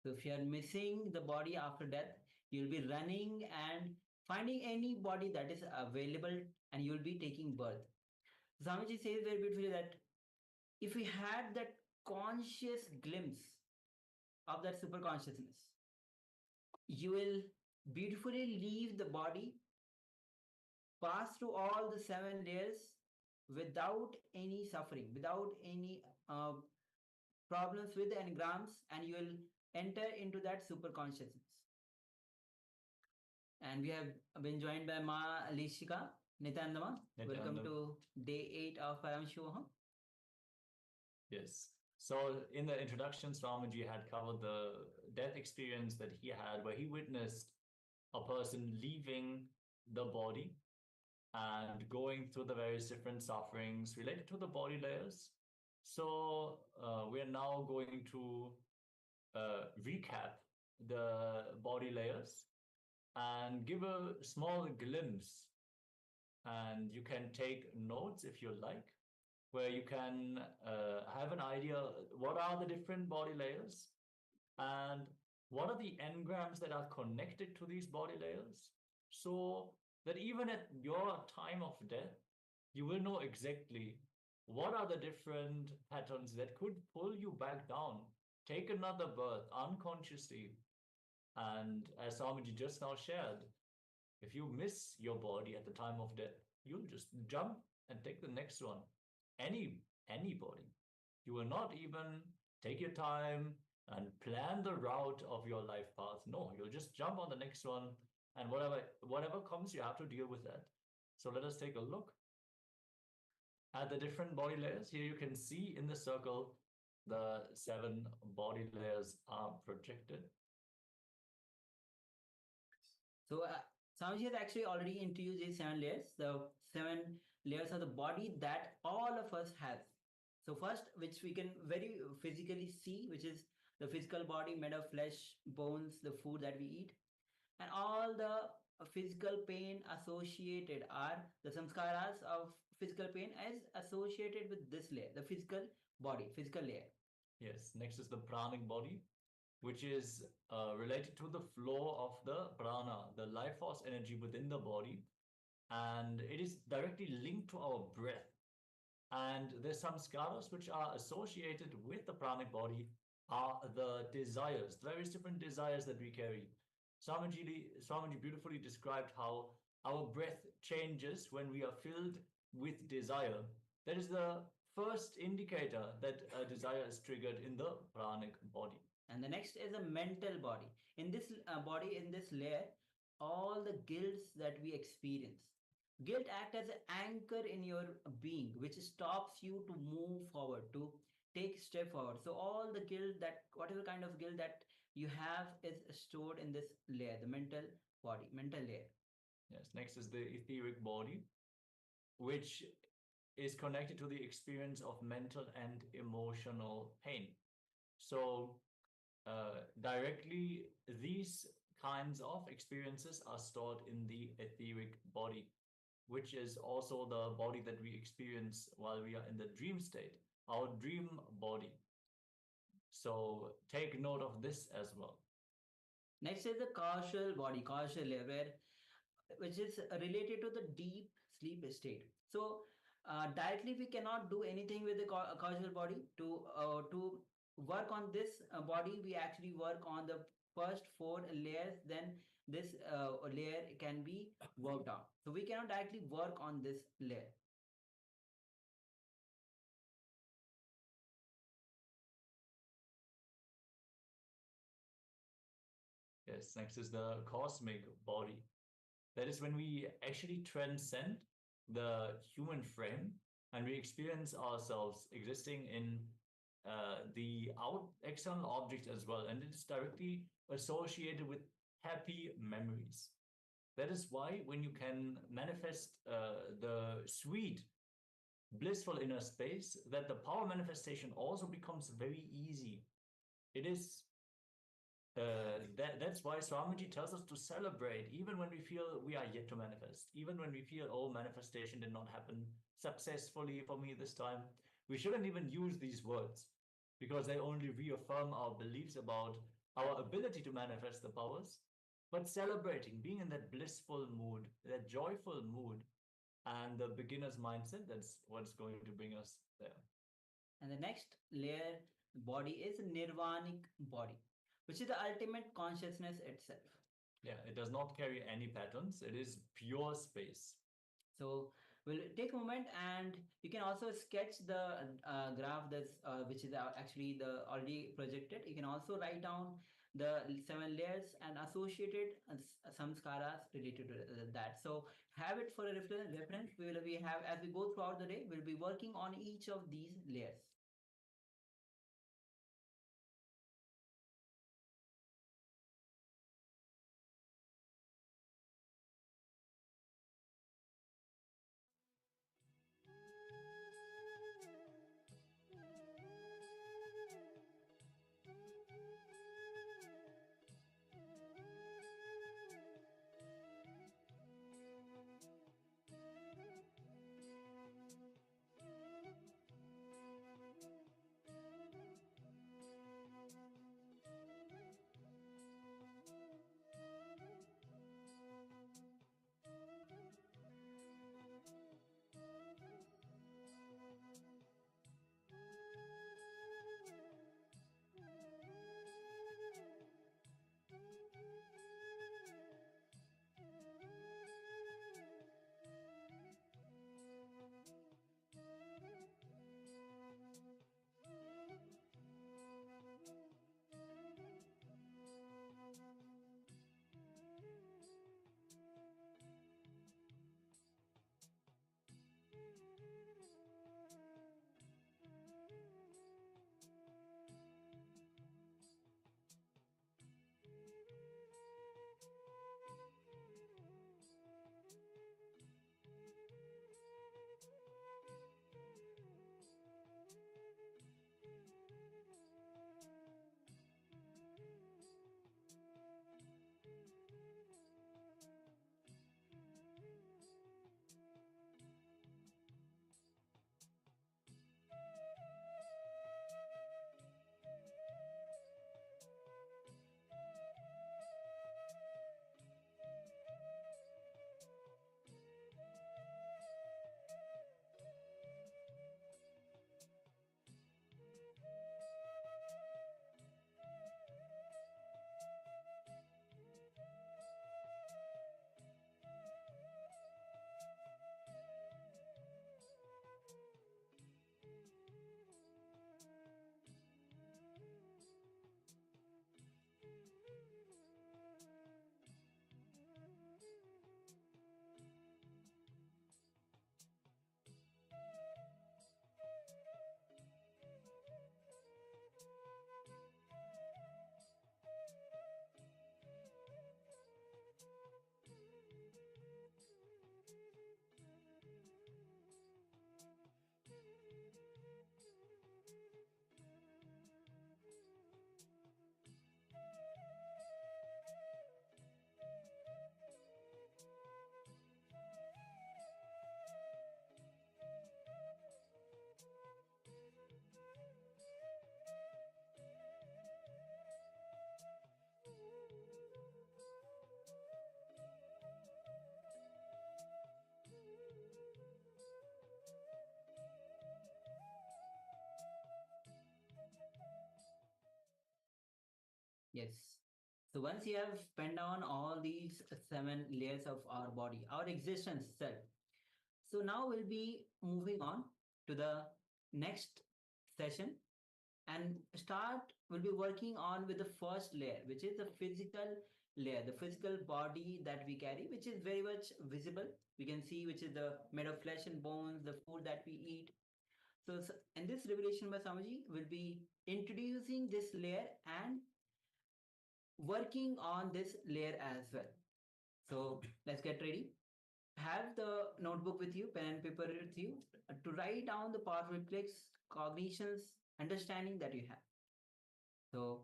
Speaker 7: So if you are missing the body after death, you'll be running and finding any body that is available and you'll be taking birth. Swamiji says very beautifully that if we had that conscious glimpse of that super consciousness, you will beautifully leave the body, pass through all the 7 layers without any suffering, without any problems with the engrams, and you will enter into that super consciousness. And we have been joined by Ma Alishika, Nithyananda. Welcome to day 8 of Paramashivoham.
Speaker 8: Yes. So in the introduction, Swamiji had covered the death experience that he had, where he witnessed a person leaving the body and going through the various different sufferings related to the body layers. So we are now going to recap the body layers and give a small glimpse. And you can take notes if you like, where you can have an idea what are the different body layers and what are the engrams that are connected to these body layers, so that even at your time of death, you will know exactly what are the different patterns that could pull you back down, take another birth unconsciously. And as Swamiji just now shared, if you miss your body at the time of death, you'll just jump and take the next one. Anybody. You will not even take your time and plan the route of your life path. No, you'll just jump on the next one, and whatever comes, you have to deal with that. So let us take a look at the different body layers. Here you can see in the circle the 7 body layers are projected.
Speaker 7: So Swamiji has actually already introduced these 7 layers. The 7 layers of the body that all of us have. So first, which we can very physically see, which is the physical body made of flesh, bones, the food that we eat, and all the physical pain associated are the samskaras of physical pain as associated with this layer, the physical body, physical layer.
Speaker 8: Yes, next is the pranic body, which is related to the flow of the prana, the life force energy within the body, and it is directly linked to our breath. And there's some samskaras which are associated with the pranic body are the desires, various different desires that we carry. Swamiji beautifully described how our breath changes when we are filled with desire. That is the first indicator that a desire is triggered in the pranic body.
Speaker 7: And the next is a mental body. In this body, in this layer, all the guilts that we experience. Guilt acts as an anchor in your being, which stops you to move forward, to take step forward. So all the guilt that, whatever kind of guilt that you have is stored in this layer, the mental body, mental layer.
Speaker 8: Yes, next is the etheric body, which is connected to the experience of mental and emotional pain. So directly, these kinds of experiences are stored in the etheric body, which is also the body that we experience while we are in the dream state, our dream body. So take note of this as well.
Speaker 7: Next is the causal body, causal layer, which is related to the deep sleep state. So directly we cannot do anything with the causal body. To work on this body, we actually work on the first 4 layers. Then this layer can be worked on. So we cannot directly work on this layer.
Speaker 8: Yes, next is the cosmic body. That is when we actually transcend the human frame and we experience ourselves existing in the external objects as well, and it is directly associated with happy memories. That is why when you can manifest the sweet, blissful inner space, that the power manifestation also becomes very easy. It is that's why Swamiji tells us to celebrate even when we feel we are yet to manifest, even when we feel, oh, manifestation did not happen successfully for me this time. We shouldn't even use these words because they only reaffirm our beliefs about our ability to manifest the powers. But celebrating, being in that blissful mood, that joyful mood, and the beginner's mindset, that's what's going to bring us there.
Speaker 7: And the next layer body is nirvanic body, which is the ultimate consciousness itself.
Speaker 8: Yeah, it does not carry any patterns. It is pure space.
Speaker 7: So we'll take a moment, and you can also sketch the graph that's which is actually the already projected. You can also write down the 7 layers and associated samskaras related to that. So have it for a reference. We have, as we go throughout the day, we'll be working on each of these layers. Yes. So once you have penned down all these 7 layers of our body, our existence itself. So now we'll be moving on to the next session and we'll be working on with the first layer, which is the physical layer, the physical body that we carry, which is very much visible. We can see which is the made of flesh and bones, the food that we eat. So in this revelation by Swamiji, we'll be introducing this layer and working on this layer as well. So let's get ready. Have the notebook with you, pen and paper with you to write down the powerful clicks, cognitions, understanding that you have. So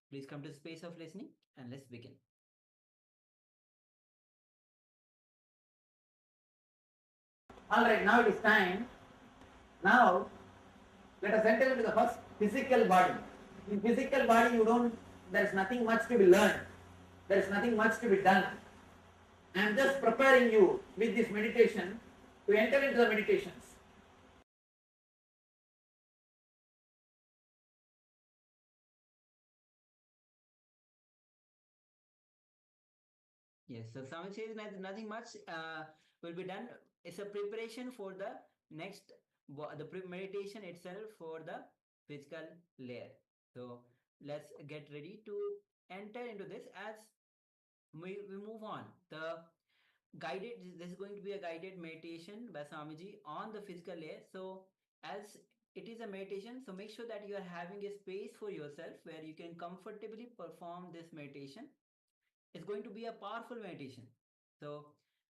Speaker 7: please come to the space of listening and let's begin.
Speaker 1: Alright, now it is time. Now let us enter into the first physical body. In physical body there is nothing much to be learned. There is nothing much to be done. I am just preparing you with this meditation to enter into the meditations.
Speaker 7: Yes, so Swami says nothing much will be done. It's a preparation for the next, the meditation itself for the physical layer. So let's get ready to enter into this as we move on. This is going to be a guided meditation by Swamiji on the physical layer. So as it is a meditation, so make sure that you are having a space for yourself where you can comfortably perform this meditation. It's going to be a powerful meditation. So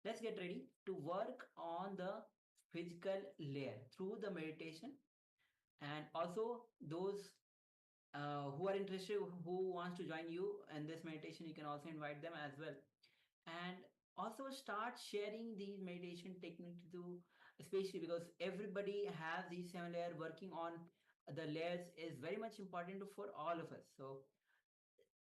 Speaker 7: let's get ready to work on the physical layer through the meditation. And also those who are interested, who wants to join you in this meditation, you can also invite them as well. And also start sharing these meditation techniques to, especially because everybody has these 7 layers. Working on the layers is very much important for all of us. So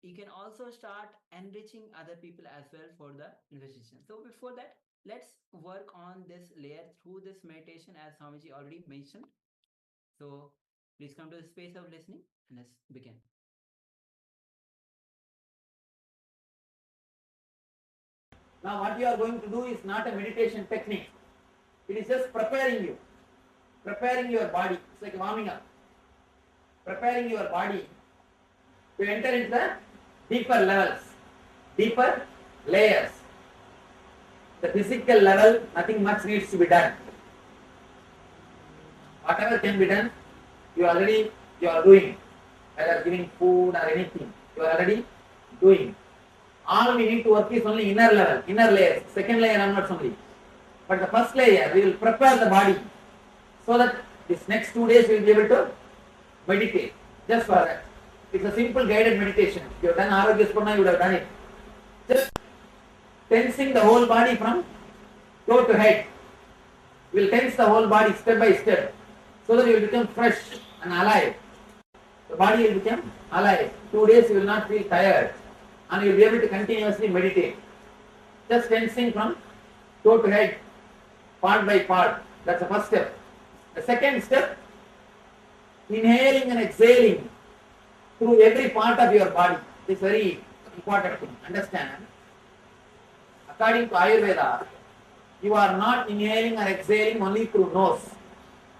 Speaker 7: you can also start enriching other people as well for the investigation. So before that, let's work on this layer through this meditation as Swamiji already mentioned. So please come to the space of listening and let's begin.
Speaker 1: Now what you are going to do is not a meditation technique. It is just preparing you. Preparing your body. It's like warming up. Preparing your body to enter into the deeper levels, deeper layers. The physical level, nothing much needs to be done. Whatever can be done, you are doing. Whether giving food or anything, you are already doing. All we need to work is only inner level, inner layers. Second layer onwards only. But the first layer, we will prepare the body so that this next 2 days we will be able to meditate. Just for that. It's a simple guided meditation. If you have done Arogya Spurana, you would have done it. Just tensing the whole body from toe to head. We will tense the whole body step by step so that you will become fresh and alive. The body will become alive. 2 days you will not feel tired and you will be able to continuously meditate. Just tensing from toe to head, part by part. That's the first step. The second step, inhaling and exhaling through every part of your body. This is very important thing. Understand? According to Ayurveda, you are not inhaling or exhaling only through nose.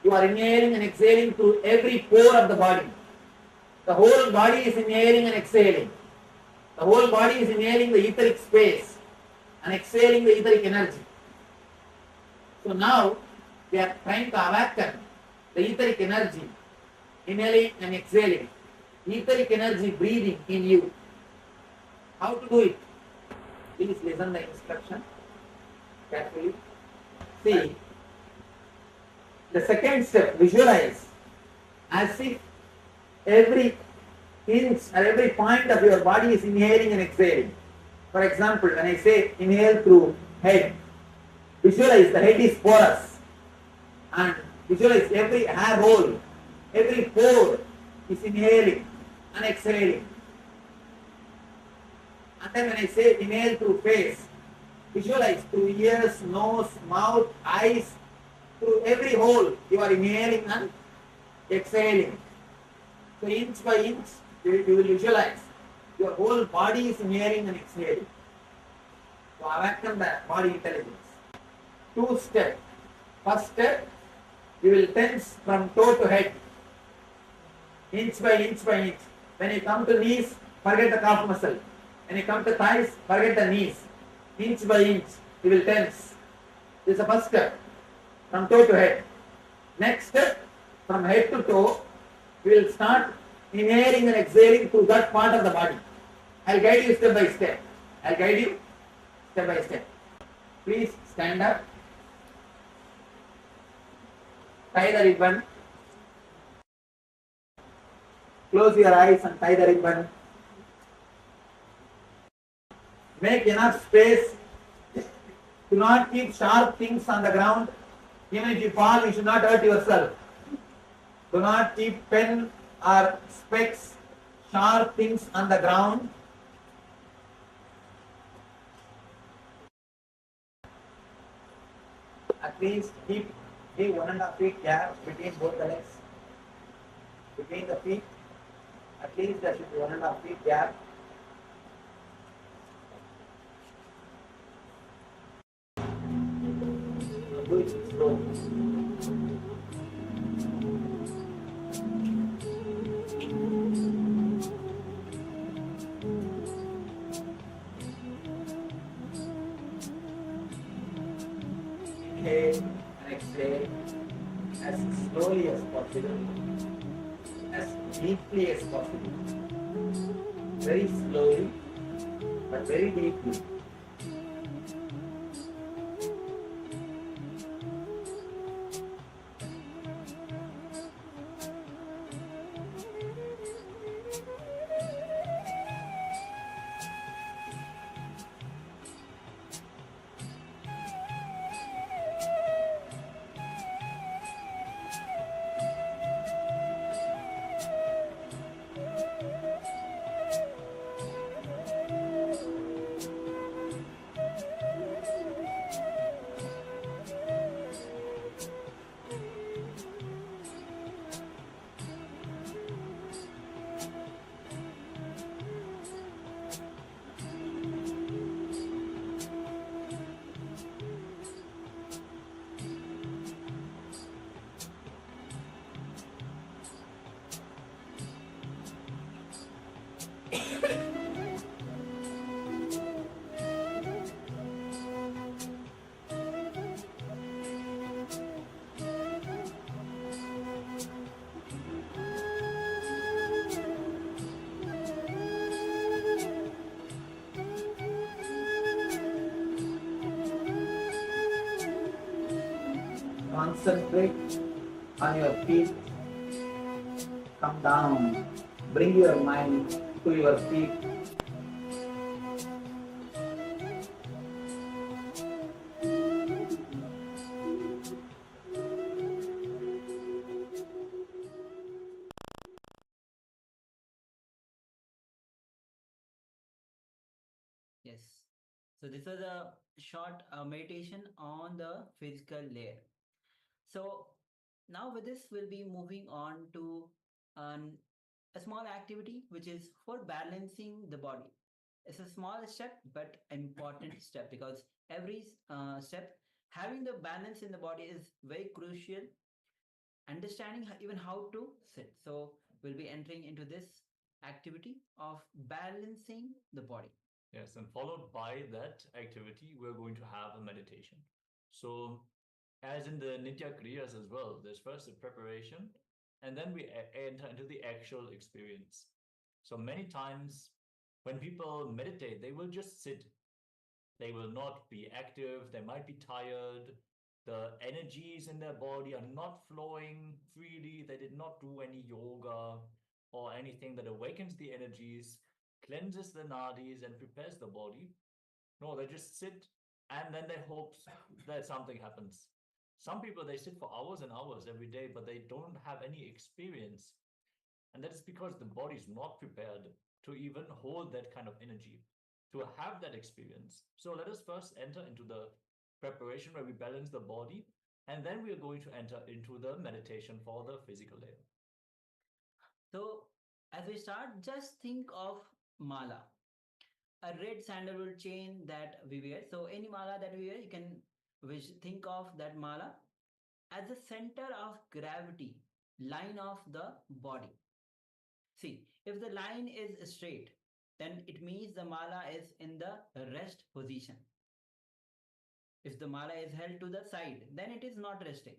Speaker 1: You are inhaling and exhaling through every pore of the body. The whole body is inhaling and exhaling. The whole body is inhaling the etheric space and exhaling the etheric energy. So now we are trying to awaken the etheric energy, inhaling and exhaling. Etheric energy breathing in you. How to do it? Please listen the instruction carefully. See, the second step, visualize as if every inch or every point of your body is inhaling and exhaling. For example, when I say inhale through head, visualize the head is porous and visualize every hair hole, every pore is inhaling and exhaling. And then when I say inhale through face, visualize through ears, nose, mouth, eyes, through every hole you are inhaling and exhaling. So inch by inch you will visualize your whole body is inhaling and exhaling. To awaken the body intelligence. 2 steps. First step, you will tense from toe to head, inch by inch by inch. When you come to knees, forget the calf muscle. When you come to thighs, forget the knees. Inch by inch, you will tense. This is the first step, from toe to head. Next step, from head to toe, you will start inhaling and exhaling to that part of the body. I'll guide you step by step. I'll guide you step by step. Please stand up. Tie the ribbon. Close your eyes and tie the ribbon. Make enough space. Do not keep sharp things on the ground. Even if you fall, you should not hurt yourself. Do not keep pen or specs, sharp things on the ground. At least give 1.5 feet gap between both the legs. Between the feet, at least there should be 1.5 feet gap. Do it slow. Inhale and exhale as slowly as possible, as deeply as possible. Very slowly, but very deeply. Concentrate on your feet. Come down. Bring your mind to your feet.
Speaker 7: Yes. So this was a short meditation on the physical layer. So now with this, we'll be moving on to a small activity which is for balancing the body. It's a small step but important step, because every step having the balance in the body is very crucial. Understanding even how to sit. So we'll be entering into this activity of balancing the body.
Speaker 8: Yes, and followed by that activity, we're going to have a meditation. So, as in the Nithya Kriyas as well, there's first a preparation, and then we enter into the actual experience. So, many times when people meditate, they will just sit. They will not be active, they might be tired, the energies in their body are not flowing freely, they did not do any yoga or anything that awakens the energies, cleanses the nadis and prepares the body. No, they just sit and then they hope that something happens. Some people, they sit for hours and hours every day, but they don't have any experience. And that is because the body is not prepared to even hold that kind of energy, to have that experience. So let us first enter into the preparation where we balance the body, and then we are going to enter into the meditation for the physical layer.
Speaker 7: So as we start, just think of mala, a red sandalwood chain that we wear. So any mala that we wear, you can think of that mala as the center of gravity line of the body. See, if the line is straight, then it means the mala is in the rest position. If the mala is held to the side, then it is not resting.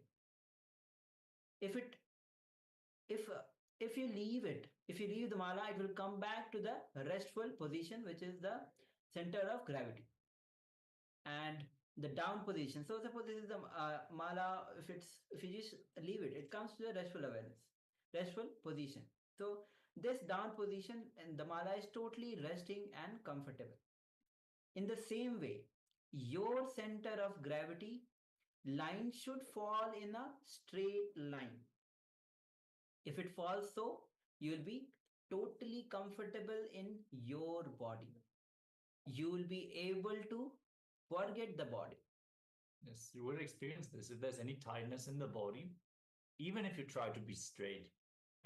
Speaker 7: If it if if you leave it, if you leave the mala, it will come back to the restful position, which is the center of gravity. And the down position. So suppose this is the mala. If you just leave it, it comes to the restful awareness, restful position. So this down position and the mala is totally resting and comfortable. In the same way, your center of gravity line should fall in a straight line. If it falls so, you will be totally comfortable in your body. You will be able to forget the body.
Speaker 8: Yes, you will experience this. If there's any tightness in the body, even if you try to be straight,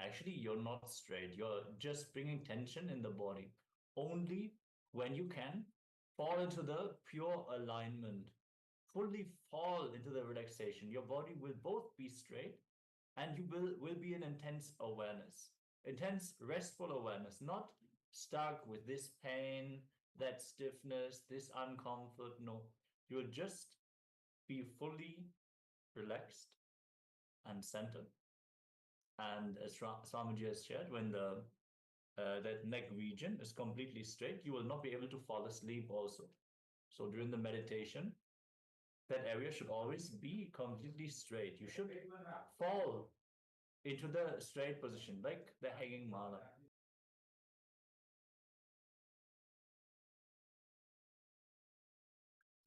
Speaker 8: actually you're not straight. You're just bringing tension in the body. Only when you can fall into the pure alignment, fully fall into the relaxation, your body will both be straight and you will be in intense awareness, intense restful awareness, not stuck with this pain, that stiffness, this uncomfort. No, you'll just be fully relaxed and centered. And as Swamiji has shared, when the that neck region is completely straight, you will not be able to fall asleep also. So during the meditation, that area should always be completely straight. You should fall into the straight position, like the hanging mala.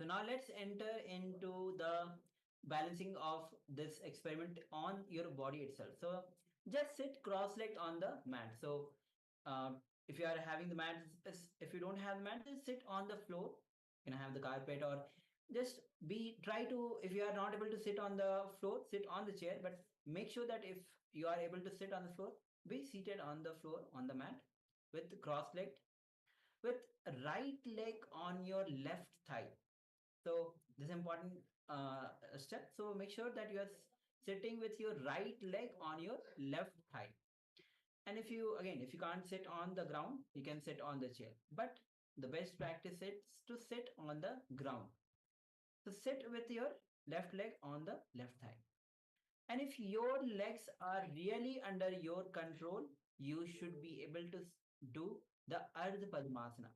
Speaker 7: So now let's enter into the balancing of this experiment on your body itself. So just sit cross-legged on the mat. So if you are having the mat, if you don't have the mat, just sit on the floor. You can have the carpet, or just try to, if you are not able to sit on the floor, sit on the chair, but make sure that if you are able to sit on the floor, be seated on the floor on the mat with cross-legged, with right leg on your left thigh. So this is important step. So make sure that you are sitting with your right leg on your left thigh. And if you can't sit on the ground, you can sit on the chair. But the best practice is to sit on the ground. So sit with your left leg on the left thigh. And if your legs are really under your control, you should be able to do the Ardha Padmasana.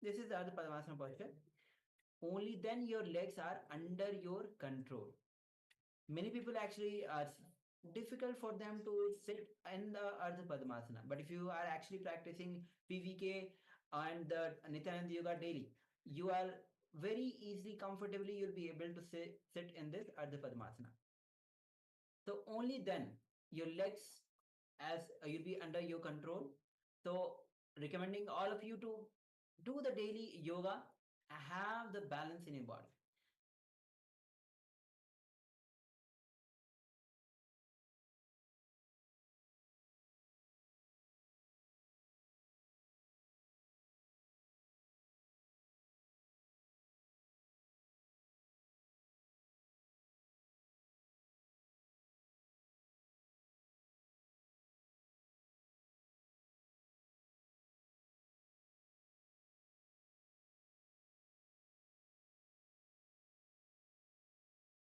Speaker 7: This is the Ardha Padmasana posture. Only then your legs are under your control. Many people actually are difficult for them to sit in the Ardha Padmasana. But if you are actually practicing PVK and the Nithyananda Yoga daily, you are very easily, comfortably, you'll be able to sit in this Ardha Padmasana. So only then your legs as you'll be under your control. So recommending all of you to do the daily yoga, have the balance in your body.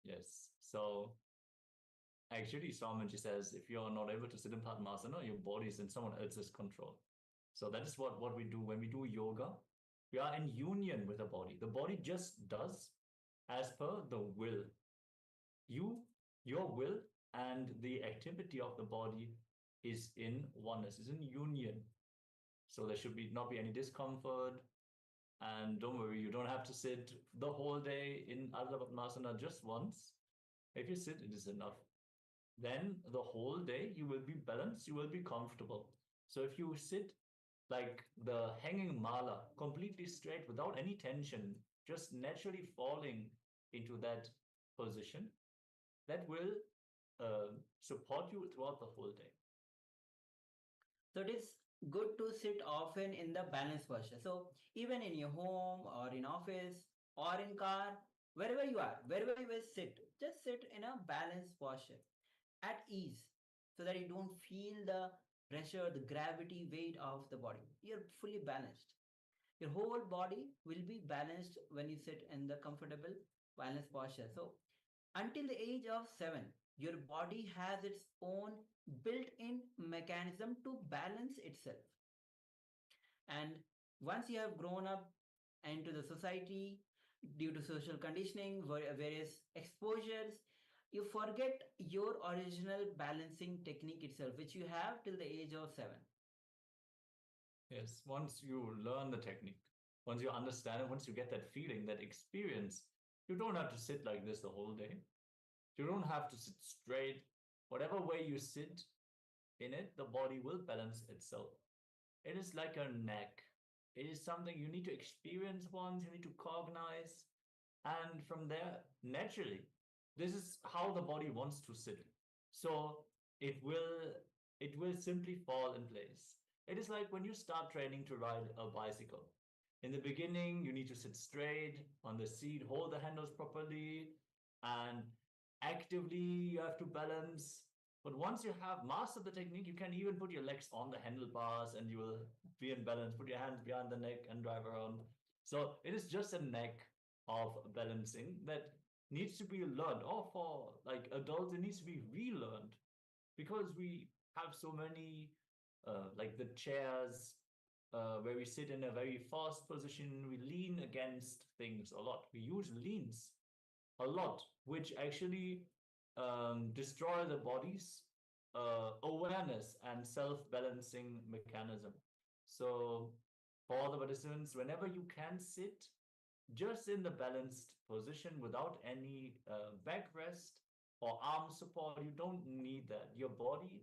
Speaker 8: Yes. So actually, Swamiji says if you're not able to sit in Padmasana, your body is in someone else's control. So that is what we do when we do yoga. We are in union with the body. The body just does as per the will. Your will and the activity of the body is in oneness, is in union. So there should not be any discomfort. And don't worry, you don't have to sit the whole day in Ardha Padmasana just once. If you sit, it is enough. Then the whole day you will be balanced, you will be comfortable. So if you sit like the hanging mala, completely straight without any tension, just naturally falling into that position, that will support you throughout the whole day.
Speaker 7: So it is good to sit often in the balance posture. So even in your home or in office or in car, wherever you will sit, just sit in a balanced posture at ease, so that you don't feel the pressure, the gravity, weight of the body. You're fully balanced. Your whole body will be balanced when you sit in the comfortable balanced posture. So until the age of 7, your body has its own built-in mechanism to balance itself. And once you have grown up into the society due to social conditioning, various exposures, you forget your original balancing technique itself, which you have till the age of 7.
Speaker 8: Yes, once you learn the technique, once you understand it, once you get that feeling, that experience, you don't have to sit like this the whole day. You don't have to sit straight. Whatever way you sit in it, the body will balance itself. It is like a neck. It is something you need to experience once, you need to cognize. And from there, naturally, this is how the body wants to sit. So it will it will simply fall in place. It is like when you start training to ride a bicycle. In the beginning, you need to sit straight on the seat, hold the handles properly, and actively you have to balance. But once you have mastered the technique, you can even put your legs on the handlebars and you will be in balance. Put your hands behind the neck and drive around. So it is just a neck of balancing that needs to be learned. Or for like adults, it needs to be relearned because we have so many like the chairs where we sit in a very fast position. We lean against things a lot. We use leans a lot, which actually destroy the body's awareness and self-balancing mechanism. So for the participants, whenever you can sit just in the balanced position without any backrest or arm support, you don't need that. Your body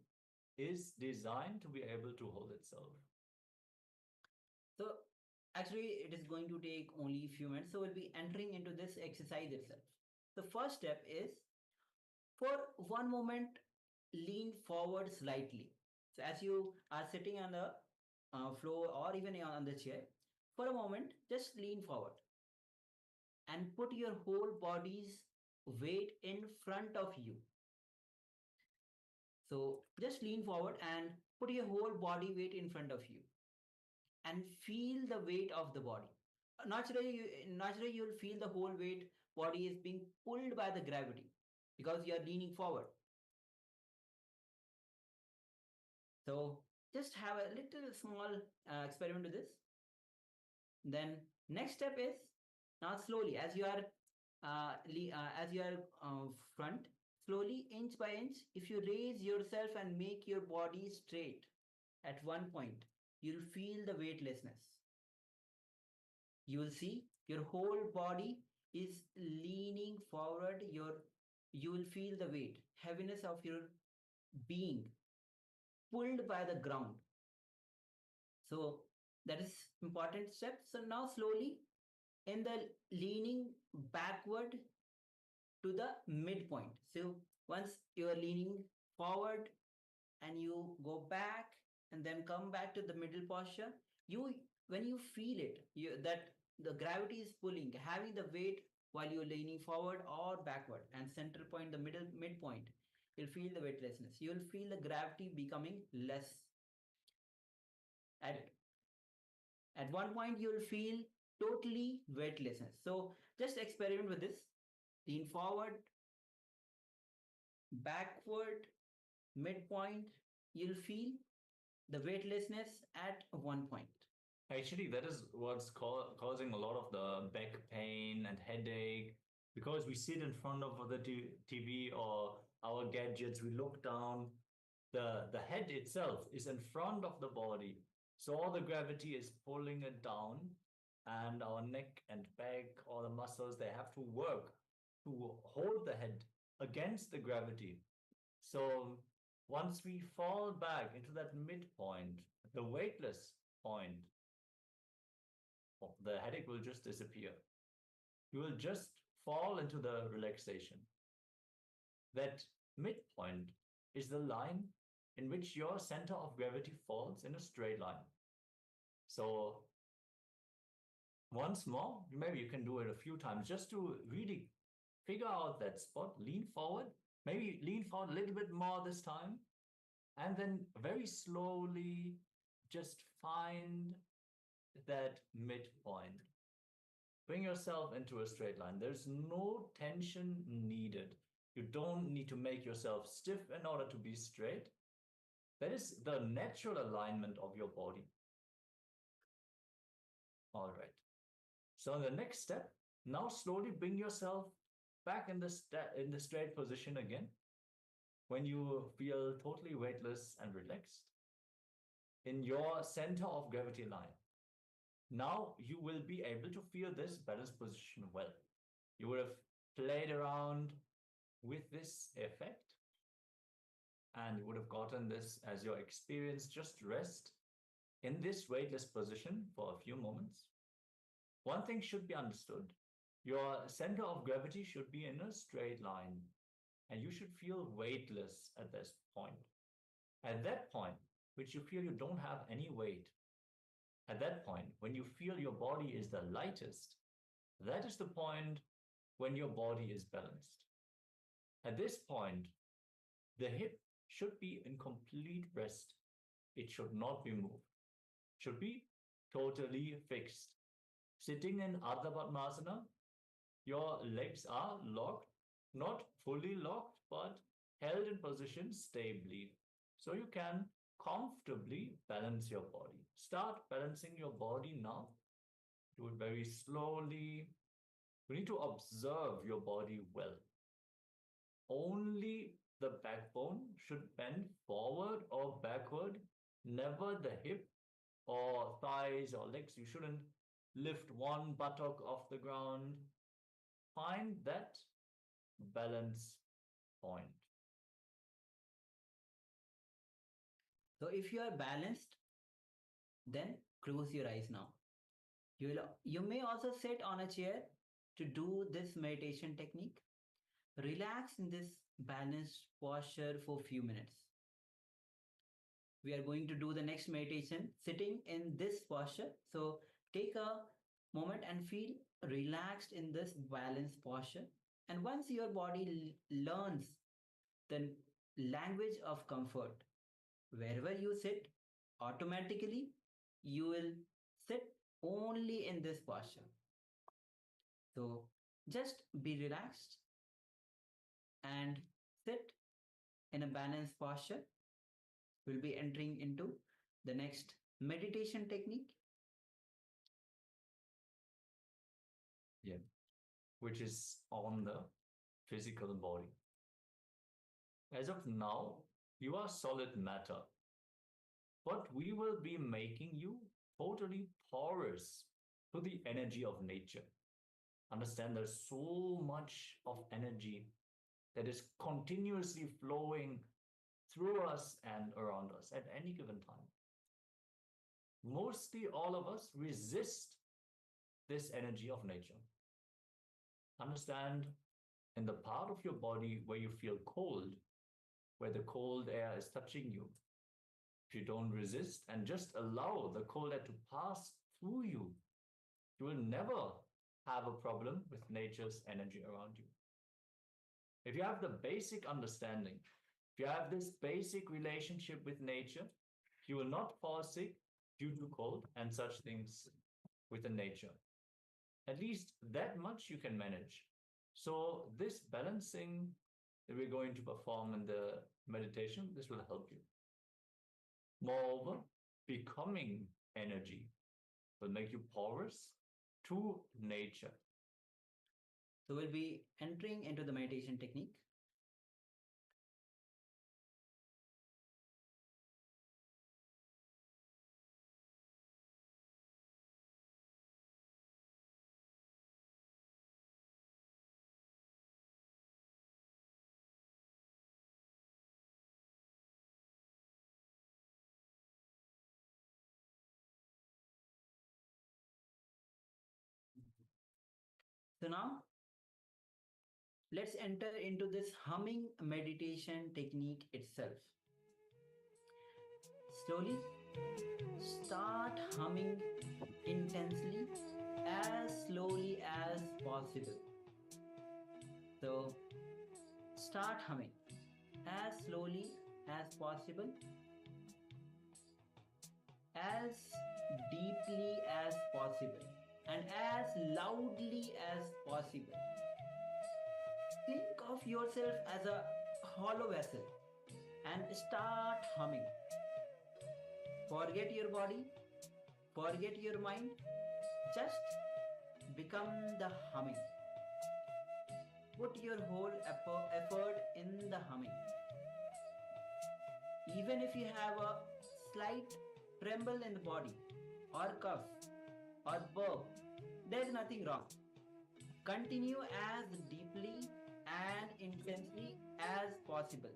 Speaker 8: is designed to be able to hold itself.
Speaker 7: So actually, it is going to take only a few minutes. So we'll be entering into this exercise itself. The first step is, for one moment, lean forward slightly. So as you are sitting on the floor or even on the chair, for a moment, just lean forward and put your whole body's weight in front of you. So just lean forward and put your whole body weight in front of you and feel the weight of the body. Naturally, you'll feel the whole weight body is being pulled by the gravity because you are leaning forward. So just have a little small experiment with this. Then next step is, now slowly as you are front, slowly inch by inch, if you raise yourself and make your body straight at one point, you'll feel the weightlessness. You will see your whole body is leaning forward. You will feel the weight, heaviness of your being pulled by the ground. So that is important step. So now slowly in the leaning backward to the midpoint. So once you are leaning forward and you go back and then come back to the middle posture, when you feel it, that the gravity is pulling, having the weight while you're leaning forward or backward, and center point, the midpoint, you'll feel the weightlessness. You'll feel the gravity becoming less. At one point, you'll feel totally weightlessness. So just experiment with this. Lean forward, backward, midpoint. You'll feel the weightlessness at one point.
Speaker 8: Actually, that is what's causing a lot of the back pain and headache, because we sit in front of the TV or our gadgets, we look down. The head itself is in front of the body. So all the gravity is pulling it down, and our neck and back, all the muscles, they have to work to hold the head against the gravity. So once we fall back into that midpoint, the weightless point, the headache will just disappear. You will just fall into the relaxation. That midpoint is the line in which your center of gravity falls in a straight line. So once more, maybe you can do it a few times just to really figure out that spot. Lean forward, maybe lean forward a little bit more this time, and then very slowly just find that midpoint. Bring yourself into a straight line. There's no tension needed. You don't need to make yourself stiff in order to be straight. That is the natural alignment of your body. All right. So the next step, now slowly bring yourself back in the straight position again. When you feel totally weightless and relaxed in your center of gravity line. Now you will be able to feel this balanced position well. You would have played around with this effect and you would have gotten this as your experience. Just rest in this weightless position for a few moments. One thing should be understood. Your center of gravity should be in a straight line and you should feel weightless at this point. At that point, which you feel you don't have any weight, at that point, when you feel your body is the lightest, that is the point when your body is balanced. At this point, the hip should be in complete rest. It should not be moved. It should be totally fixed. Sitting in Ardha Padmasana, your legs are locked, not fully locked, but held in position stably. So you can comfortably balance your body. Start balancing your body now. Do it very slowly. You need to observe your body well. Only the backbone should bend forward or backward, never the hip or thighs or legs. You shouldn't lift one buttock off the ground. Find that balance point.
Speaker 7: So if you are balanced, then close your eyes now. You may also sit on a chair to do this meditation technique. Relax in this balanced posture for a few minutes. We are going to do the next meditation sitting in this posture. So take a moment and feel relaxed in this balanced posture. And once your body learns the language of comfort, wherever you sit, automatically you will sit only in this posture. So just be relaxed and sit in a balanced posture. We'll be entering into the next meditation technique.
Speaker 8: Yeah, which is on the physical body. As of now, you are solid matter, but we will be making you totally porous to the energy of nature. Understand there's so much of energy that is continuously flowing through us and around us at any given time. Mostly all of us resist this energy of nature. Understand in the part of your body where you feel cold, where the cold air is touching you, if you don't resist and just allow the cold air to pass through you, you will never have a problem with nature's energy around you. If you have the basic understanding, if you have this basic relationship with nature, you will not fall sick due to cold and such things within nature. At least that much you can manage. So this balancing that we're going to perform in the meditation, this will help you. Moreover, becoming energy will make you porous to nature.
Speaker 7: So we'll be entering into the meditation technique. So now let's enter into this humming meditation technique itself. Slowly start humming intensely as slowly as possible. So start humming as slowly as possible, as deeply as possible, and as loudly as possible. Think of yourself as a hollow vessel and start humming. Forget your body, forget your mind, just become the humming. Put your whole effort in the humming. Even if you have a slight tremble in the body, or cough, or burp, there is nothing wrong. Continue as deeply and intensely as possible.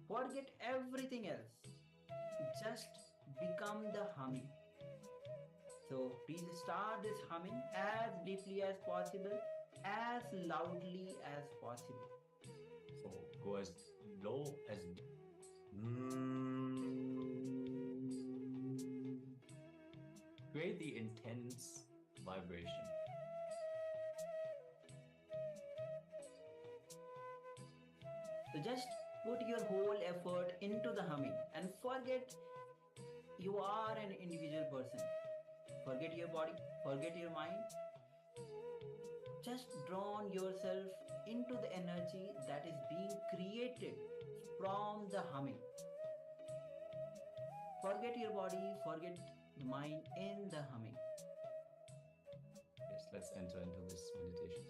Speaker 7: Forget everything else. Just become the humming. So please start this humming as deeply as possible, as loudly as possible.
Speaker 8: So go as low as create the intense vibration.
Speaker 7: So just put your whole effort into the humming and forget you are an individual person. Forget your body, forget your mind. Just drown yourself into the energy that is being created from the humming. Forget your body, forget the mind in the humming.
Speaker 8: Yes, let's enter into this meditation.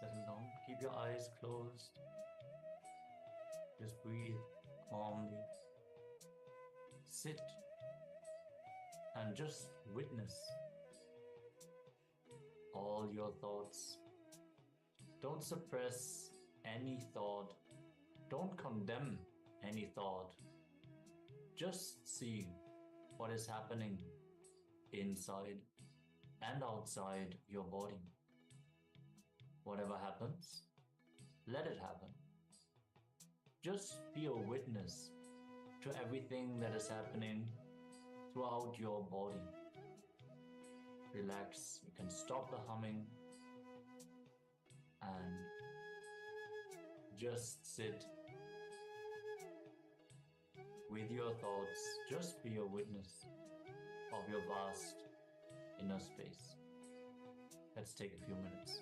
Speaker 8: settle down. Keep your eyes closed. Just breathe calmly. Sit and just witness all your thoughts. Don't suppress any thought. Don't condemn any thought. Just see what is happening inside and outside your body. Whatever happens, let it happen. Just be a witness to everything that is happening throughout your body. Relax. You can stop the humming and just sit with your thoughts. Just be a witness of your vast inner space. Let's take a few minutes.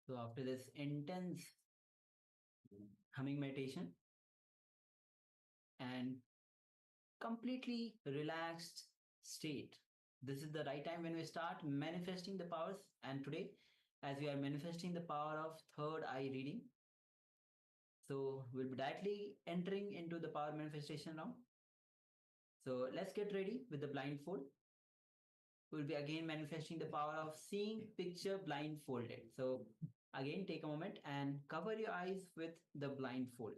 Speaker 7: So after this intense humming meditation and completely relaxed state, this is the right time when we start manifesting the powers. And today, as we are manifesting the power of third eye reading, so we'll be directly entering into the power manifestation round. So let's get ready with the blindfold. We'll be again manifesting the power of seeing picture blindfolded. So again, take a moment and cover your eyes with the blindfold.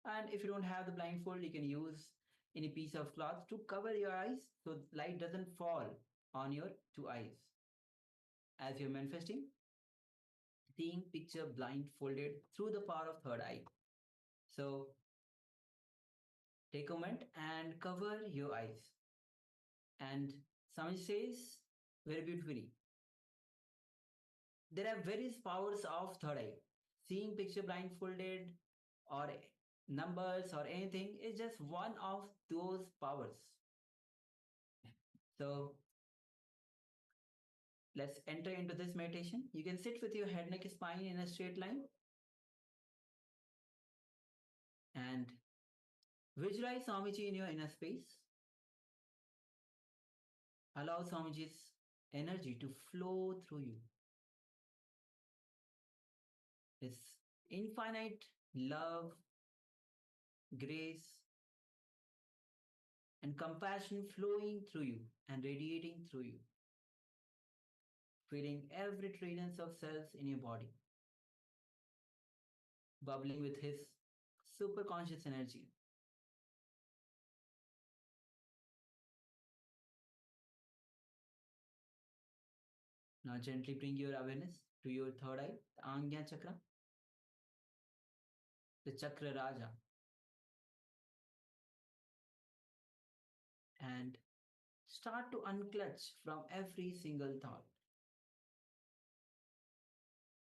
Speaker 7: And if you don't have the blindfold, you can use any piece of cloth to cover your eyes so light doesn't fall on your two eyes. As you're manifesting, seeing picture blindfolded through the power of third eye. So take a moment and cover your eyes. And Swami says very beautifully, there are various powers of third eye. Seeing picture blindfolded or numbers or anything is just one of those powers. So let's enter into this meditation. You can sit with your head, neck, spine in a straight line and visualize Swamiji in your inner space. Allow Swamiji's energy to flow through you. His infinite love, grace, and compassion flowing through you and radiating through you, feeling every trillions of cells in your body, bubbling with his super conscious energy. Now gently bring your awareness to your third eye, the Angya Chakra, the Chakra Raja. And start to unclutch from every single thought.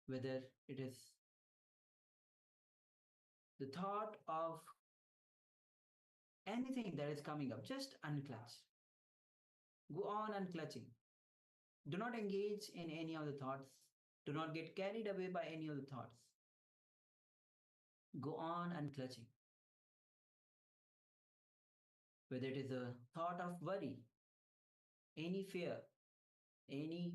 Speaker 7: Whether it is the thought of anything that is coming up, just unclutch. Go on unclutching. Do not engage in any of the thoughts. Do not get carried away by any of the thoughts. Go on unclutching. Whether it is a thought of worry, any fear, any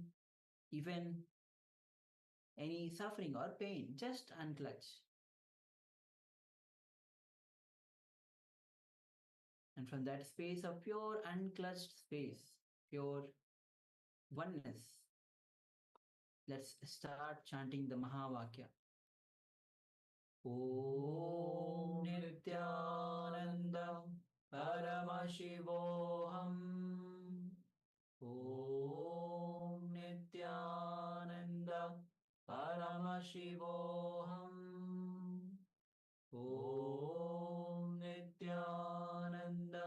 Speaker 7: suffering or pain, just unclutch. And from that space of pure unclutched space, pure oneness, let's start chanting the Mahavakya. Om Nithyananda Paramashivoham. Om Nithyananda Paramashivoham. Om Nithyananda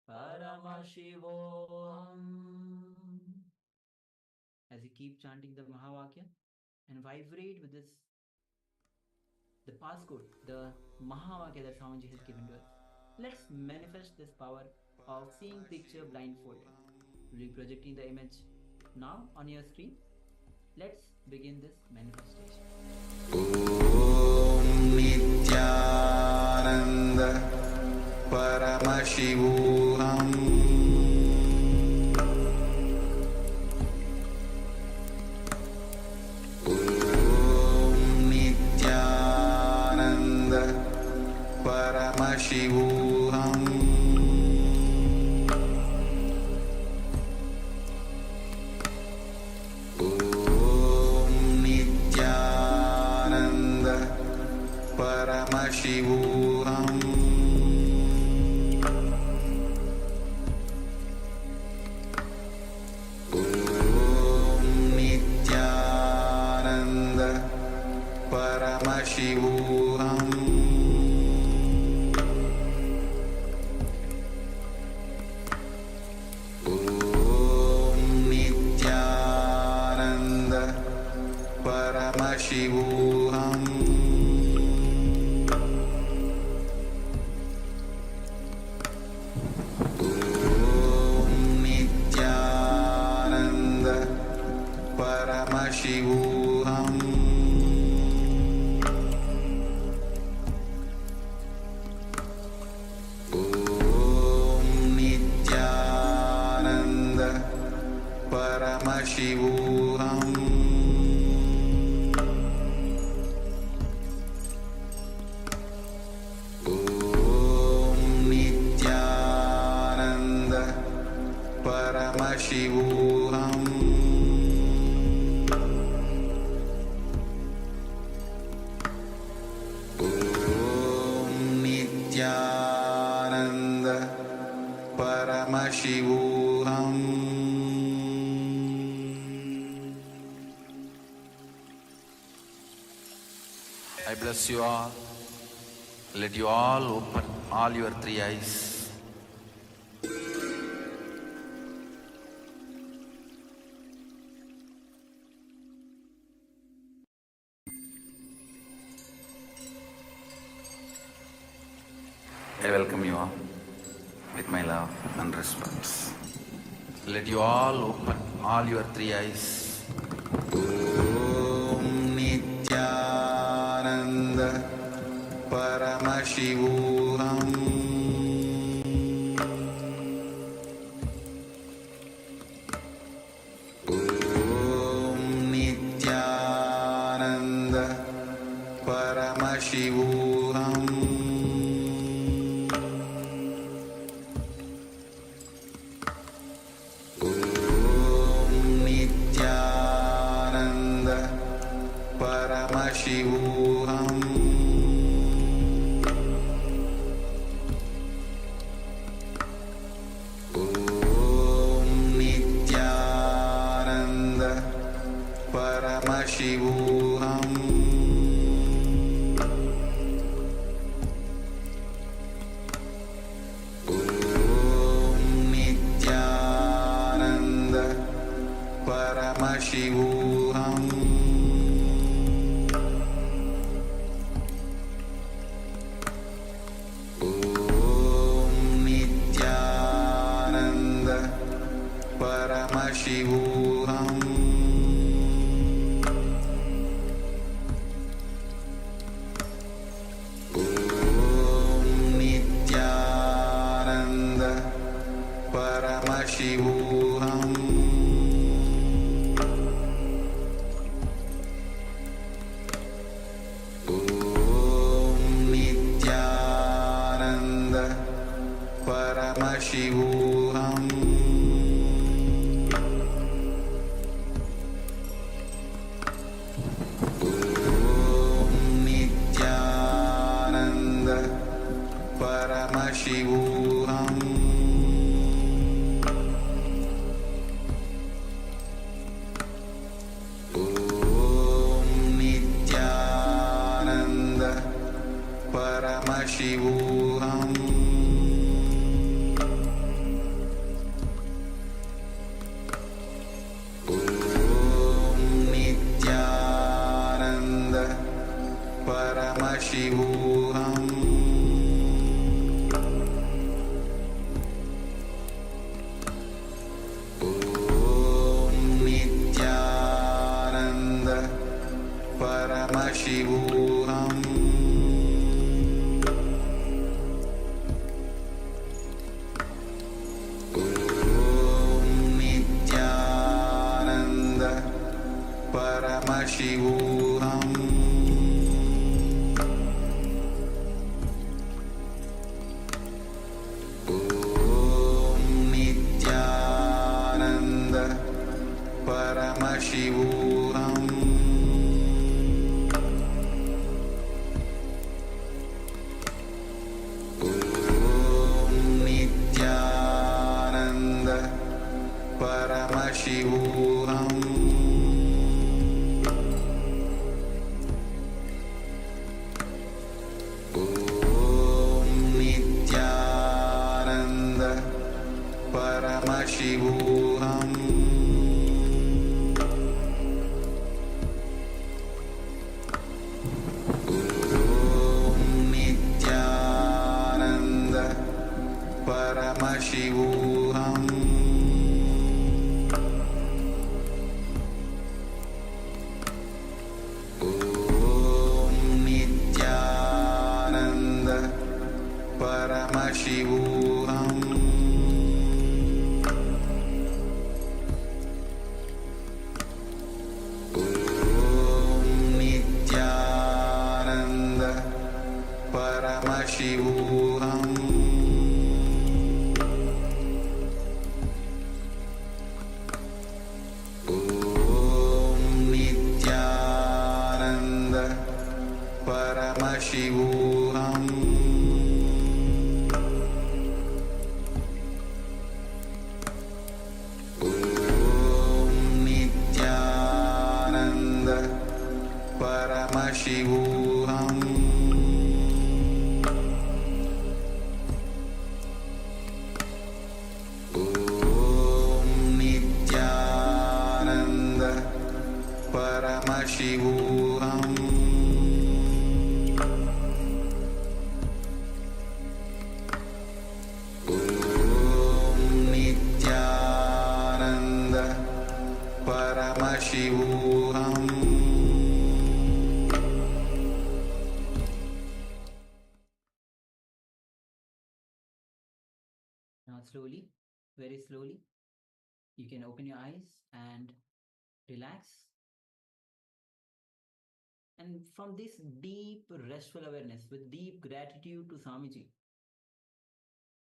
Speaker 7: Paramashivoham. As you keep chanting the Mahavakya and vibrate with this, the passcode, the Mahavakya that Swamiji has given to us, let's manifest this power of seeing picture blindfolded. We'll be projecting the image now on your screen. Let's begin this manifestation.
Speaker 9: Om Nithyananda Paramashivoham Paramashivoham Om Nithyananda Paramashivoham Om Nithyananda Paramashivoham Paramashivoham Om Nithyananda Paramashivoham Paramashivoham Om Nithyananda Paramashivoham Om Nithyananda Paramashivoham. I bless you all. Let you all open all your three eyes. I welcome you all with my love and respect. Let you all open all your three eyes. Om Nithyananda Paramashivoham Om Nithyananda Paramashivoham Om Nithyananda Paramashivoham Om Nithyananda Paramashivoham Om Nithyananda Paramashivoham Om Nithyananda Paramashivoham Om Nithyananda Paramashivoham Om Nithyananda Paramashivoham Om Nithyananda Paramashivoham Om Nithyananda Paramashivoham Om Nithyananda Paramashivoham Om Nithyananda Paramashivoham Om Nithyananda Paramashivoham Om Nithyananda Paramashivoham Om Nithyananda Paramashivoham Om Nithyananda Paramashivoham Om Nithyananda Paramashivoham Paramashivoham Om Nithyananda Paramashivoham Om Nithyananda Paramashivoham Om Nithyananda Paramashivoham Om Nithyananda Paramashivoham
Speaker 7: Now slowly, very slowly, you can open your eyes and relax. And from this deep restful awareness with deep gratitude to Swamiji,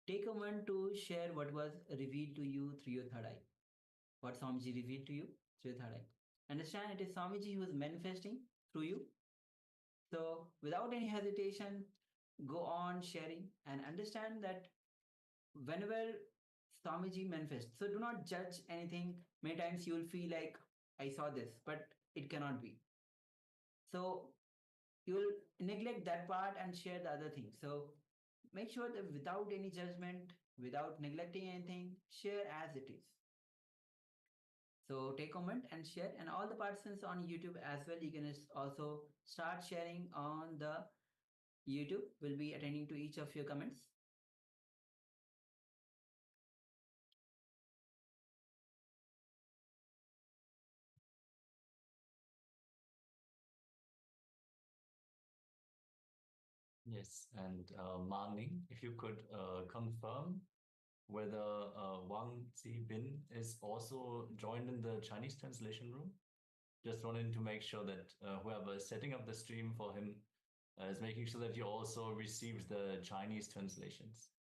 Speaker 7: take a moment to share what was revealed to you through your third eye. What Swamiji revealed to you through your third eye. Understand it is Swamiji who is manifesting through you. So without any hesitation, go on sharing and understand that whenever Swamiji manifests, so do not judge anything. Many times you will feel like, I saw this, but it cannot be. So you will neglect that part and share the other thing. So make sure that without any judgment, without neglecting anything, share as it is. So take comment and share, and all the participants on YouTube as well, you can also start sharing on the YouTube. Will be attending to each of your comments.
Speaker 8: Yes, and Marning, if you could confirm whether Wang Zibin is also joined in the Chinese translation room. Just wanted to make sure that whoever is setting up the stream for him is making sure that he also receives the Chinese translations.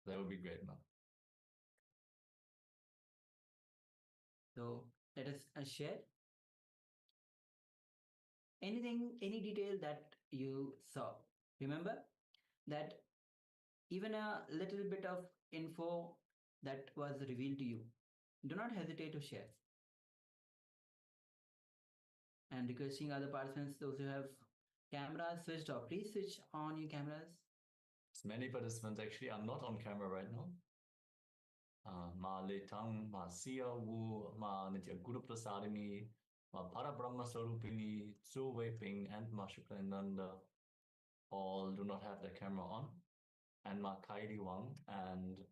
Speaker 8: That would be great, man.
Speaker 7: So let us share anything, any detail that you saw. Remember that even a little bit of info that was revealed to you, do not hesitate to share. And requesting other participants, those who have cameras switched off, please switch on your cameras.
Speaker 8: Many participants actually are not on camera right now. Ma Letang, Ma Sia Wu, Ma Nithya Guru Prasadini, Ma Parabrahma Sarupini, Tsu Wei Ping, and Ma Shuklananda all do not have their camera on. And Ma Kaidi Wang and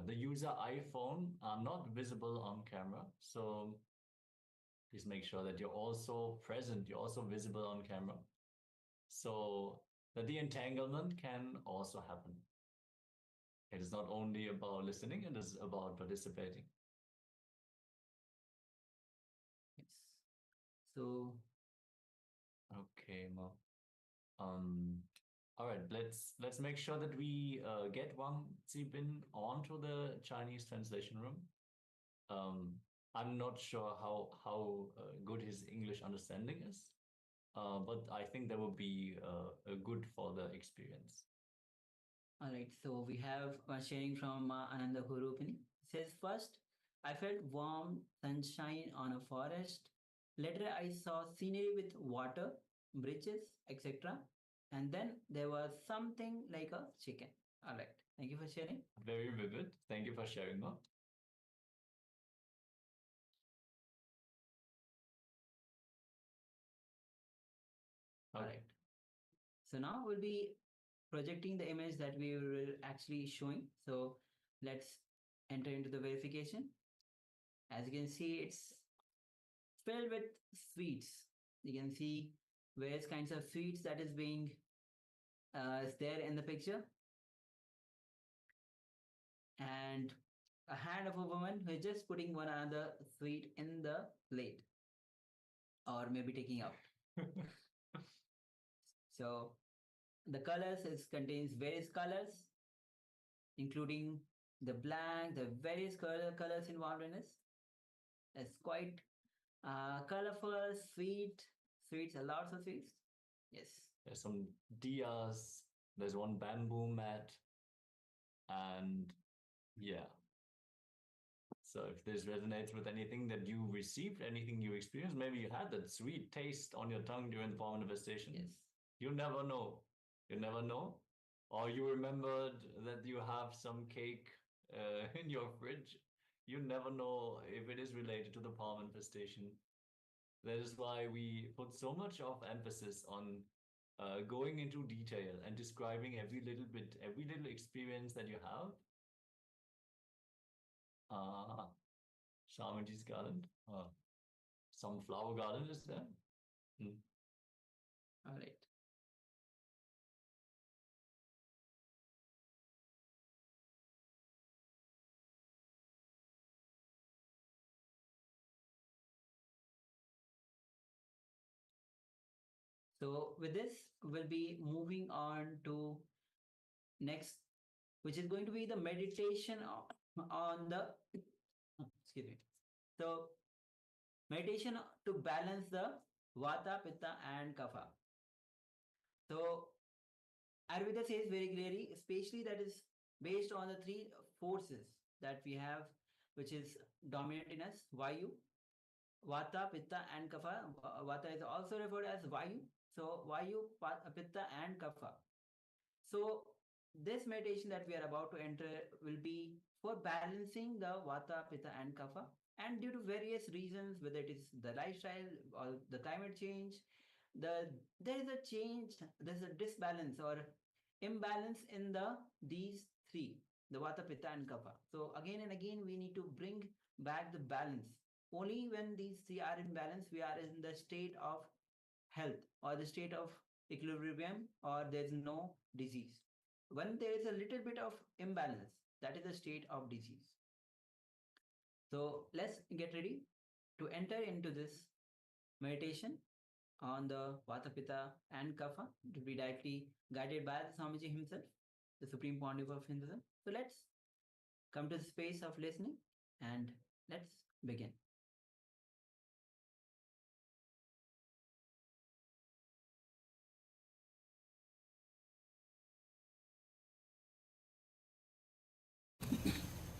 Speaker 8: the user iPhone are not visible on camera. So please make sure that you're also present, you're also visible on camera, so that the entanglement can also happen. It is not only about listening, it is about participating.
Speaker 7: Yes. So
Speaker 8: okay, Ma. All right, let's make sure that we get Wang Zibin onto the Chinese translation room. I'm not sure how good his English understanding is, but I think that would be good for the experience.
Speaker 7: all right, so we have one sharing from Ananda Hurupini. It says, first, I felt warm sunshine on a forest. Later, I saw scenery with water, bridges, etc. And then there was something like a chicken. All right, thank you for sharing.
Speaker 8: Very vivid. Thank you for sharing, Ma.
Speaker 7: All right. So now we'll be projecting the image that we were actually showing. So let's enter into the verification. As you can see, it's filled with sweets. You can see various kinds of sweets that is being is there in the picture. And a hand of a woman who is just putting one another sweet in the plate. Or maybe taking out. So the colors contains various colors, including the black, the various colors involved in it. It's quite colorful, sweets, a lots of sweets. Yes.
Speaker 8: There's some diyas, there's one bamboo mat, and yeah. So if this resonates with anything that you received, anything you experienced, maybe you had that sweet taste on your tongue during the power manifestation.
Speaker 7: Yes.
Speaker 8: You never know. You never know. Or you remembered that you have some cake in your fridge. You never know if it is related to the power manifestation. That is why we put so much of emphasis on going into detail and describing every little bit, every little experience that you have. Shamaji's garland. Some flower garden is there.
Speaker 7: All right. So with this, we'll be moving on to next, which is going to be the meditation on the, excuse me. So meditation to balance the Vata, Pitta and Kapha. So Ayurveda says very clearly, especially that is based on the three forces that we have, which is dominant in us, Vayu, Vata, Pitta and Kapha. Vata is also referred as Vayu. So Vayu, Pitta and Kapha. So this meditation that we are about to enter will be for balancing the Vata, Pitta and Kapha, and due to various reasons, whether it is the lifestyle or the climate change, there is a change, there's a disbalance or imbalance in these three, the Vata, Pitta and Kapha. So again and again we need to bring back the balance. Only when these three are in balance, we are in the state of health or the state of equilibrium, or there's no disease. When there is a little bit of imbalance, that is a state of disease. So let's get ready to enter into this meditation on the Vata, Pitta and Kapha, to be directly guided by the Swamiji himself, the Supreme Pontiff of Hinduism. So let's come to the space of listening and let's begin.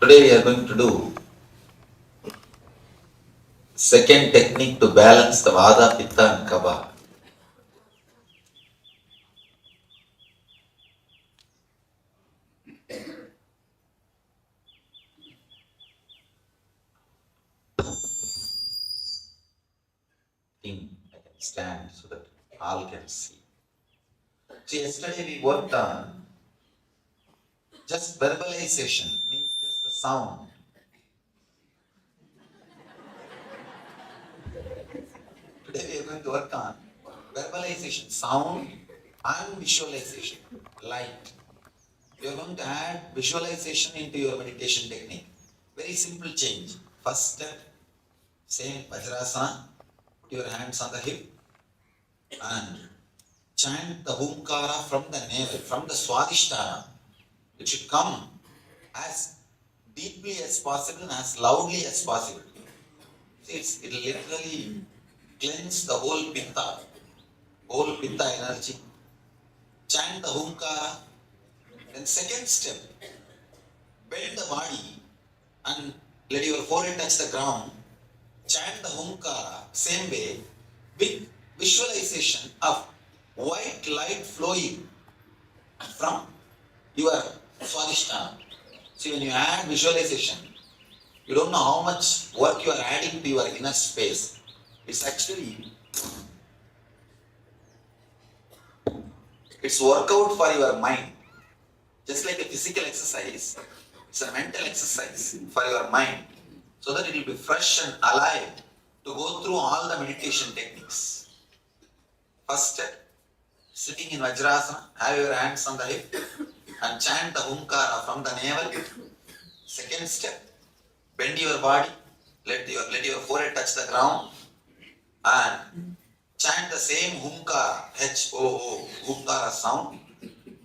Speaker 9: Today we are going to do second technique to balance the Vata, Pitta and Kapha. I can stand so that all can see. So yesterday we worked on just verbalization, means just the sound. Today we are going to work on verbalization, sound and visualization, light. You are going to add visualization into your meditation technique. Very simple change. First step, same Vajrasana, put your hands on the hip and chant the Humkara from the navel, from the Swadhisthana. It should come as deeply as possible and as loudly as possible. See, it will literally cleanse the whole Pitta energy. Chant the Humkara. Then second step, bend the body and let your forehead touch the ground. Chant the Humkara, same way, with visualization of white light flowing from your Swadhisthana. See, when you add visualization, you don't know how much work you are adding to your inner space. It's actually, it's workout for your mind. Just like a physical exercise, it's a mental exercise for your mind, so that it will be fresh and alive to go through all the meditation techniques. First step, sitting in Vajrasana, have your hands on the hip and chant the Humkara from the navel. Second step, bend your body, let your forehead touch the ground and
Speaker 1: Chant the same Humkara, H-O-O, Humkara sound,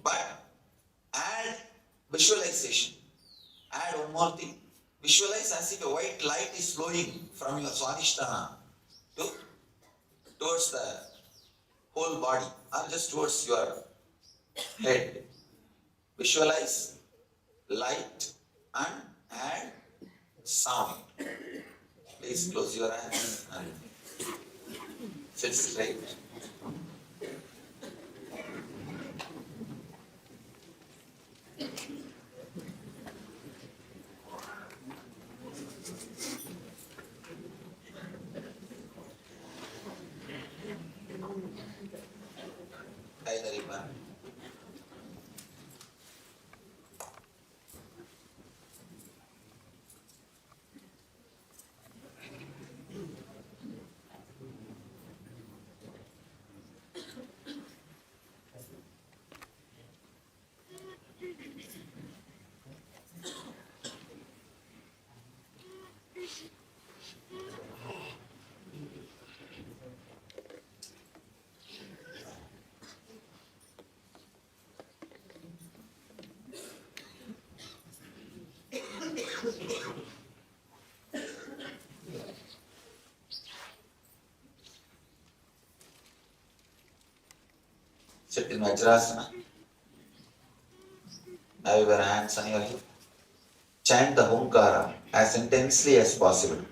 Speaker 1: but add visualization. Add one more thing. Visualize as if a white light is flowing from your Swadhisthana towards the whole body or just towards your head. Visualize light and add sound. Please close your eyes and sit straight. Kailaripa. Sit in Vajrasana. Have your hands on your hip. Chant the Humkara as intensely as possible.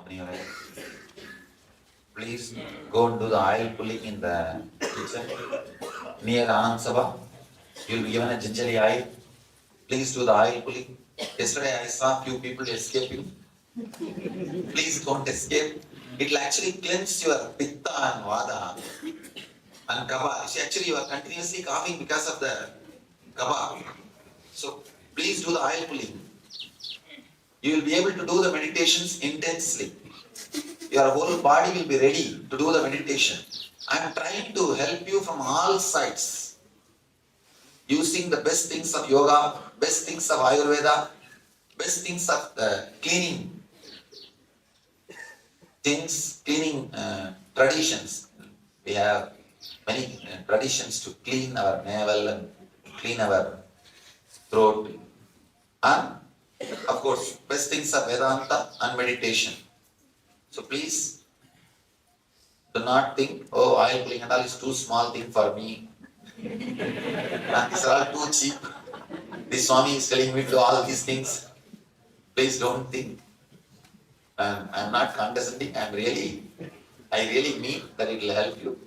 Speaker 9: open your eyes. Please go and do the oil pulling in the kitchen near Anand Sabha. You'll be given a gingery oil. Please do the oil pulling. Yesterday I saw few people escaping. Please don't escape. It will actually cleanse your pitta and vada and kapha. See, actually you are continuously coughing because of the kapha. So please do the oil pulling. You will be able to do the meditations intensely. Your whole body will be ready to do the meditation. I am trying to help you from all sides, using the best things of yoga, best things of Ayurveda, best things of cleaning things, cleaning traditions. We have many traditions to clean our navel and clean our throat. And of course, best things are Vedanta and meditation. So please do not think, oh, oil pulling and all is too small thing for me. And these are all too cheap. This Swami is telling me to do all these things. Please don't think. I'm not condescending. I really mean that it will help you.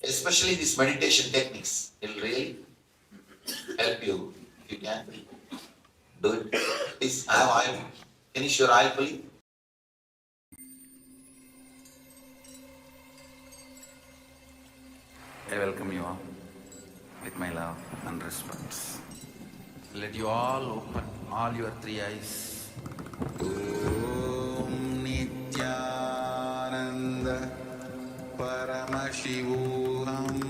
Speaker 9: Especially these meditation techniques. It will really help you if you can do it. Please, I have oil. Finish your oil pulling. I welcome you all with my love and respect. Let you all open all your three eyes. Om Nithyananda Paramashivoham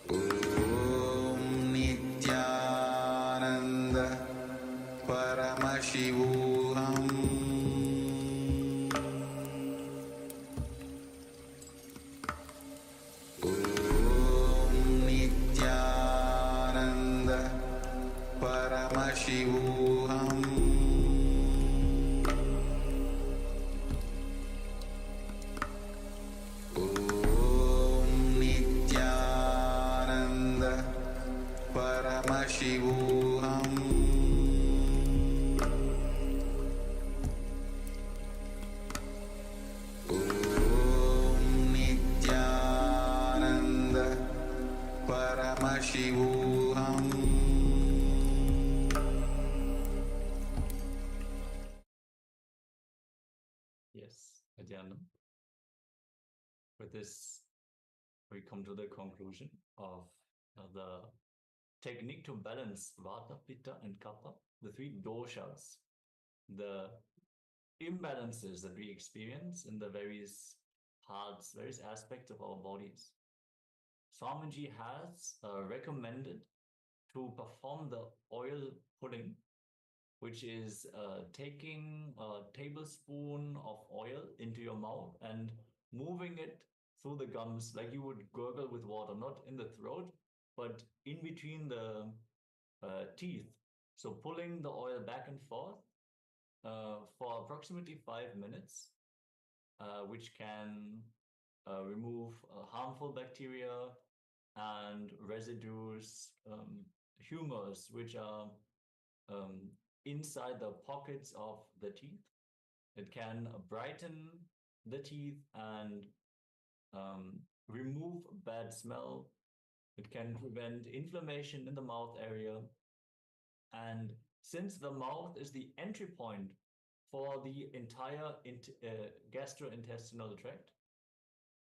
Speaker 9: Om Nithyananda Paramashivoham Paramashivoham Om Nithyananda Paramashivoham Om Nithyananda Paramashivoham.
Speaker 8: Yes, Nithyananda. With this, we come to the conclusion of the technique to balance Vata, Pitta, and Kapha, the three doshas, the imbalances that we experience in the various parts, various aspects of our bodies. Swamiji has recommended to perform the oil pulling, which is taking a tablespoon of oil into your mouth and moving it through the gums like you would gurgle with water, not in the throat, but in between the teeth. So pulling the oil back and forth for approximately 5 minutes, which can remove harmful bacteria and residues, humors, which are inside the pockets of the teeth. It can brighten the teeth and remove bad smell. It can prevent inflammation in the mouth area. And since the mouth is the entry point for the entire gastrointestinal tract,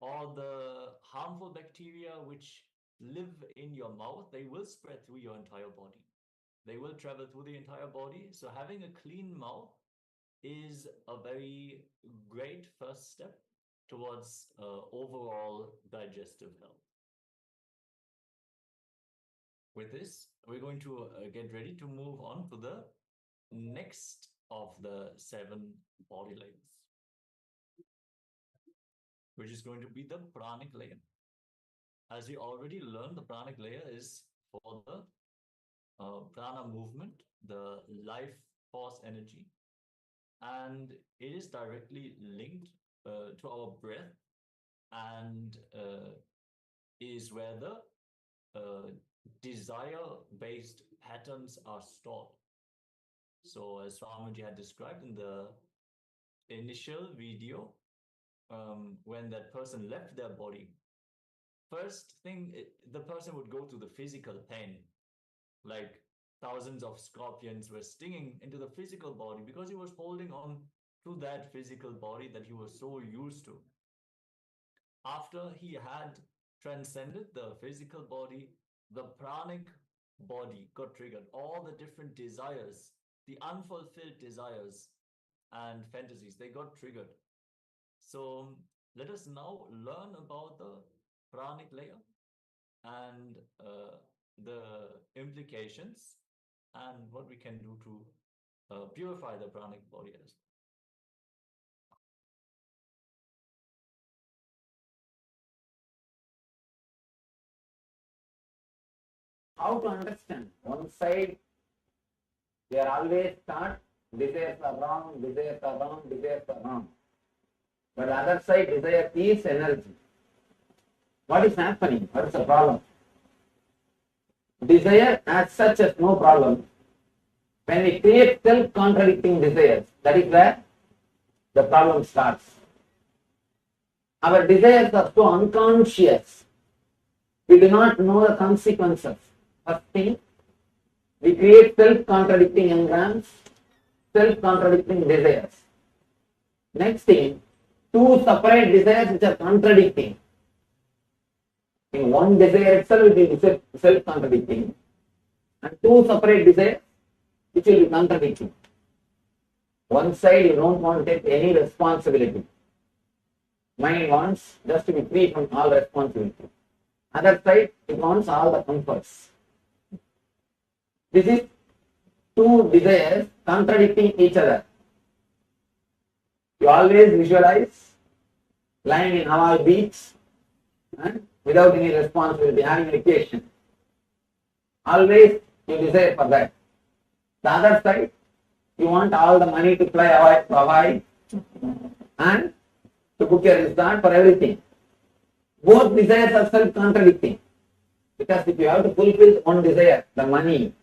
Speaker 8: all the harmful bacteria which live in your mouth, they will spread through your entire body. They will travel through the entire body. So having a clean mouth is a very great first step towards overall digestive health. With this, we're going to get ready to move on to the next of the 7 body layers, which is going to be the pranic layer. As we already learned, the pranic layer is for the prana movement, the life force energy, and it is directly linked to our breath and is where the desire-based patterns are stored. So as Swamiji had described in the initial video, when that person left their body, first thing, the person would go to the physical pain, like thousands of scorpions were stinging into the physical body because he was holding on to that physical body that he was so used to. After he had transcended the physical body, the pranic body got triggered. All the different desires, the unfulfilled desires and fantasies, they got triggered. So let us now learn about the pranic layer and the implications and what we can do to purify the pranic body as well.
Speaker 1: How to understand? One side, we are always taught desires are wrong, desires are wrong, desires are wrong. But the other side, desire is energy. What is happening? What is the problem? Desire as such is no problem. When we create self-contradicting desires, that is where the problem starts. Our desires are so unconscious. We do not know the consequences. First thing, we create self-contradicting engrams, self-contradicting desires. Next thing, two separate desires which are contradicting. In one desire itself it will be self-contradicting, and two separate desires which will be contradicting. One side you don't want to take any responsibility. Mind wants just to be free from all responsibility. Other side, it wants all the comforts. This is two desires contradicting each other. You always visualize lying in Hawaii beach without any responsibility, having vacation. Always you desire for that. The other side, you want all the money to fly Hawaii and to book your resort for everything. Both desires are self-contradicting. Because if you have to fulfill one desire, the money,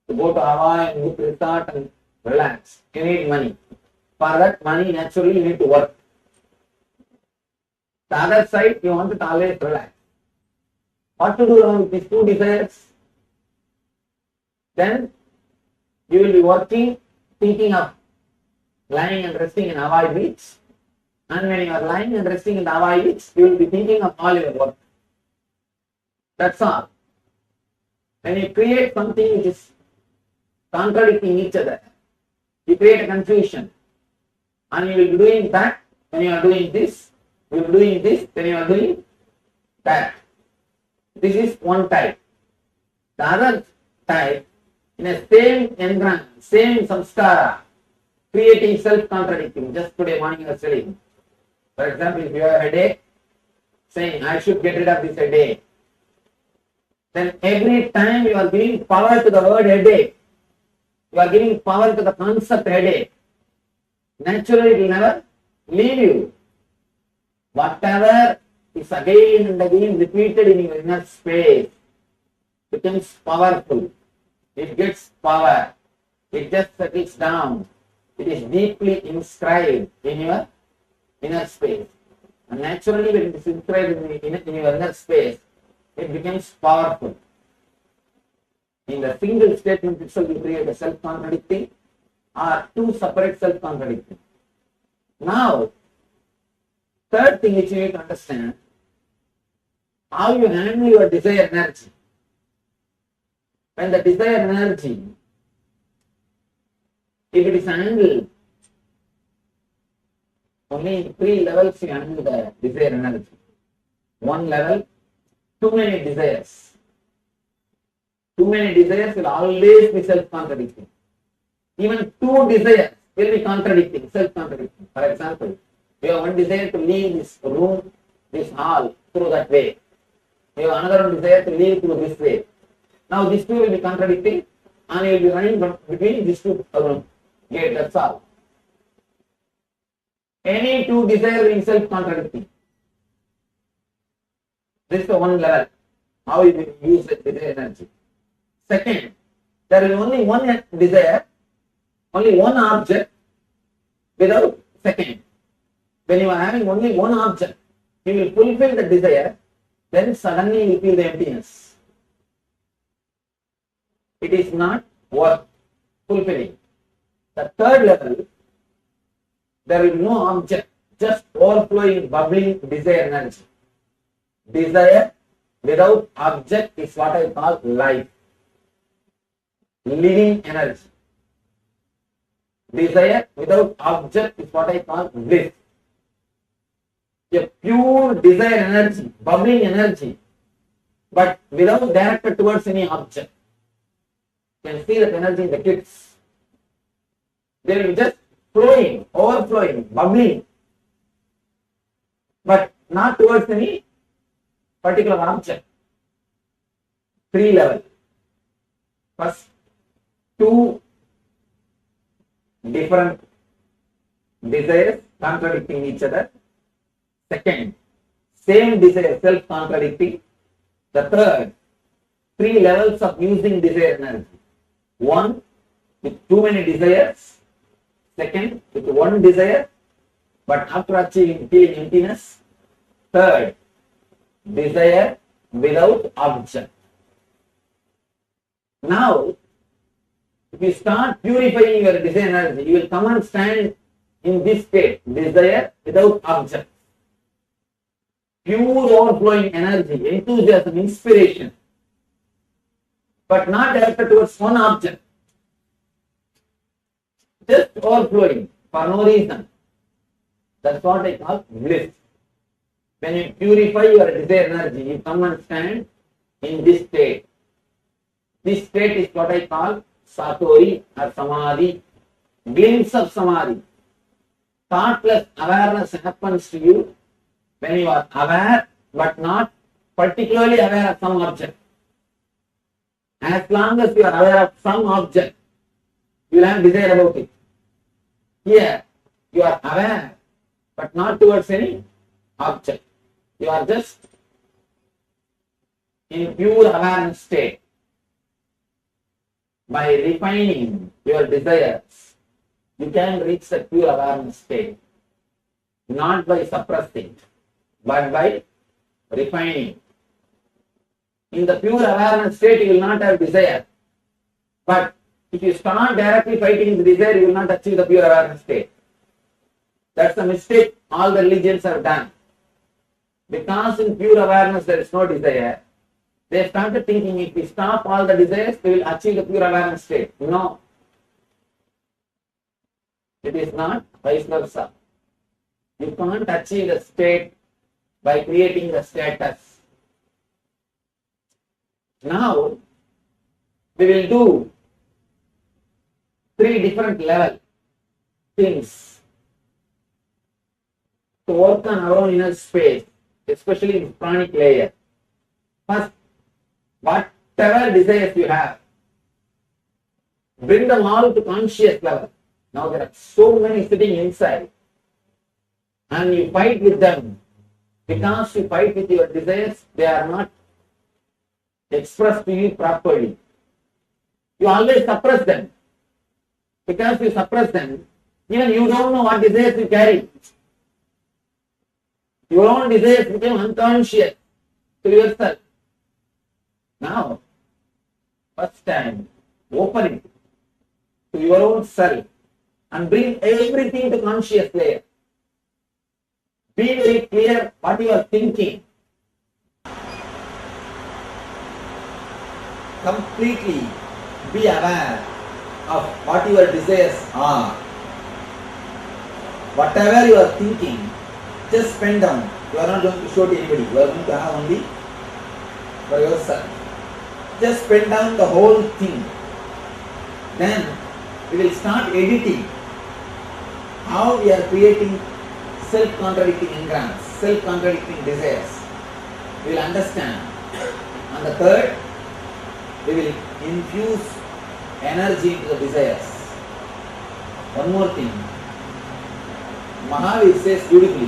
Speaker 1: to go to Hawaii and book resort and relax, you need money. For that money, naturally you need to work. The other side, you want to always relax. What to do with these two desires? Then you will be working, thinking of lying and resting in Hawaii beach. And when you are lying and resting in the Hawaii beach, you will be thinking of all your work. That's all. When you create something which is contradicting each other, you create a confusion. And you will be doing that when you are doing this, you will be doing this when you are doing that. This is one type. The other type, in a same engram, same samskara, creating self-contradicting. Just today morning I was telling. For example, if you have a headache, saying, I should get rid of this headache. Then every time you are giving power to the word headache, you are giving power to the concept headache. Naturally, it will never leave you. Whatever is again and again repeated in your inner space becomes powerful. It gets power. It just settles down. It is deeply inscribed in your inner space. And naturally, when it is inscribed in your inner space, it becomes powerful. In the single statement itself, you create a self-contradicting or two separate self-contradicting. Now, third thing which you need to understand, how you handle your desire energy. When the desire energy, if it is handled, only in 3 levels you handle the desire energy. One level, too many desires. Too many desires will always be self-contradicting. Even two desires will be contradicting, self-contradicting. For example, you have one desire to leave this room, this hall, through that way. You have another desire to leave through this way. Now these two will be contradicting and you will be running between these two gates, that's all. Any two desires will be self-contradicting. This is the one level. how you will use the desire energy. Second, there is only one desire, only one object without second. When you are having only one object, you will fulfill the desire, then suddenly you feel the emptiness. It is not worth fulfilling. The third level, there is no object, just overflowing, bubbling desire energy. Desire without object is what I call life, living energy. Desire without object is what I call bliss. A pure desire energy, bubbling energy, but without directed towards any object. You can see that energy in the kids. They will be just flowing, overflowing, bubbling, but not towards any particular object. 3 levels. First, 2 different desires contradicting each other. Second, same desire self-contradicting. The third, 3 levels of using desire energy. 1 with too many desires. Second, with 1 desire, but after achieving feeling emptiness. Third, desire without object. Now, if you start purifying your desire energy, you will come and stand in this state, desire without object. Pure overflowing energy, enthusiasm, inspiration, but not directed towards one object. Just overflowing for no reason. That's what I call bliss. When you purify your desire energy, you come and stand in this state. This state is what I call satori or samadhi, glimpse of samadhi. Thoughtless awareness happens to you when you are aware but not particularly aware of some object. As long as you are aware of some object, you will have desire about it. Here, you are aware but not towards any object. You are just in pure awareness state. By refining your desires, you can reach the pure awareness state. Not by suppressing, but by refining. In the pure awareness state, you will not have desire. But if you start directly fighting the desire, you will not achieve the pure awareness state. That's the mistake all the religions have done. Because in pure awareness there is no desire, they started thinking if we stop all the desires, we will achieve the pure awareness state. No. It is not vice versa. You can't achieve the state by creating the status. Now, we will do 3 different level things to work on our own inner space, especially in the pranic layer. First, whatever desires you have, bring them all to conscious level. Now there are so many sitting inside, and you fight with them. Because you fight with your desires, they are not expressed to you properly. You always suppress them. Because you suppress them, even you don't know what desires you carry. Your own desires become unconscious to yourself. Now, first time, open it to your own self and bring everything to conscious layer. Be very clear what you are thinking. Completely be aware of what your desires are. Whatever you are thinking, just pen down. You are not going to show to anybody. You are going to have only for yourself. Just pen down the whole thing. Then we will start editing how we are creating self-contradicting engrams, self-contradicting desires. We will understand. And the third, we will infuse energy into the desires. One more thing. Mahavir says beautifully,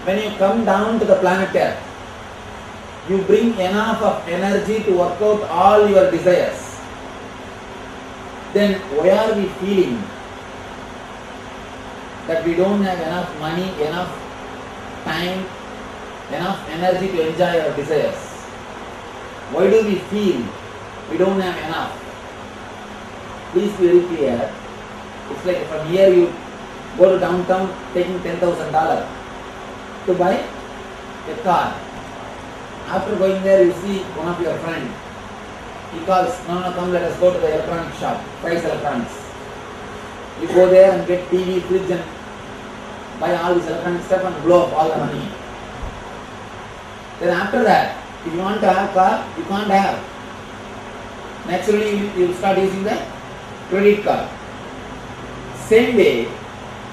Speaker 1: when you come down to the planet Earth, you bring enough of energy to work out all your desires, then why are we feeling that we don't have enough money, enough time, enough energy to enjoy our desires? Why do we feel we don't have enough? Please be very clear. It's like from here you go to downtown taking $10,000 to buy a car. After going there, you see one of your friends. He calls, no, come, let us go to the electronic shop, Price Electronics. You go there and get TV, fridge and buy all this electronic stuff and blow up all the money. Then after that, if you want to have a car, you can't have. Naturally, you will start using the credit card. Same way,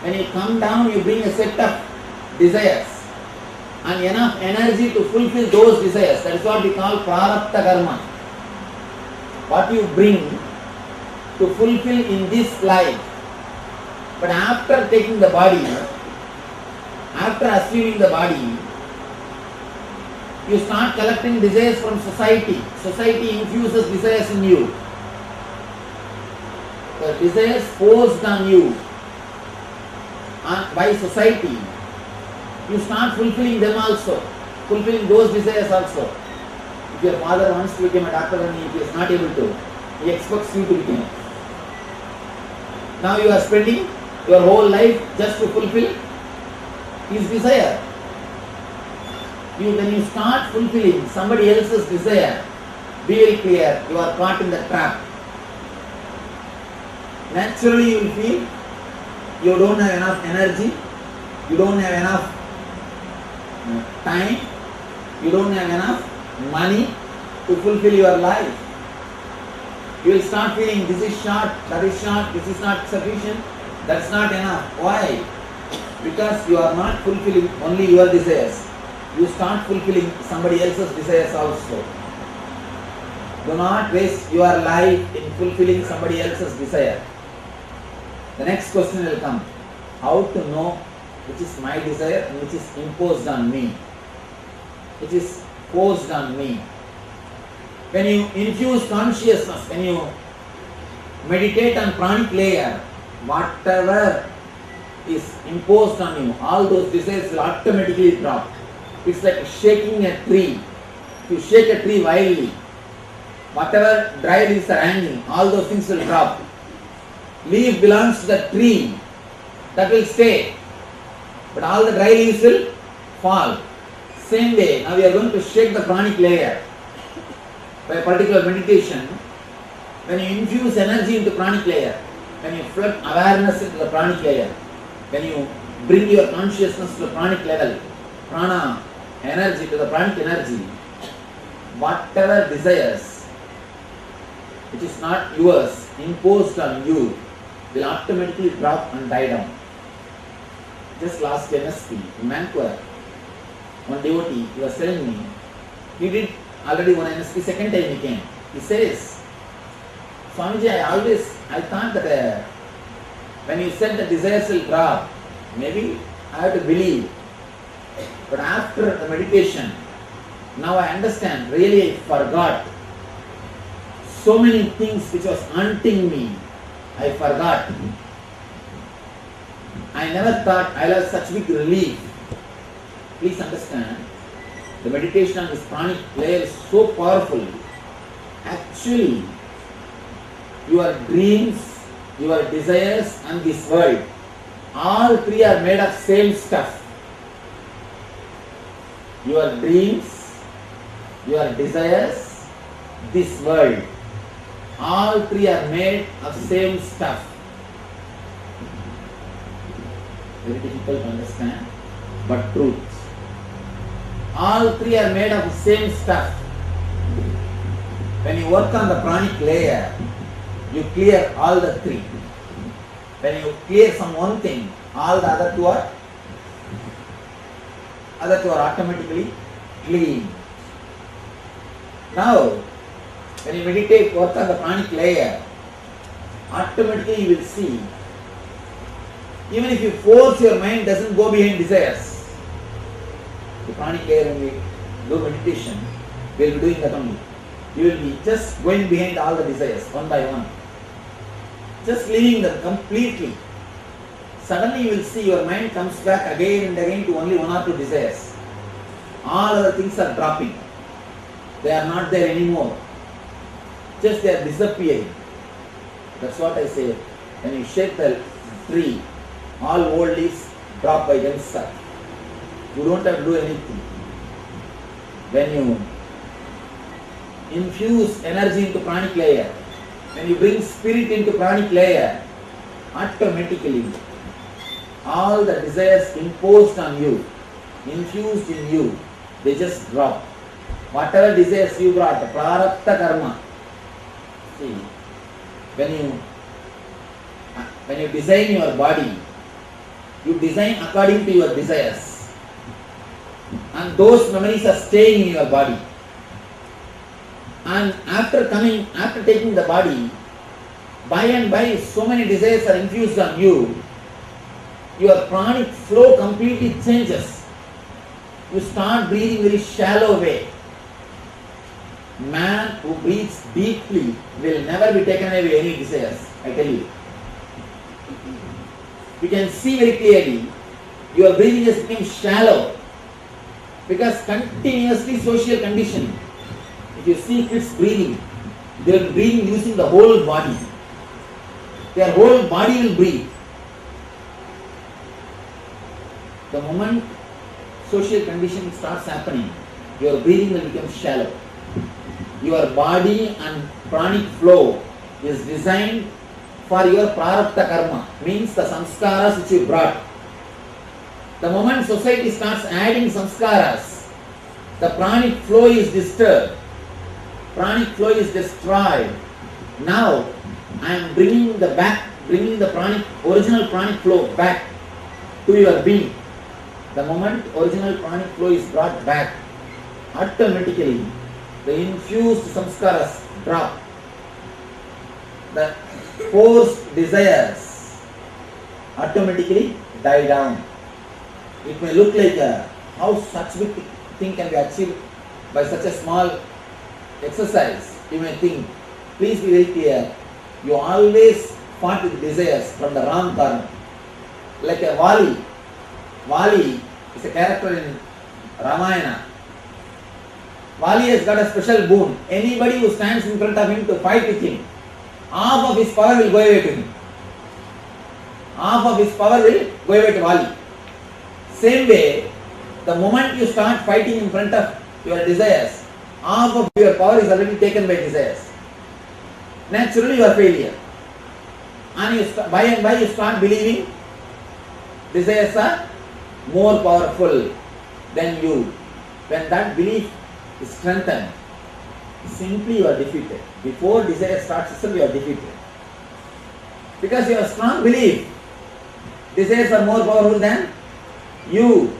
Speaker 1: when you come down, you bring a set of desires and enough energy to fulfill those desires. That is what we call prarabdha karma. What you bring to fulfill in this life. But after taking the body, after assuming the body, you start collecting desires from society. Society infuses desires in you. The desires forced on you by society, you start fulfilling them also, fulfilling those desires also. If your father wants to become a doctor and he is not able to, he expects you to become. Now you are spending your whole life just to fulfill his desire. When you start fulfilling somebody else's desire, be very clear, you are caught in the trap. Naturally you will feel you don't have enough energy, you don't have enough time, you don't have enough money to fulfill your life. You will start feeling this is short, this is not sufficient, that's not enough. Why? Because you are not fulfilling only your desires. You start fulfilling somebody else's desires also. Do not waste your life in fulfilling somebody else's desire. The next question will come. How to know which is my desire and which is imposed on me? Which is forced on me? When you infuse consciousness, when you meditate on pranic layer, whatever is imposed on you, all those desires will automatically drop. It's like shaking a tree. If you shake a tree wildly, whatever dry leaves are hanging, all those things will drop. Leaf belongs to the tree, that will stay. But all the dry leaves will fall. Same way, now we are going to shake the pranic layer. By a particular meditation, when you infuse energy into pranic layer, when you flood awareness into the pranic layer, when you bring your consciousness to the pranic level, prana energy to the pranic energy, whatever desires which is not yours, imposed on you, will automatically drop and die down. Just last NSP in Vancouver, one devotee, he was telling me, he did already one NSP, second time he came. He says, Swamiji, I thought that when you said the desires will drop, maybe I have to believe. But after the meditation, now I understand, really I forgot. So many things which was haunting me, I forgot. I never thought I'll have such big relief. Please understand, the meditation on this pranic layer is so powerful. Actually, your dreams, your desires and this world, all three are made of same stuff. Your dreams, your desires, this world, all three are made of same stuff. Very difficult to understand, but truth. All three are made of the same stuff. When you work on the pranic layer, you clear all the three. When you clear some one thing, all the other two are automatically clean. Now, when you meditate, work on the pranic layer, automatically you will see, even if you force your mind, doesn't go behind desires. The pranic layer, when we do meditation, will be doing that only. You will be just going behind all the desires, one by one. Just leaving them completely. Suddenly you will see your mind comes back again and again to only one or two desires. All other things are dropping. They are not there anymore. Just they are disappearing. That's what I say. When you shake the tree, all old leaves drop by themselves. You don't have to do anything. When you infuse energy into pranic layer, when you bring spirit into pranic layer, automatically all the desires imposed on you, infused in you, they just drop. Whatever desires you brought, prarabdha karma. See, when you design your body, you design according to your desires, and those memories are staying in your body. And after taking the body, by and by so many desires are infused on you, your pranic flow completely changes. You start breathing very shallow way. Man who breathes deeply will never be taken away by any desires, I tell you. You can see very clearly, your breathing has become shallow because continuously social conditioning. If you see kids breathing, they will be breathing using the whole body. Their whole body will breathe. The moment social conditioning starts happening, your breathing will become shallow. Your body and pranic flow is designed for your prarabdha karma, means the samskaras which you brought. The moment society starts adding samskaras, the pranic flow is disturbed. Pranic flow is destroyed. Now I am bringing the original pranic flow back to your being. The moment original pranic flow is brought back, automatically the infused samskaras drop. The forced desires automatically die down. It may look like how such big thing can be achieved by such a small exercise. You may think, please be very clear, you always fought with desires from the wrong corner. Like a Vali. Vali is a character in Ramayana. Vali has got a special boon. Anybody who stands in front of him to fight with him, half of his power will go away to him. Half of his power will go away to Vali. Same way, the moment you start fighting in front of your desires, half of your power is already taken by desires. Naturally you are failure. And by and by you start believing desires are more powerful than you. When that belief is strengthened, simply you are defeated. Before desire starts itself, you are defeated. Because you have strong belief, desires are more powerful than you.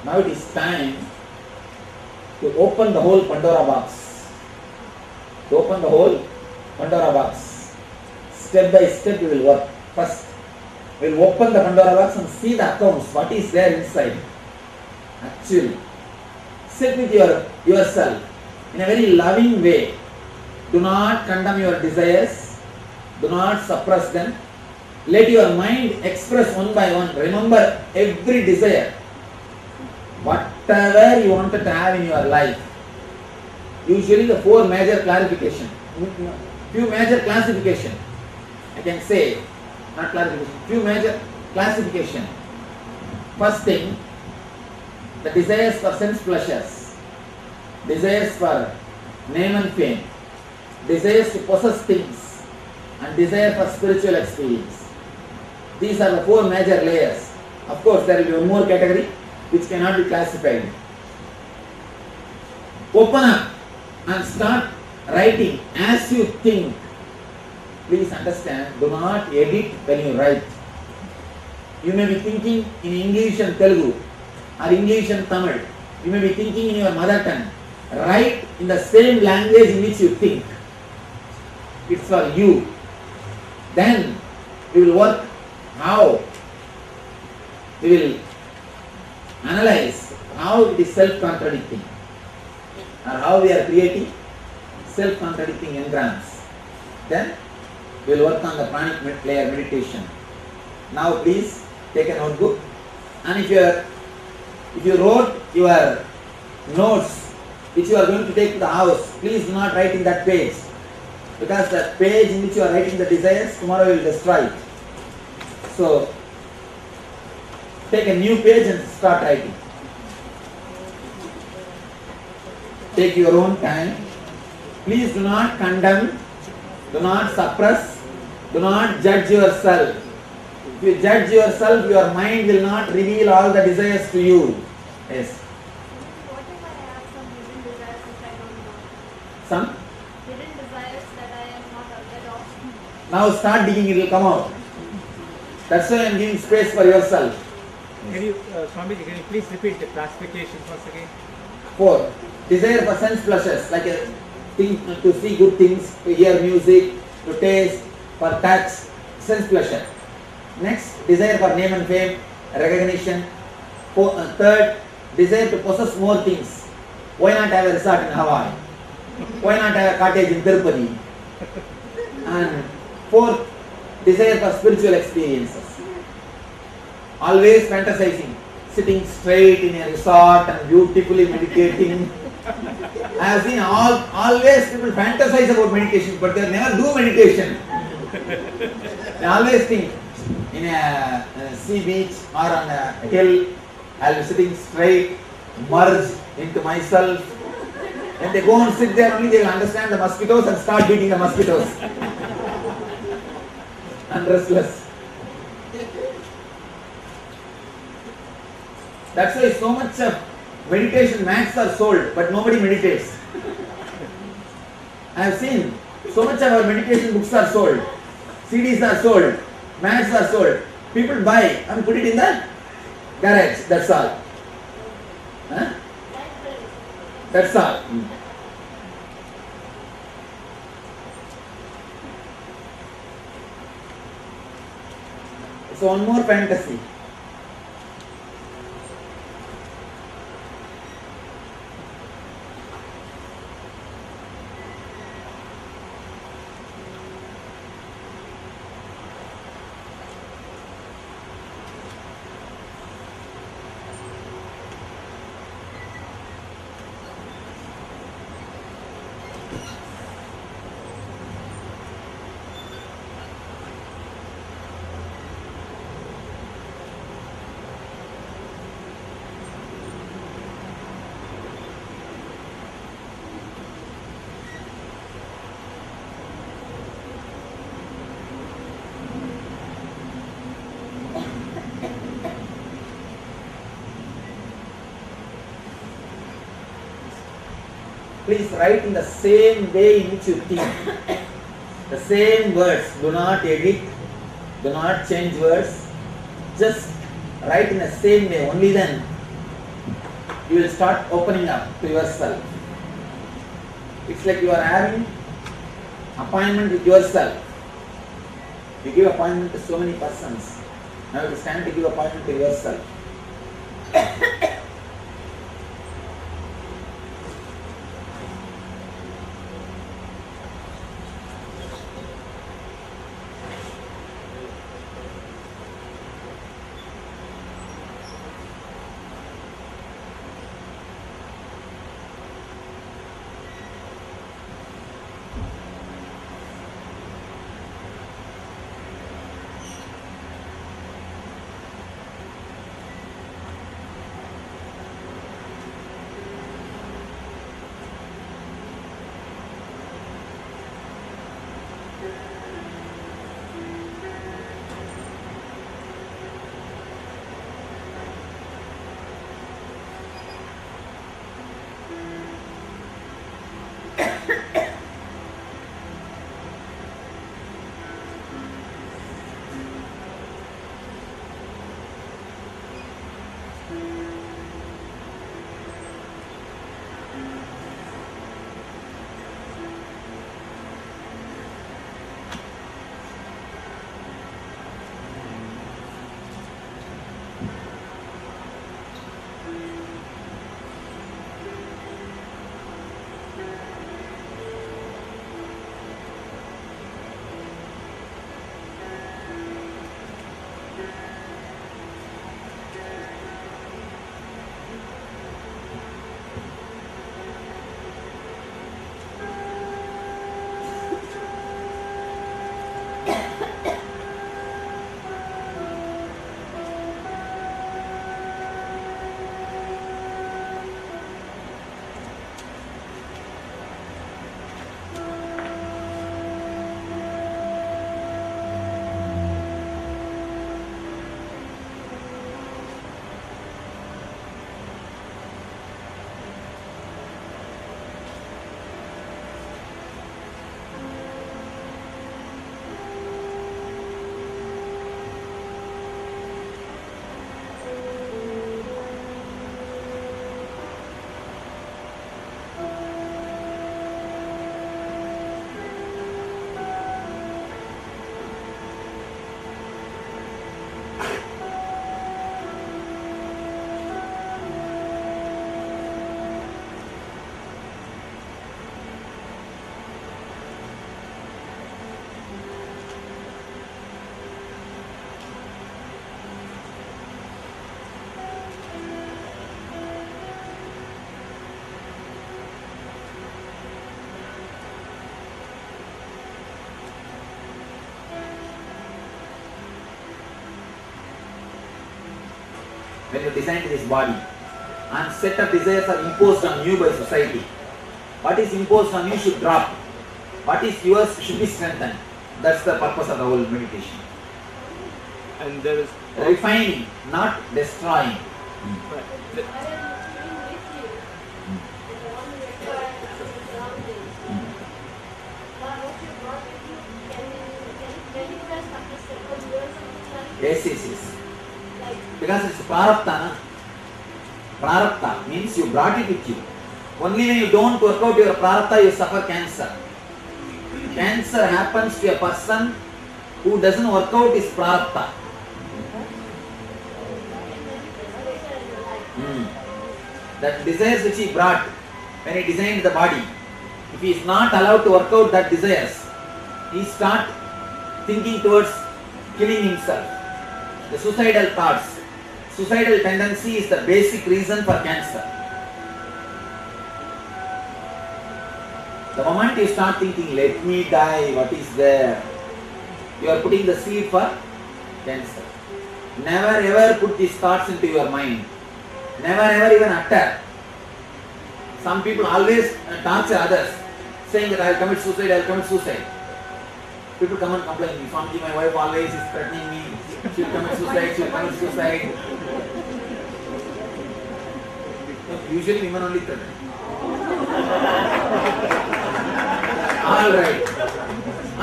Speaker 1: Now it is time to open the whole Pandora box. To open the whole Pandora box. Step by step we will work. First, we will open the Pandora box and see the accounts, what is there inside. Actually, sit with yourself in a very loving way. Do not condemn your desires. Do not suppress them. Let your mind express one by one. Remember every desire. Whatever you wanted to have in your life. Usually the four major clarification. Few major classification. I can say, not clarification, few major classification. First thing, the desires for sense pleasures, desires for name and fame, desires to possess things, and desire for spiritual experience. These are the four major layers. Of course, there will be one more category which cannot be classified. Open up and start writing as you think. Please understand, do not edit when you write. You may be thinking in English and Telugu or English and Tamil. You may be thinking in your mother tongue. Write in the same language in which you think. It's for you. Then we will work how we will analyze how it is self-contradicting or how we are creating self-contradicting engrams. Then we will work on the pranic layer meditation. Now please take a notebook, and if you wrote your notes which you are going to take to the house, please do not write in that page, because the page in which you are writing the desires, tomorrow you will destroy it. So take a new page and start writing. Take your own time. Please do not condemn, do not suppress, do not judge yourself. If you judge yourself, your mind will not reveal all the desires to you. Yes.
Speaker 6: What if I have some hidden desires which I don't know?
Speaker 1: Some?
Speaker 6: Hidden desires that I am not aware of.
Speaker 1: Now start digging, it will come out. That's why I am giving space for yourself.
Speaker 10: Can you, Swamiji, can you please repeat the classification once again?
Speaker 1: 4. Desire for sense pleasures, like a thing to see good things, to hear music, to taste, for touch, sense pleasure. Next, desire for name and fame, recognition. 3rd, desire to possess more things. Why not have a resort in Hawaii? Why not have a cottage in Tirupati? And 4th, desire for spiritual experiences. Always fantasizing, sitting straight in a resort and beautifully meditating. I have seen always people fantasize about meditation, but they never do meditation. They always think in a sea beach or on a hill, I will be sitting straight, merge into myself. When they go and sit there, only they will understand the mosquitoes and start beating the mosquitoes. And restless. That's why so much of meditation mats are sold, but nobody meditates. I have seen so much of our meditation books are sold, CDs are sold, mats are sold. People buy and put it in the garage, that's all. Huh? That's all. So one more fantasy. Please write in the same way in which you think. The same words. Do not edit. Do not change words. Just write in the same way. Only then you will start opening up to yourself. It's like you are having appointment with yourself. You give appointment to so many persons. Now it is time to give appointment to yourself. when you designed this body, and set of desires are imposed on you by society. What is imposed on you should drop. What is yours should be strengthened. That's the purpose of the whole meditation.
Speaker 5: And there is
Speaker 1: Refining, not destroying. Yes. Because it's prarabdha. Na? Prarabdha means you brought it with you. Only when you don't work out your prarabdha, you suffer cancer. Cancer happens to a person who doesn't work out his prarabdha. That desires which he brought when he designed the body, if he is not allowed to work out that desires, he start thinking towards killing himself. The suicidal thoughts. Suicidal tendency is the basic reason for cancer. The moment you start thinking, let me die, what is there? You are putting the seed for cancer. Never ever put these thoughts into your mind. Never ever even utter. Some people always torture others, saying that I will commit suicide. People come and complain to me, Swamiji, my wife always is threatening me, she will commit suicide. Usually women only threaten.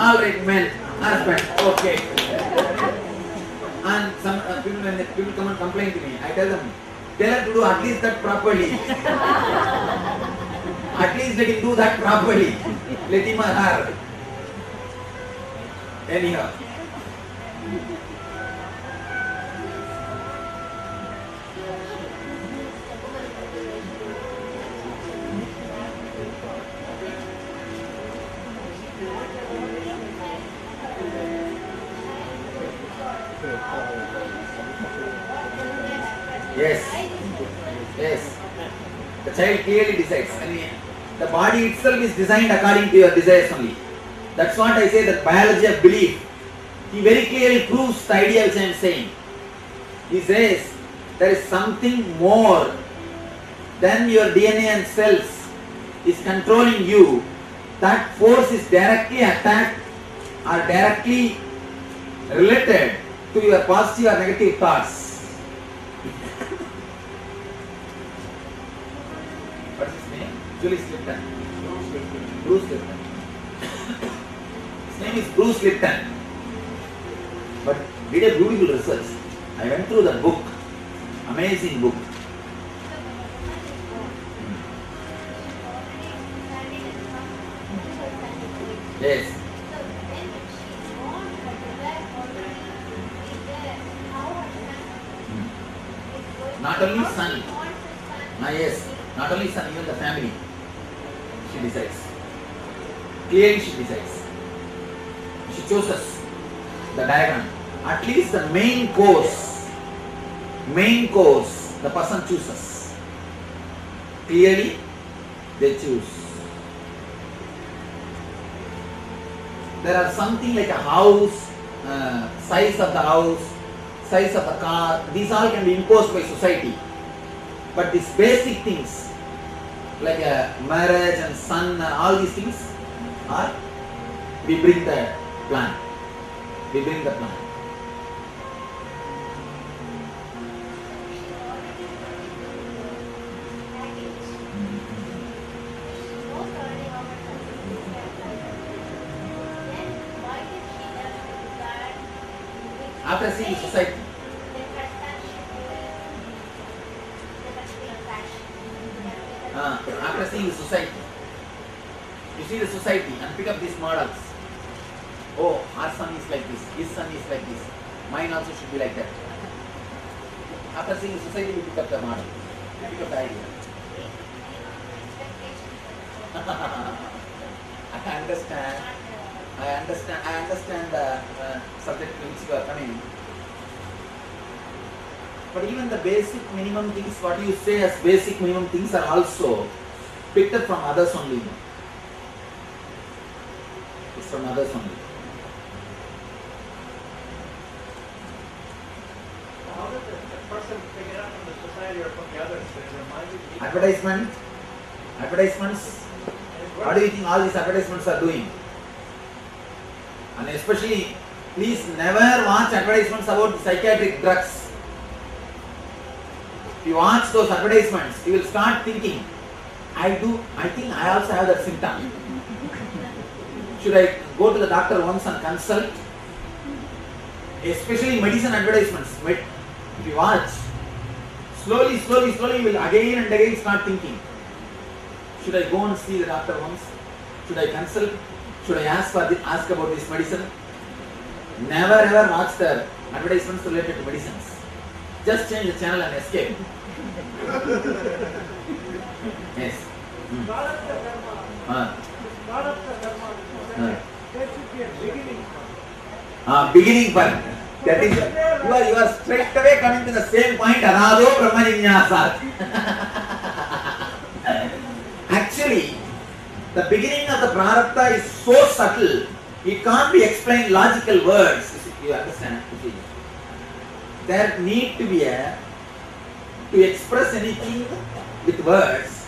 Speaker 1: Alright, men, husband, okay. And some people, when people come and complain to me, I tell them, tell her to do at least that properly. At least let him do that properly. Let him or her. Anyhow. Yes. The child clearly decides. I mean, the body itself is designed according to your desires only. That's what I say, that biology of belief. He very clearly proves the idea which I am saying. He says there is something more than your DNA and cells is controlling you. That force is directly attacked or directly related to your positive or negative thoughts. What's his name? Julius Lipton. Bruce Lipton. His name is Bruce Lipton. But did a beautiful research. I went through the book. Amazing book. Yes. Not only son. Yes. Not only son, even the family. She decides. Clearly she decides. She chooses the diagram. At least the main course, the person chooses. Clearly, they choose. There are something like a house, size of the house, size of the car, these all can be imposed by society. But these basic things, like a marriage and son and all these things, are, we bring the plan. We bring the plan. After seeing society, after seeing society, you see the society and pick up these models. Oh, our son is like this, his son is like this, mine also should be like that. After seeing society, we pick up the model, we pick up the idea. I understand the subject to which you are coming. But even the basic minimum things, what you say as basic minimum things, are also picked up from others only. It's from others only.
Speaker 10: How does the person figure out
Speaker 1: Advertisements. What do you think all these advertisements are doing? And especially, please never watch advertisements about psychiatric drugs. If you watch those advertisements, you will start thinking, I think I also have that symptom. Should I go to the doctor once and consult? Especially medicine advertisements. If you watch, slowly you will again and again start thinking, should I go and see the doctor once? Should I consult? Should I ask about this medicine? Never ever watch the advertisements related to medicines. Just change the channel and escape. Yes. Beginning part. That is, you are straight away coming to the same point. Anado Brahmaninyasat. Actually, the beginning of the prarabdha is so subtle, it can't be explained logical words. You understand? There need to be to express anything with words,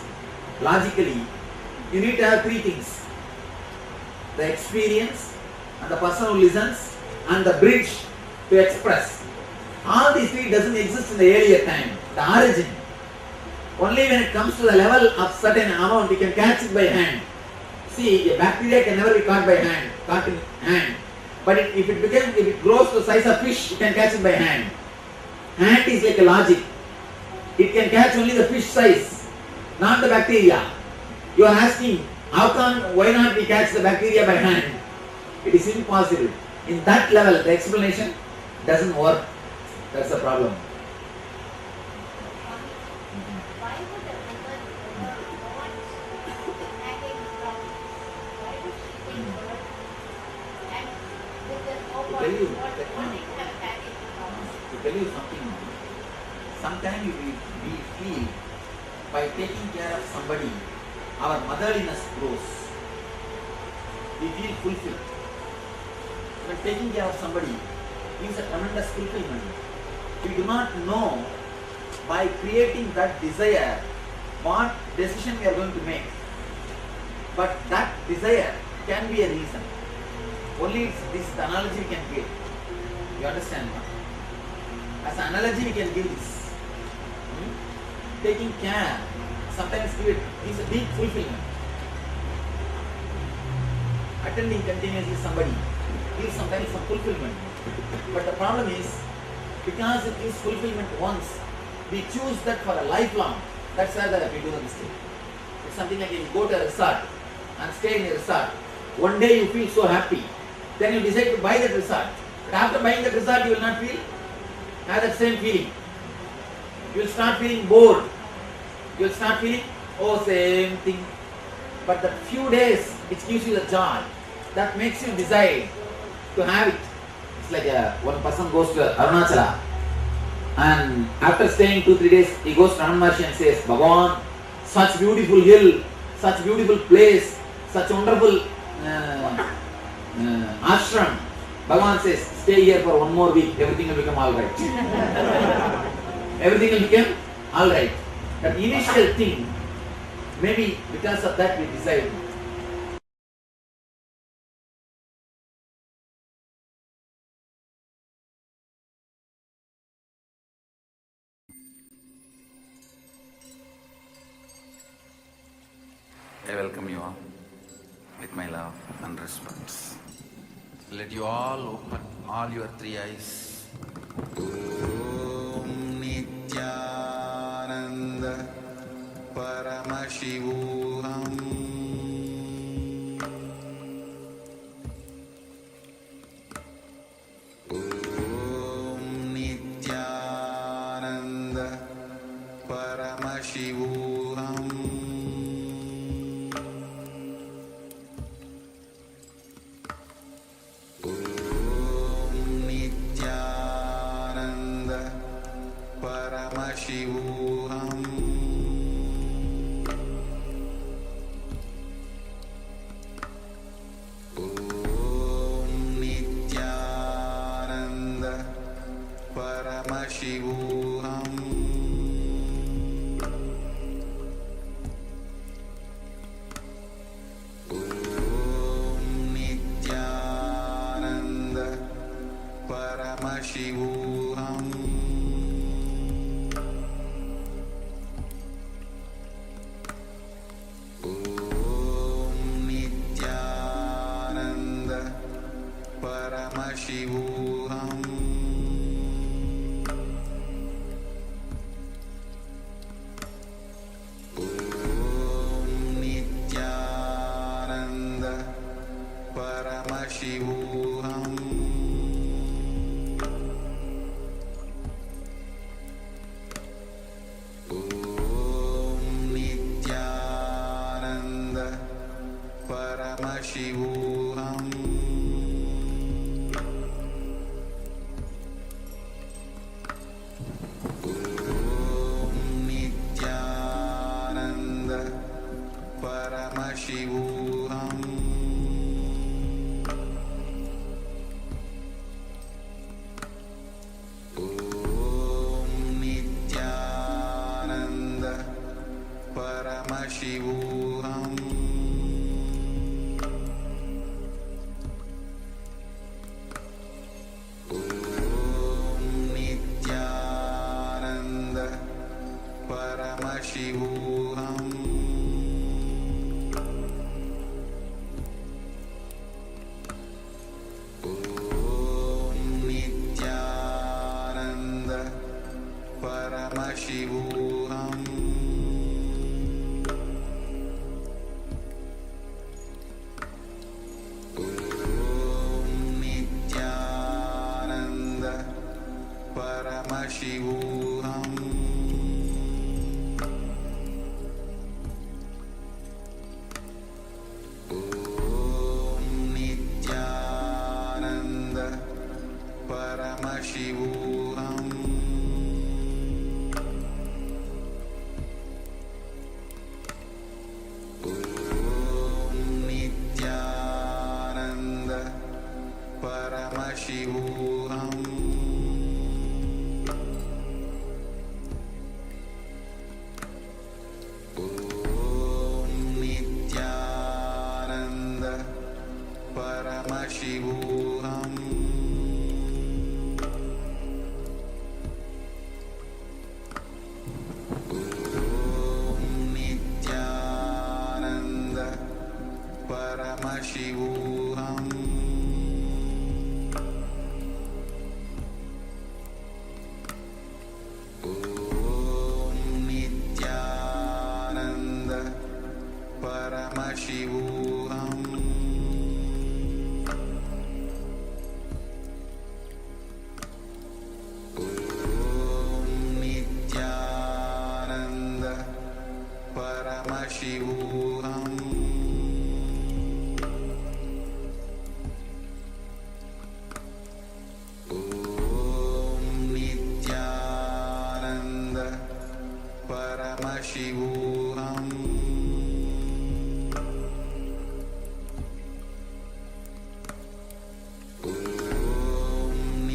Speaker 1: logically, you need to have three things. The experience, and the person who listens, and the bridge to express. All these three doesn't exist in the earlier time, the origin. Only when it comes to the level of certain amount, you can catch it by hand. See, a bacteria can never be caught by hand, caught in hand. But if it grows to the size of fish, you can catch it by hand. Hand is like a logic. It can catch only the fish size, not the bacteria. You are asking, why not we catch the bacteria by hand? It is impossible. In that level, the explanation doesn't work. That's the problem. To tell you something, sometimes we feel by taking care of somebody, our motherliness grows. We feel fulfilled. When taking care of somebody gives a tremendous fulfillment. We do not know by creating that desire what decision we are going to make. But that desire can be a reason. Only this analogy we can give. You understand? As an analogy we can give this. Taking care sometimes gives a deep fulfillment. Attending continuously somebody gives sometimes some fulfillment. But the problem is, because it gives fulfillment once, we choose that for a lifelong. That's where we do the mistake. It's something like you go to a resort and stay in a resort. One day you feel so happy. Then you decide to buy that resort. But after buying that resort, you will not have that same feeling. You will start feeling bored. You will start feeling, same thing. But the few days which gives you the joy, that makes you decide to have it. It's like one person goes to Arunachala, and after staying 2-3 days, he goes to Ramana Maharshi and says, Bhagavan, such beautiful hill, such beautiful place, such wonderful ashram. Bhagavan says, stay here for 1 more week, everything will become alright. Everything will become alright. That initial thing, maybe because of that we decide.
Speaker 9: I welcome you all with my love and respect. Let you all open all your 3 eyes. Om Nithyananda Paramashivoham Om Nithyananda Paramashivoham Paramashivoham Om Nithyananda Paramashivoham Paramashivoham Nithyananda Paramashivoham Nithyananda Paramashivoham Nithyananda Paramashivoham Nithyananda Paramashivoham Nithyananda Paramashivoham Nithyananda Paramashivoham Nithyananda Paramashivoham Nithyananda Paramashivoham Nithyananda Paramashivoham Nithyananda Paramashivoham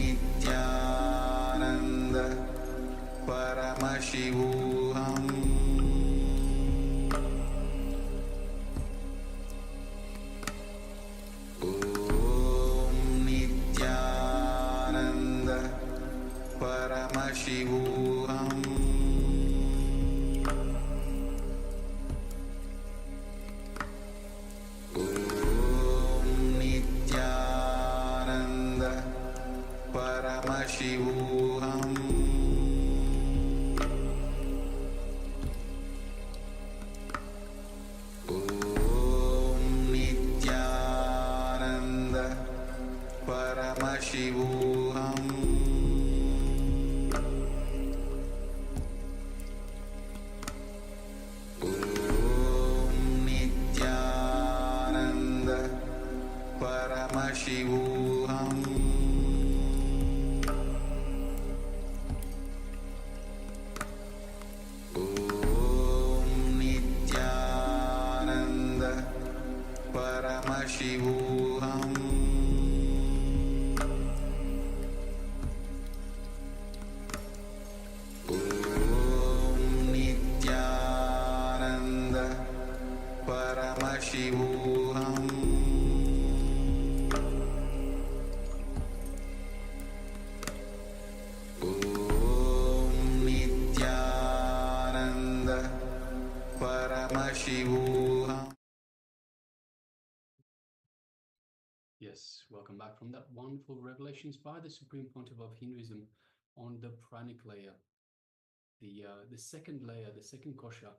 Speaker 9: Nithyananda Paramashivoham Nithyananda Paramashivoham Nithyananda Paramashivoham Nithyananda Paramashivoham Nithyananda Paramashivoham Nithyananda Paramashivoham Nithyananda Paramashivoham Nithyananda Paramashivoham.
Speaker 11: Yes, welcome back from that wonderful revelations by the Supreme Pontiff of Hinduism on the pranic layer, the second layer, the second kosha.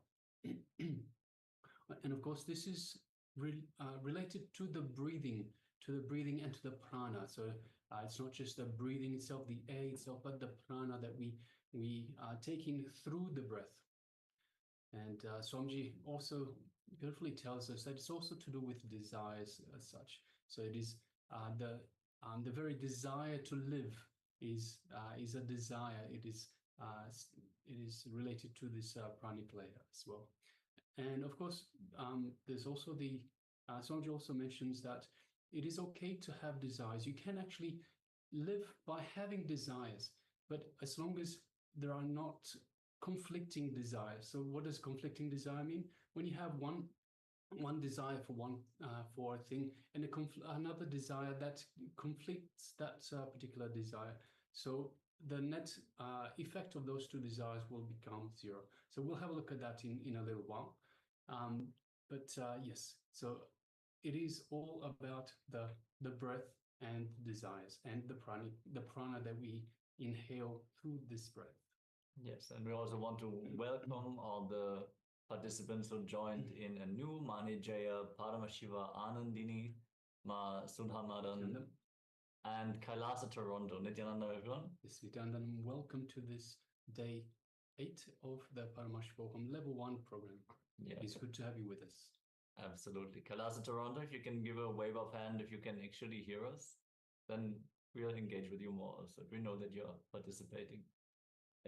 Speaker 11: And of course, this is related to the breathing and to the prana. So it's not just the breathing itself, the air itself, but the prana that we are taking through the breath. And Swamiji also beautifully tells us that it's also to do with desires as such. So it is the very desire to live is a desire. It is related to this pranic layer as well. And of course, there's also Swamiji also mentions that it is okay to have desires. You can actually live by having desires, but as long as there are not conflicting desire. So what does conflicting desire mean? When you have one desire for a thing and another desire that conflicts that particular desire. So the net effect of those two desires will become zero. So we'll have a look at that in a little while. But yes, so it is all about the breath and desires and the prana that we inhale through this breath.
Speaker 8: Yes, and we also want to welcome all the participants who joined in a new Mani Jaya Paramashiva Anandini Ma Sudhamadan and KAILASA Toronto. Nithyananda, everyone.
Speaker 11: Yes, Nithyananda, welcome to this day 8 of the Paramashivoham Level-1 program.
Speaker 8: Yeah.
Speaker 11: It's good to have you with us.
Speaker 8: Absolutely. KAILASA Toronto, if you can give a wave of hand, if you can actually hear us, then we'll engage with you more also. We know that you're participating.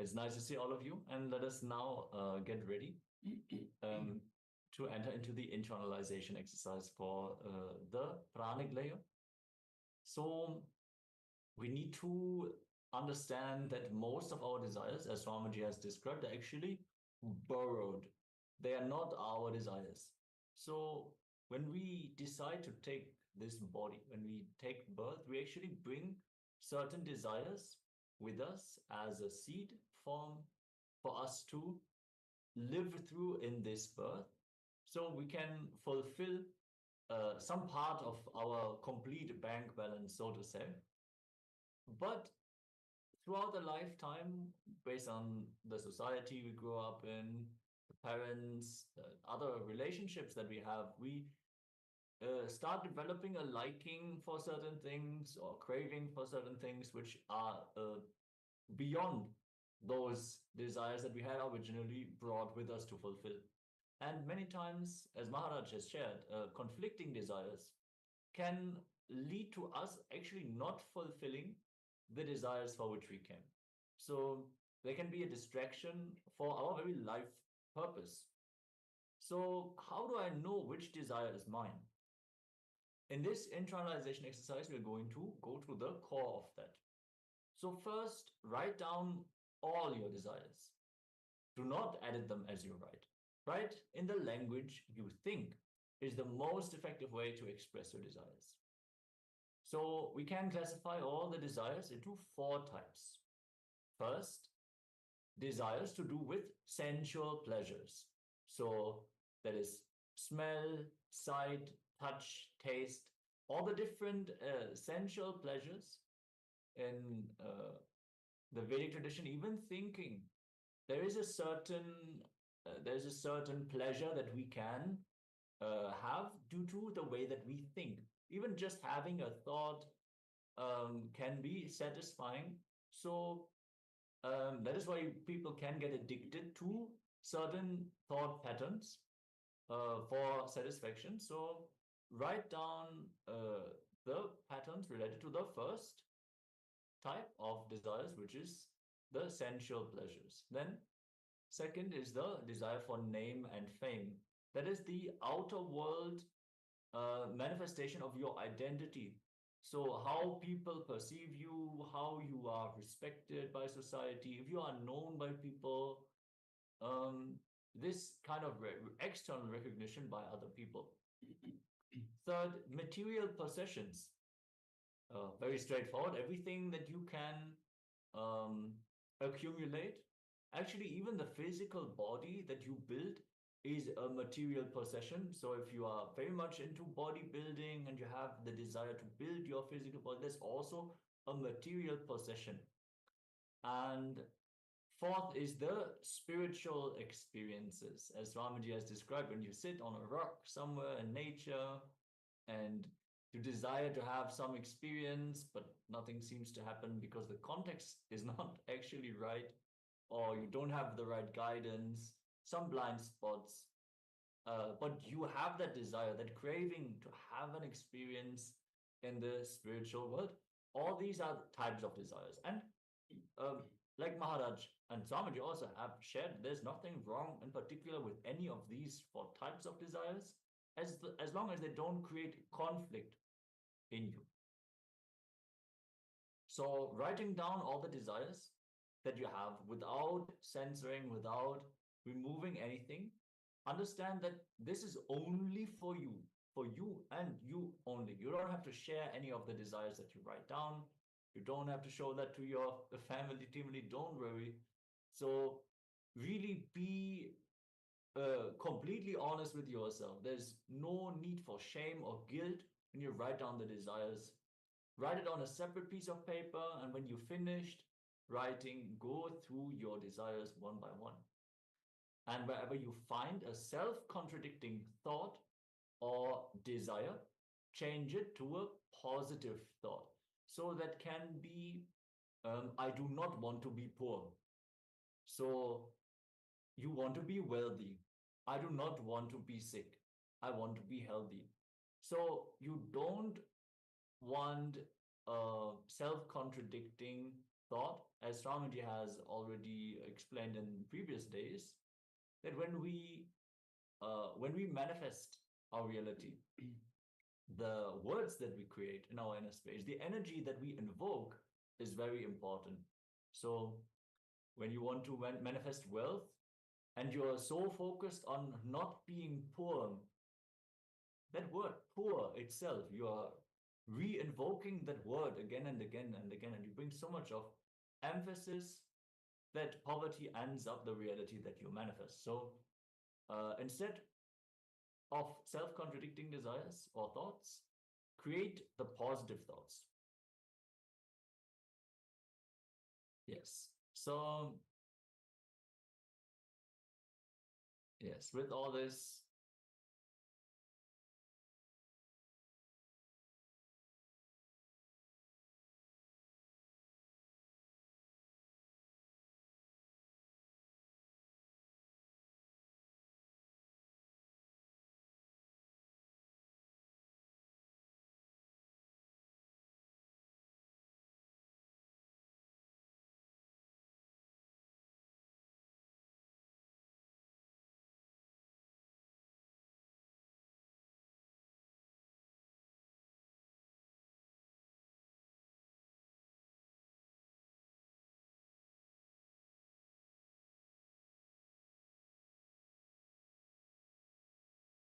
Speaker 8: It's nice to see all of you, and let us now get ready to enter into the internalization exercise for the pranic layer. So we need to understand that most of our desires, as Swamiji has described, are actually borrowed. They are not our desires. So when we decide to take this body, when we take birth, we actually bring certain desires with us as a seed form for us to live through in this birth, so we can fulfill some part of our complete bank balance, so to say. But throughout the lifetime, based on the society we grew up in, the parents, other relationships that we have, we start developing a liking for certain things or craving for certain things which are beyond those desires that we had originally brought with us to fulfill. And many times, as Maharaj has shared, conflicting desires can lead to us actually not fulfilling the desires for which we came. So they can be a distraction for our very life purpose. So how do I know which desire is mine? In this internalization exercise, we're going to go to the core of that. So first, write down all your desires. Do not edit them as you write. Write in the language you think is the most effective way to express your desires. So we can classify all the desires into 4 types. First, desires to do with sensual pleasures. So that is smell, sight, touch, taste, all the different sensual pleasures in the Vedic tradition, even thinking. There is a certain pleasure that we can have due to the way that we think. Even just having a thought can be satisfying. So that is why people can get addicted to certain thought patterns for satisfaction. So write down the patterns related to the first type of desires, which is the sensual pleasures. Then second is the desire for name and fame. That is the outer world manifestation of your identity. So how people perceive you, how you are respected by society, if you are known by people, this kind of external recognition by other people. Third, material possessions. Very straightforward. Everything that you can accumulate. Actually, even the physical body that you build is a material possession. So if you are very much into bodybuilding and you have the desire to build your physical body, that's also a material possession. And fourth is the spiritual experiences, as Swamiji has described, when you sit on a rock somewhere in nature and you desire to have some experience, but nothing seems to happen because the context is not actually right, or you don't have the right guidance, some blind spots, but you have that desire, that craving to have an experience in the spiritual world. All these are types of desires. And like Maharaj and Swamiji also have shared, there's nothing wrong in particular with any of these 4 types of desires, as long as they don't create conflict in you. So writing down all the desires, that you have without censoring, without removing anything. Understand that this is only for you and you only. You don't have to share any of the desires that you write down. You don't have to show that to your family, team. Don't worry. So really be completely honest with yourself. There's no need for shame or guilt when you write down the desires. Write it on a separate piece of paper, and when you're finished writing, go through your desires one by one. And wherever you find a self-contradicting thought or desire, change it to a positive thought. So that can be, I do not want to be poor. So you want to be wealthy. I do not want to be sick. I want to be healthy. So you don't want a self-contradicting thought, as Swamiji has already explained in previous days, that when we manifest our reality, the words that we create in our inner space, the energy that we invoke is very important. So when you want to manifest wealth and you're so focused on not being poor, that word poor itself, you are re-invoking that word again and again and again, and you bring so much of emphasis that poverty ends up the reality that you manifest. So instead of self-contradicting desires or thoughts, create the positive thoughts. Yes. So yes, with all this,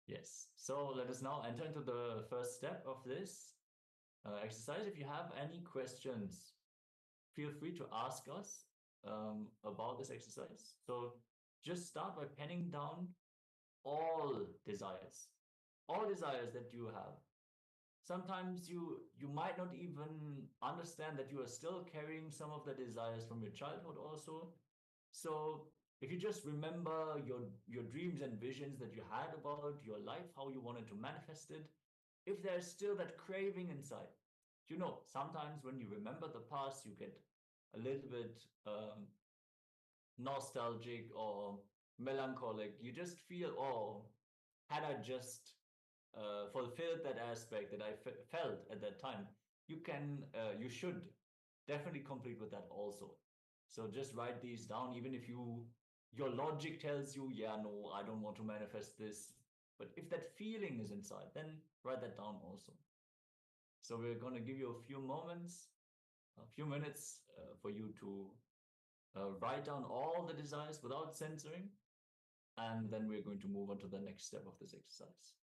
Speaker 8: yes. So let us now enter into the first step of this exercise. If you have any questions, feel free to ask us about this exercise. So just start by penning down all desires that you have. Sometimes you might not even understand that you are still carrying some of the desires from your childhood also. So if you just remember your dreams and visions that you had about your life, how you wanted to manifest it, if there's still that craving inside, sometimes when you remember the past, you get a little bit nostalgic or melancholic. You just feel, oh, had I just fulfilled that aspect that I felt at that time, you should definitely complete with that also. So just write these down, even if your logic tells you, yeah, no, I don't want to manifest this. But if that feeling is inside, then write that down also. So we're going to give you a few minutes for you to write down all the desires without censoring. And then we're going to move on to the next step of this exercise.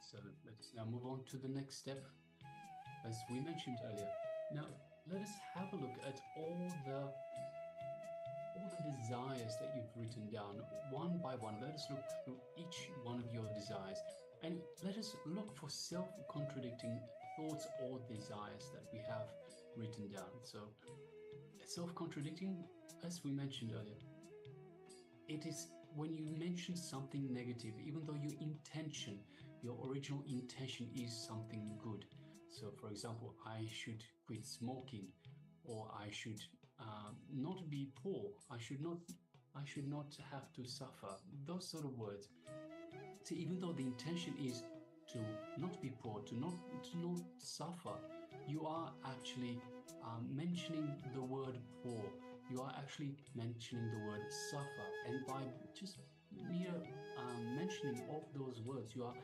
Speaker 11: So let's now move on to the next step, as we mentioned earlier. Now, let us have a look at all the desires that you've written down one by one. Let us look through each one of your desires, and let us look for self-contradicting thoughts or desires that we have written down. So, self-contradicting, as we mentioned earlier, it is when you mention something negative, even though your original intention is something good. So, for example, I should quit smoking, or I should not be poor. I should not have to suffer. Those sort of words. See, even though the intention is to not be poor, to not suffer, you are actually mentioning the word poor. You are actually mentioning the word suffer, and by just mere mentioning of those words, you are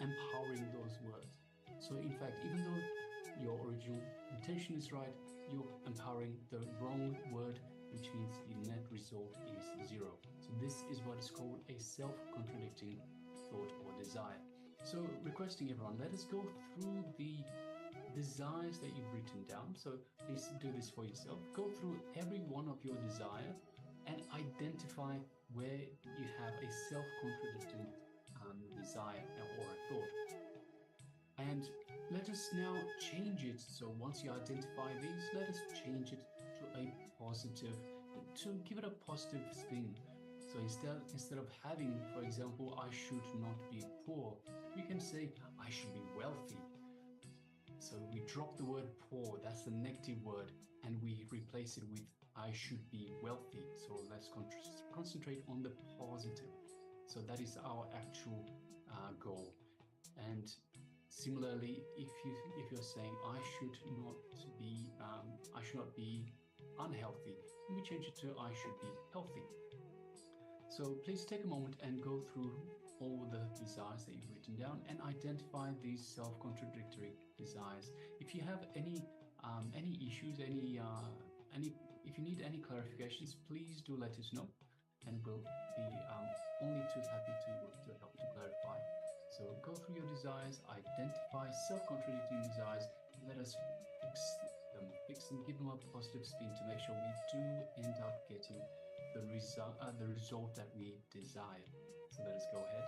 Speaker 11: empowering those words. So, in fact, even though your original intention is right, you're empowering the wrong word, which means the net result is zero. So this is what is called a self-contradicting thought or desire. So requesting everyone, let us go through the desires that you've written down. So please do this for yourself. Go through every one of your desire and identify where you have a self-contradicting desire or a thought. And let us now change it. So once you identify these, let us change it to a positive, to give it a positive spin. So instead of having, for example, I should not be poor, we can say I should be wealthy. So we drop the word poor, that's the negative word, and we replace it with I should be wealthy. So let's concentrate on the positive. So that is our actual goal. And similarly, if you're saying I should not be unhealthy, we change it to I should be healthy. So please take a moment and go through all the desires that you've written down and identify these self-contradictory desires. If you have any issues, if you need any clarifications, please do let us know, and we'll be only too happy to help to clarify. So go through your desires, identify self-contradicting desires, let us fix them, give them a positive spin to make sure we do end up getting the result that we desire. So let us go ahead.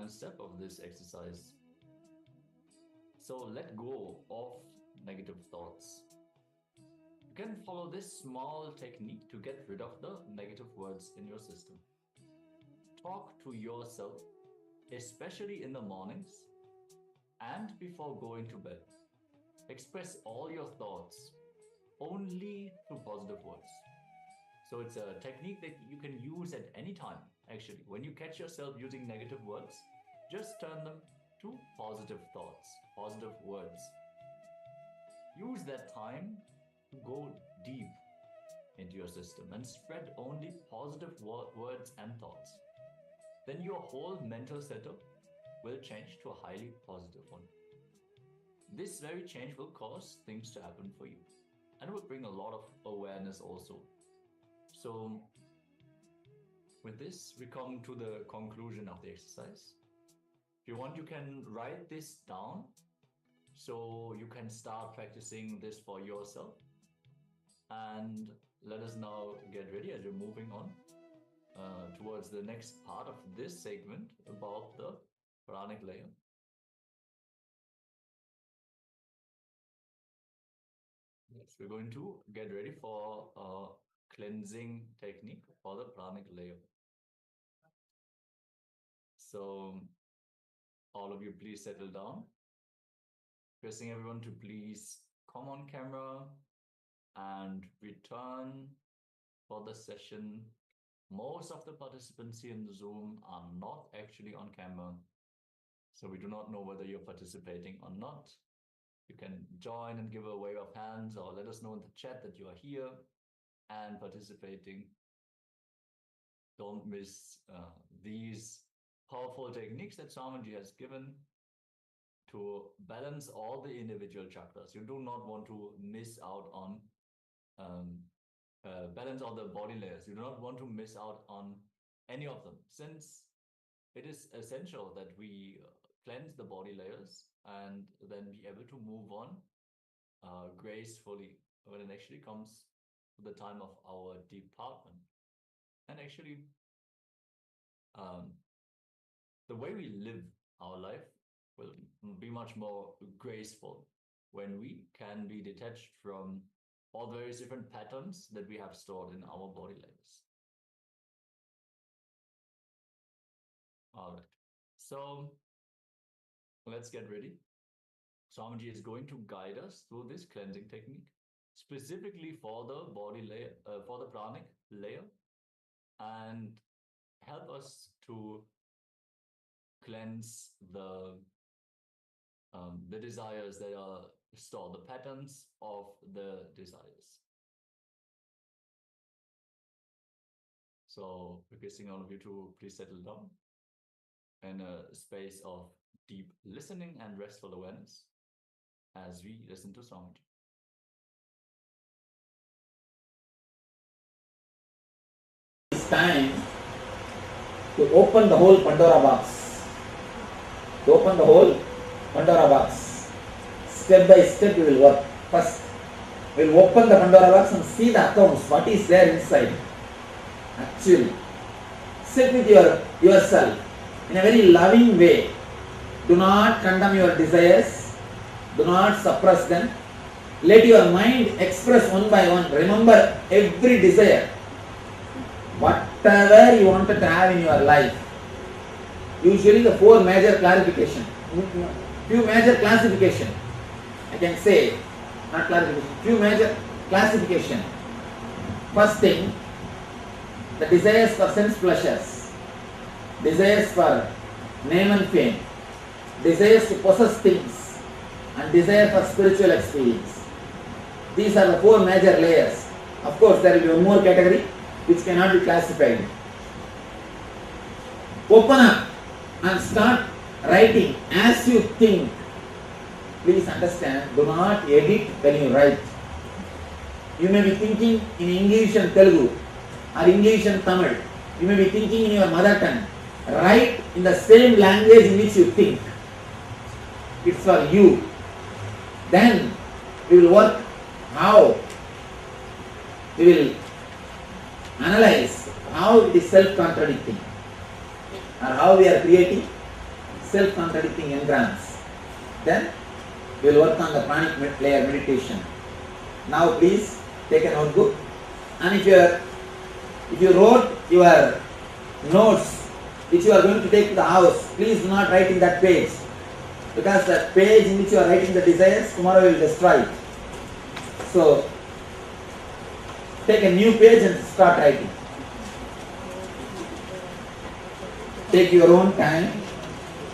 Speaker 8: final step of this exercise. So let go of negative thoughts. You can follow this small technique to get rid of the negative words in your system. Talk to yourself, especially in the mornings and before going to bed. Express all your thoughts only through positive words. So it's a technique that you can use at any time, actually. When you catch yourself using negative words, just turn them to positive thoughts, positive words. Use that time to go deep into your system and spread only positive words and thoughts. Then your whole mental setup will change to a highly positive one. This very change will cause things to happen for you and will bring a lot of awareness also. So with this, we come to the conclusion of the exercise. If you want, you can write this down so you can start practicing this for yourself. And let us now get ready as we're moving on towards the next part of this segment about the pranic layer. Yes, we're going to get ready for a cleansing technique for the pranic layer. So all of you, please settle down. Requesting everyone to please come on camera and return for the session. Most of the participants here in the Zoom are not actually on camera, so we do not know whether you're participating or not. You can join and give a wave of hands or let us know in the chat that you are here and participating. Don't miss these powerful techniques that Swamiji has given to balance all the individual chakras. You do not want to miss out on balance all the body layers. You do not want to miss out on any of them, since it is essential that we cleanse the body layers and then be able to move on gracefully when it actually comes to the time of our department. And actually, the way we live our life will be much more graceful when we can be detached from all the various different patterns that we have stored in our body layers. All right, so let's get ready. Swamiji is going to guide us through this cleansing technique, specifically for the body layer, for the pranic layer, and help us to cleanse the desires that are stored, the patterns of the desires. So requesting all of you to please settle down in a space of deep listening and restful awareness as we listen to Swamiji.
Speaker 1: It's time to open the whole Pandora box. To open the whole Pandora box. Step by step we will work. First, we will open the Pandora box and see the accounts, what is there inside. Actually, sit with yourself in a very loving way. Do not condemn your desires. Do not suppress them. Let your mind express one by one. Remember every desire. Whatever you wanted to have in your life. Usually the four major clarification. Few major classification. I can say, not clarification. Few major classification. First thing, the desires for sense pleasures. Desires for name and fame. Desires to possess things. And desire for spiritual experience. These are the four major layers. Of course, there will be one more category which cannot be classified. Open up and start writing as you think. Please understand, do not edit when you write. You may be thinking in English and Telugu or English and Tamil. You may be thinking in your mother tongue. Write in the same language in which you think. It's for you. Then we will work how we will analyze how it is self-contradicting or how we are creating self-contradicting engrams. Then we will work on the pranic layer meditation. Now please take a notebook, and if you wrote your notes which you are going to take to the house, please do not write in that page, because the page in which you are writing the desires, tomorrow will destroy it. So take a new page and start writing. Take your own time.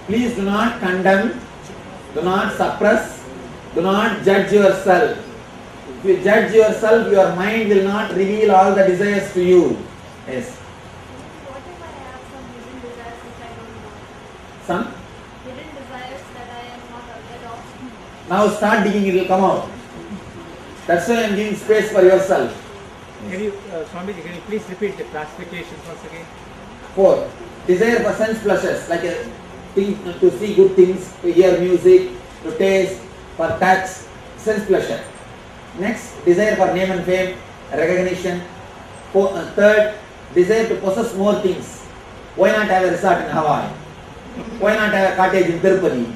Speaker 1: Please do not condemn, do not suppress, do not judge yourself. If you judge yourself, your mind will not reveal all the desires to you. Yes.
Speaker 6: What if I have some hidden desires which I don't know?
Speaker 1: Some?
Speaker 6: Hidden desires that I am not aware of.
Speaker 1: Now start digging, it will come out. That's why I am giving space for yourself.
Speaker 10: Can you, Swamiji, can you please repeat the classifications once again?
Speaker 1: 4. Desire for sense pleasures, like a thing to see good things, to hear music, to taste, for touch, sense pleasure. Next, desire for name and fame, recognition. 3rd, desire to possess more things. Why not have a resort in Hawaii? Why not have a cottage in Tirupati?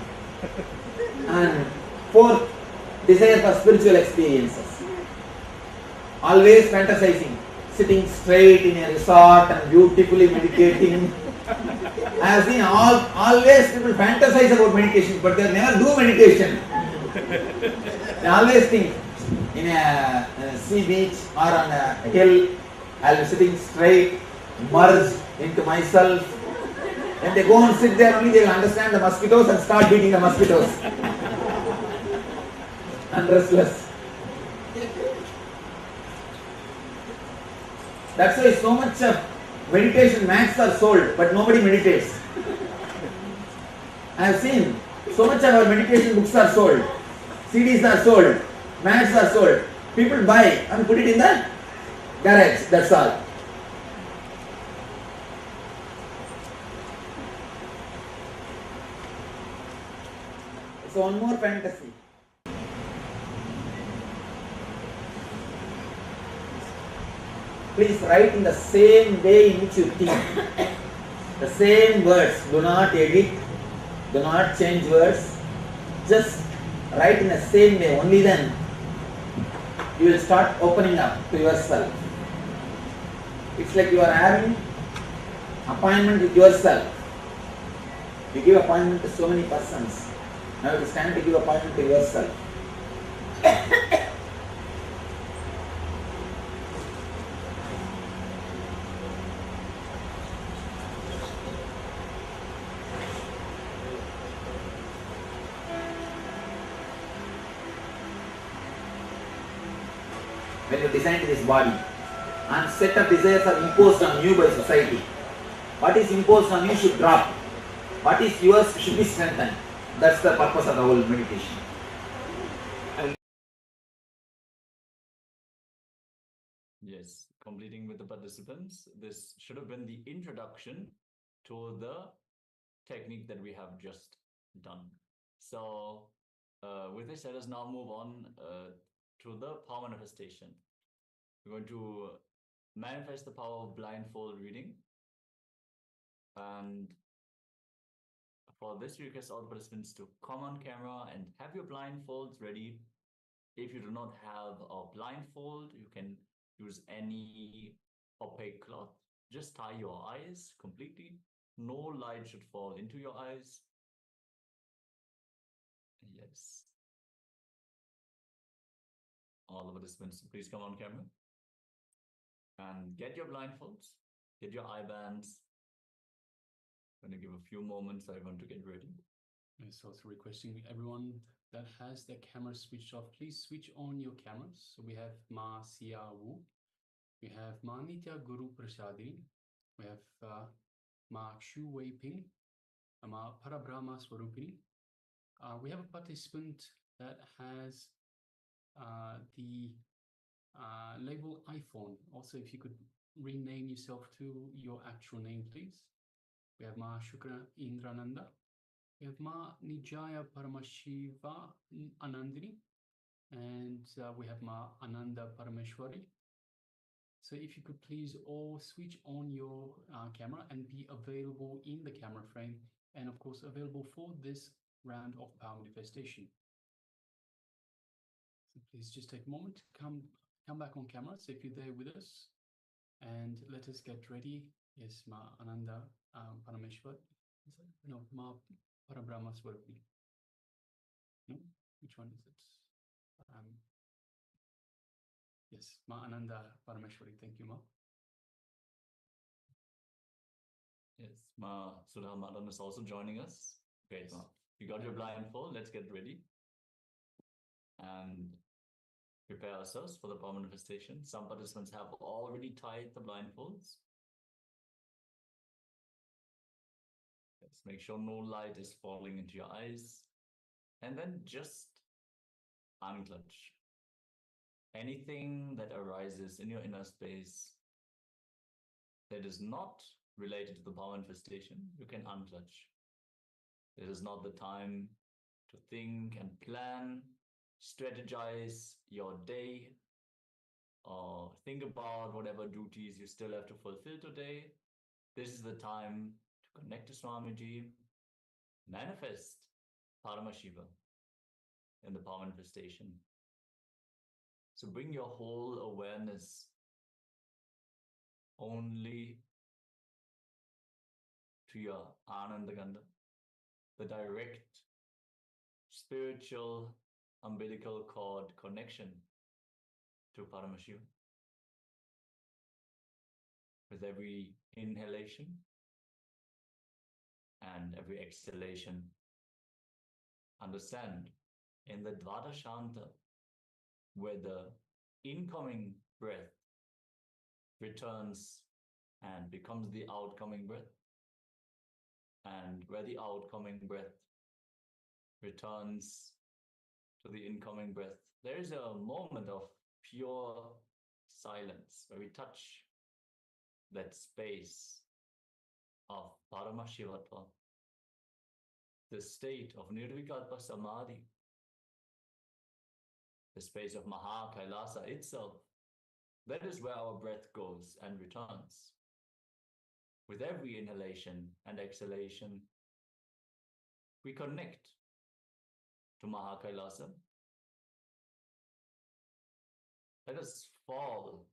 Speaker 1: And 4th, desire for spiritual experiences. Always fantasizing, sitting straight in a resort and beautifully meditating. I have seen always people fantasize about meditation, but they never do meditation. They always think in a sea beach or on a hill, I'll be sitting straight, merged into myself. When they go and sit there, only they will understand the mosquitoes and start beating the mosquitoes. And restless. That's why so much of meditation mats are sold, but nobody meditates. I have seen so much of our meditation books are sold, CDs are sold, mats are sold. People buy and put it in the garage, that's all. So one more fantasy. Please write in the same way in which you think. The same words. Do not edit. Do not change words. Just write in the same way. Only then you will start opening up to yourself. It's like you are having appointment with yourself. You give appointment to so many persons. Now it is time to give appointment to yourself. When you designed this body, and set of desires are imposed on you by society. What is imposed on you should drop. What is yours should be strengthened. That's the purpose of the whole meditation.
Speaker 8: Yes, completing with the participants, this should have been the introduction to the technique that we have just done. So, with this, let us now move on to the power manifestation. We're going to manifest the power of blindfold reading. And for this, we request all the participants to come on camera and have your blindfolds ready. If you do not have a blindfold, you can use any opaque cloth. Just tie your eyes completely. No light should fall into your eyes. Yes. All the participants, please come on camera. And get your blindfolds. Get your eye bands. I'm going to give a few moments for everyone to get ready.
Speaker 11: Yes, also requesting everyone that has their camera switched off, please switch on your cameras. So we have Ma Sia Wu, we have Ma Nithya Guru Prasadi, we have Ma Shu Wei Ping, Ma Parabrahma Swarupini. We have a participant that has the label iPhone. Also, if you could rename yourself to your actual name, please. We have Ma Shukra Indrananda. We have Ma Nijaya Paramashiva Anandini. And we have Ma Ananda Parameshwari. So if you could please all switch on your camera and be available in the camera frame and of course available for this round of power manifestation. So please just take a moment to come back on camera, so if you're there with us, and let us get ready. Yes, Ma Ananda Parameshwar. No, Ma Parabrahma Swarupi. No, which one is it? Yes, Ma Ananda Parameshwari. Thank you, Ma.
Speaker 8: Yes, Ma Sudha Madan is also joining us. Great,
Speaker 11: Yes.
Speaker 8: Ma. You got your blindfold. Let's get ready and prepare ourselves for the power manifestation. Some participants have already tied the blindfolds. Let's make sure no light is falling into your eyes. And then just unclench anything that arises in your inner space that is not related to the power manifestation. You can unclench. It is not the time to think and plan, strategize your day, or think about whatever duties you still have to fulfill today. This is the time to connect to Swamiji, manifest Paramashiva in the power manifestation. So bring your whole awareness only to your Ananda Ganda, the direct spiritual umbilical cord connection to Paramashiva. With every inhalation and every exhalation, understand in the Dvadashanta, where the incoming breath returns and becomes the outcoming breath, and where the outcoming breath returns to the incoming breath, there is a moment of pure silence where we touch that space of Paramashivatva, the state of Nirvikalpa Samadhi, the space of KAILASA itself. That is where our breath goes and returns. With every inhalation and exhalation, we connect to KAILASA. Let us fall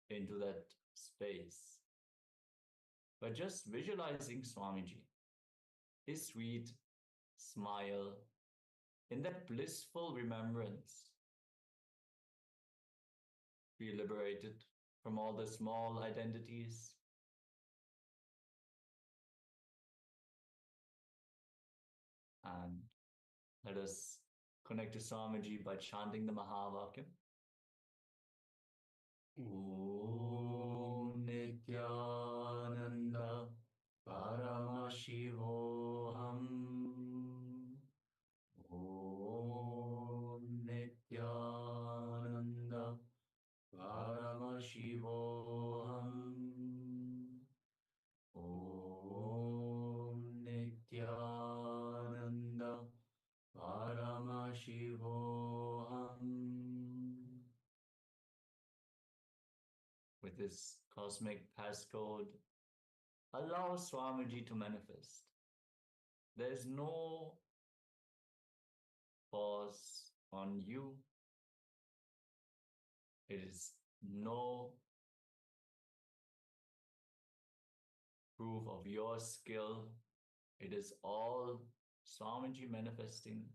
Speaker 8: into that space by just visualizing Swamiji, his sweet smile, in that blissful remembrance. Be liberated from all the small identities. And let us connect to Swamiji by chanting the Mahavakyam. Om Nithyananda Paramashivoham. Om Nithyananda Paramashivoham. Om Nithyananda Paramashivoham. With this cosmic passcode, allow Swamiji to manifest. There is no pause on you. It is no proof of your skill. It is all Swamiji manifesting.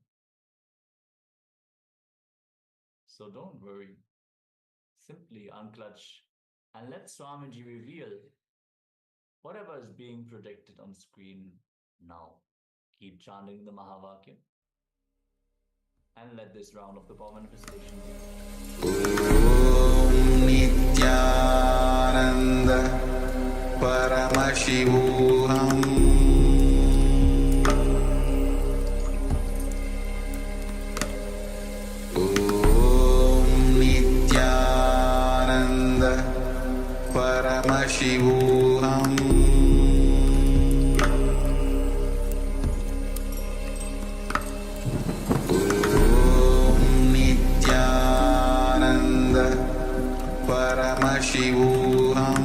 Speaker 8: So don't worry. Simply unclutch and let Swamiji reveal whatever is being projected on screen now. Keep chanting the Mahavakyam and let this round of the power manifestation
Speaker 9: Nithyananda Paramashivoham. Om Nithyananda Paramashivoham. Paramashivoham.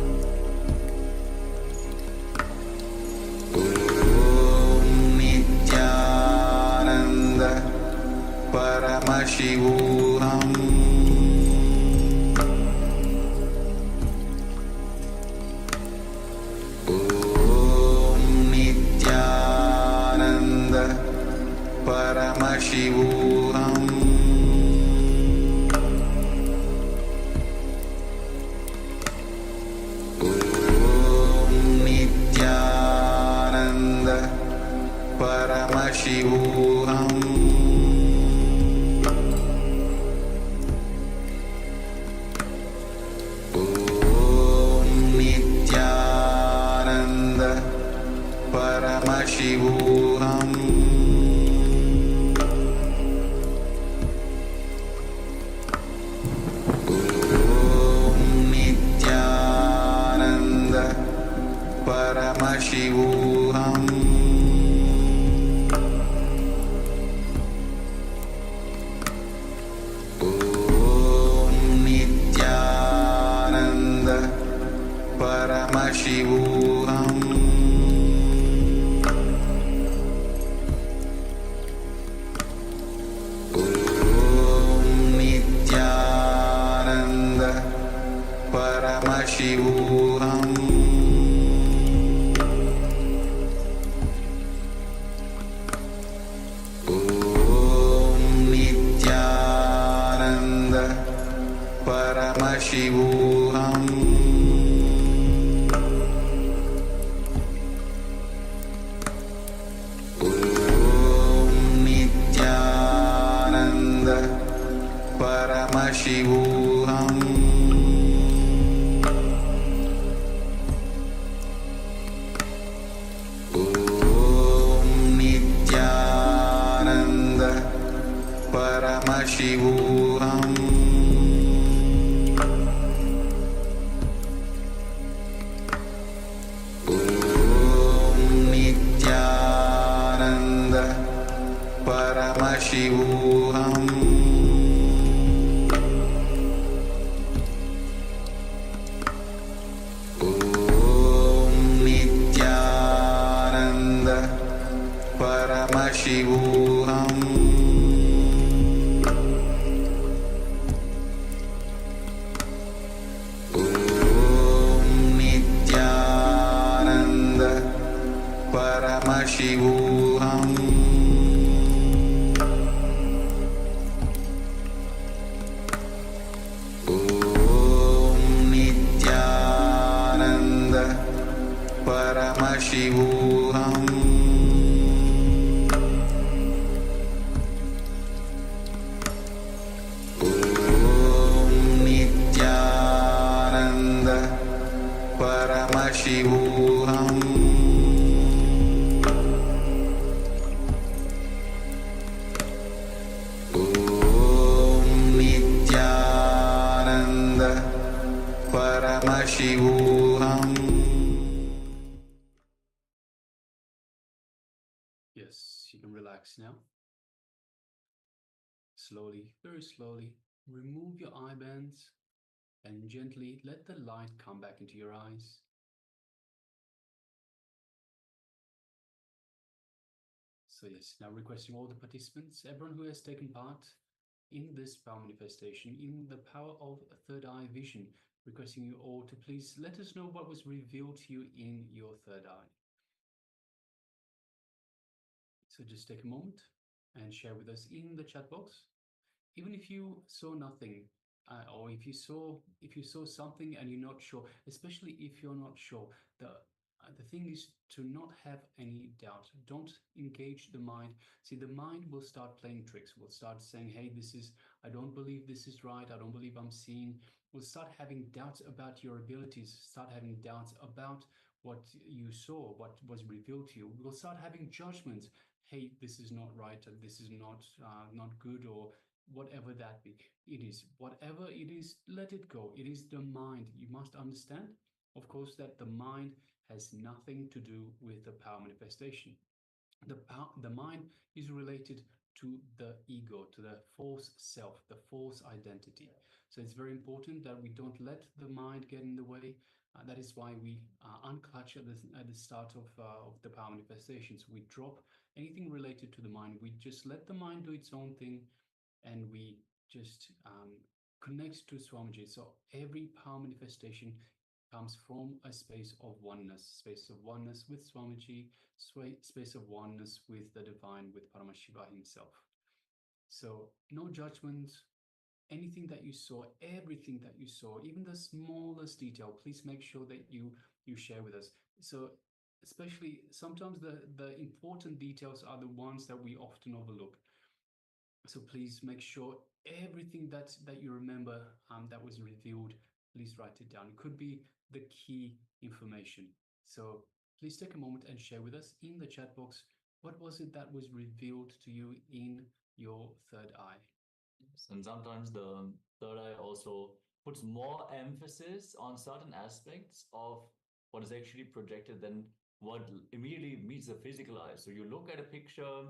Speaker 9: Paramashivoham Om Nithyananda Paramashivoham Om Nithyananda Paramashivoham Om Nithyananda Paramashivoham Om Nithyananda Paramashivoham Om Nithyananda Paramashivoham Om Nithyananda Paramashivoham Om Nithyananda Paramashivoham Om Nithyananda Paramashivoham Om Nithyananda Paramashivoham Om Nithyananda Paramashivoham Om Nithyananda Paramashivoham Om Nithyananda Paramashivoham Om Nithyananda Paramashivoham Om Nithyananda Paramashivoham Om Nithyananda Paramashivoham.
Speaker 11: Yes, you can relax now. Slowly, very slowly, remove your eye bands and gently let the light come back into your eyes. So yes, now requesting all the participants, everyone who has taken part in this power manifestation, in the power of third eye vision, requesting you all to please let us know what was revealed to you in your third eye. So just take a moment and share with us in the chat box. Even if you saw nothing, or if you saw something and you're not sure, especially if you're not sure, the thing is to not have any doubt. Don't engage the mind. See, the mind will start playing tricks. Will start saying, "Hey, I don't believe this is right. I don't believe I'm seeing." Will start having doubts about your abilities. Start having doubts about what you saw, what was revealed to you. Will start having judgments. Hey, this is not right. This is not good, or whatever that be. It is whatever it is. Let it go. It is the mind. You must understand, of course, that the mind has nothing to do with the power manifestation. The mind is related to the ego, to the false self, the false identity. So it's very important that we don't let the mind get in the way. That is why we unclutch at the start of the power manifestations. We drop anything related to the mind. We just let the mind do its own thing. and we just connect to Swamiji. So every power manifestation comes from a space of oneness with Swamiji, space of oneness with the divine, with Paramashiva himself. So no judgment, anything that you saw, everything that you saw, even the smallest detail, please make sure that you share with us. So especially sometimes the important details are the ones that we often overlook. So please make sure everything that you remember that was revealed, please write it down. It could be the key information. So please take a moment and share with us in the chat box, what was it that was revealed to you in your third eye?
Speaker 8: And sometimes the third eye also puts more emphasis on certain aspects of what is actually projected than what immediately meets the physical eye. So you look at a picture,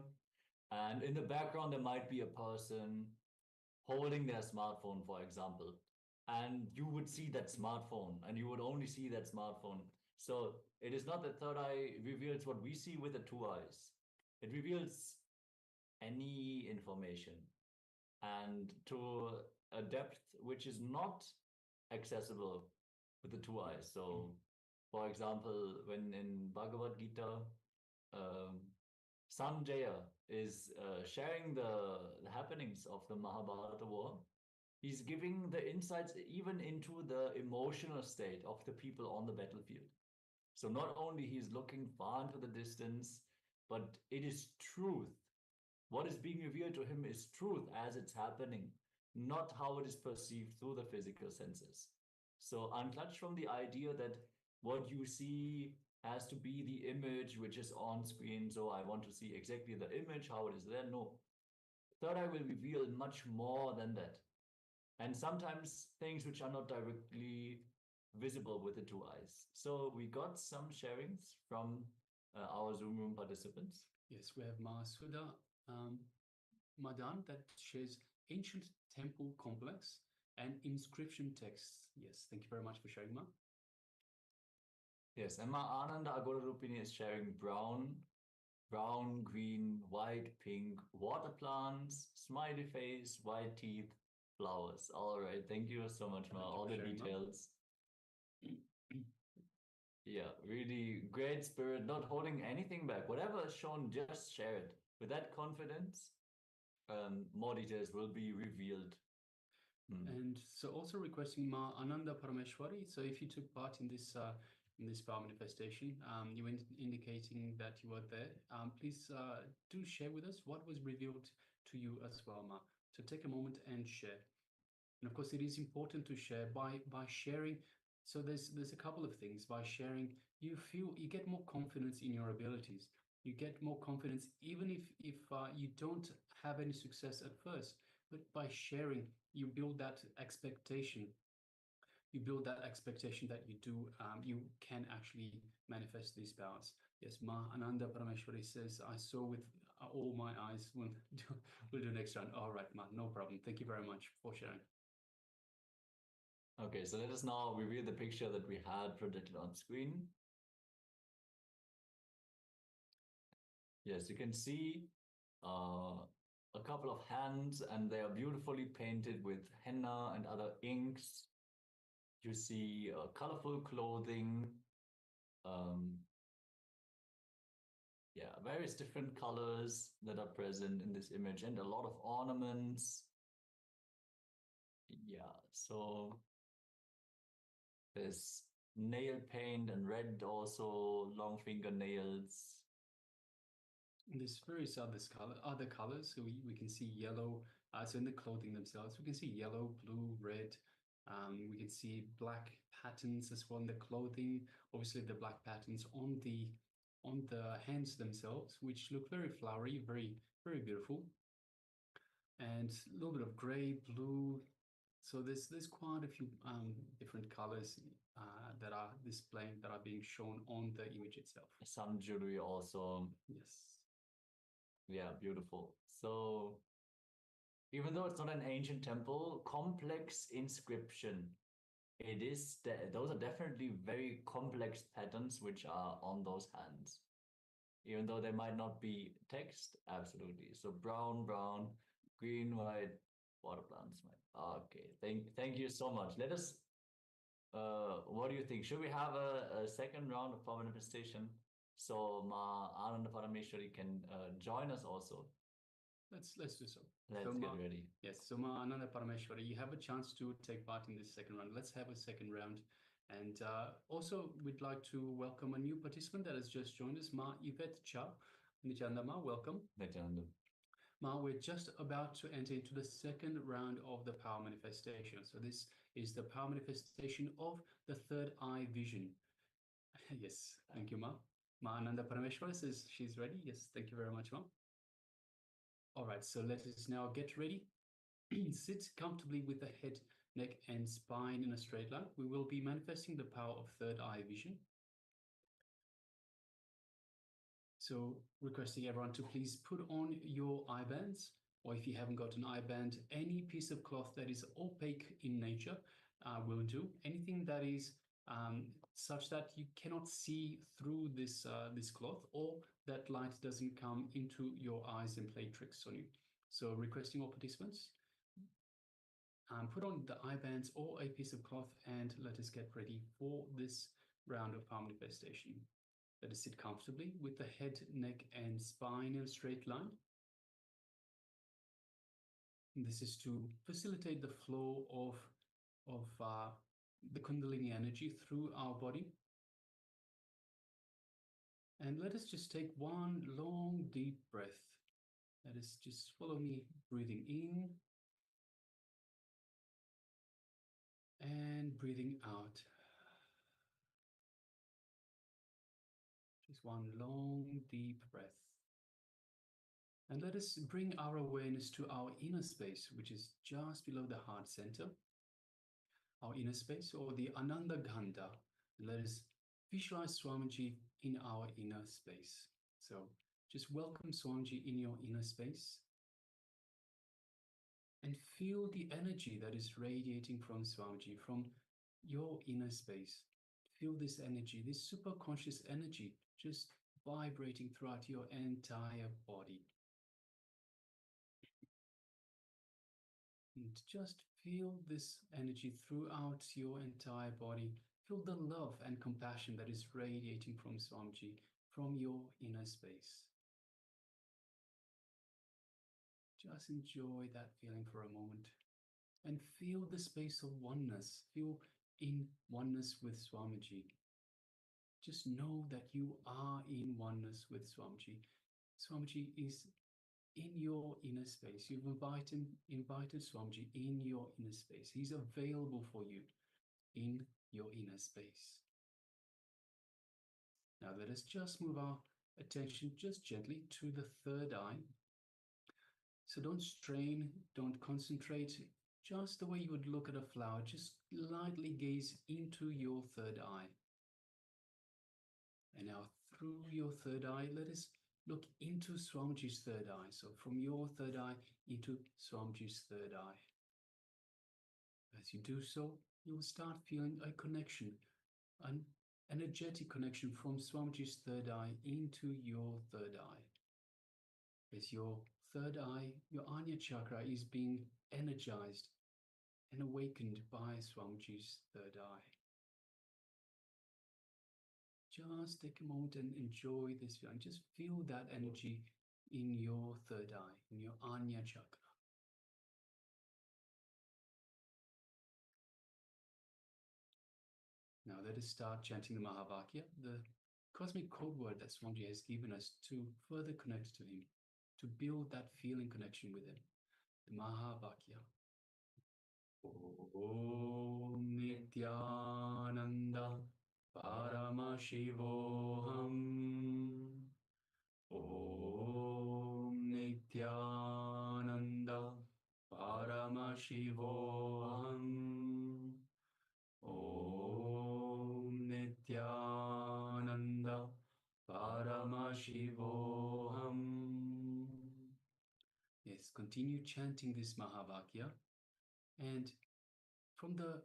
Speaker 8: and in the background, there might be a person holding their smartphone, for example, and you would see that smartphone, and you would only see that smartphone. So it is not that third eye reveals what we see with the two eyes. It reveals any information, and to a depth which is not accessible with the two eyes. So, for example, when in Bhagavad Gita, Sanjaya is sharing the happenings of the Mahabharata war, he's giving the insights even into the emotional state of the people on the battlefield. So not only he's looking far into the distance, but it is truth. What is being revealed to him is truth as it's happening, not how it is perceived through the physical senses. So unclutched from the idea that what you see has to be the image which is on screen. So I want to see exactly the image, how it is there. No. Third eye will reveal much more than that. And sometimes things which are not directly visible with the two eyes. So we got some sharings from our Zoom room participants.
Speaker 11: Yes, we have Mahasuda Madan that shares ancient temple complex and inscription texts. Yes, thank you very much for sharing, Ma.
Speaker 8: Yes, and Ma Ananda Agorarupini is sharing brown, green, white, pink, water plants, smiley face, white teeth, flowers. All right, thank you so much, Ma. All the details. Yeah, really great spirit, not holding anything back. Whatever is shown, just share it. With that confidence, more details will be revealed.
Speaker 11: And so also requesting Ma Ananda Parameshwari. So if you took part in this power manifestation, you were indicating that you were there. Please do share with us what was revealed to you as well, Ma. So take a moment and share. And of course, it is important to share by sharing. So there's a couple of things. By sharing, you get more confidence in your abilities. You get more confidence even if you don't have any success at first. But by sharing, you build that expectation. You build that expectation that you can actually manifest these powers. Yes, Ma Ananda Parameshwari says, I saw with all my eyes. We'll do next round. All right, Ma, no problem. Thank you very much for sharing.
Speaker 8: Okay, so let us now reveal the picture that we had projected on screen. Yes, you can see a couple of hands, and they are beautifully painted with henna and other inks. You see colorful clothing, various different colors that are present in this image, and a lot of ornaments. Yeah, so there's nail paint and red also, long fingernails.
Speaker 11: There's various other colors. So we can see yellow. So in the clothing themselves, we can see yellow, blue, red. We can see black patterns as well in the clothing. Obviously, the black patterns on the hands themselves, which look very flowery, very, very beautiful. And a little bit of gray, blue. So there's quite a few different colors that are displaying, that are being shown on the image itself.
Speaker 8: Some jewelry also.
Speaker 11: Yes.
Speaker 8: Yeah, beautiful. So even though it's not an ancient temple, complex inscription. It is those are definitely very complex patterns which are on those hands. Even though there might not be text, absolutely. So brown, Green, white, water plants. Okay, thank you so much. Let us. What do you think? Should we have a second round of power manifestation so Ma Ananda Parameshwari can join us also?
Speaker 11: Let's do so.
Speaker 8: Let's
Speaker 11: so
Speaker 8: get ready.
Speaker 11: Yes, so Ma Ananda Parameshwari, you have a chance to take part in this second round. Let's have a second round. And also, we'd like to welcome a new participant that has just joined us, Ma Yvette Chow. Nithyananda Ma, welcome.
Speaker 8: Nithyananda.
Speaker 11: Ma, we're just about to enter into the second round of the power manifestation. So this is the power manifestation of the third eye vision. Yes, thank you, Ma. Ma Ananda Parameshwari says she's ready. Yes, thank you very much, Ma. All right, so let us now get ready. Sit comfortably with the head, neck, and spine in a straight line. We will be manifesting the power of third eye vision. So requesting everyone to please put on your eye bands, or if you haven't got an eye band, any piece of cloth that is opaque in nature will do. Anything that is such that you cannot see through this cloth, or that light doesn't come into your eyes and play tricks on you. So requesting all participants, put on the eye bands or a piece of cloth, and let us get ready for this round of power manifestation. Let us sit comfortably with the head, neck, and spine in a straight line. And this is to facilitate the flow of the Kundalini energy through our body. And let us just take one long, deep breath. Let us just follow me, breathing in and breathing out. Just one long, deep breath. And let us bring our awareness to our inner space, which is just below the heart center. Our inner space, or the Ananda Gandha. Let us visualize Swamiji in our inner space. So just welcome Swamiji in your inner space. And feel the energy that is radiating from Swamiji, from your inner space. Feel this energy, this super conscious energy, just vibrating throughout your entire body. And just feel this energy throughout your entire body. Feel the love and compassion that is radiating from Swamiji, from your inner space. Just enjoy that feeling for a moment. And feel the space of oneness. Feel in oneness with Swamiji. Just know that you are in oneness with Swamiji. Swamiji is in your inner space. You've invited Swamiji in your inner space. He's available for you in your inner space. Now let us just move our attention just gently to the third eye. So don't strain, don't concentrate, just the way you would look at a flower. Just lightly gaze into your third eye. And now through your third eye, let us look into Swamiji's third eye. So from your third eye into Swamiji's third eye. As you do so, you will start feeling a connection, an energetic connection from Swamiji's third eye into your third eye. As your third eye, your Ajna chakra is being energized and awakened by Swamiji's third eye. Just take a moment and enjoy this feeling. Just feel that energy in your third eye, in your Ajna chakra. Now let us start chanting the Mahavakya, the cosmic code word that Swamiji has given us to further connect to him, to build that feeling connection with him. The Mahavakya. Om Nithyananda Paramashivoham. Om Nithyananda Paramashivoham. Om Nithyananda Paramashivoham. Yes, continue chanting this Mahavakya, and from the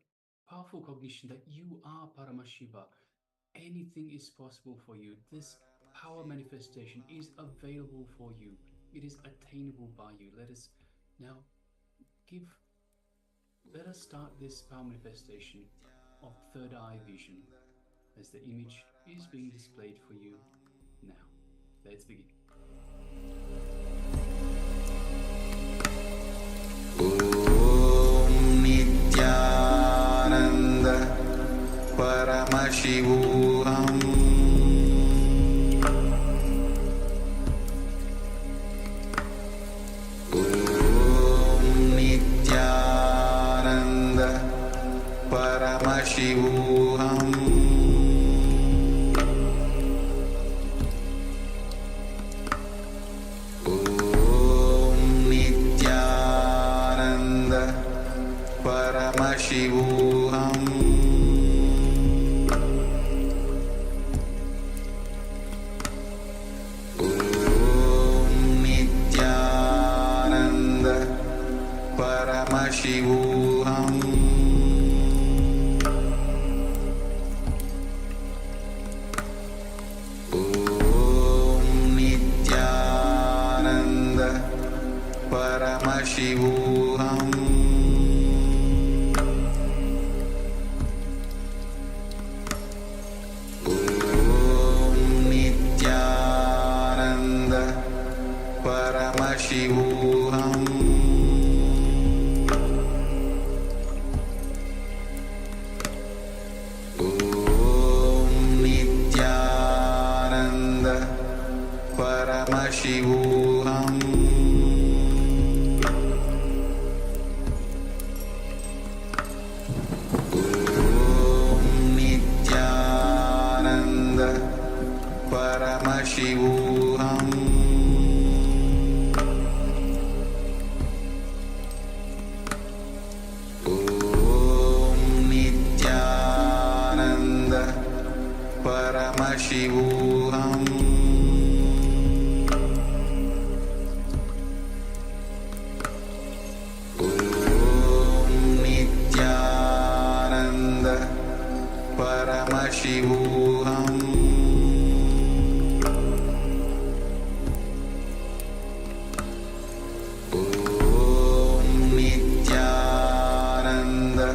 Speaker 11: powerful cognition that you are Paramashiva, anything is possible for you. This power manifestation is available for you. It is attainable by you. Let us Now, let us start this power manifestation of third eye vision as the image is being displayed for you now. Let's begin.
Speaker 9: Om Nithyananda Paramashivoham Paramashivoham Om Nithyananda Paramashivoham Om Nithyananda Paramashivoham Paramashivoham Om Nithyananda Paramashivoham Om Nithyananda Paramashivoham Paramashivoham Om Nithyananda Paramashivoham Om Nithyananda Paramashivoham Paramashivoham Om Nithyananda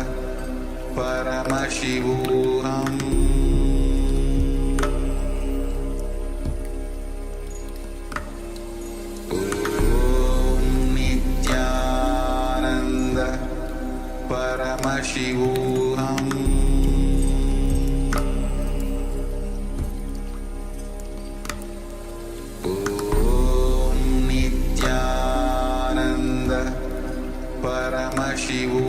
Speaker 9: Paramashivoham Om Nithyananda Paramashivoham Paramashivoham Om Nithyananda Paramashivoham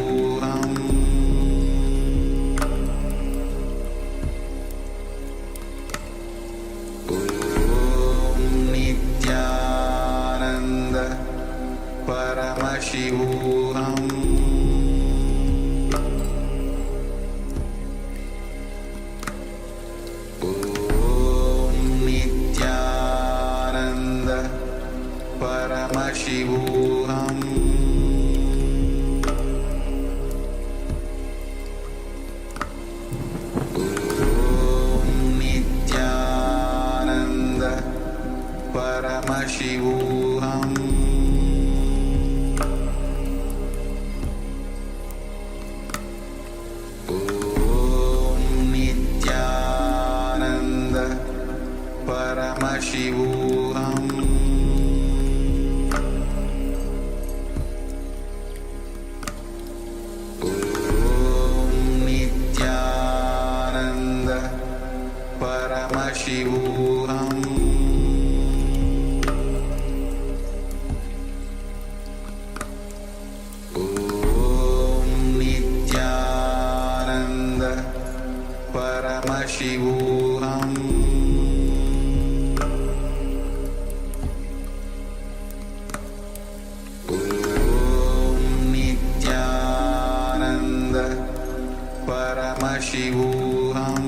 Speaker 9: Om Nithyananda Paramashivoham Paramashivoham Om Nithyananda Paramashivoham Om Nithyananda Paramashivoham Paramashivoham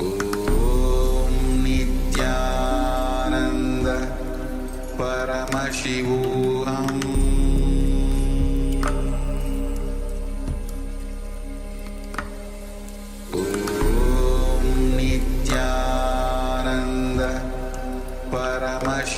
Speaker 9: Om Nithyananda Paramashivoham Om Nithyananda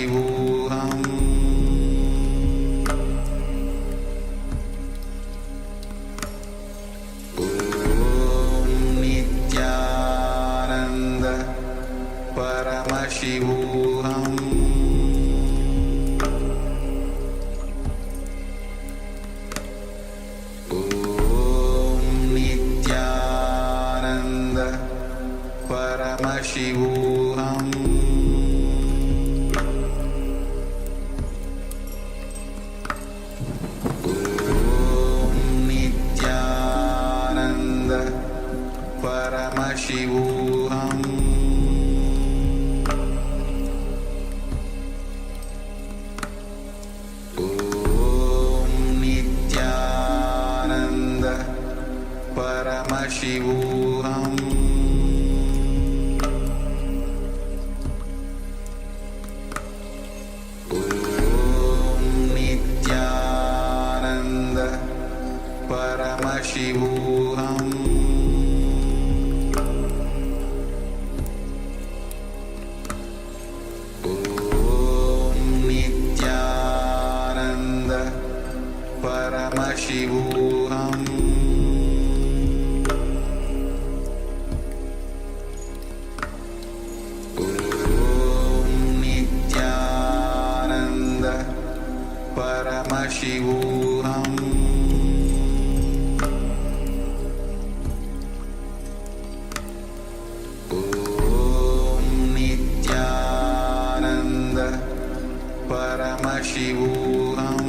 Speaker 9: Paramashivoham Nithyananda Paramashivoham Nithyananda Paramashivoham Nithyananda Paramashivoham Nithyananda Paramashivoham Nithyananda Paramashivoham Nithyananda Paramashivoham Nithyananda Paramashivoham Nithyananda Paramashivoham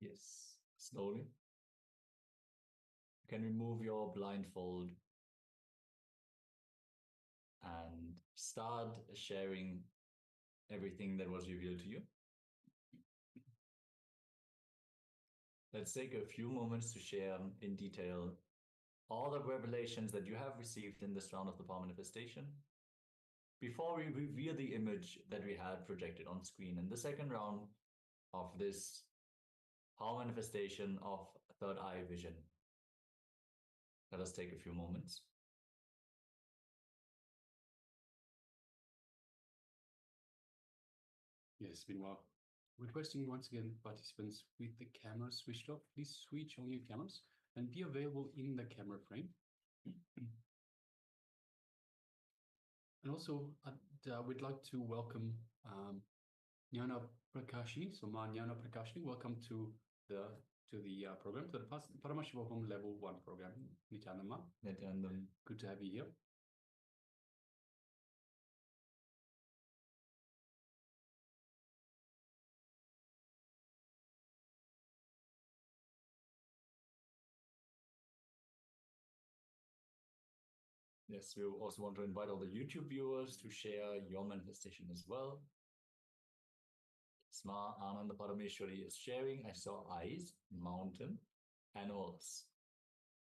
Speaker 8: Yes, slowly. You can remove your blindfold and start sharing everything that was revealed to you. Let's take a few moments to share in detail all the revelations that you have received in this round of the power manifestation before we reveal the image that we had projected on screen in the second round of this power manifestation of third eye vision. Let us take a few moments.
Speaker 11: Yes, meanwhile, requesting once again participants with the cameras switched off, please switch on your cameras and be available in the camera frame. And also, we'd like to welcome Jnana Prakashi. So, Ma Jnana Prakashi, welcome to the program, to the Paramashivoham Level-1 program. Nithyananda.
Speaker 8: Nithyananda.
Speaker 11: Good to have you here.
Speaker 8: Yes, we also want to invite all the YouTube viewers to share your manifestation as well. Sma Ananda Parameshwari is sharing. I saw eyes, mountain, animals.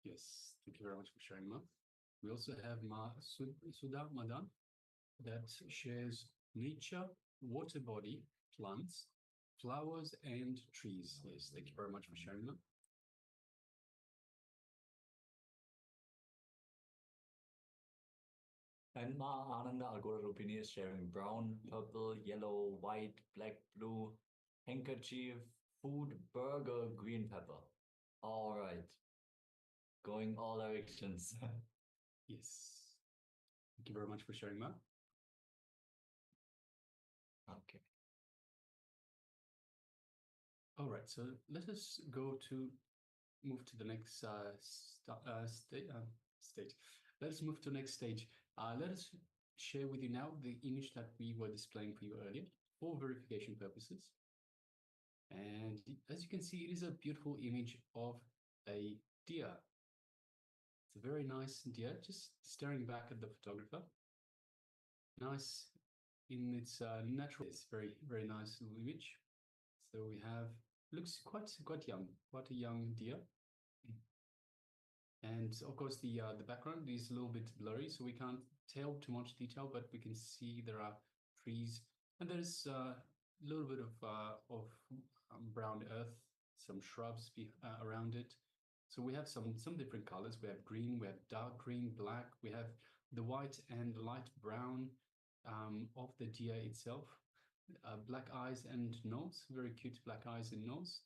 Speaker 11: Yes, thank you very much for sharing, Ma. We also have Ma Sudha Madan that shares nature, water body, plants, flowers, and trees. Yes, thank you very much for sharing, Ma.
Speaker 8: And Ma Ananda Agora Rupini is sharing brown, purple, yellow, white, black, blue, handkerchief, food, burger, green pepper. All right. Going all directions.
Speaker 11: Yes. Thank you very much for sharing, Ma.
Speaker 8: Okay.
Speaker 11: All right, so let us move to the next stage. Let us move to the next stage. Let us share with you now the image that we were displaying for you earlier for verification purposes. And as you can see, it is a beautiful image of a deer. It's a very nice deer, just staring back at the photographer. Nice in its natural. It's very, very nice little image. So we have, looks quite young, quite a young deer. And of course, the background is a little bit blurry, so we can't tell too much detail, but we can see there are trees, and there's a little bit of brown earth, some shrubs around it, So we have some different colors. We have green, we have dark green, black, we have the white and light brown of the deer itself. Black eyes and nose, very cute black eyes and nose.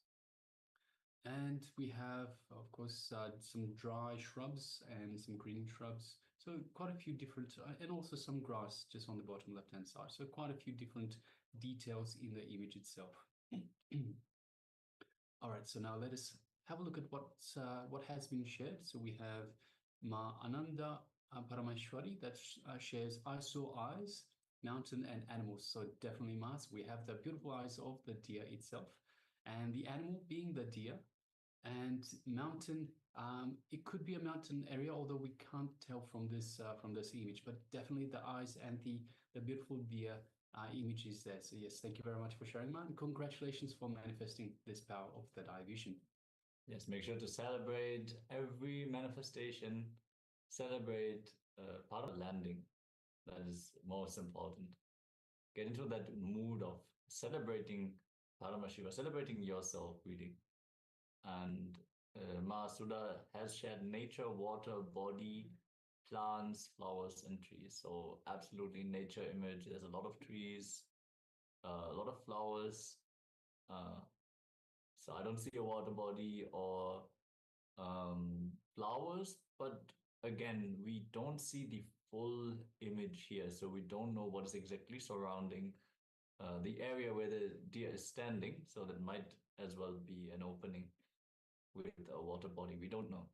Speaker 11: And we have, of course, some dry shrubs and some green shrubs. So quite a few different, and also some grass just on the bottom left-hand side. So quite a few different details in the image itself. All right, so now let us have a look at what has been shared. So we have Ma Ananda Parameshwari that shares I saw eyes, mountain and animals. So definitely Mars, we have the beautiful eyes of the deer itself, and the animal being the deer, and mountain. It could be a mountain area, although we can't tell from this image. But definitely the eyes and the beautiful deer image is there. So yes, thank you very much for sharing, man. Congratulations for manifesting this power of that eye vision.
Speaker 8: Yes, make sure to celebrate every manifestation. Celebrate part of landing. That is most important. Get into that mood of celebrating Paramashiva, celebrating yourself, really. And Ma Sudha has shared nature, water, body, plants, flowers, and trees. So absolutely nature image. There's a lot of trees, a lot of flowers. So I don't see a water body or flowers, but again, we don't see the full image here. So we don't know what is exactly surrounding the area where the deer is standing. So that might as well be an opening with a water body. We don't know.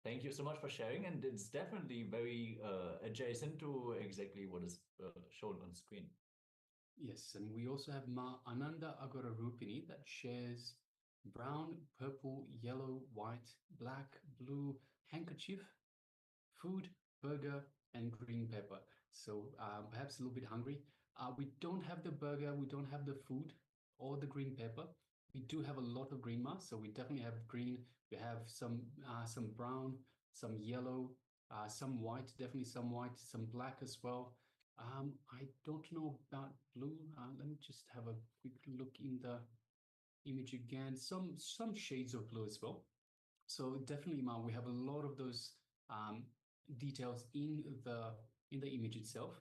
Speaker 8: Thank you so much for sharing. And it's definitely very adjacent to exactly what is shown on screen.
Speaker 11: Yes, and we also have Ma Ananda Agora Rupini that shares brown, purple, yellow, white, black, blue, handkerchief, food, burger, and green pepper. So perhaps a little bit hungry. We don't have the burger, we don't have the food or the green pepper. We do have a lot of green mass, so we definitely have green. We have some brown, some yellow, some white, definitely some white, some black as well. I don't know about blue. Let me just have a quick look in the image again. Some shades of blue as well. So definitely, Ma, we have a lot of those details in the image itself.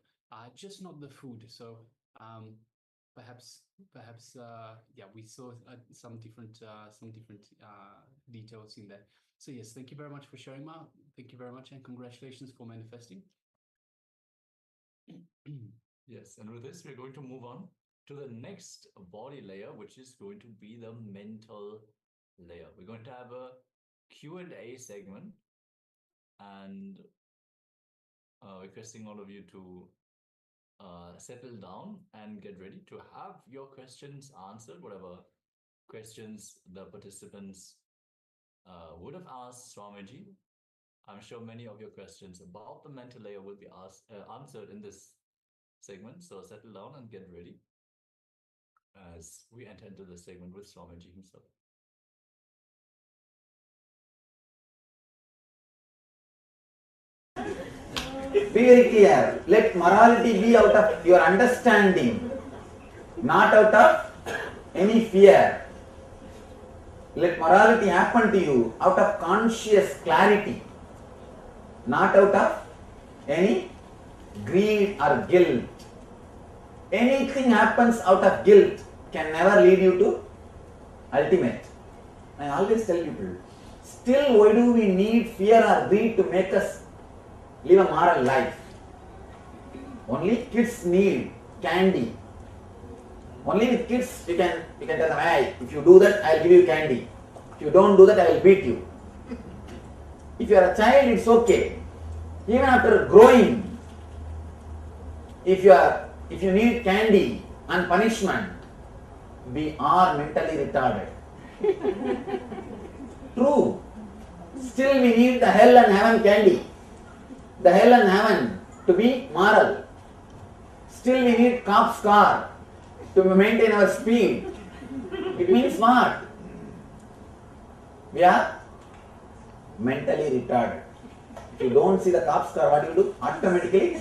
Speaker 11: Just not the food. So perhaps yeah, we saw some different details in there. So yes, thank you very much for sharing, Ma. Thank you very much, and congratulations for manifesting.
Speaker 8: Yes, and with this, we're going to move on to the next body layer, which is going to be the mental layer. We're going to have a Q&A segment, and requesting all of you to settle down and get ready to have your questions answered, whatever questions the participants would have asked Swamiji. I'm sure many of your questions about the mental layer will be answered in this segment. So settle down and get ready as we enter into the segment with Swamiji himself.
Speaker 1: Be very clear. Let morality be out of your understanding, not out of any fear. Let morality happen to you out of conscious clarity, not out of any greed or guilt. Anything happens out of guilt can never lead you to ultimate. I always tell people, still why do we need fear or greed to make us live a moral life? Only kids need candy. Only with kids you can tell them, hey, if you do that, I will give you candy. If you don't do that, I will beat you. If you are a child, it's okay. Even after growing, if you need candy and punishment, we are mentally retarded. True. Still we need the hell and heaven candy. The hell and heaven to be moral. Still we need cop's car to maintain our speed. It means what? We are mentally retarded. If you don't see the cop's car, what do? Automatically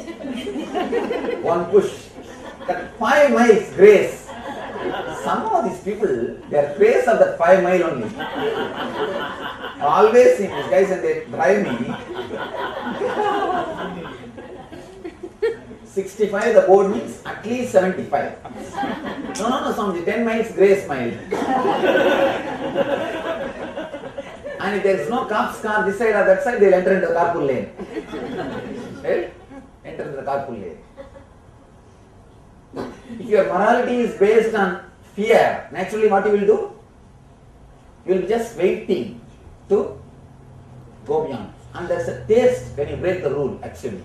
Speaker 1: one push. That 5 miles grace. Some of these people, they are grace of that 5 mile only. Always see these guys and they drive me. 65, the board means at least 75. No, Swamiji, 10 miles grace mile. And if there is no cop's car this side or that side, they will enter into the carpool lane. Right? Enter into the carpool lane. If your morality is based on fear, naturally what you will do? You will be just waiting to go beyond. And there is a taste when you break the rule actually.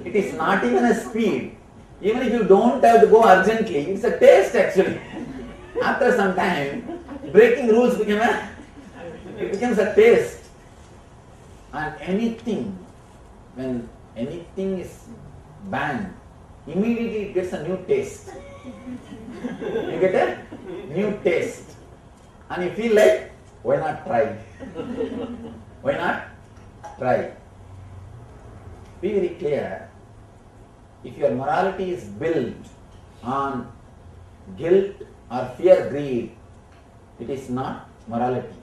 Speaker 1: It is not even a speed. Even if you don't have to go urgently, it's a taste actually. After some time, breaking rules becomes a taste. And anything, when anything is banned, immediately it gets a new taste. You get a new taste. And you feel like, why not try? Why not try? Be very clear. If your morality is built on guilt or fear, greed, it is not morality.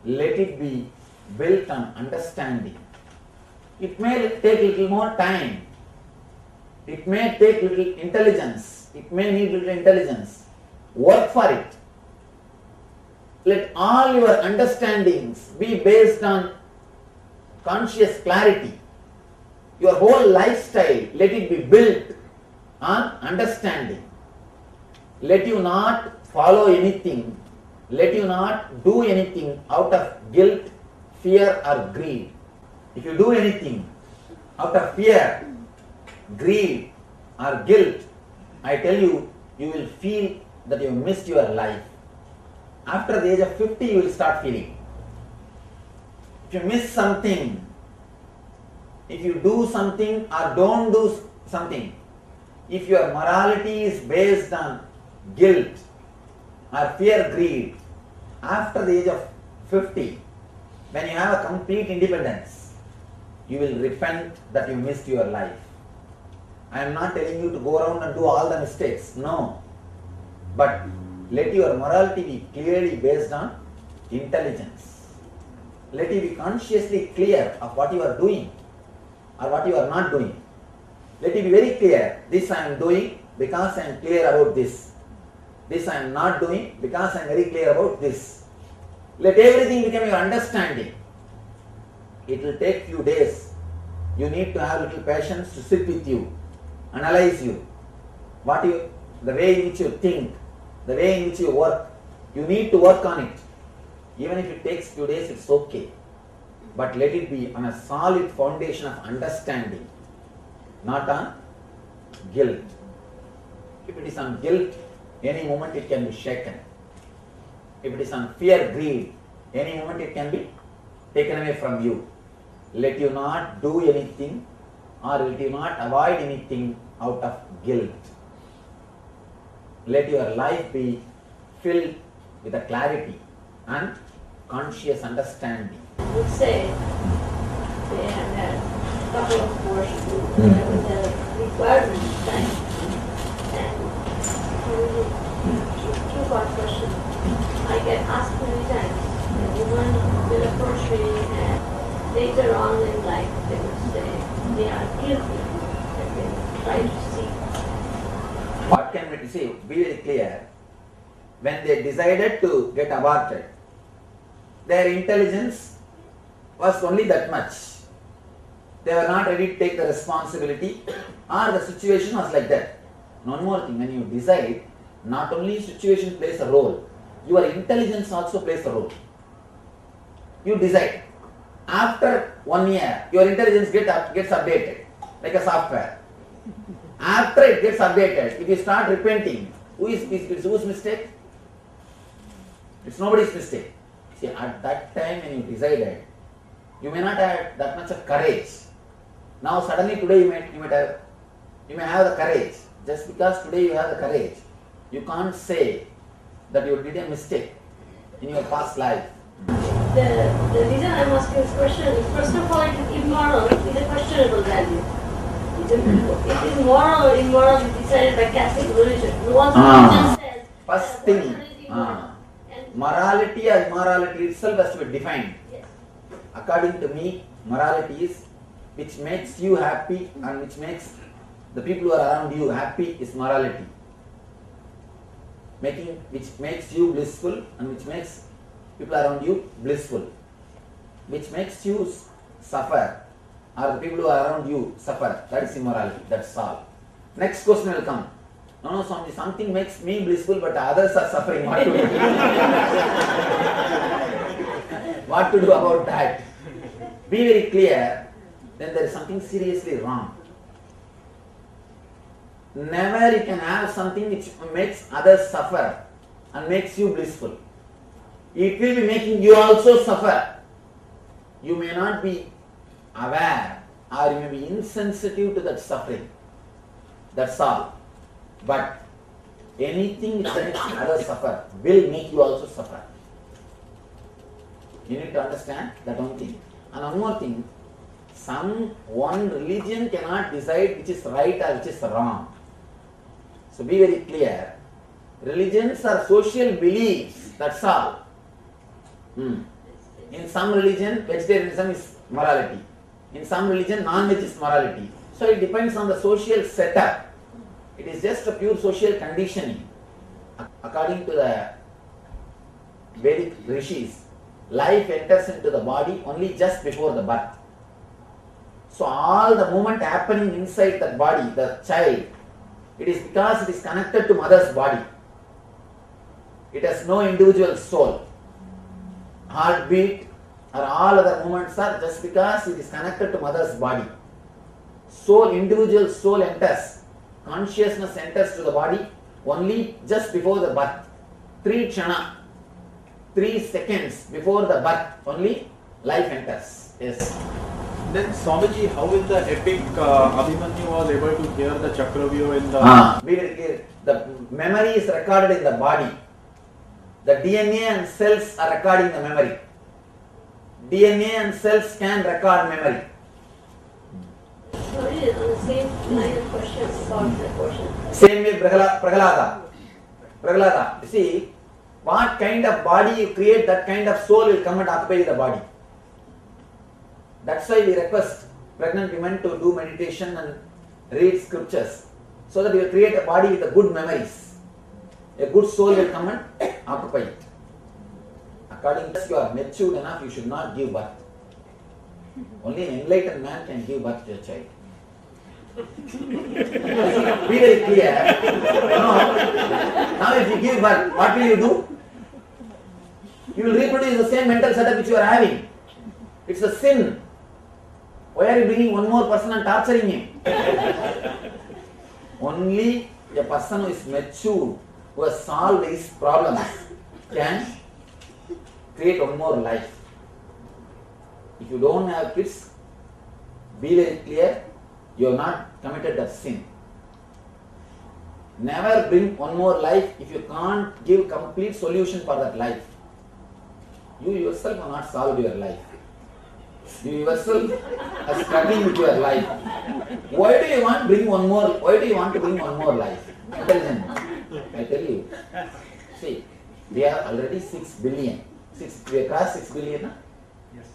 Speaker 1: Let it be built on understanding. It may take little more time. It may take little intelligence. It may need little intelligence. Work for it. Let all your understandings be based on conscious clarity. Your whole lifestyle, let it be built on understanding. Let you not follow anything. Let you not do anything out of guilt, fear or greed. If you do anything out of fear, greed or guilt, I tell you, you will feel that you missed your life. After the age of 50, you will start feeling. If you miss something, if you do something or don't do something, if your morality is based on guilt or fear, greed, after the age of 50, when you have a complete independence, you will repent that you missed your life. I am not telling you to go around and do all the mistakes, no. But let your morality be clearly based on intelligence. Let you be consciously clear of what you are doing or what you are not doing. Let you be very clear, this I am doing because I am clear about this. This I am not doing because I am very clear about this. Let everything become your understanding. It will take few days. You need to have little patience to sit with you, analyze you, the way in which you think, the way in which you work. You need to work on it. Even if it takes few days, it's okay. But let it be on a solid foundation of understanding, not on guilt. If it is on guilt, any moment it can be shaken. If it is on fear, greed, any moment it can be taken away from you. Let you not do anything or let you not avoid anything out of guilt. Let your life be filled with a clarity and conscious understanding.
Speaker 12: I would say they have had a couple of abortions with the requirements time. And two-part question. I get asked many times, a woman will approach me and later on in life they would say they are guilty and they try to see.
Speaker 1: What can we say? Be very clear. When they decided to get aborted, their intelligence was only that much. They were not ready to take the responsibility or the situation was like that. One more thing, when you decide, not only situation plays a role, your intelligence also plays a role. You decide. After 1 year, your intelligence gets updated like a software. After it gets updated, if you start repenting, whose mistake? It's nobody's mistake. See, at that time when you decided, you may not have that much of courage. Now suddenly today you may have the courage. Just because today you have the courage, you can't say that you did a mistake in your past life.
Speaker 12: The reason I'm asking this question is, first of all, it is immoral, it is a questionable value. It is moral or immoral is decided by Catholic religion. Once religion says
Speaker 1: first thing,
Speaker 12: and
Speaker 1: morality or immorality itself has to be defined.
Speaker 12: Yes.
Speaker 1: According to me, morality is which makes you happy and which makes the people who are around you happy is morality. Which makes you blissful and which makes people around you blissful. Which makes you suffer or the people who are around you suffer. That is immorality. That's all. Next question will come. No, Swami, something makes me blissful but others are suffering. What to do? What to do about that? Be very clear. Then there is something seriously wrong. Never you can have something which makes others suffer and makes you blissful. It will be making you also suffer. You may not be aware or you may be insensitive to that suffering. That's all. But anything which makes others suffer will make you also suffer. You need to understand that one thing. And one more thing. One religion cannot decide which is right or which is wrong. So be very clear. Religions are social beliefs. That's all. In some religion, vegetarianism is morality. In some religion, non-veg is morality. So it depends on the social setup. It is just a pure social conditioning. According to the Vedic rishis, life enters into the body only just before the birth. So all the movement happening inside that body, the child, it is because it is connected to mother's body. It has no individual soul. Heartbeat or all other movements are just because it is connected to mother's body. Soul, individual soul enters. Consciousness enters to the body only just before the birth. 3 kshana, 3 seconds before the birth, only life enters. Yes.
Speaker 10: Then Swamiji, how is the epic Abhimanyu was able to hear the Chakravyuh in the...
Speaker 1: Be very clear. The memory is recorded in the body. The DNA and cells are recording the memory. DNA and cells can record memory.
Speaker 12: Sorry, on the same line of questions about the question.
Speaker 1: Same way Prahlada. You see, what kind of body you create, that kind of soul will come and occupy the body. That's why we request pregnant women to do meditation and read scriptures, so that you will create a body with a good memories. A good soul will come and occupy it. According to this, you are matured enough, you should not give birth. Only an enlightened man can give birth to a child. Be very clear. Now if you give birth, what will you do? You will reproduce the same mental setup which you are having. It's a sin. Why are you bringing one more person and torturing him? Only a person who is mature, who has solved his problems, can create one more life. If you don't have kids, be very clear, you have not committed that sin. Never bring one more life if you can't give complete solution for that life. You yourself have not solved your life. You yourself are struggling with your life. Why do you want to bring one more? Why do you want to bring one more life? I tell you. See, we are already 6 billion. We have crossed 6 billion. Huh? Yes.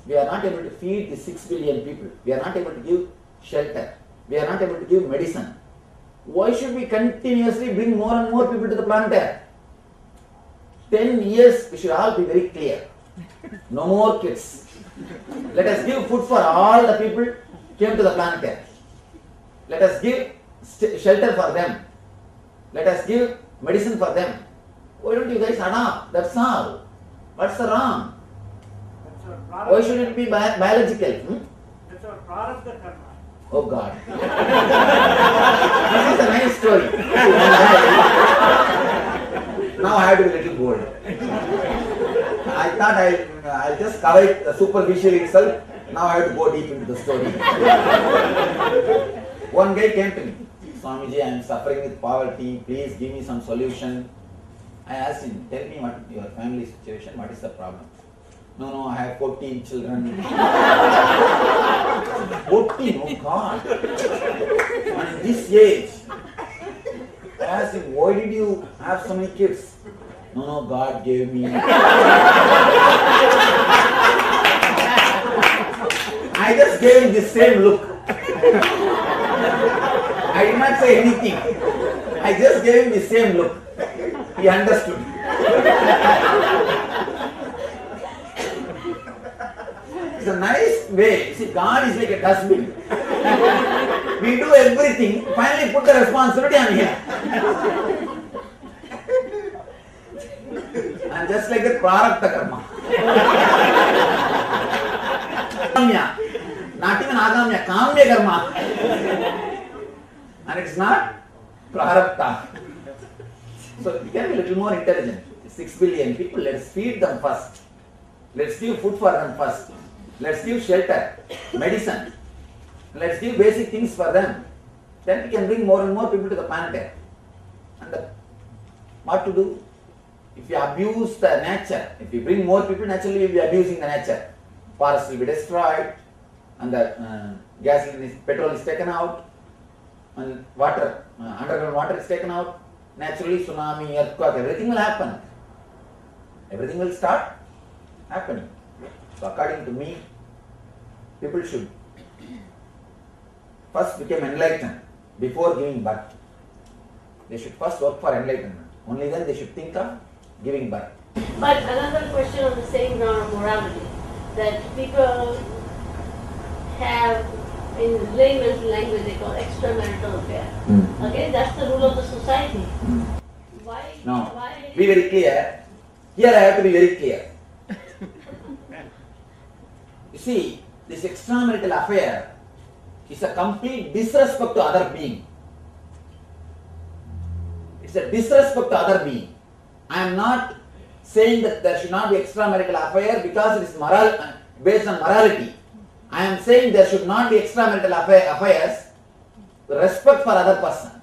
Speaker 1: We are not able to feed the 6 billion people. We are not able to give shelter. We are not able to give medicine. Why should we continuously bring more and more people to the planet Earth? 10 years, we should all be very clear. No more kids. Let us give food for all the people who came to the planet Earth. Let us give shelter for them. Let us give medicine for them. Why don't you guys adopt? That's all. What's the wrong? Why should it be biological?
Speaker 10: That's our prarabdha karma.
Speaker 1: Oh God. This is a nice story. Now I have to be a little bold. I thought I'll just cover it superficially itself. Now I have to go deep into the story. One guy came to me. Swamiji, I am suffering with poverty. Please give me some solution. I asked him, tell me what your family situation, what is the problem? No, I have 14 children. 14, oh God. And in this age, I asked him, why did you have so many kids? No, God gave me. I just gave him the same look. I did not say anything. I just gave him the same look. He understood. It's a nice way. See, God is like a dustbin. We do everything, finally put the responsibility on him. And just like the prarabdha karma. Kamya. Not even agamya, kamya karma. And it's not prarabdha. So we can be a little more intelligent. 6 billion people, let's feed them first. Let's give food for them first. Let's give shelter, medicine. Let's give basic things for them. Then we can bring more and more people to the planet Earth. And what to do? If you abuse the nature, if you bring more people, naturally you will be abusing the nature. Forests will be destroyed, and the petrol is taken out, and water, underground water is taken out. Naturally, tsunami, earthquake, everything will happen. Everything will start happening. So according to me, people should first become enlightened before giving birth. They should first work for enlightenment. Only then they should think of giving birth.
Speaker 12: But another question on the same ground of morality, that people have, in layman's language, they call extramarital affair. Okay, that's the rule of the society. Why?
Speaker 1: No.
Speaker 12: Why?
Speaker 1: Be very clear. Here I have to be very clear. You see, this extramarital affair is a complete disrespect to other being. It's a disrespect to other being. I am not saying that there should not be extramarital affair because it is based on morality. I am saying there should not be extramarital affairs, respect for other person.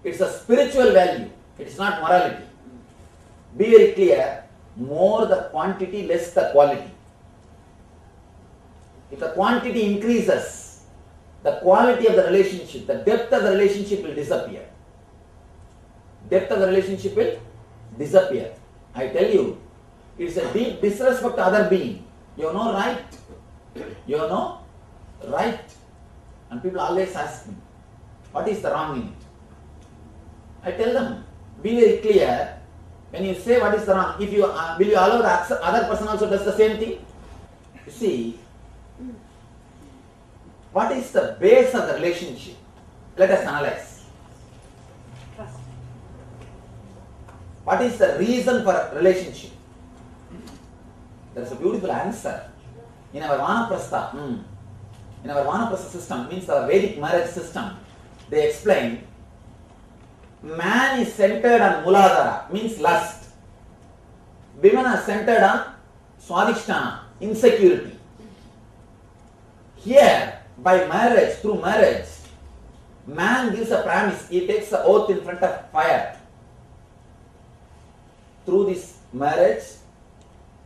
Speaker 1: It's a spiritual value. It is not morality. Be very clear. More the quantity, less the quality. If the quantity increases, the quality of the relationship, the depth of the relationship will disappear. Depth of the relationship will disappear. I tell you, it's a deep disrespect to other being. You have no right. You have no right. And people always ask me, what is the wrong in it? I tell them, be very clear. When you say what is the wrong, if you will you allow the other person also does the same thing? You see, what is the base of the relationship? Let us analyze.
Speaker 12: Trust.
Speaker 1: What is the reason for a relationship? There is a beautiful answer. In our Vanaprastha, in our Vanaprastha system, means our Vedic marriage system, they explain, man is centered on Muladhara, means lust. Women are centered on Swadhisthana, insecurity. Here, by marriage, through marriage, man gives a promise, he takes an oath in front of fire. Through this marriage,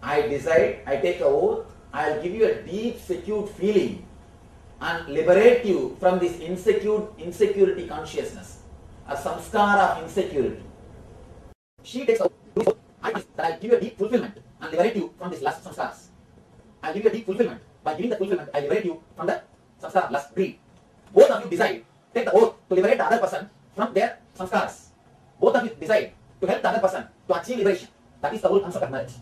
Speaker 1: I decide, I take an oath, I will give you a deep, secure feeling and liberate you from this insecurity consciousness, a samskara of insecurity. She takes an oath, I will give you a deep fulfillment and liberate you from this lust samskaras. I will give you a deep fulfillment. By giving the fulfillment, I liberate you from the samskara, lust, greed. Both of you decide, take the oath to liberate the other person from their samskaras. Both of you decide to help the other person to achieve liberation. That is the whole concept of marriage.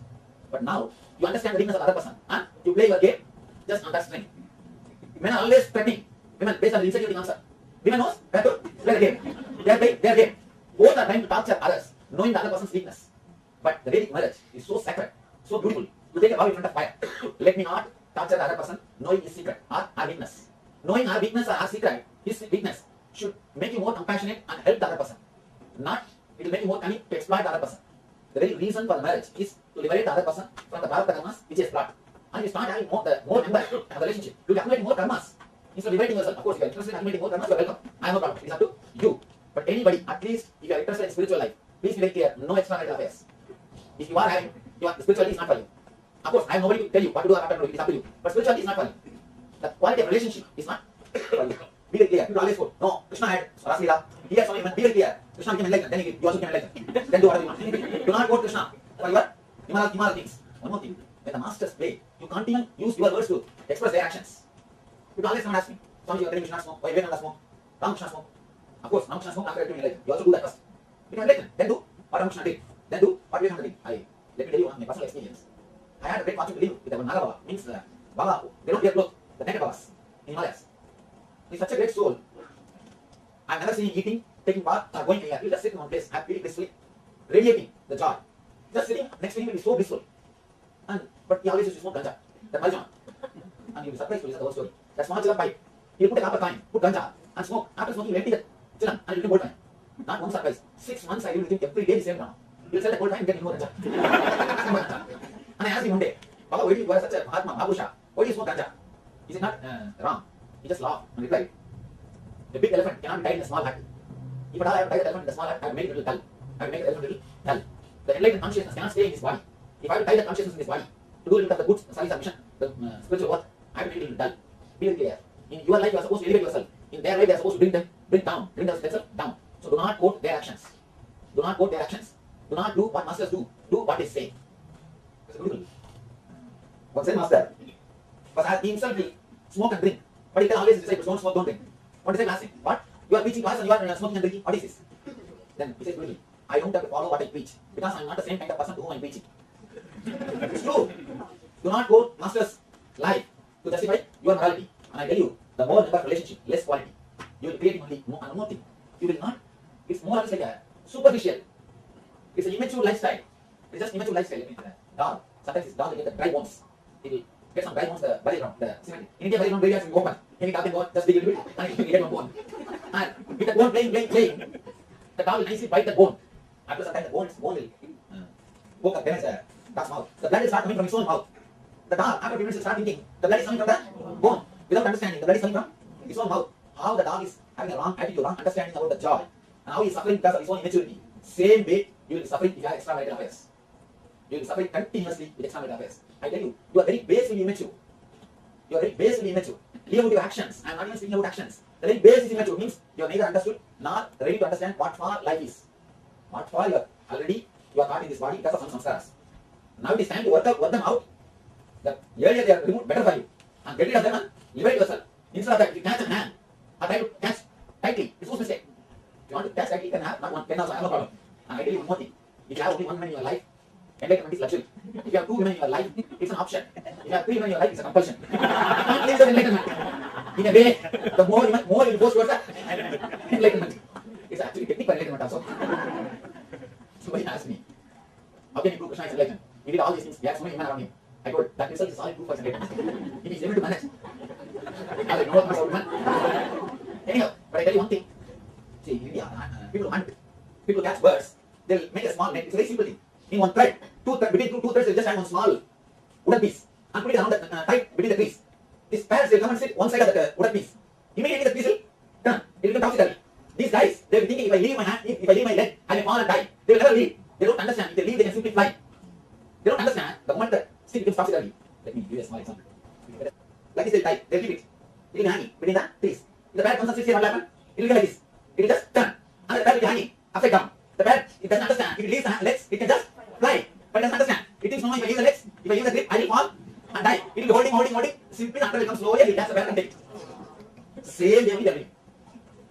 Speaker 1: But now, you understand the weakness of the other person and you play your game just on that string. Men are always threatening women based on the insecurity concept. Women knows where to play the game. They are playing their game. Both are trying to torture others, knowing the other person's weakness. But the Vedic marriage is so sacred, so beautiful. You take a vow in front of fire. Let me not torture the other person, knowing his secret or our weakness. Knowing our weakness or our secret, his weakness should make you more compassionate and help the other person. Not, it will make you more cunning to exploit the other person. The very reason for the marriage is to liberate the other person from the prarabdha karmas which is plot. And you start having more members of the relationship. You will accumulate more karmas. Instead of liberating yourself, of course, if you are interested in accumulating more karmas, you are welcome. I have no problem. It is up to you. But anybody, at least if you are interested in spiritual life, please be very clear, no extramarital affairs. If you are having, spirituality is not for you. Of course, I have nobody to tell you what to do or not to do. It is up to you. But spirituality is not for you. The quality of relationship is not for you. Be very clear. People always quote, no, Krishna had Raslila, Here, so even clear. Krishna became enlightened, then you also became enlightened. Then do whatever you want. Do not quote Krishna for your immoral things. One more thing. When the masters play, you can't even use your words to express their actions. People always come and ask me, Swami, you are telling me Krishna smoke, why Vivekananda smoke? Ramakrishna smoke. Of course, Ramakrishna smoke after becoming enlightened. You also do that first. Become enlightened, then do what Ramakrishna did. Then do what Vivekananda did. Let me tell you my personal experience. I had a great fortune to live with a Naga Baba, means Baba, they don't wear clothes, the naked Babas in Himalayas. He's such a great soul. I've never seen him eating, taking bath, or going anywhere. He'll just sit in one place, happily, blissfully, radiating the joy. Just sitting next to him will be so blissful. But he always used to smoke ganja, that marijuana. And you'll be surprised to listen to the whole story. That small chilan pipe, he'll put a copper coin, put ganja, and smoke. After smoking, he'll empty the chilan, and he'll drink gold coin. Not one surprise. 6 months I will drink every day the same now. He'll sell the gold coin and get more ganja. And I asked him one day, Baba, why do you wear such a Mahatma, Mahabusha? Why do you smoke ganja? He said, not wrong. He just laughed and replied, the big elephant cannot be tied in a small hut. If at all I have tied the elephant in a small hut, I will make it a little dull. I will make the elephant a little dull. The enlightened consciousness cannot stay in his body. If I will tie the consciousness in his body, to do a little of the good service of mission, the spiritual work, I have to make it a little dull. Be very clear. In your life, you are supposed to elevate yourself. In their life, they are supposed to bring themselves down. So do not quote their actions. Do not quote their actions. Do not do what masters do. Do what they say. It's beautiful. What said master? Because he himself will smoke and drink. But he can always decide, don't smoke, don't drink. What is the last thing? What? You are preaching to us and you are smoking and drinking. What is this? Then he says, beautiful. I don't have to follow what I preach. Because I am not the same kind of person to whom I am preaching. It's true. Do not quote master's life to justify your morality. And I tell you, the more number of relationship, less quality. You will create only more thing. You will not. It's more or less like a superficial. It's an immature lifestyle. It's just immature lifestyle. Dog. Sometimes it's dog will get the dry bones. It will get some dry bones, the burial ground, the cement. In India, burial ground very often open. Any dog can go, just dig a little bit, and you get one bone. And with that bone playing, the dog will nicely bite that bone. After some time, the bone will poke up, damage the dog's mouth. The blood will start coming from its own mouth. The dog, after a few minutes, will start thinking, the blood is coming from the bone. Without understanding, the blood is coming from its own mouth. How the dog is having a wrong attitude, wrong understanding about the joy. And how he is suffering because of his own immaturity. Same way, you will be suffering if you have extramarital affairs. You will be suffering continuously with extramarital affairs. I tell you, you are very basically immature. You are very basically immature. Leave out your actions. I am not even speaking about actions. The very base is immature means you are neither understood nor ready to understand what for life is. What for you are caught in this body because of some samskaras. Now it is time to work them out. The earlier they are removed, better for you. And get rid of them and liberate yourself. Instead of that, if you catch a hand or try to catch tightly, it's whose mistake. If you want to catch tightly, you can have not one, 10 also, I have no problem. And I tell you one more thing. If you have only one woman in your life, enlightenment is luxury. If you have 2 women in your life, it's an option. If you have 3 women in your life, it's a compulsion. You can't live with enlightenment. In a way, the more you force towards that enlightenment. It's actually technique for enlightenment also. Somebody asked me, how can you prove Krishna is enlightened? He did all these things, he had so many women around him. I told, that itself is solid proof for enlightenment. If he is able to manage, I will know what much of women. Anyhow, but I tell you one thing. See, in India, people hunt, people catch birds, they'll make a small net. It's a very simple thing. In one thread, between two threads, they'll just have one small wooden piece and put it around the tight between the trees. These parrots will come and sit one side of the wooden piece. Immediately the piece will turn. It will become topsy-turvy. These guys, they will be thinking, if I leave my hand, if I leave my leg, I may fall and die. They will never leave. They don't understand. If they leave, they can simply fly. They don't understand the moment the stick becomes topsy-turvy. Let me give you a small example. Like this, they'll tie. They'll keep it. It will be hanging between the trees. If the parrot comes and sits here, what will happen? It will be like this. It will just turn. And the parrot will be hanging upside down. The parrot, it doesn't understand. If it leaves the legs, it can just fly. But it doesn't understand. It thinks, no, if I leave the legs, if I leave the grip, I will fall and die. It will be holding. Simply until it comes slowly, it will catch the parrot and take it. Same way with everything.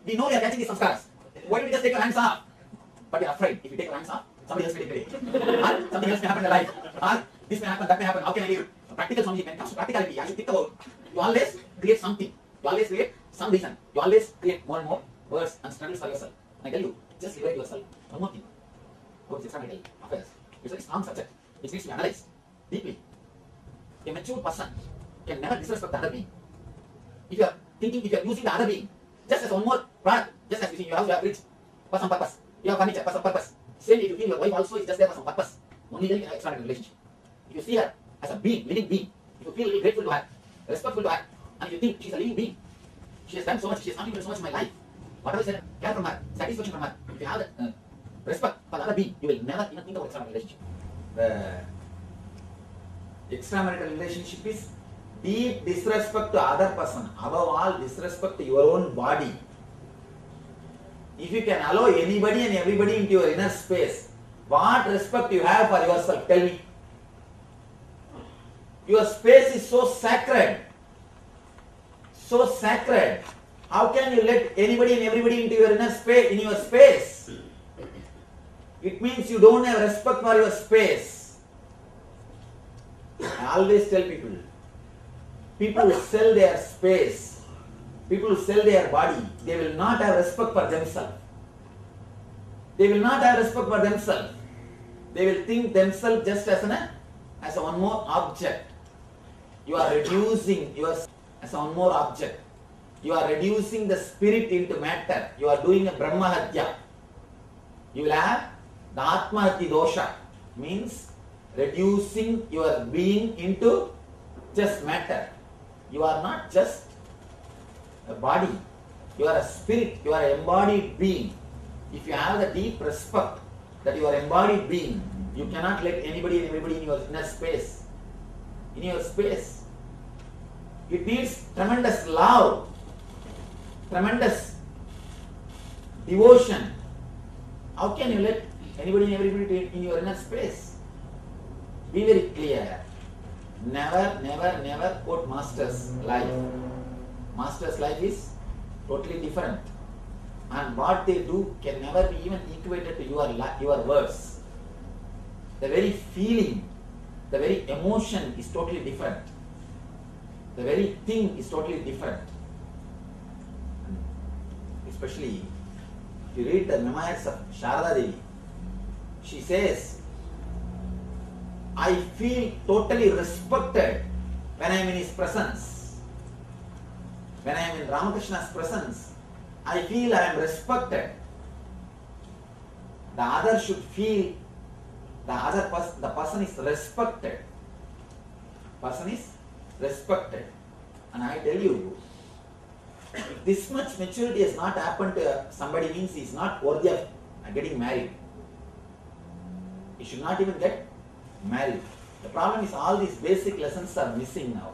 Speaker 1: We know we are catching these samskaras. Why don't we just take your hands off? But we are afraid. If you take your hands off, somebody else will take it away. Or something else may happen in your life. Or this may happen, that may happen. How can I leave? Practical something. When it comes to practicality, as you think about, you always create something. You always create some reason. You always create more and more words and struggles for yourself. And I tell you, just liberate yourself. One more thing. About extramarital affairs. It's a very strong subject. It needs to be analyzed deeply. A mature person can never disrespect the other being. If you are thinking, if you are using the other being just as one more product, just as you see your house, you have fridge for some purpose, you have furniture for some purpose. Same if you feel your wife also is just there for some purpose. Only then you can have extramarital relationship. If you see her as a being, living being, if you feel really grateful to her, respectful to her, and if you think she is a living being, she has done so much, she has contributed so much in my life, whatever is there, care from her, satisfaction from her, if you have that respect for the other being, you will never even think about extramarital relationship. The extramarital relationship is deep disrespect to other person. Above all, disrespect to your own body. if you can allow anybody and everybody into your inner space, what respect you have for yourself? Tell me. Your space is so sacred. So sacred. How can you let anybody and everybody into your inner space, in your space? It means you don't have respect for your space. I always tell people, people who sell their space, people who sell their body, they will not have respect for themselves. They will not have respect for themselves. They will think themselves just as a one more object. You are reducing yours as a one more object. You are reducing the spirit into matter. You are doing a Brahma Hatya. You will have the Atma Hati dosha, means reducing your being into just matter. You are not just a body. You are a spirit. You are an embodied being. If you have the deep respect that you are embodied being, you cannot let anybody and everybody in your inner space. In your space. It needs tremendous love, tremendous devotion. How can you let anybody and everybody in your inner space? Be very clear. Never quote Master's life. Master's life is totally different. And what they do can never be even equated to your words. The very feeling, the very emotion is totally different. The very thing is totally different. Especially if you read the memoirs of Sharada Devi, she says, I feel totally respected when I am in his presence. When I am in Ramakrishna's presence, I feel I am respected. The other should feel the person is respected. Person is respected. And I tell you, if this much maturity has not happened to somebody, means he is not worthy of getting married. He should not even get married. The problem is all these basic lessons are missing now.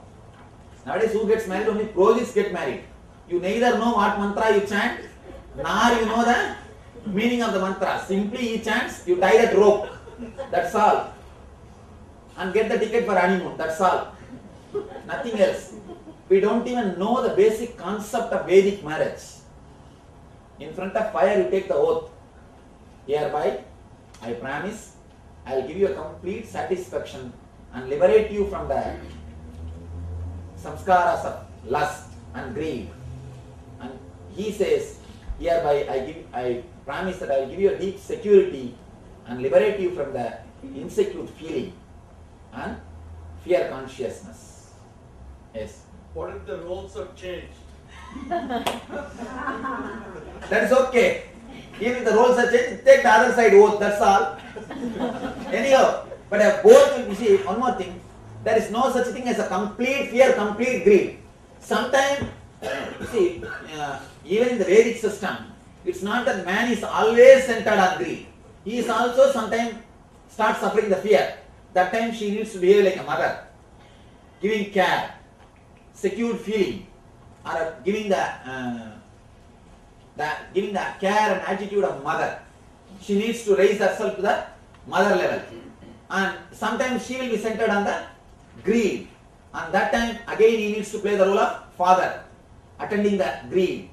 Speaker 1: Nowadays who gets married? Only prolix get married. You neither know what mantra you chant, nor you know the meaning of the mantra. Simply he chants, you tie that rope. That's all. And get the ticket for honeymoon. That's all. Nothing else. We don't even know the basic concept of Vedic marriage. In front of fire you take the oath. Hereby, I promise, I will give you a complete satisfaction and liberate you from the samskaras of lust and greed. And he says, hereby I promise that I will give you a deep security and liberate you from the insecure feeling and fear consciousness. Yes.
Speaker 10: What if the roles have changed?
Speaker 1: That is okay. Even if the roles are changed, take the other side oath, that's all. Anyhow, but both, you see, one more thing, there is no such thing as a complete fear, complete greed. Sometimes, you see, even in the Vedic system, it's not that man is always centered on greed. He is also sometimes starts suffering the fear. That time she needs to behave like a mother, giving care, secured feeling, or giving the care and attitude of mother. She needs to raise herself to the mother level. And sometimes she will be centered on the greed. And that time again he needs to play the role of father, attending the greed,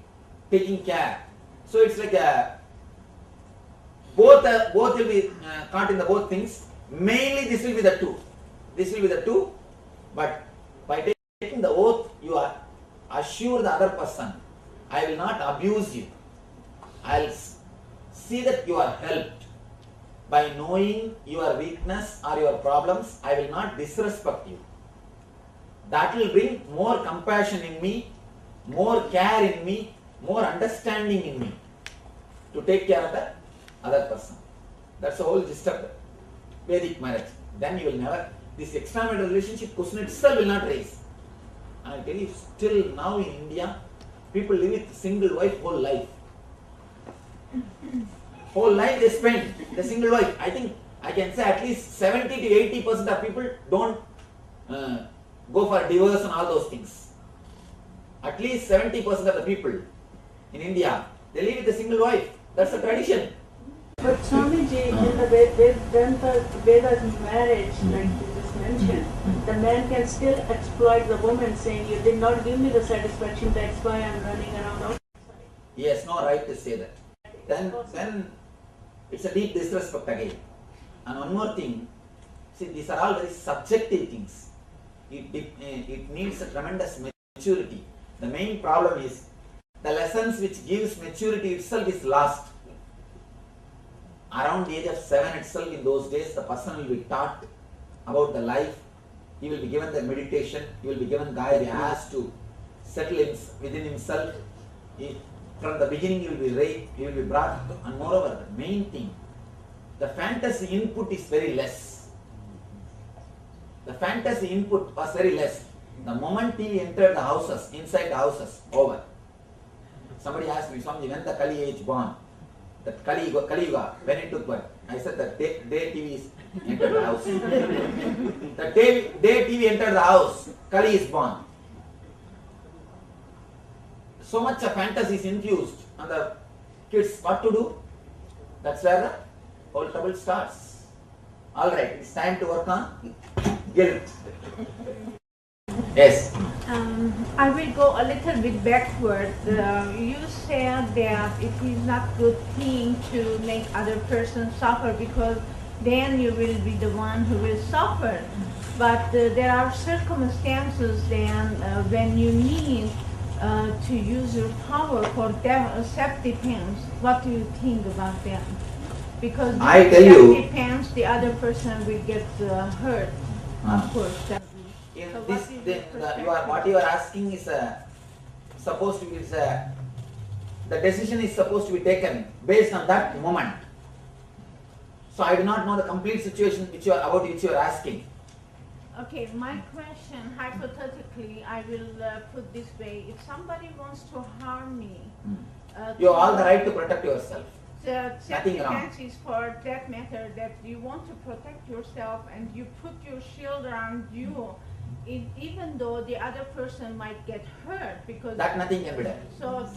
Speaker 1: taking care. So it's like both will be caught in the both things. Mainly this will be the two. This will be the two. But by taking the oath, you are assure the other person, I will not abuse you. I will see that you are helped. By knowing your weakness or your problems, I will not disrespect you. That will bring more compassion in me, more care in me, more understanding in me to take care of the other person. That's the whole gist of Vedic marriage. Then you will never, this extramarital relationship question itself will not raise. I tell you, still now in India, people live with single wife whole life. Whole life they spend the single wife. I think I can say at least 70 to 80% of people don't go for divorce and all those things. At least 70% of the people in India, they live with a single wife. That's a tradition.
Speaker 12: But Swamiji, in the Vedas marriage, like you just mentioned, the man can still exploit the woman, saying, "You did not give me the satisfaction, that's why I'm running around outside."
Speaker 1: He has no right to say that. Then it's a deep disrespect again. And one more thing, see, these are all very subjective things. It needs a tremendous maturity. The main problem is the lessons which gives maturity itself is lost. Around the age of 7 itself, in those days, the person will be taught about the life. He will be given the meditation. He will be given guide. He has to settle within himself. From the beginning, he will be raised. He will be brought. And moreover, the main thing, the fantasy input is very less. The fantasy input was very less. The moment he entered the houses, inside the houses, over. Somebody asked me, Swamiji, when the Kali age born? That Kali Yuga, when it took birth? I said that day TV entered the house. The day TV entered the house, Kali is born. So much of fantasy is infused on the kids. What to do? That's where the whole trouble starts. Alright, it's time to work on guilt. Yes.
Speaker 13: I will go a little bit backward. You said that it is not good thing to make other person suffer because then you will be the one who will suffer. But there are circumstances then when you need to use your power for self-defense. What do you think about that? Because
Speaker 1: I tell you,
Speaker 13: self-defense, the other person will get hurt. Of course.
Speaker 1: In this, what you are asking is supposed to be the decision is supposed to be taken based on that moment. So I do not know the complete situation about which you are asking.
Speaker 13: Okay, my question, hypothetically, I will put this way: if somebody wants to harm me,
Speaker 1: you have all the right to protect yourself. Nothing wrong.
Speaker 13: Self-defense is for that matter that you want to protect yourself and you put your shield around you. Even though the other person might get hurt because
Speaker 1: that nothing can be done.
Speaker 13: So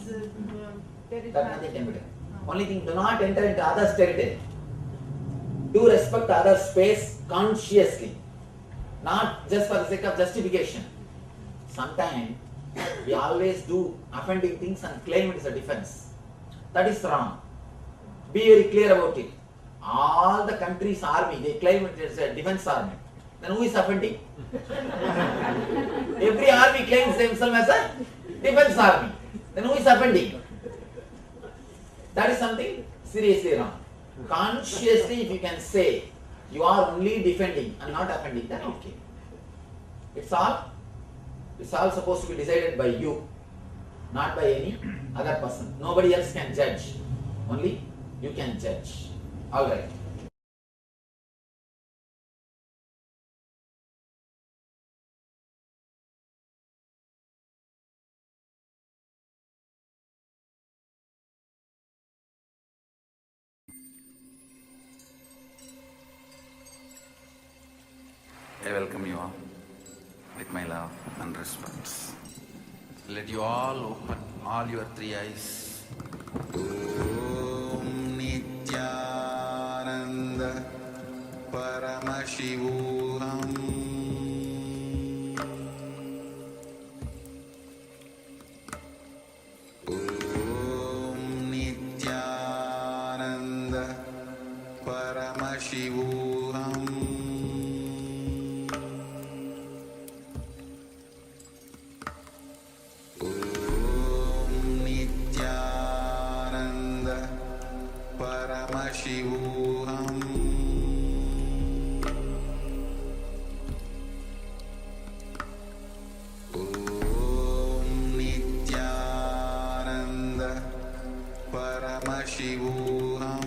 Speaker 13: there is
Speaker 1: nothing can be done. Only thing, do not enter into others' territory. Do respect others' space consciously, not just for the sake of justification. Sometimes we always do offending things and claim it as a defense. That is wrong. Be very clear about it. All the country's army, they claim it as a defense army. Then who is offending? Every army claims themselves as a defense army. Then who is offending? That is something seriously wrong. Consciously, if you can say you are only defending and not offending, then okay. It's all supposed to be decided by you, not by any other person. Nobody else can judge. Only you can judge. All right.
Speaker 9: I welcome you all with my love and respect. Let you all open all your three eyes. Om Nithyananda Paramashivoham Om Nithyananda Paramashivoham Paramashivoham Om Nithyananda Paramashivoham.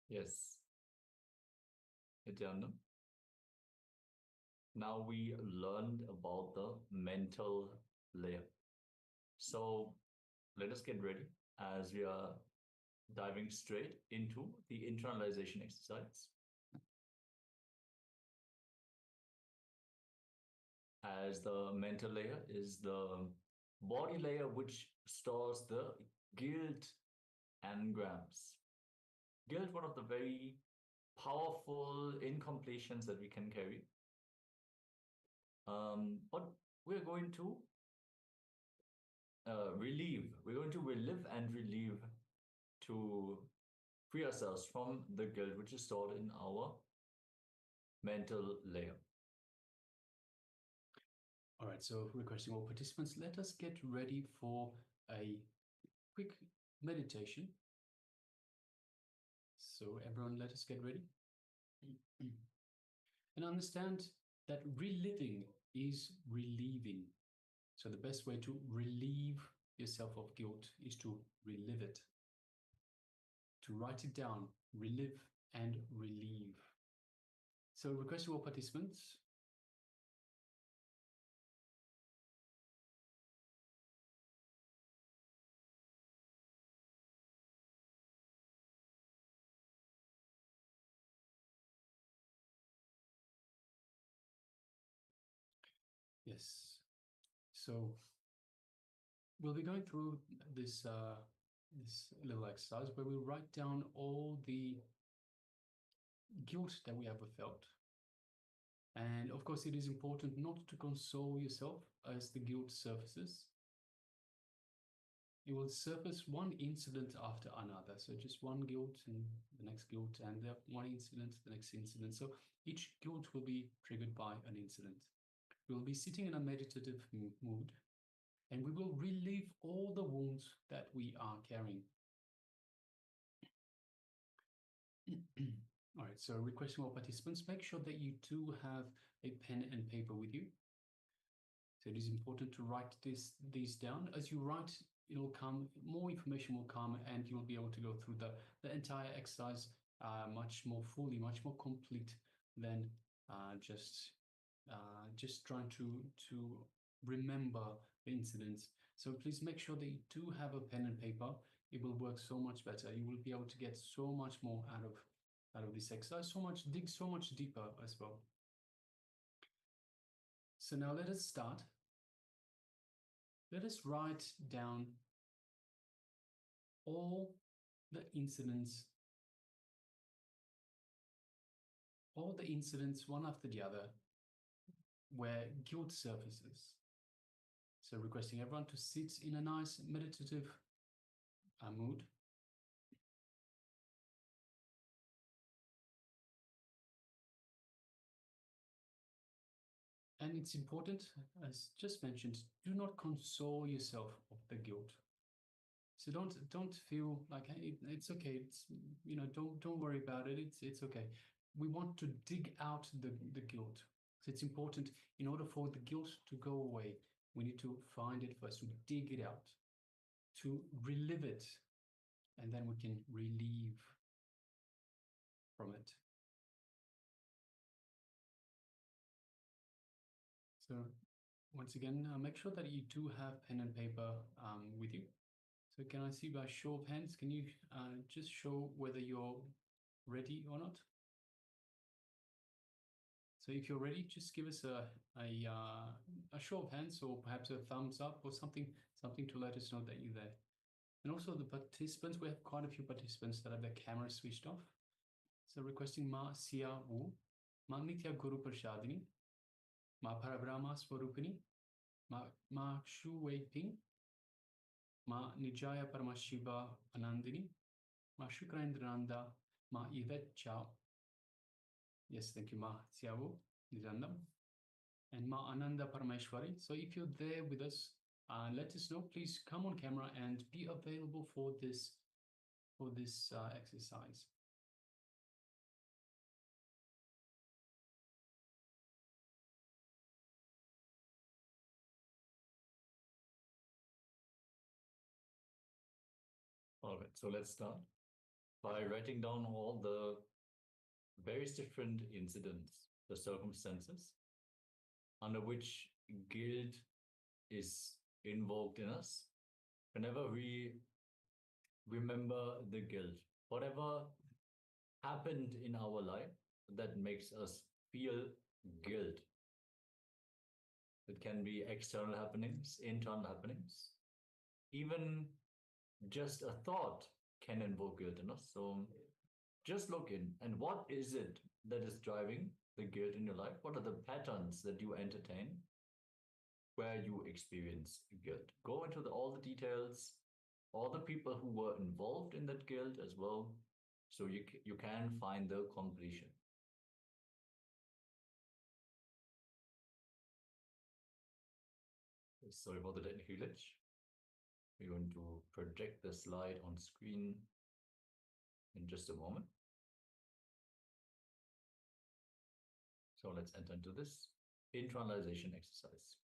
Speaker 8: Yes. Nithyananda. Now we learned about the mental layer. So let us get ready as we are diving straight into the internalization exercise. as the mental layer is the body layer, which stores the guilt engrams. Guilt, one of the very powerful incompletions that we can carry. But we're going to we're going to relive and relieve to free ourselves from the guilt which is stored in our mental layer.
Speaker 11: All right, so requesting all participants, let us get ready for a quick meditation. So everyone, let us get ready. And understand that reliving is relieving. So the best way to relieve yourself of guilt is to relive it. To write it down, relive and relieve. So requesting all participants, yes. So we'll be going through this this little exercise where we'll write down all the guilt that we ever felt. And of course, it is important not to console yourself as the guilt surfaces. It will surface one incident after another. So just one guilt and the next guilt, and the one incident, the next incident. So each guilt will be triggered by an incident. We'll be sitting in a meditative mood, and we will relive all the wounds that we are carrying. All right, so requesting all participants, make sure that you do have a pen and paper with you. So it is important to write these down. As you write, it will come, more information will come, and you'll be able to go through the entire exercise much more fully, much more complete than just trying to remember the incidents. So please make sure that you do have a pen and paper. It will work so much better. You will be able to get so much more out of this exercise, dig so much deeper as well. So now let us start. Let us write down all the incidents one after the other where guilt surfaces. So requesting everyone to sit in a nice meditative mood. And it's important, as just mentioned, do not console yourself of the guilt. So don't feel like, hey, it's okay. It's, don't worry about it. It's okay. We want to dig out the guilt. So it's important, in order for the guilt to go away, we need to find it first, to dig it out, to relive it, and then we can relieve from it. So once again, make sure that you do have pen and paper with you. So can I see by show of hands, can you just show whether you're ready or not? So if you're ready, just give us a show of hands, or perhaps a thumbs up or something to let us know that you're there. And also the participants, we have quite a few participants that have their cameras switched off. So requesting Ma Sia Wu, Ma Nithya Guru Prashadini, Ma Parabrahma Swarupini, Ma Shu Wei Ping, Ma Nijaya Paramashiva Anandini, Ma Shukrendrananda, Ma Yvette Chow. Yes, thank you, Ma Xiawu, Nithyananda, and Ma Ananda Parameshwari. So if you're there with us, let us know. Please come on camera and be available for this exercise.
Speaker 8: All right, so let's start by writing down all the various different incidents, the circumstances under which guilt is invoked in us. Whenever we remember the guilt, whatever happened in our life that makes us feel guilt, It can be external happenings, internal happenings. Even just a thought can invoke guilt in us. So just look in, and what is it that is driving the guilt in your life? What are the patterns that you entertain where you experience guilt? Go into all the details, all the people who were involved in that guilt as well, so you can find the completion. Sorry about the technical glitch. We're going to project the slide on screen in just a moment. So let's enter into this internalization exercise.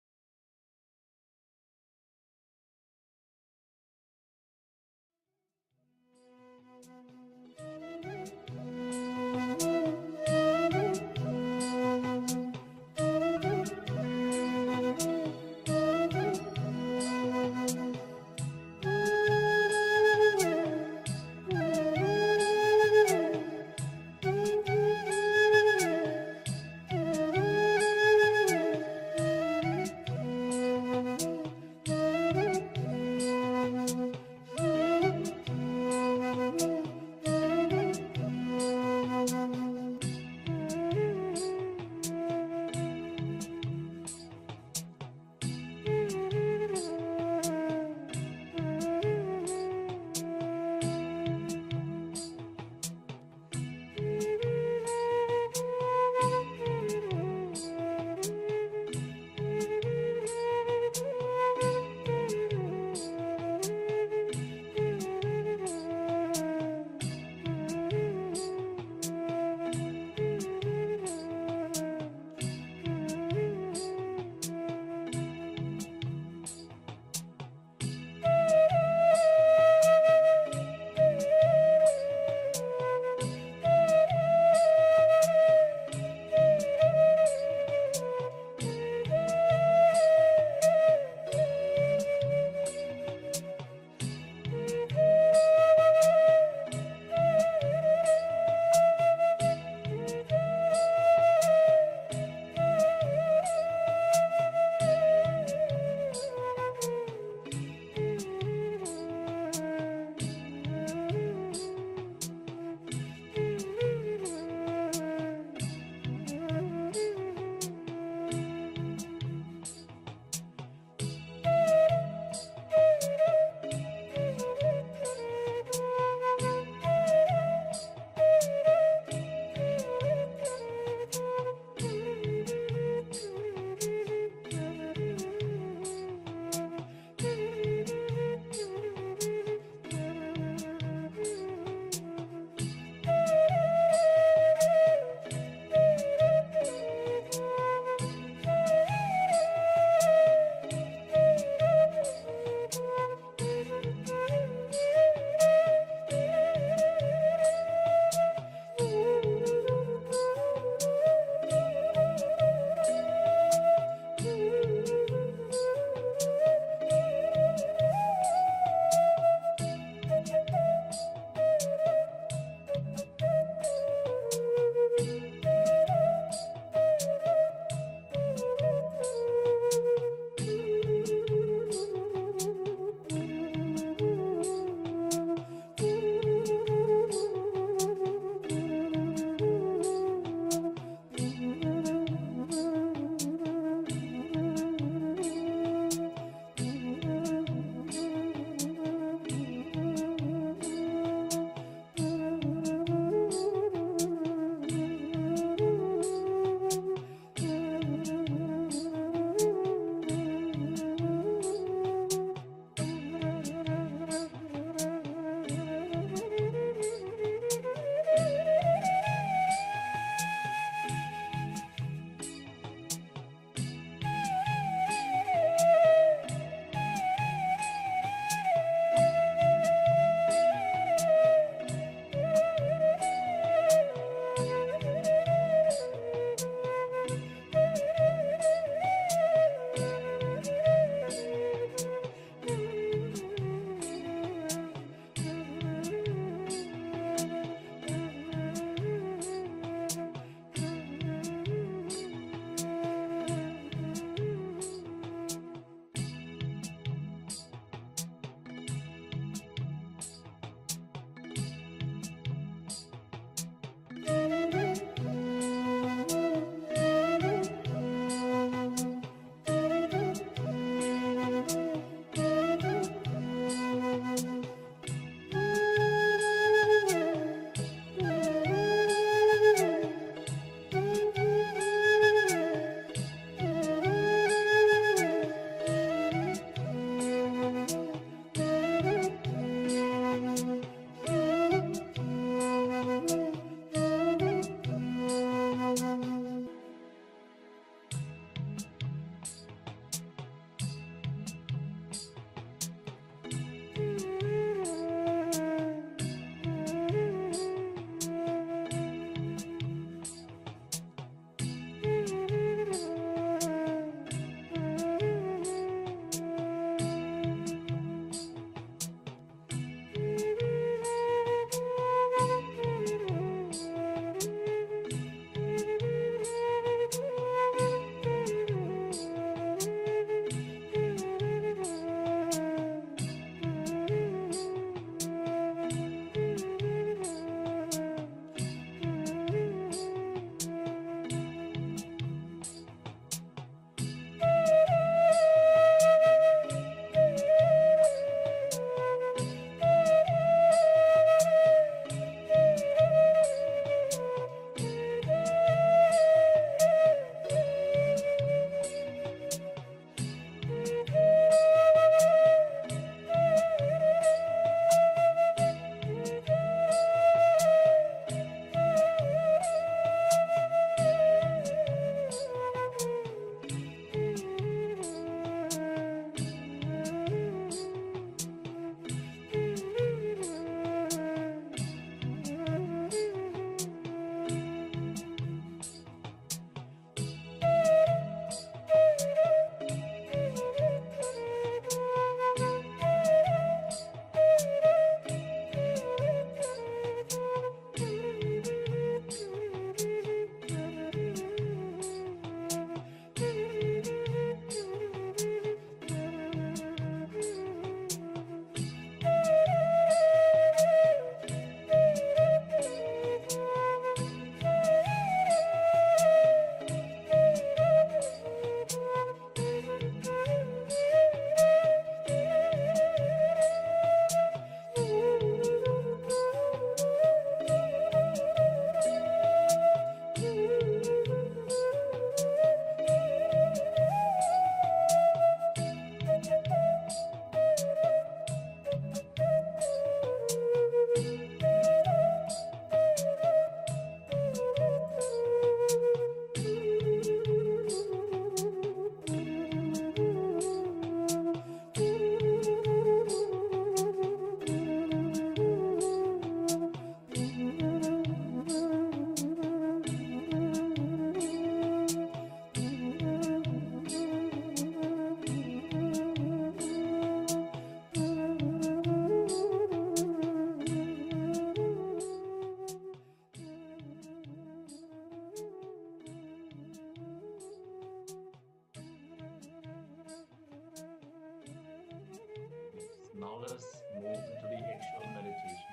Speaker 8: us move into the actual meditation.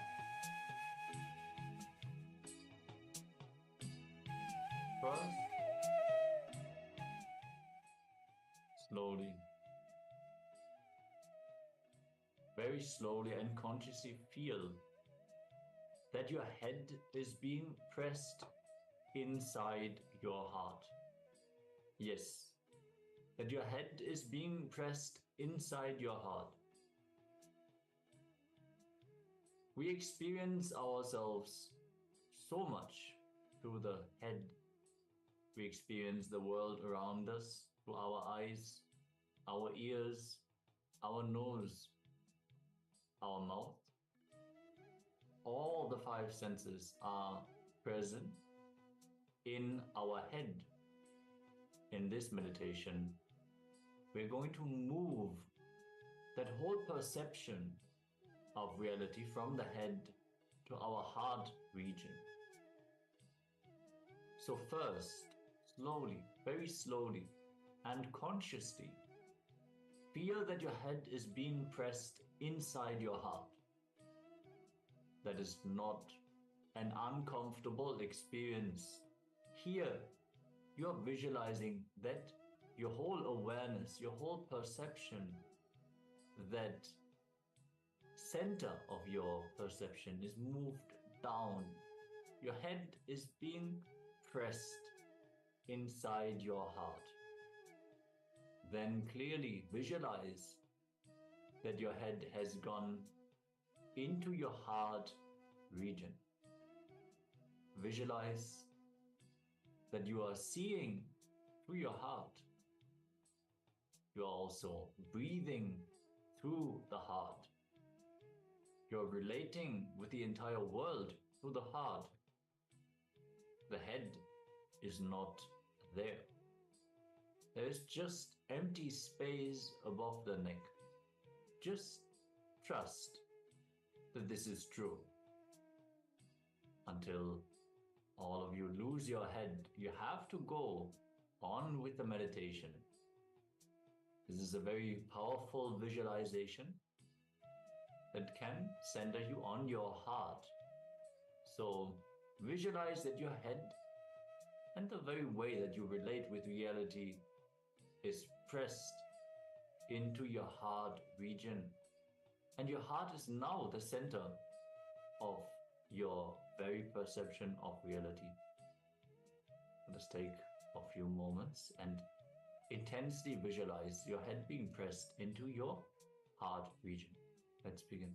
Speaker 8: First, slowly, very slowly and consciously feel that your head is being pressed inside your heart. Yes, that your head is being pressed inside your heart. We experience ourselves so much through the head. We experience the world around us through our eyes, our ears, our nose, our mouth. All the five senses are present in our head. In this meditation, we're going to move that whole perception of reality from the head to our heart region. So first, slowly, very slowly and consciously, feel that your head is being pressed inside your heart. That is not an uncomfortable experience. Here, you're visualizing that your whole awareness, your whole perception, that center of your perception is moved down. Your head is being pressed inside your heart. Then clearly visualize that your head has gone into your heart region. Visualize that you are seeing through your heart. You are also breathing through the heart. You're relating with the entire world through the heart. The head is not there. There is just empty space above the neck. Just trust that this is true. Until all of you lose your head, you have to go on with the meditation. This is a very powerful visualization that can center you on your heart. So visualize that your head and the very way that you relate with reality is pressed into your heart region. And your heart is now the center of your very perception of reality. Let us take a few moments and intensely visualize your head being pressed into your heart region. Let's begin.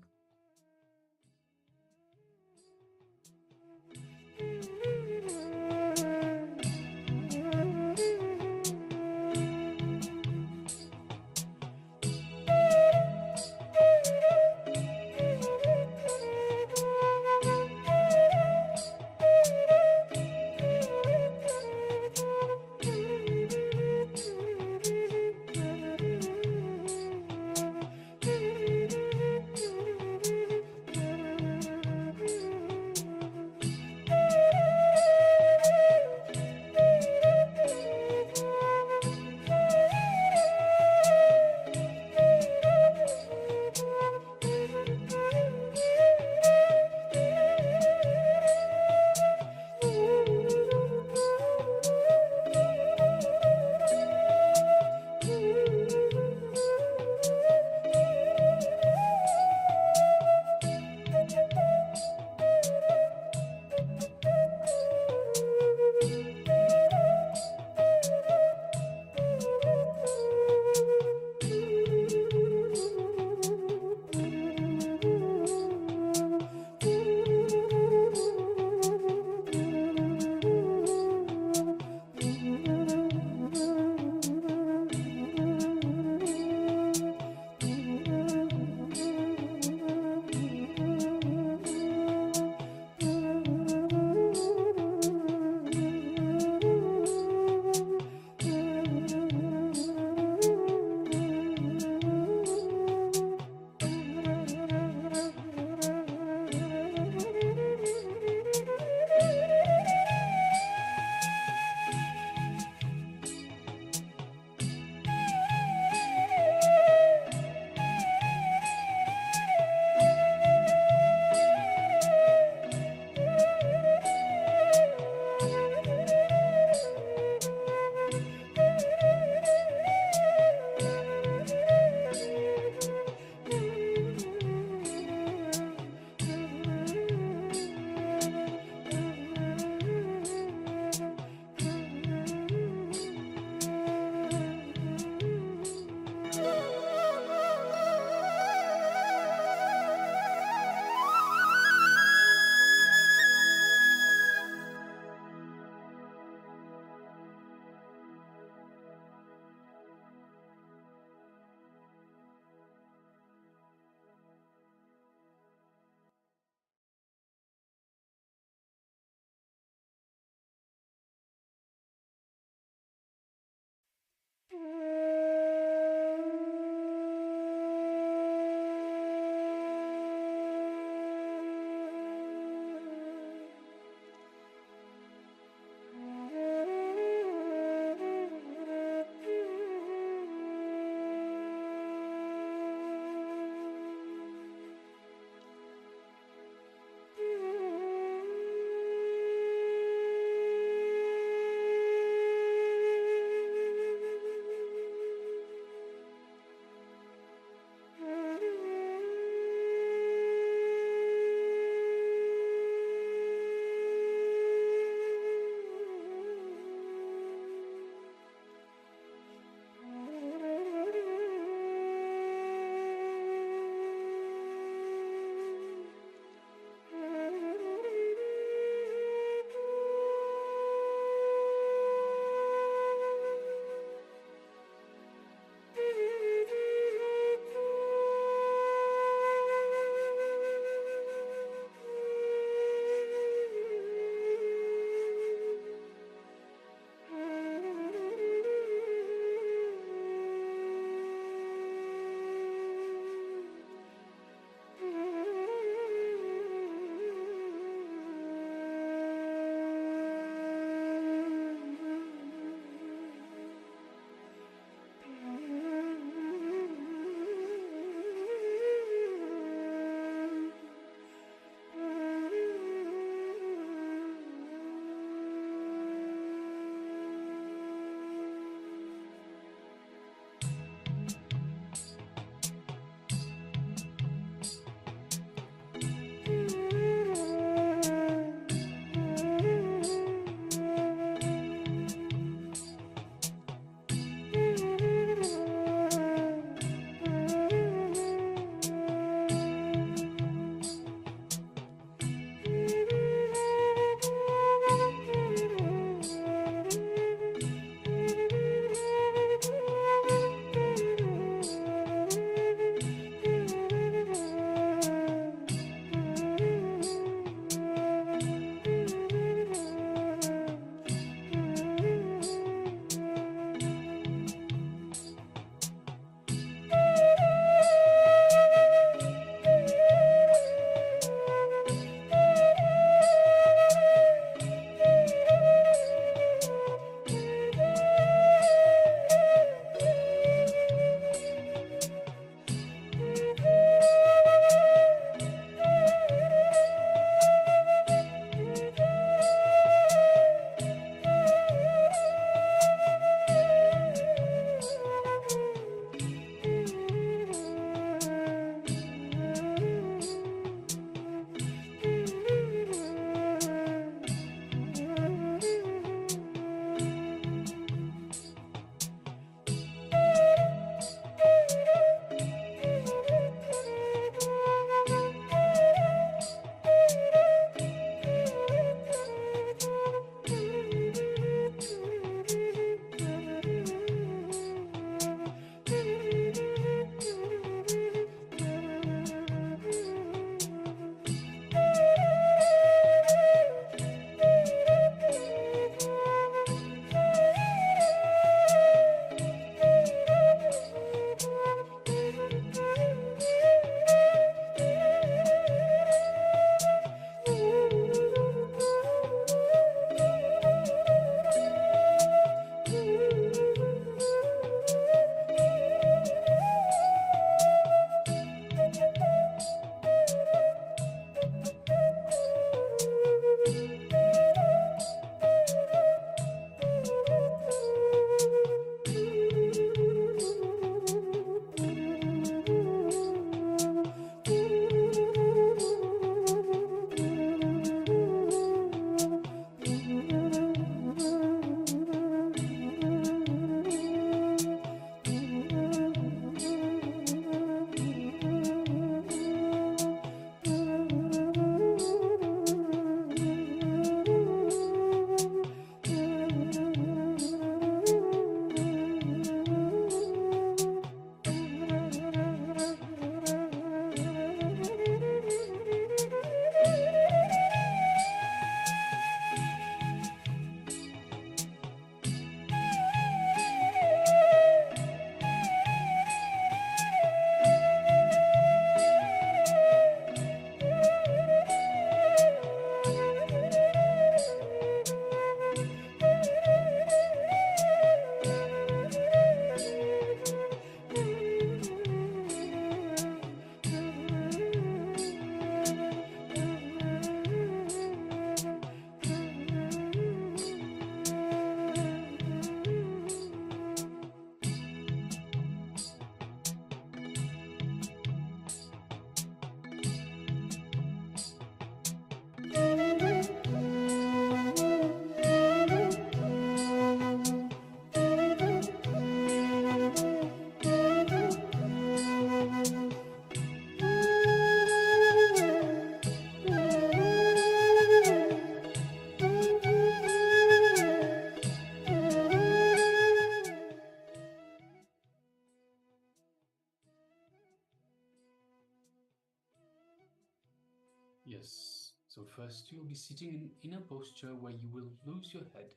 Speaker 11: Yes. So first you'll be sitting in a posture where you will lose your head.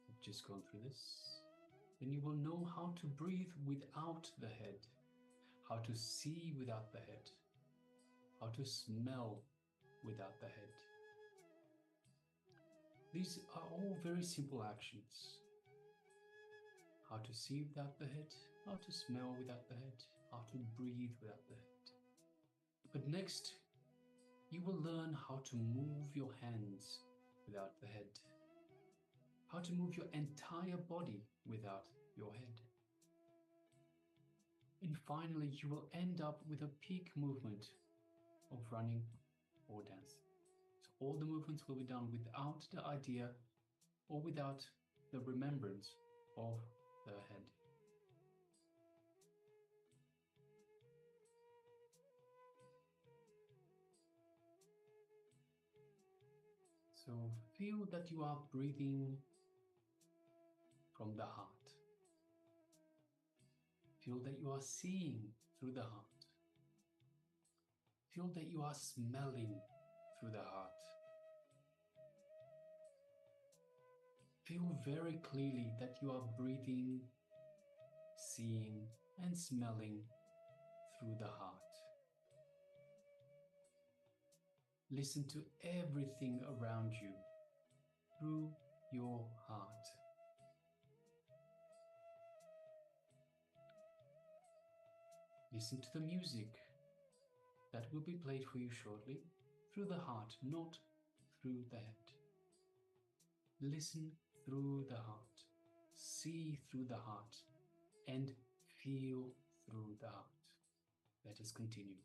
Speaker 11: We've just gone through this. Then you will know how to breathe without the head, how to see without the head, how to smell without the head. These are all very simple actions. How to see without the head, how to smell without the head, how to breathe without the head. But next, you will learn how to move your hands without the head, how to move your entire body without your head. And finally, you will end up with a peak movement of running or dancing. So all the movements will be done without the idea or without the remembrance of the head. So feel that you are breathing from the heart. Feel that you are seeing through the heart. Feel that you are smelling through the heart. Feel very clearly that you are breathing, seeing, and smelling through the heart. Listen to everything around you through your heart. Listen to the music that will be played for you shortly through the heart, not through the head. Listen through the heart, see through the heart, and feel through the heart. Let us continue.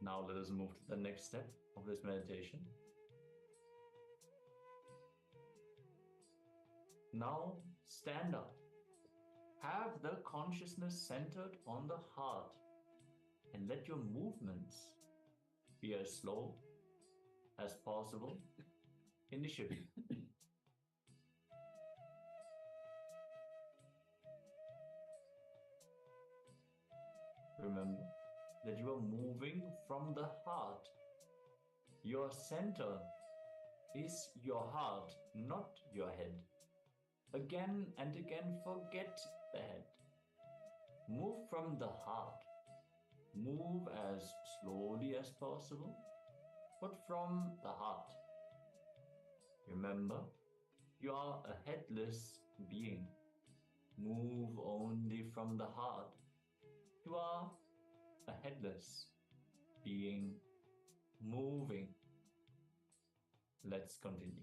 Speaker 8: Now let us move to the next step of this meditation. Now stand up. Have the consciousness centered on the heart and let your movements be as slow as possible initially. Remember that you are moving from the heart. Your center is your heart, not your head. Again and again, forget the head. Move from the heart. Move as slowly as possible, but from the heart. Remember, you are a headless being. Move only from the heart. You are a headless being moving. Let's continue.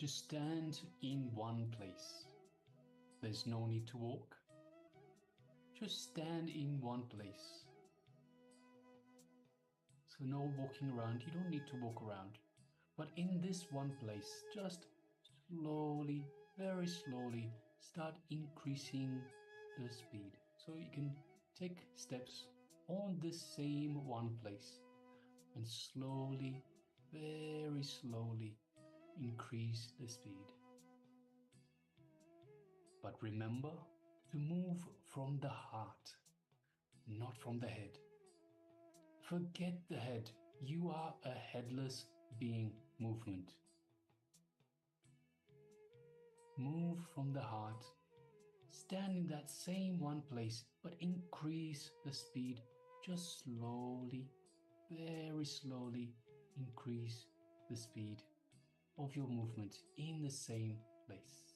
Speaker 11: Just stand in one place. There's no need to walk. Just stand in one place. So no walking around. You don't need to walk around. But in this one place, just slowly, very slowly, start increasing the speed. So you can take steps on this same one place and slowly, very slowly increase the speed. But remember to move from the heart, not from the head. Forget the head. You are a headless being movement. Move from the heart. Stand in that same one place, but increase the speed. Just slowly, very slowly increase the speed of your movement in the same place.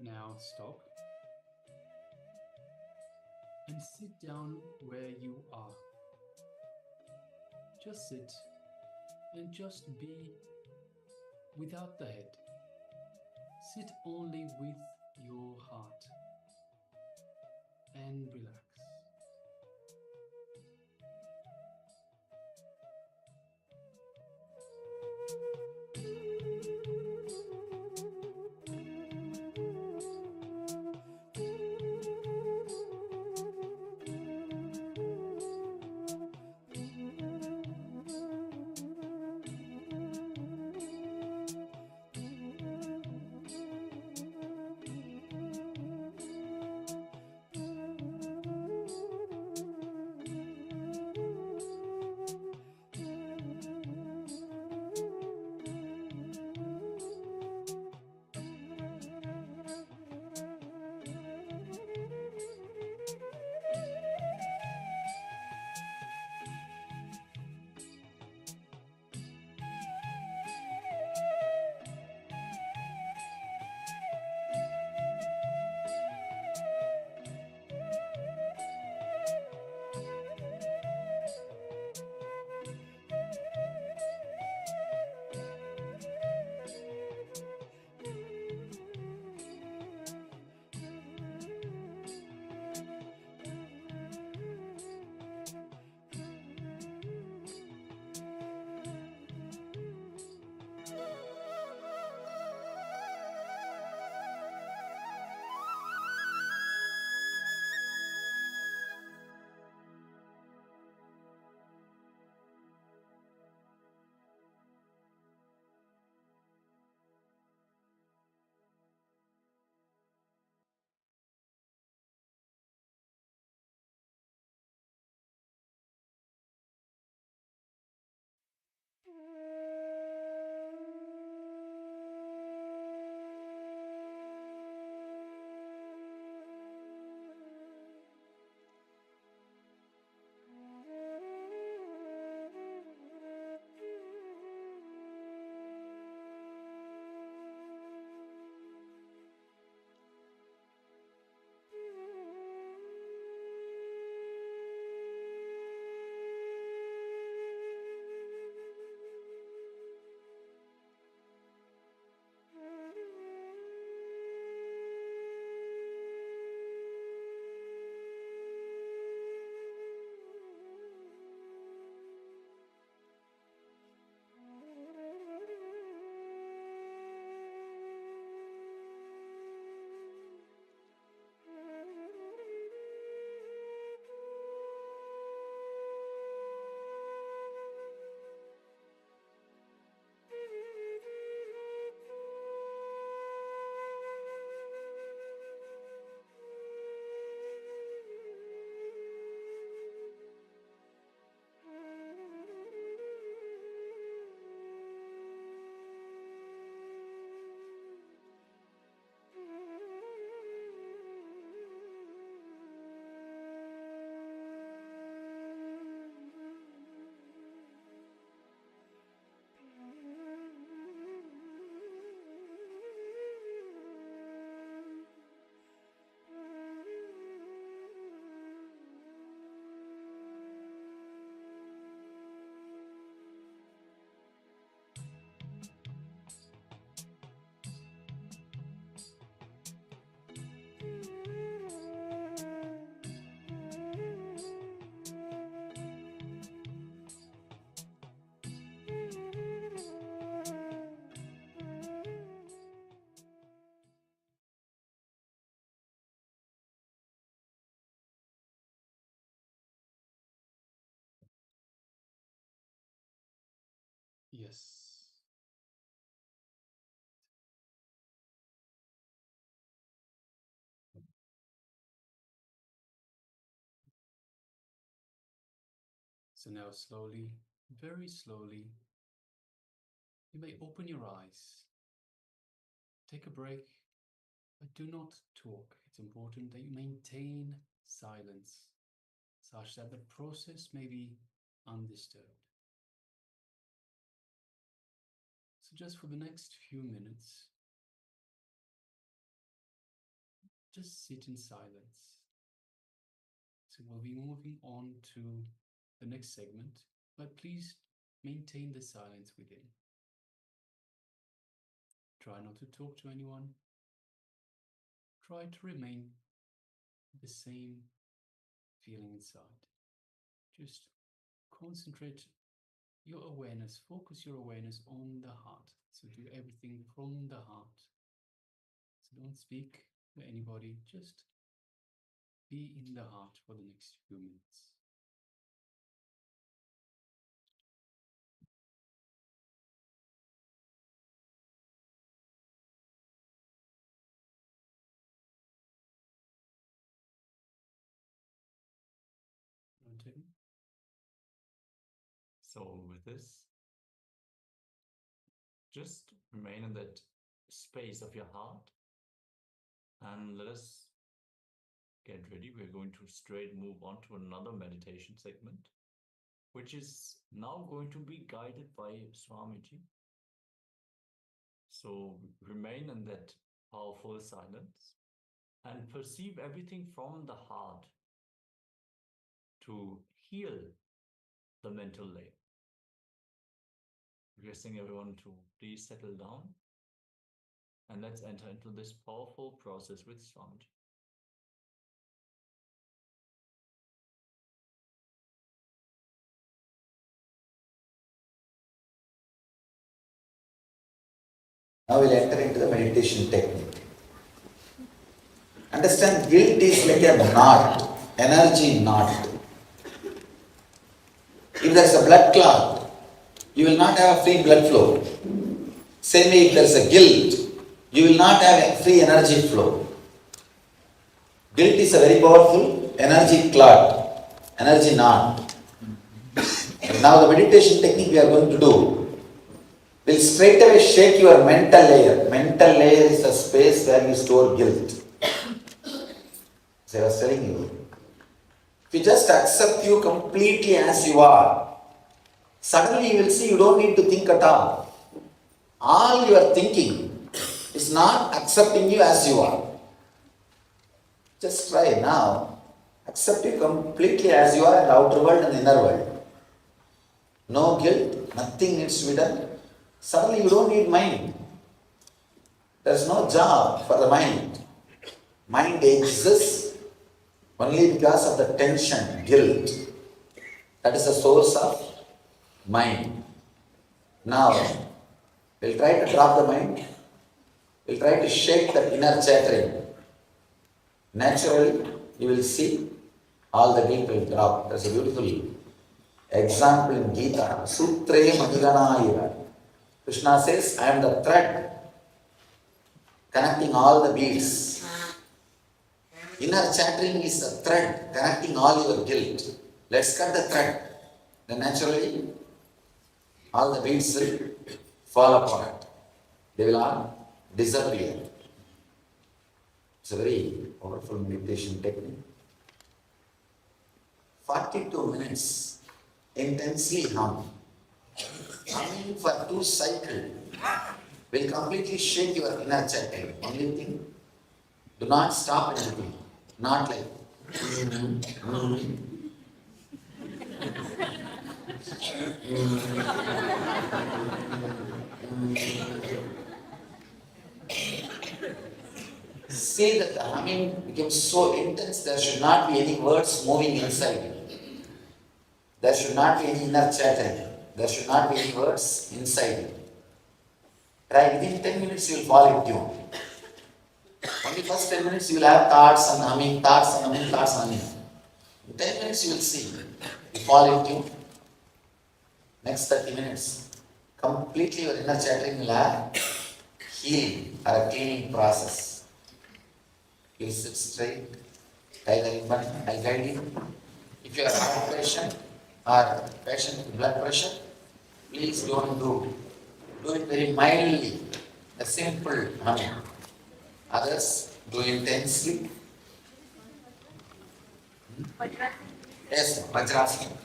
Speaker 11: Now stop and sit down where you are. Just sit and just be without the head. Sit only with your heart and relax. Yes. So now slowly, very slowly, you may open your eyes. Take a break, but do not talk. It's important that you maintain silence such that the process may be undisturbed. So just for the next few minutes, just sit in silence. So we'll be moving on to the next segment, but please maintain the silence within. Try not to talk to anyone. Try to remain the same feeling inside. Just concentrate your awareness, focus your awareness on the heart. So do everything from the heart. So don't speak to anybody, just be in the heart for the next few minutes.
Speaker 8: So with this, just remain in that space of your heart and let us get ready. We're going to straight move on to another meditation segment, which is now going to be guided by Swamiji. So remain in that powerful silence and perceive everything from the heart to heal the mental layer. Requesting everyone to please settle down and let's enter into this powerful process with Swamiji.
Speaker 9: Now we'll enter into the meditation technique. Understand, guilt is like a knot, energy knot. If there is a blood clot, you will not have a free blood flow. Same way, if there is a guilt, you will not have a free energy flow. Guilt is a very powerful energy clot, energy knot. Now the meditation technique we are going to do will straight away shake your mental layer. Mental layer is the space where you store guilt. As I was telling you, if you just accept you completely as you are, suddenly you will see you don't need to think at all. All your thinking is not accepting you as you are. Just try now. Accept you completely as you are in the outer world and the inner world. No guilt, nothing needs to be done. Suddenly you don't need mind. There is no job for the mind. Mind exists only because of the tension, guilt. That is the source of mind. Now, we'll try to drop the mind. We'll try to shake that inner chattering. Naturally, you will see all the guilt will drop. There's a beautiful example in Gita. Sutre Madhiganayira. Krishna says, I am the thread connecting all the beads. Inner chattering is the thread connecting all your guilt. Let's cut the thread. Then naturally, all the beads will fall apart. They will all disappear. It's a very powerful meditation technique. 42 minutes, intensely hum. Humming for 2 cycles will completely shake your inner chattering. Only thing, do not stop anything. Not like say that the humming becomes so intense, there should not be any words moving inside you. There should not be any inner chattering. There should not be any words inside you. Right, within 10 minutes you will fall in tune. Only first 10 minutes you will have thoughts and humming, thoughts and humming, thoughts and humming. In 10 minutes you will see, you fall in tune. Next 30 minutes, completely your inner chattering will have healing or a cleaning process. You will sit straight, tie the ribbon, I'll guide you. If you are heart patient or patient with blood pressure, please don't do. Do it very mildly, a simple humming. Others do intensely. Yes, Vajrasana.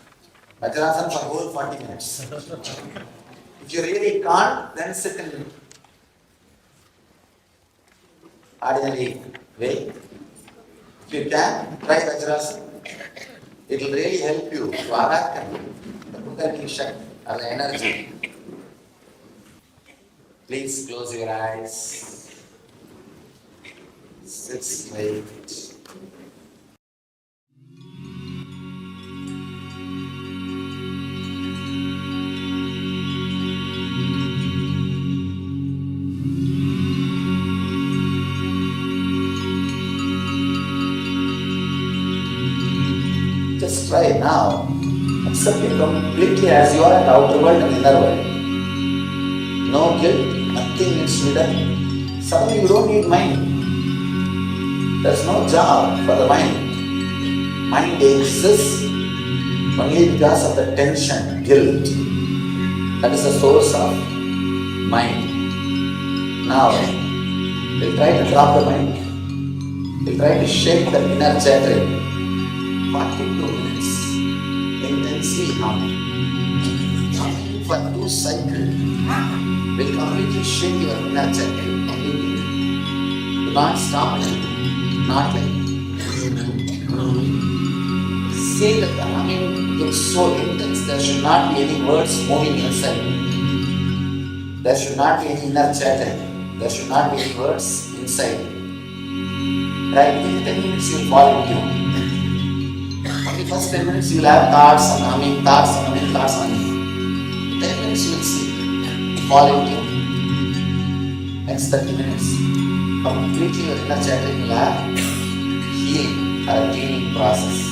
Speaker 9: Vajrasana for whole 40 minutes. If you really can't, then sit in ordinary way.
Speaker 1: If you can, try Vajrasana. It will really help you to awaken the Kundalini Shakti or the energy. Please close your eyes. Sit straight. Just try now. Accept it completely as you are in the outer world and inner world. No guilt, nothing needs to be done. Suddenly you don't need mind. There's no job for the mind. Mind exists only because of the tension, guilt. That is the source of mind. Now, we'll try to drop the mind. We'll try to shake the inner chattering. 42 minutes, intensely humming. Humming for 2 cycles will completely shake your inner chattering. Do not stop it. Not like. Say that the humming gets so intense, there should not be any words moving inside. There should not be any inner chattering. There should not be any words inside. Right? Within 10 minutes you will fall into tune. Only first 10 minutes you will have thoughts and humming, thoughts and humming, thoughts and humming. 10 minutes you will see. Fall into tune. Next 30 minutes, completely your inner chattering will have healing or a cleaning process.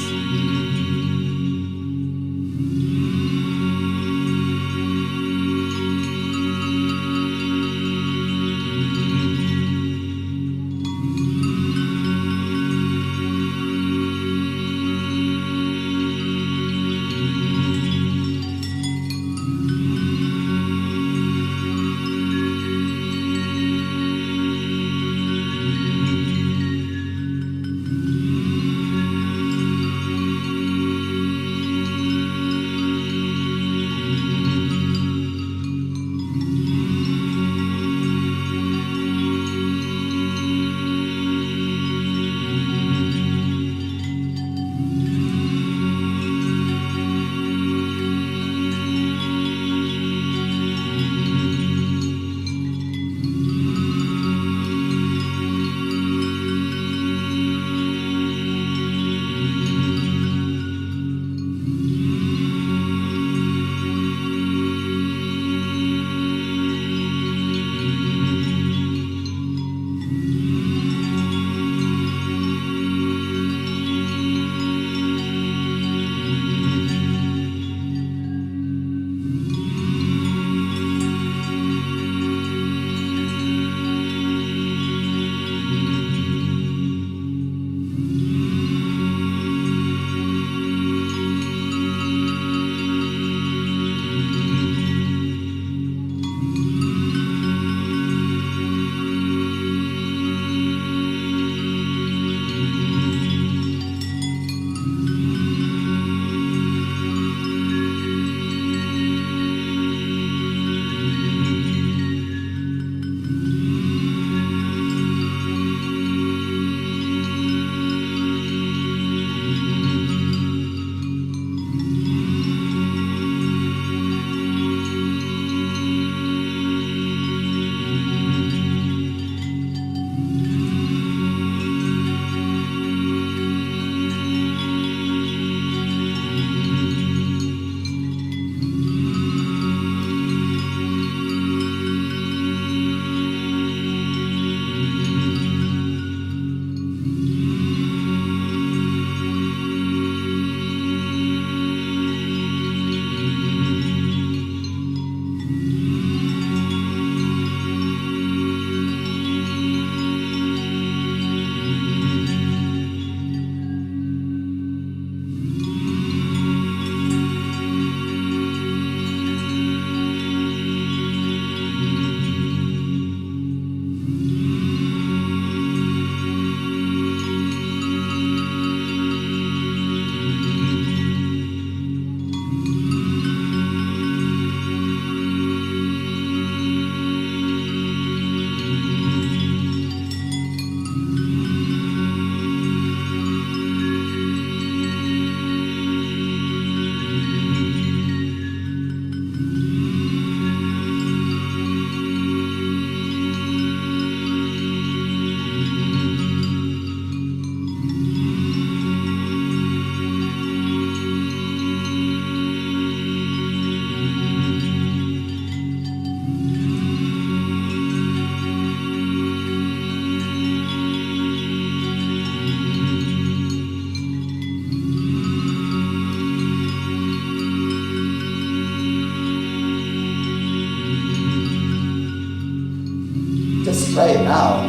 Speaker 1: Now,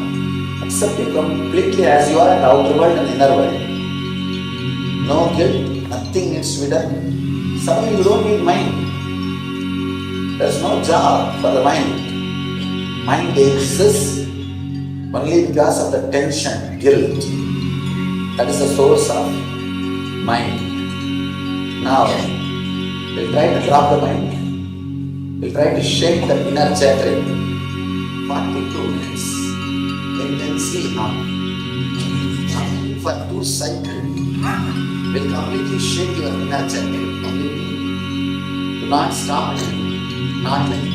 Speaker 1: accept you completely as you are in the outer world and inner world. No guilt, nothing needs to be done. Suddenly you don't need mind. There is no job for the mind. Mind exists only because of the tension, guilt. That is the source of mind. Now, we'll try to drop the mind. We'll try to shake the inner chattering. 42 minutes. Intensely hum. For 2 cycles. We'll completely shake your inner chattering. Do not stop it. Not like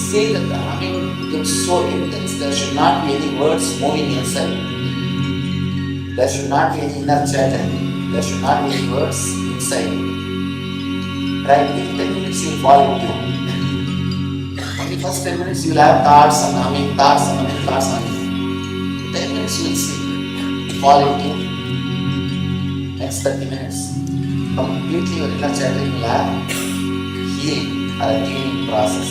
Speaker 1: say that the humming becomes so intense, there should not be any words moving inside. There should not be any inner chattering. There should not be any words inside. Right, in 10 minutes you will fall into. Only first 10 minutes you will have thoughts and humming, thoughts and humming, thoughts and humming. 10 minutes you will see. Fall into. Next 30 minutes. Completely your inner chattering will have healing or a cleaning process.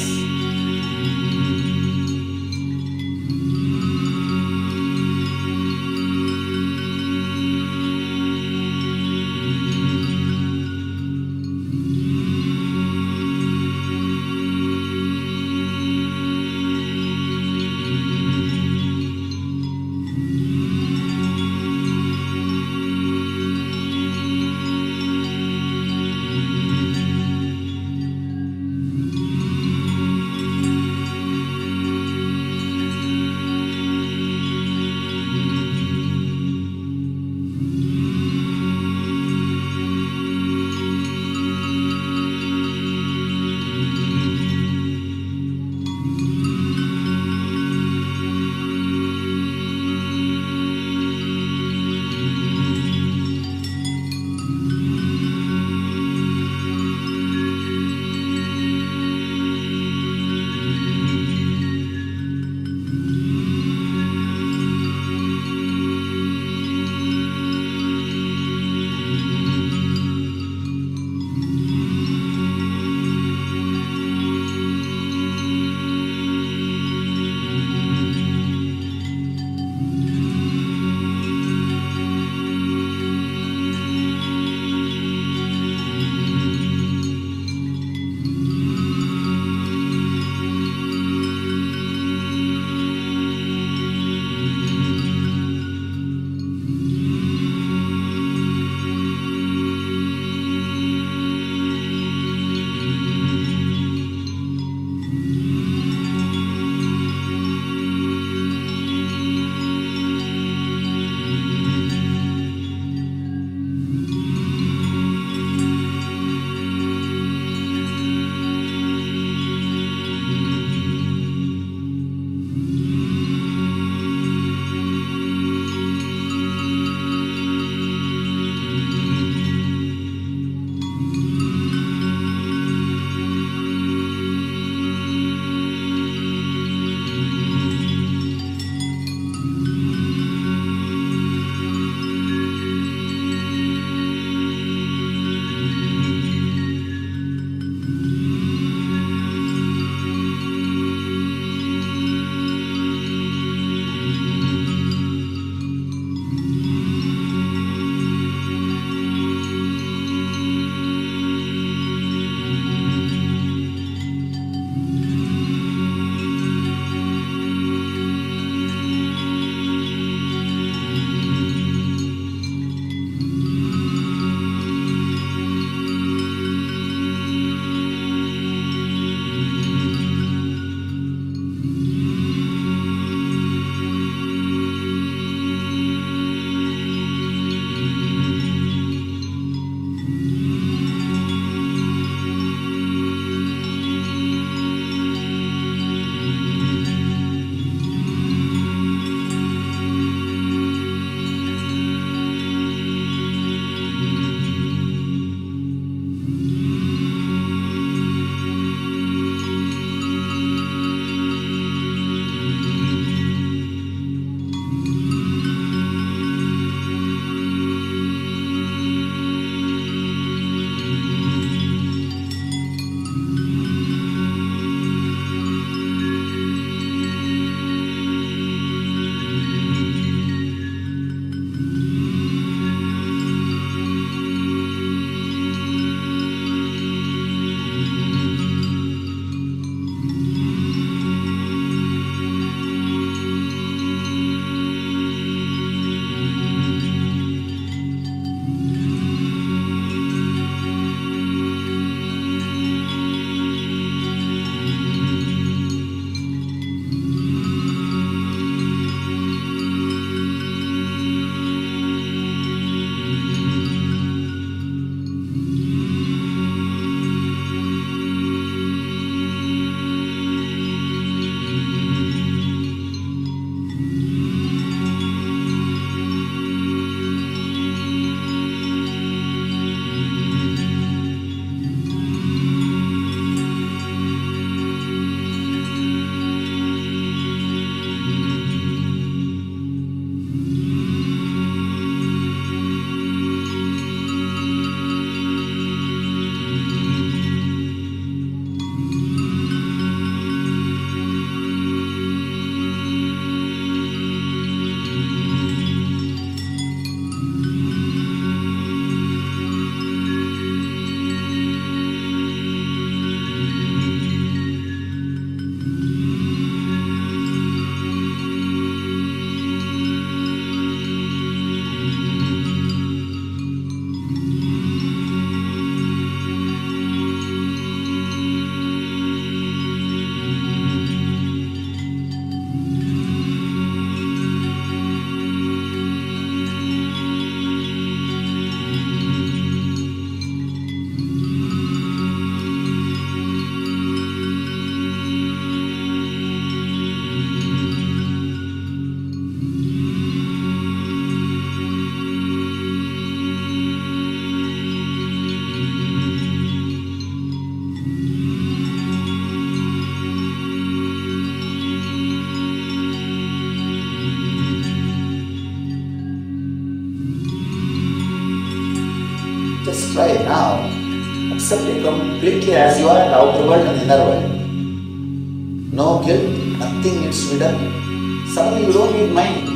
Speaker 9: Accept it completely as you are in the outer world and inner world. No guilt, nothing needs to be done. Suddenly you don't need mind.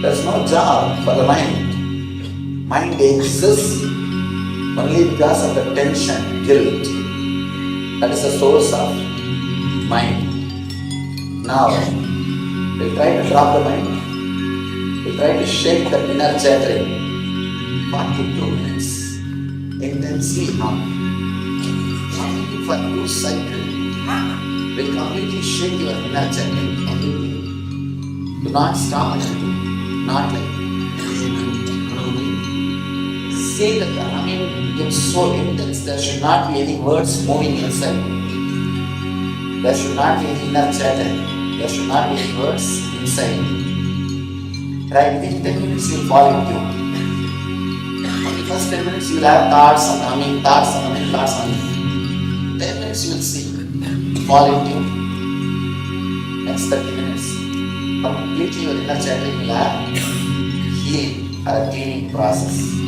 Speaker 9: There's no job for the mind. Mind exists only because of the tension, guilt. That is the source of mind. Now, we'll try to drop the mind. We'll try to shake the inner chattering. 42 minutes. Intensely hum. Humming for 2 cycles. Will completely shake your inner chattering. Do not stop it. Not like say that the humming becomes so intense, there should not be any words moving inside. There should not be any inner chatter. There should not be any words inside. Right, within 10 minutes you will fall into. For the first 10 minutes you will have thoughts and humming, thoughts and humming, thoughts and humming. 10 minutes you will see. Fall into. Next 30 minutes. Completely your inner chattering will have healing or a cleaning process.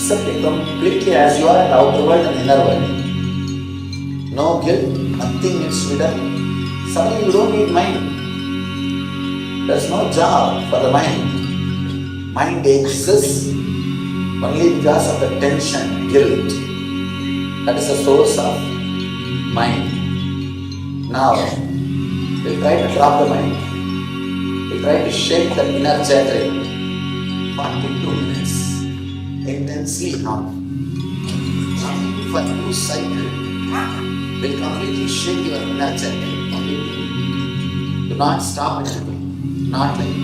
Speaker 1: Accept it completely as you are in the outer world and inner world. No guilt, nothing needs to be done. Suddenly you don't need mind. There's no job for the mind. Mind exists only because of the tension, guilt. That is the source of mind. Now, we'll try to drop the mind. We'll try to shake the inner chattering. 42 minutes. Intensely hum. Humming for 2 cycles. Will completely shake your inner chattering. Completely. Do not stop it. Not like.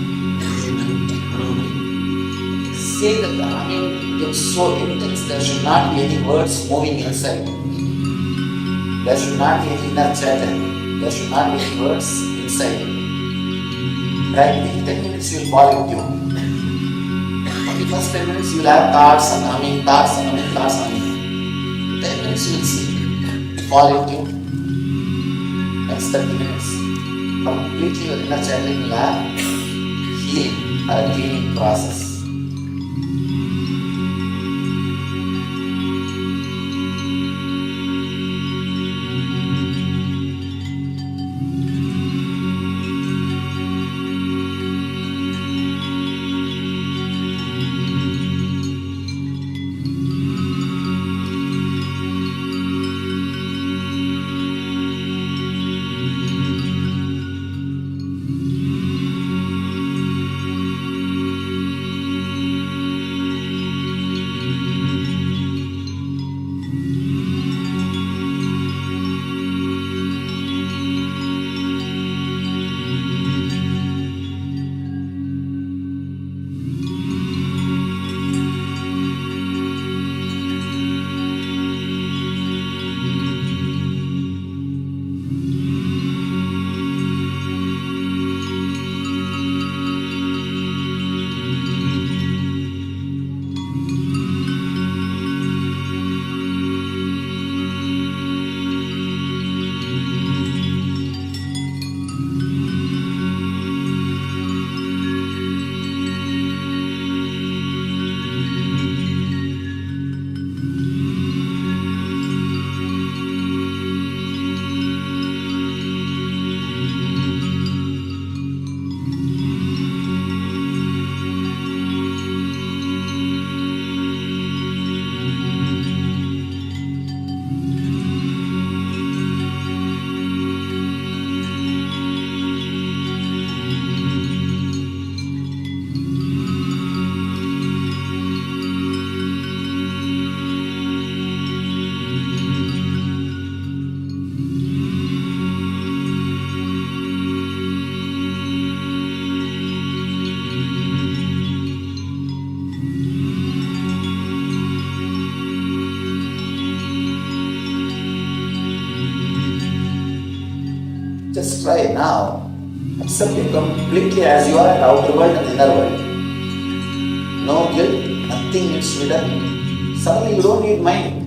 Speaker 1: Say that the humming gets so intense there should not be any words moving inside. There should not be any inner chatter. There should not be any words inside. Right? In 10 minutes you will fall into you. For the first 10 minutes you will have thoughts and humming, thoughts and humming, thoughts and humming. 10 minutes you will see. Fall into you. Next 30 minutes. Completely your inner chattering will have healing or a cleaning process. Just try now. Accept it completely as you are in the outer world and inner world. No guilt, nothing needs to be done. Suddenly you don't need mind.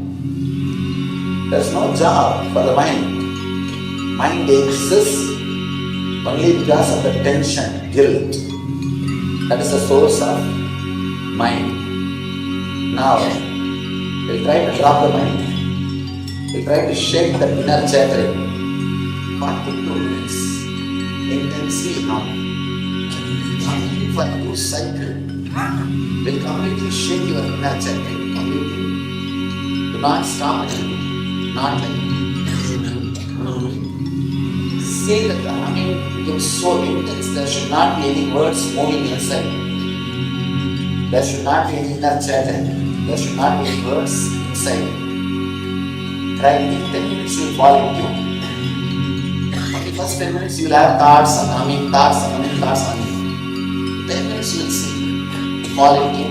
Speaker 1: There's no job for the mind. Mind exists only because of the tension, guilt. That is the source of mind. Now, we'll try to drop the mind. We'll try to shake the inner chattering. 42 minutes. Intensely hum. Humming for 2 cycles. Will completely shake your inner chattering. Completely. Do not stop it. Not like. Say that the humming gets so intense there should not be any words moving inside. There should not be any inner chatter. There should not be any words inside. Try in 10 minutes you will fall into you. For the first 10 minutes you will have thoughts and humming, thoughts and humming, thoughts and humming. 10 minutes you will see. Fall into you.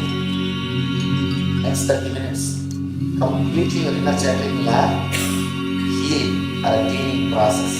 Speaker 1: Next 30 minutes. Completely your inner chattering will have healing or a cleaning process.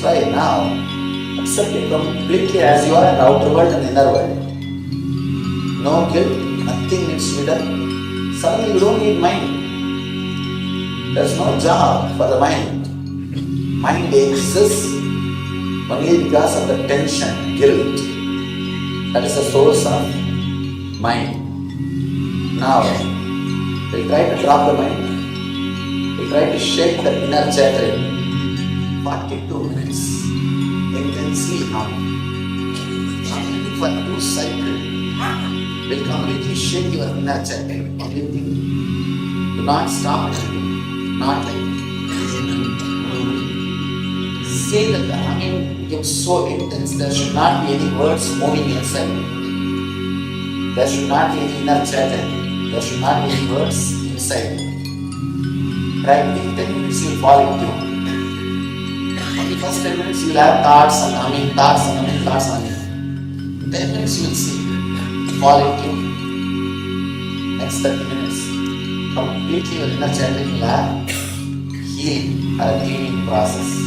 Speaker 1: why now accept it completely as you are in the outer world and inner world. No guilt, nothing needs to be done. Suddenly you don't need mind. There's no job for the mind. Mind exists only because of the tension, guilt. That is the source of mind. Now, we'll try to drop the mind. We'll try to shake the inner chattering. 42 minutes. Intensely hum. Humming for 2 cycles. Will completely shake your inner chattering. Everything. Do not stop anything. Not like. Say that the humming gets so intense, there should not be any words moving inside. There should not be any inner chattering. There should not be any words inside. Right? Within 10 minutes you will fall into. Only first 10 minutes you will have thoughts and humming, thoughts and humming, thoughts and humming. In 10 minutes you will see. Fall into. Next 30 minutes. Completely your inner chattering will have healing or a cleaning process.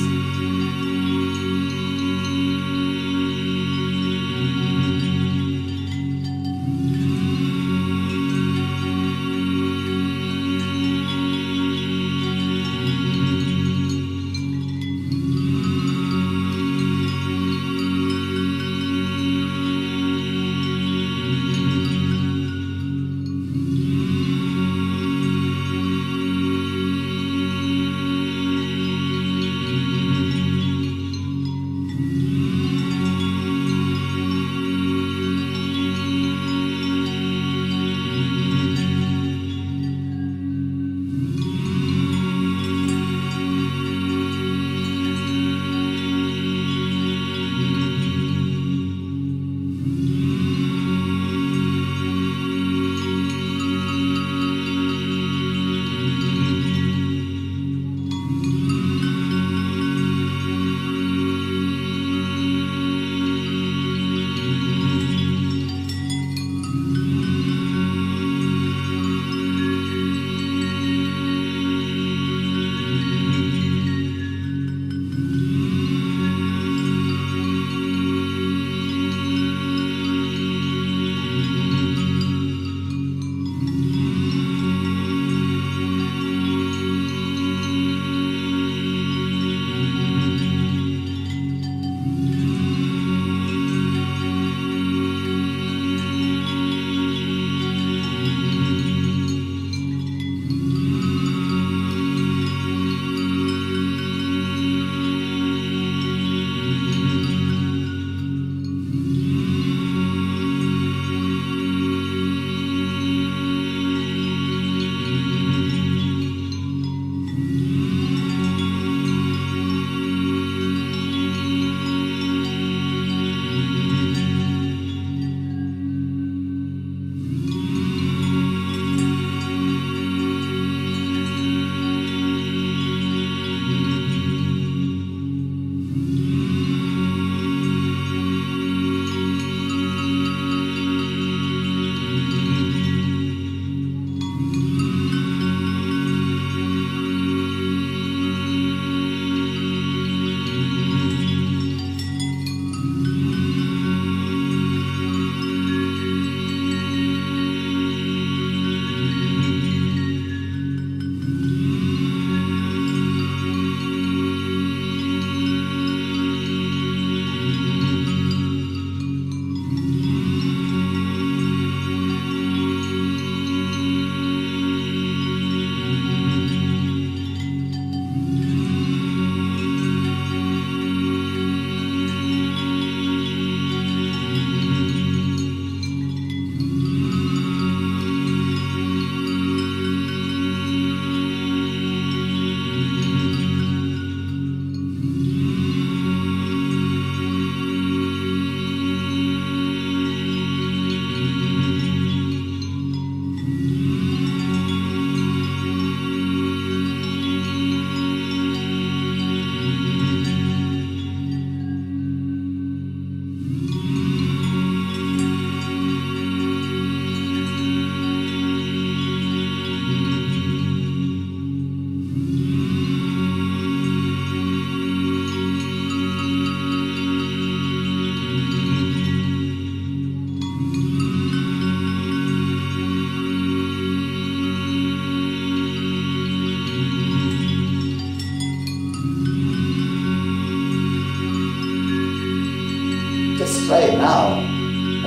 Speaker 1: Just try now.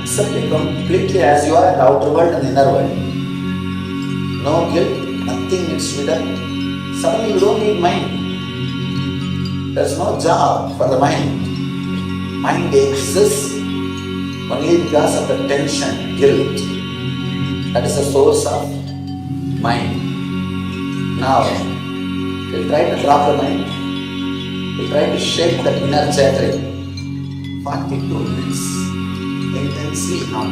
Speaker 1: Accept it completely as you are in the outer world and the inner world. No guilt, nothing needs to be done. Suddenly you don't need mind. There's no job for the mind. Mind exists only because of the tension, guilt. That is the source of mind. Now, we'll try to drop the mind. We'll try to shake that inner chattering. 42 minutes. Intensely hum.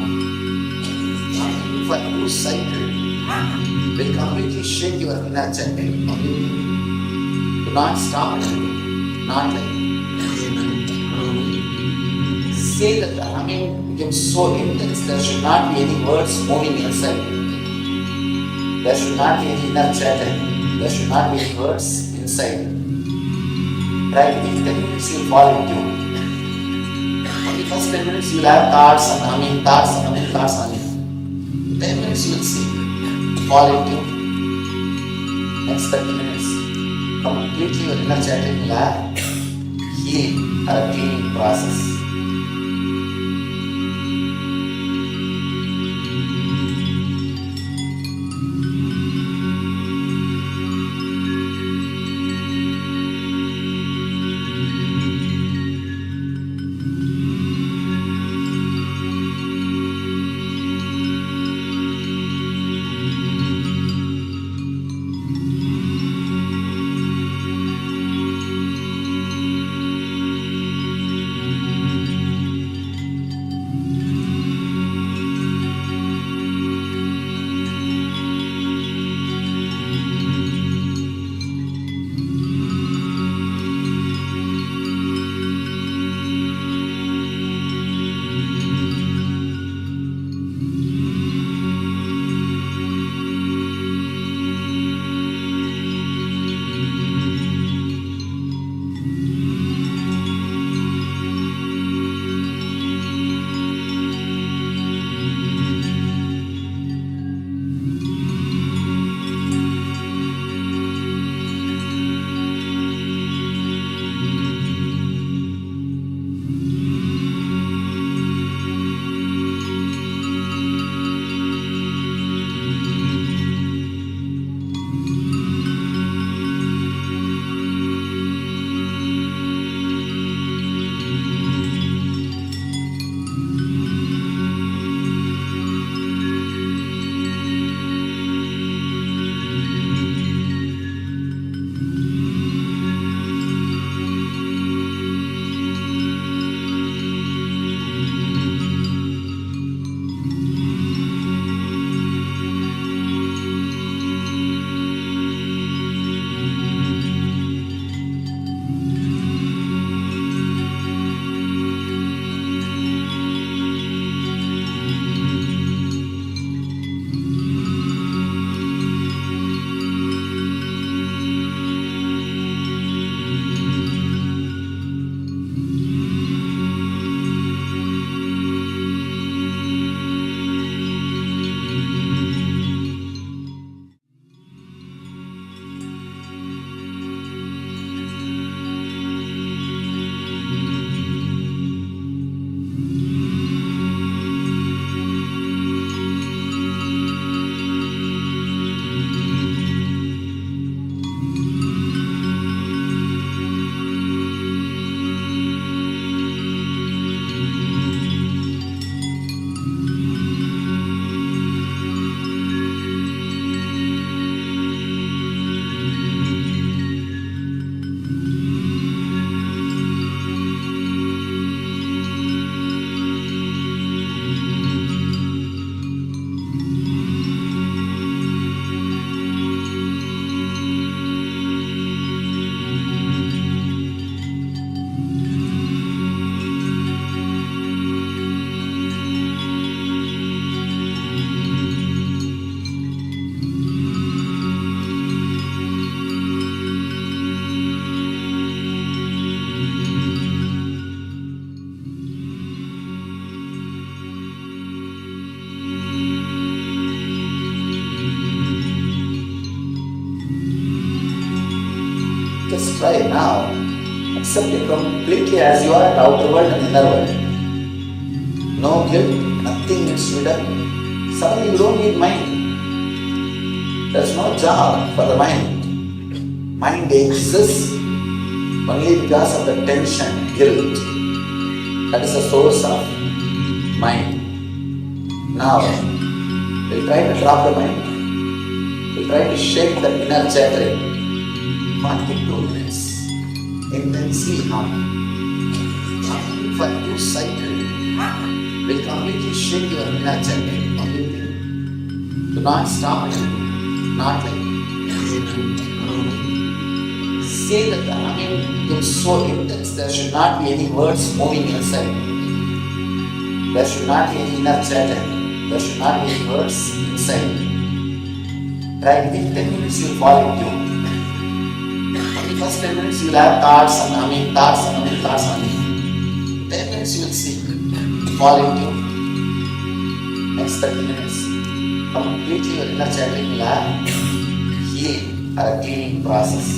Speaker 1: For 2 cycles. Will completely shake your inner chattering. Do not stop it. Not like. Say that the humming becomes so intense, there should not be any words moving inside. There should not be any inner chattering. There should not be any words inside. Right? Within 10 minutes you will fall into. Only first 10 minutes you will have thoughts and humming, thoughts and humming, thoughts and humming. 10 minutes you will see. Fall into. Next 30 minutes. Completely your inner chattering will have healing or a cleaning process. Just try now. Accept it completely as you are in the outer world and inner world.
Speaker 9: no guilt, nothing needs to be done. Suddenly you don't need mind. There's no job for the mind. Mind exists only because of the tension, guilt. That is the source of mind. Now, we'll try to drop the mind. We'll try to shake the inner chattering. 42 minutes. Intensely hum. For 2 cycles, will completely shake your inner chattering. Completely. Do not stop it. Not like. Say that the humming is so intense, there should not be any words moving inside. There should not be any inner chatter. There should not be any words inside. Try within 10 minutes you will fall into. For the first 10 minutes you will have thoughts and humming, thoughts and humming, thoughts and humming. 10 minutes you will see. Fall into. Next 30 minutes. Completely your inner chattering will have healing or a cleaning process.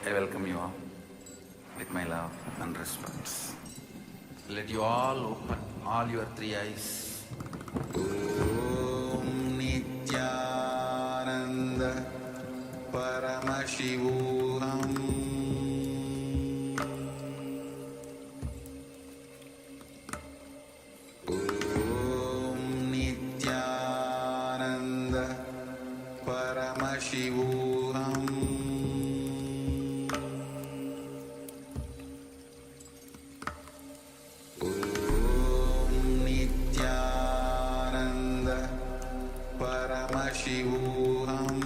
Speaker 9: I welcome you all with my love and respect. Let you all open all your 3 eyes. Om Nithyananda Paramashivoham Om Nithyananda Paramashivoham Paramashivoham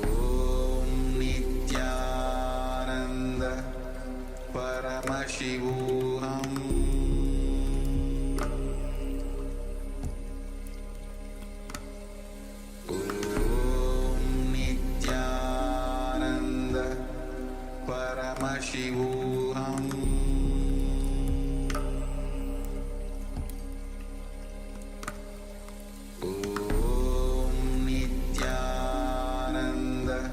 Speaker 9: Om Nithyananda Paramashivoham Om Nithyananda Paramashivoham Paramashivoham Om Nithyananda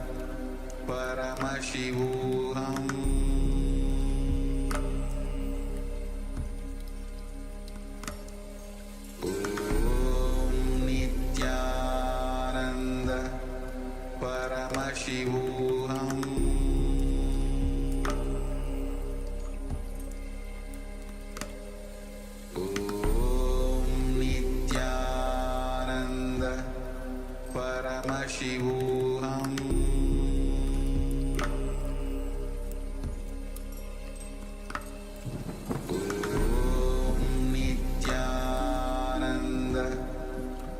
Speaker 9: Paramashivoham Om Nithyananda Paramashivoham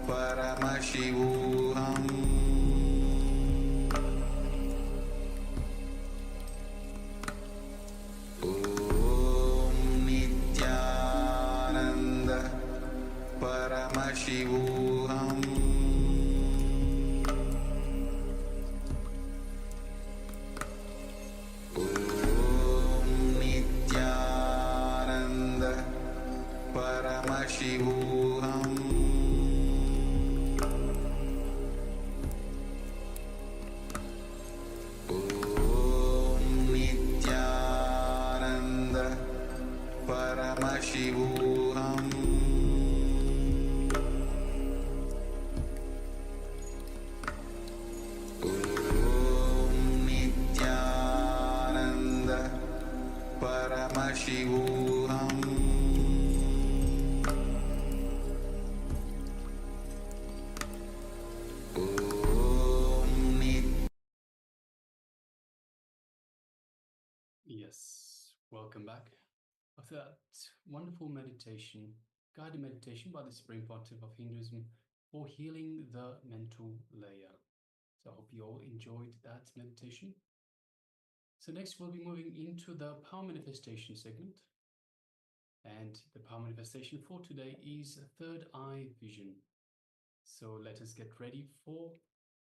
Speaker 9: Paramashivoham Om Nithyananda Paramashivoham
Speaker 11: Yes, welcome back. After that wonderful meditation, guided meditation by the Supreme Pontiff of Hinduism for healing the mental layer. So I hope you all enjoyed that meditation. So next we'll be moving into the power manifestation segment. And the power manifestation for today is third eye vision. So let us get ready for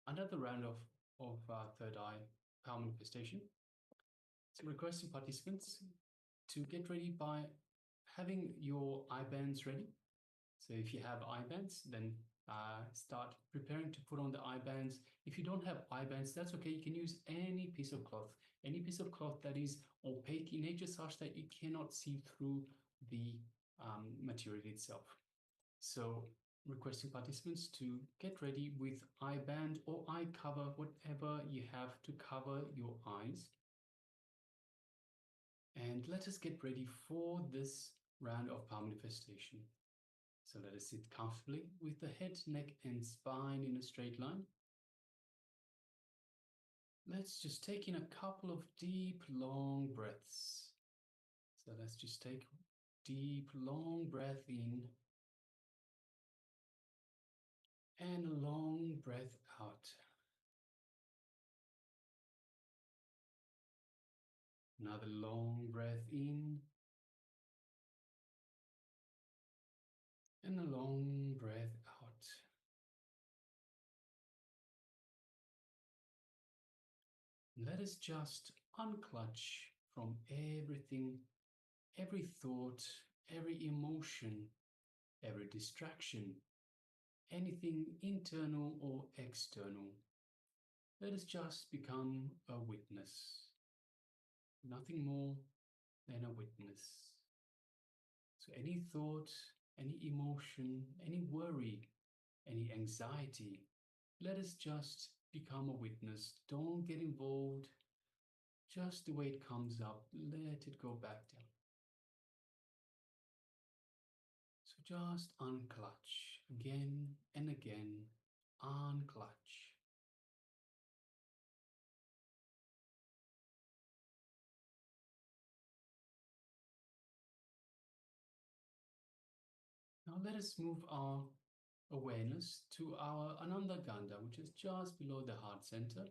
Speaker 11: another round of third eye power manifestation. So requesting participants to get ready by having your eye bands ready. So if you have eye bands, then start preparing to put on the eye bands. If you don't have eye bands, that's okay. You can use any piece of cloth that is opaque in nature such that you cannot see through the material itself. So requesting participants to get ready with eye band or eye cover, whatever you have to cover your eyes. And let us get ready for this round of power manifestation. So let us sit comfortably with the head, neck, and spine in a straight line. Let's just take in a couple of deep, long breaths. So let's just take deep, long breath in and a long breath out. Another long breath in and a long breath out. Let us just unclutch from everything, every thought, every emotion, every distraction, anything internal or external. Let us just become a witness. Nothing more than a witness. So any thought, any emotion, any worry, any anxiety, let us just become a witness. Don't get involved. Just the way it comes up, let it go back down. So just unclutch again and again, unclutch. Now let us move our awareness to our Ananda Ganda, which is just below the heart center.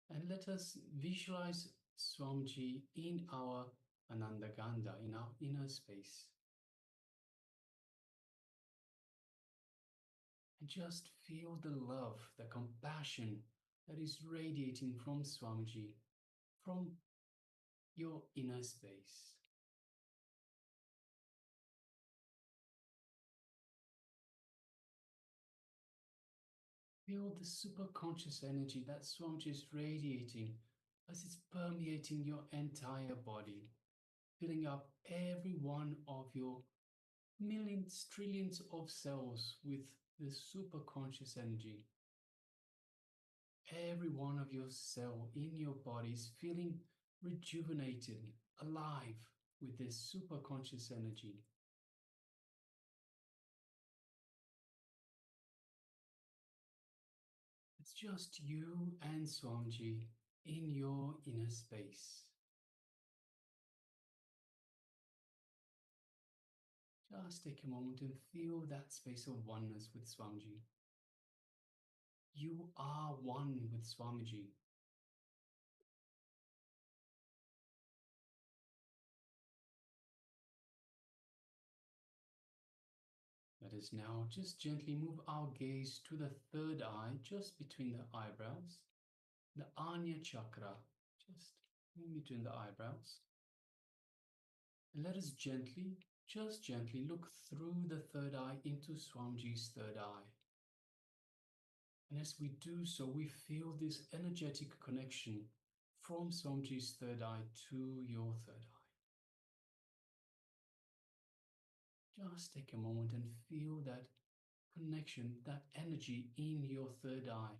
Speaker 11: And let us visualize Swamiji in our Ananda Ganda, in our inner space. And just feel the love, the compassion that is radiating from Swamiji, from your inner space. Feel the superconscious energy that Swamiji is radiating as it's permeating your entire body, filling up every one of your millions, trillions of cells with this superconscious energy. Every one of your cell in your body is feeling rejuvenated, alive with this superconscious energy. It's just you and Swamiji in your inner space. Just take a moment and feel that space of oneness with Swamiji. You are one with Swamiji. Let us now just gently move our gaze to the third eye, just between the eyebrows, the Anya chakra, just in between the eyebrows. And let us gently, just gently look through the third eye into Swamiji's third eye. And as we do so, we feel this energetic connection from Swamiji's third eye to your third eye. Just take a moment and feel that connection, that energy in your third eye.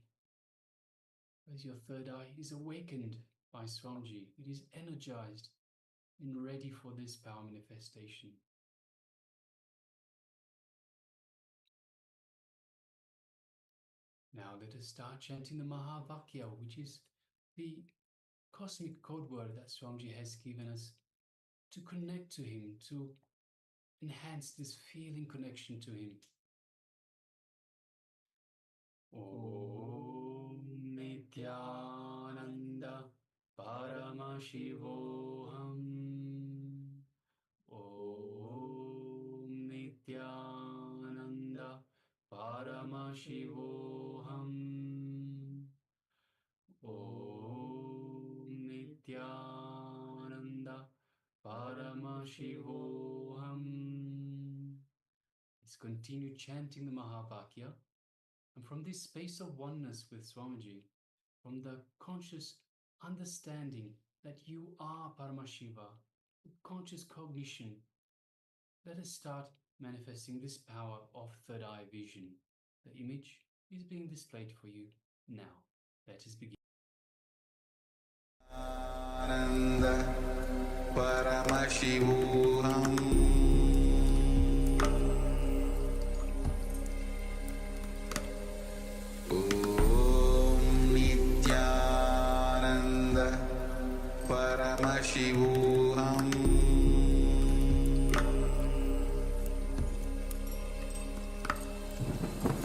Speaker 11: As your third eye is awakened by Swamiji, it is energized and ready for this power manifestation. Now let us start chanting the Mahavakya, which is the cosmic code word that Swamiji has given us to connect to him, to enhance this feeling connection to him. Om Nithyananda Paramashivoham. Om Nithyananda Paramashivoham. Om Nithyananda Paramashivoham. Let's continue chanting the Mahavakya. And from this space of oneness with Swamiji, from the conscious understanding that you are Paramashiva, conscious cognition, let us start manifesting this power of third eye vision. The image is being displayed for you now. Let us begin.
Speaker 9: Ananda Paramashivoham. Om Nithyananda Paramashivoham.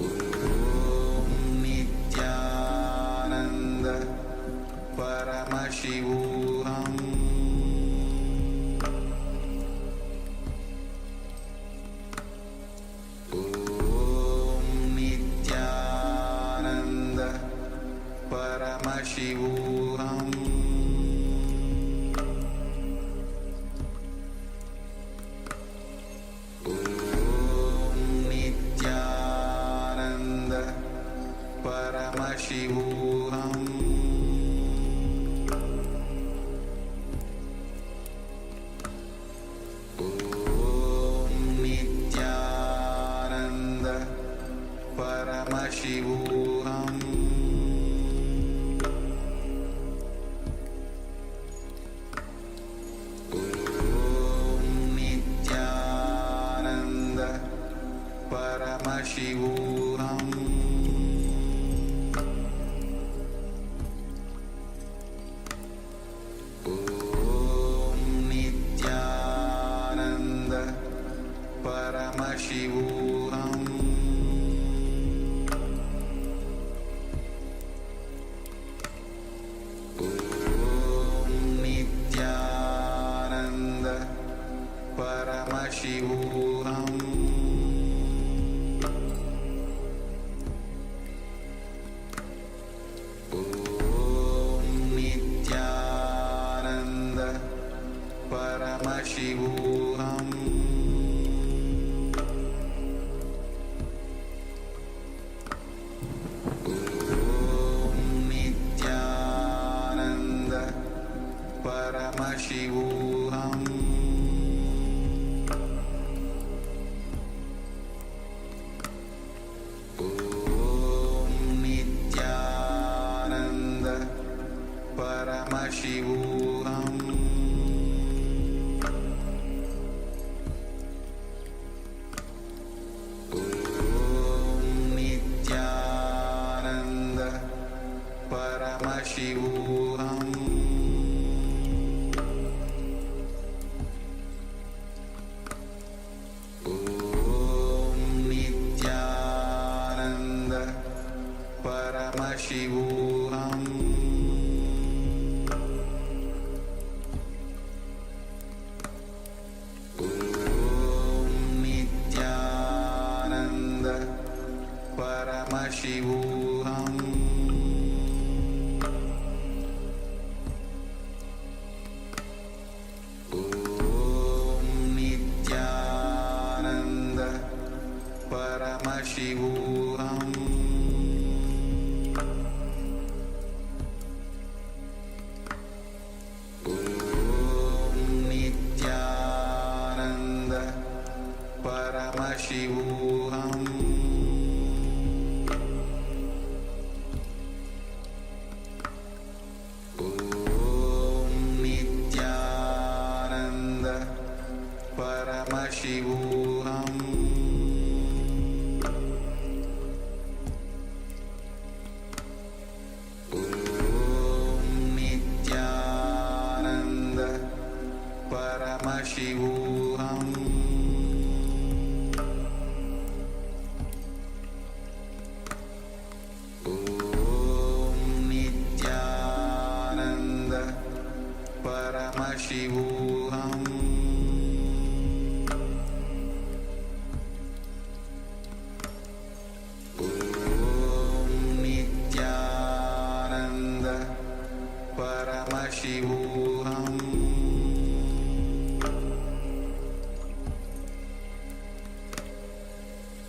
Speaker 9: Om Nithyananda Paramashivoham. Om Nithyananda Paramashivoham. Om Nithyananda Paramashivoham. Om Nithyananda Paramashivoham. Om Nithyananda Paramashivoham. Om Nithyananda Paramashivoham. Om Nithyananda Paramashivoham. Om Nithyananda Paramashivoham. Om Nithyananda Paramashivoham. Om Nithyananda Paramashivoham. Om Nithyananda Paramashivoham. Om Nithyananda Paramashivoham. Om Nithyananda Paramashivoham. Om Nithyananda Paramashivoham. Om Nithyananda Paramashivoham. Paramashivoham Om Nithyananda Paramashivoham Om Nithyananda Paramashivoham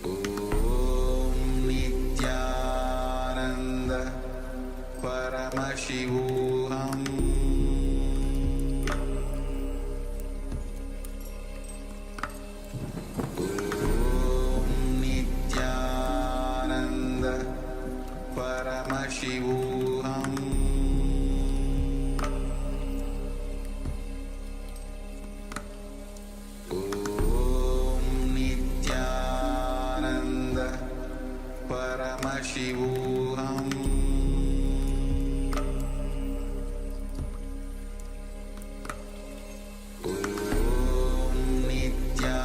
Speaker 9: Om Nithyananda Paramashivoham Om Nithyananda Paramashivoham Om Nithyananda Paramashivoham Om Nithyananda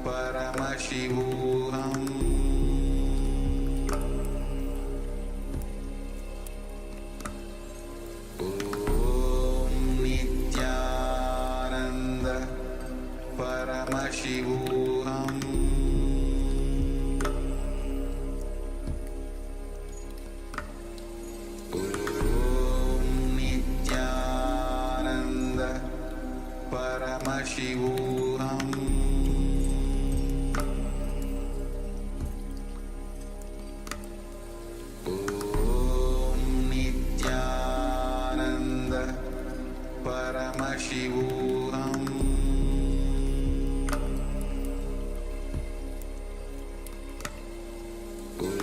Speaker 9: Paramashivoham Om Nithyananda Paramashivoham Om Nithyananda Paramashivoham Om Nithyananda Paramashivoham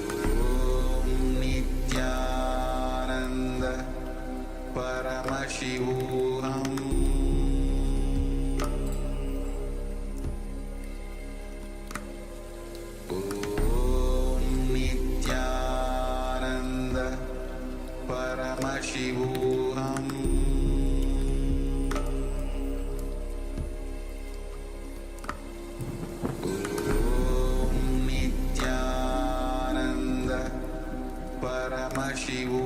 Speaker 9: Om Nithyananda Paramashivoham Om Nithyananda Paramashivoham Om Nithyananda Paramashivoham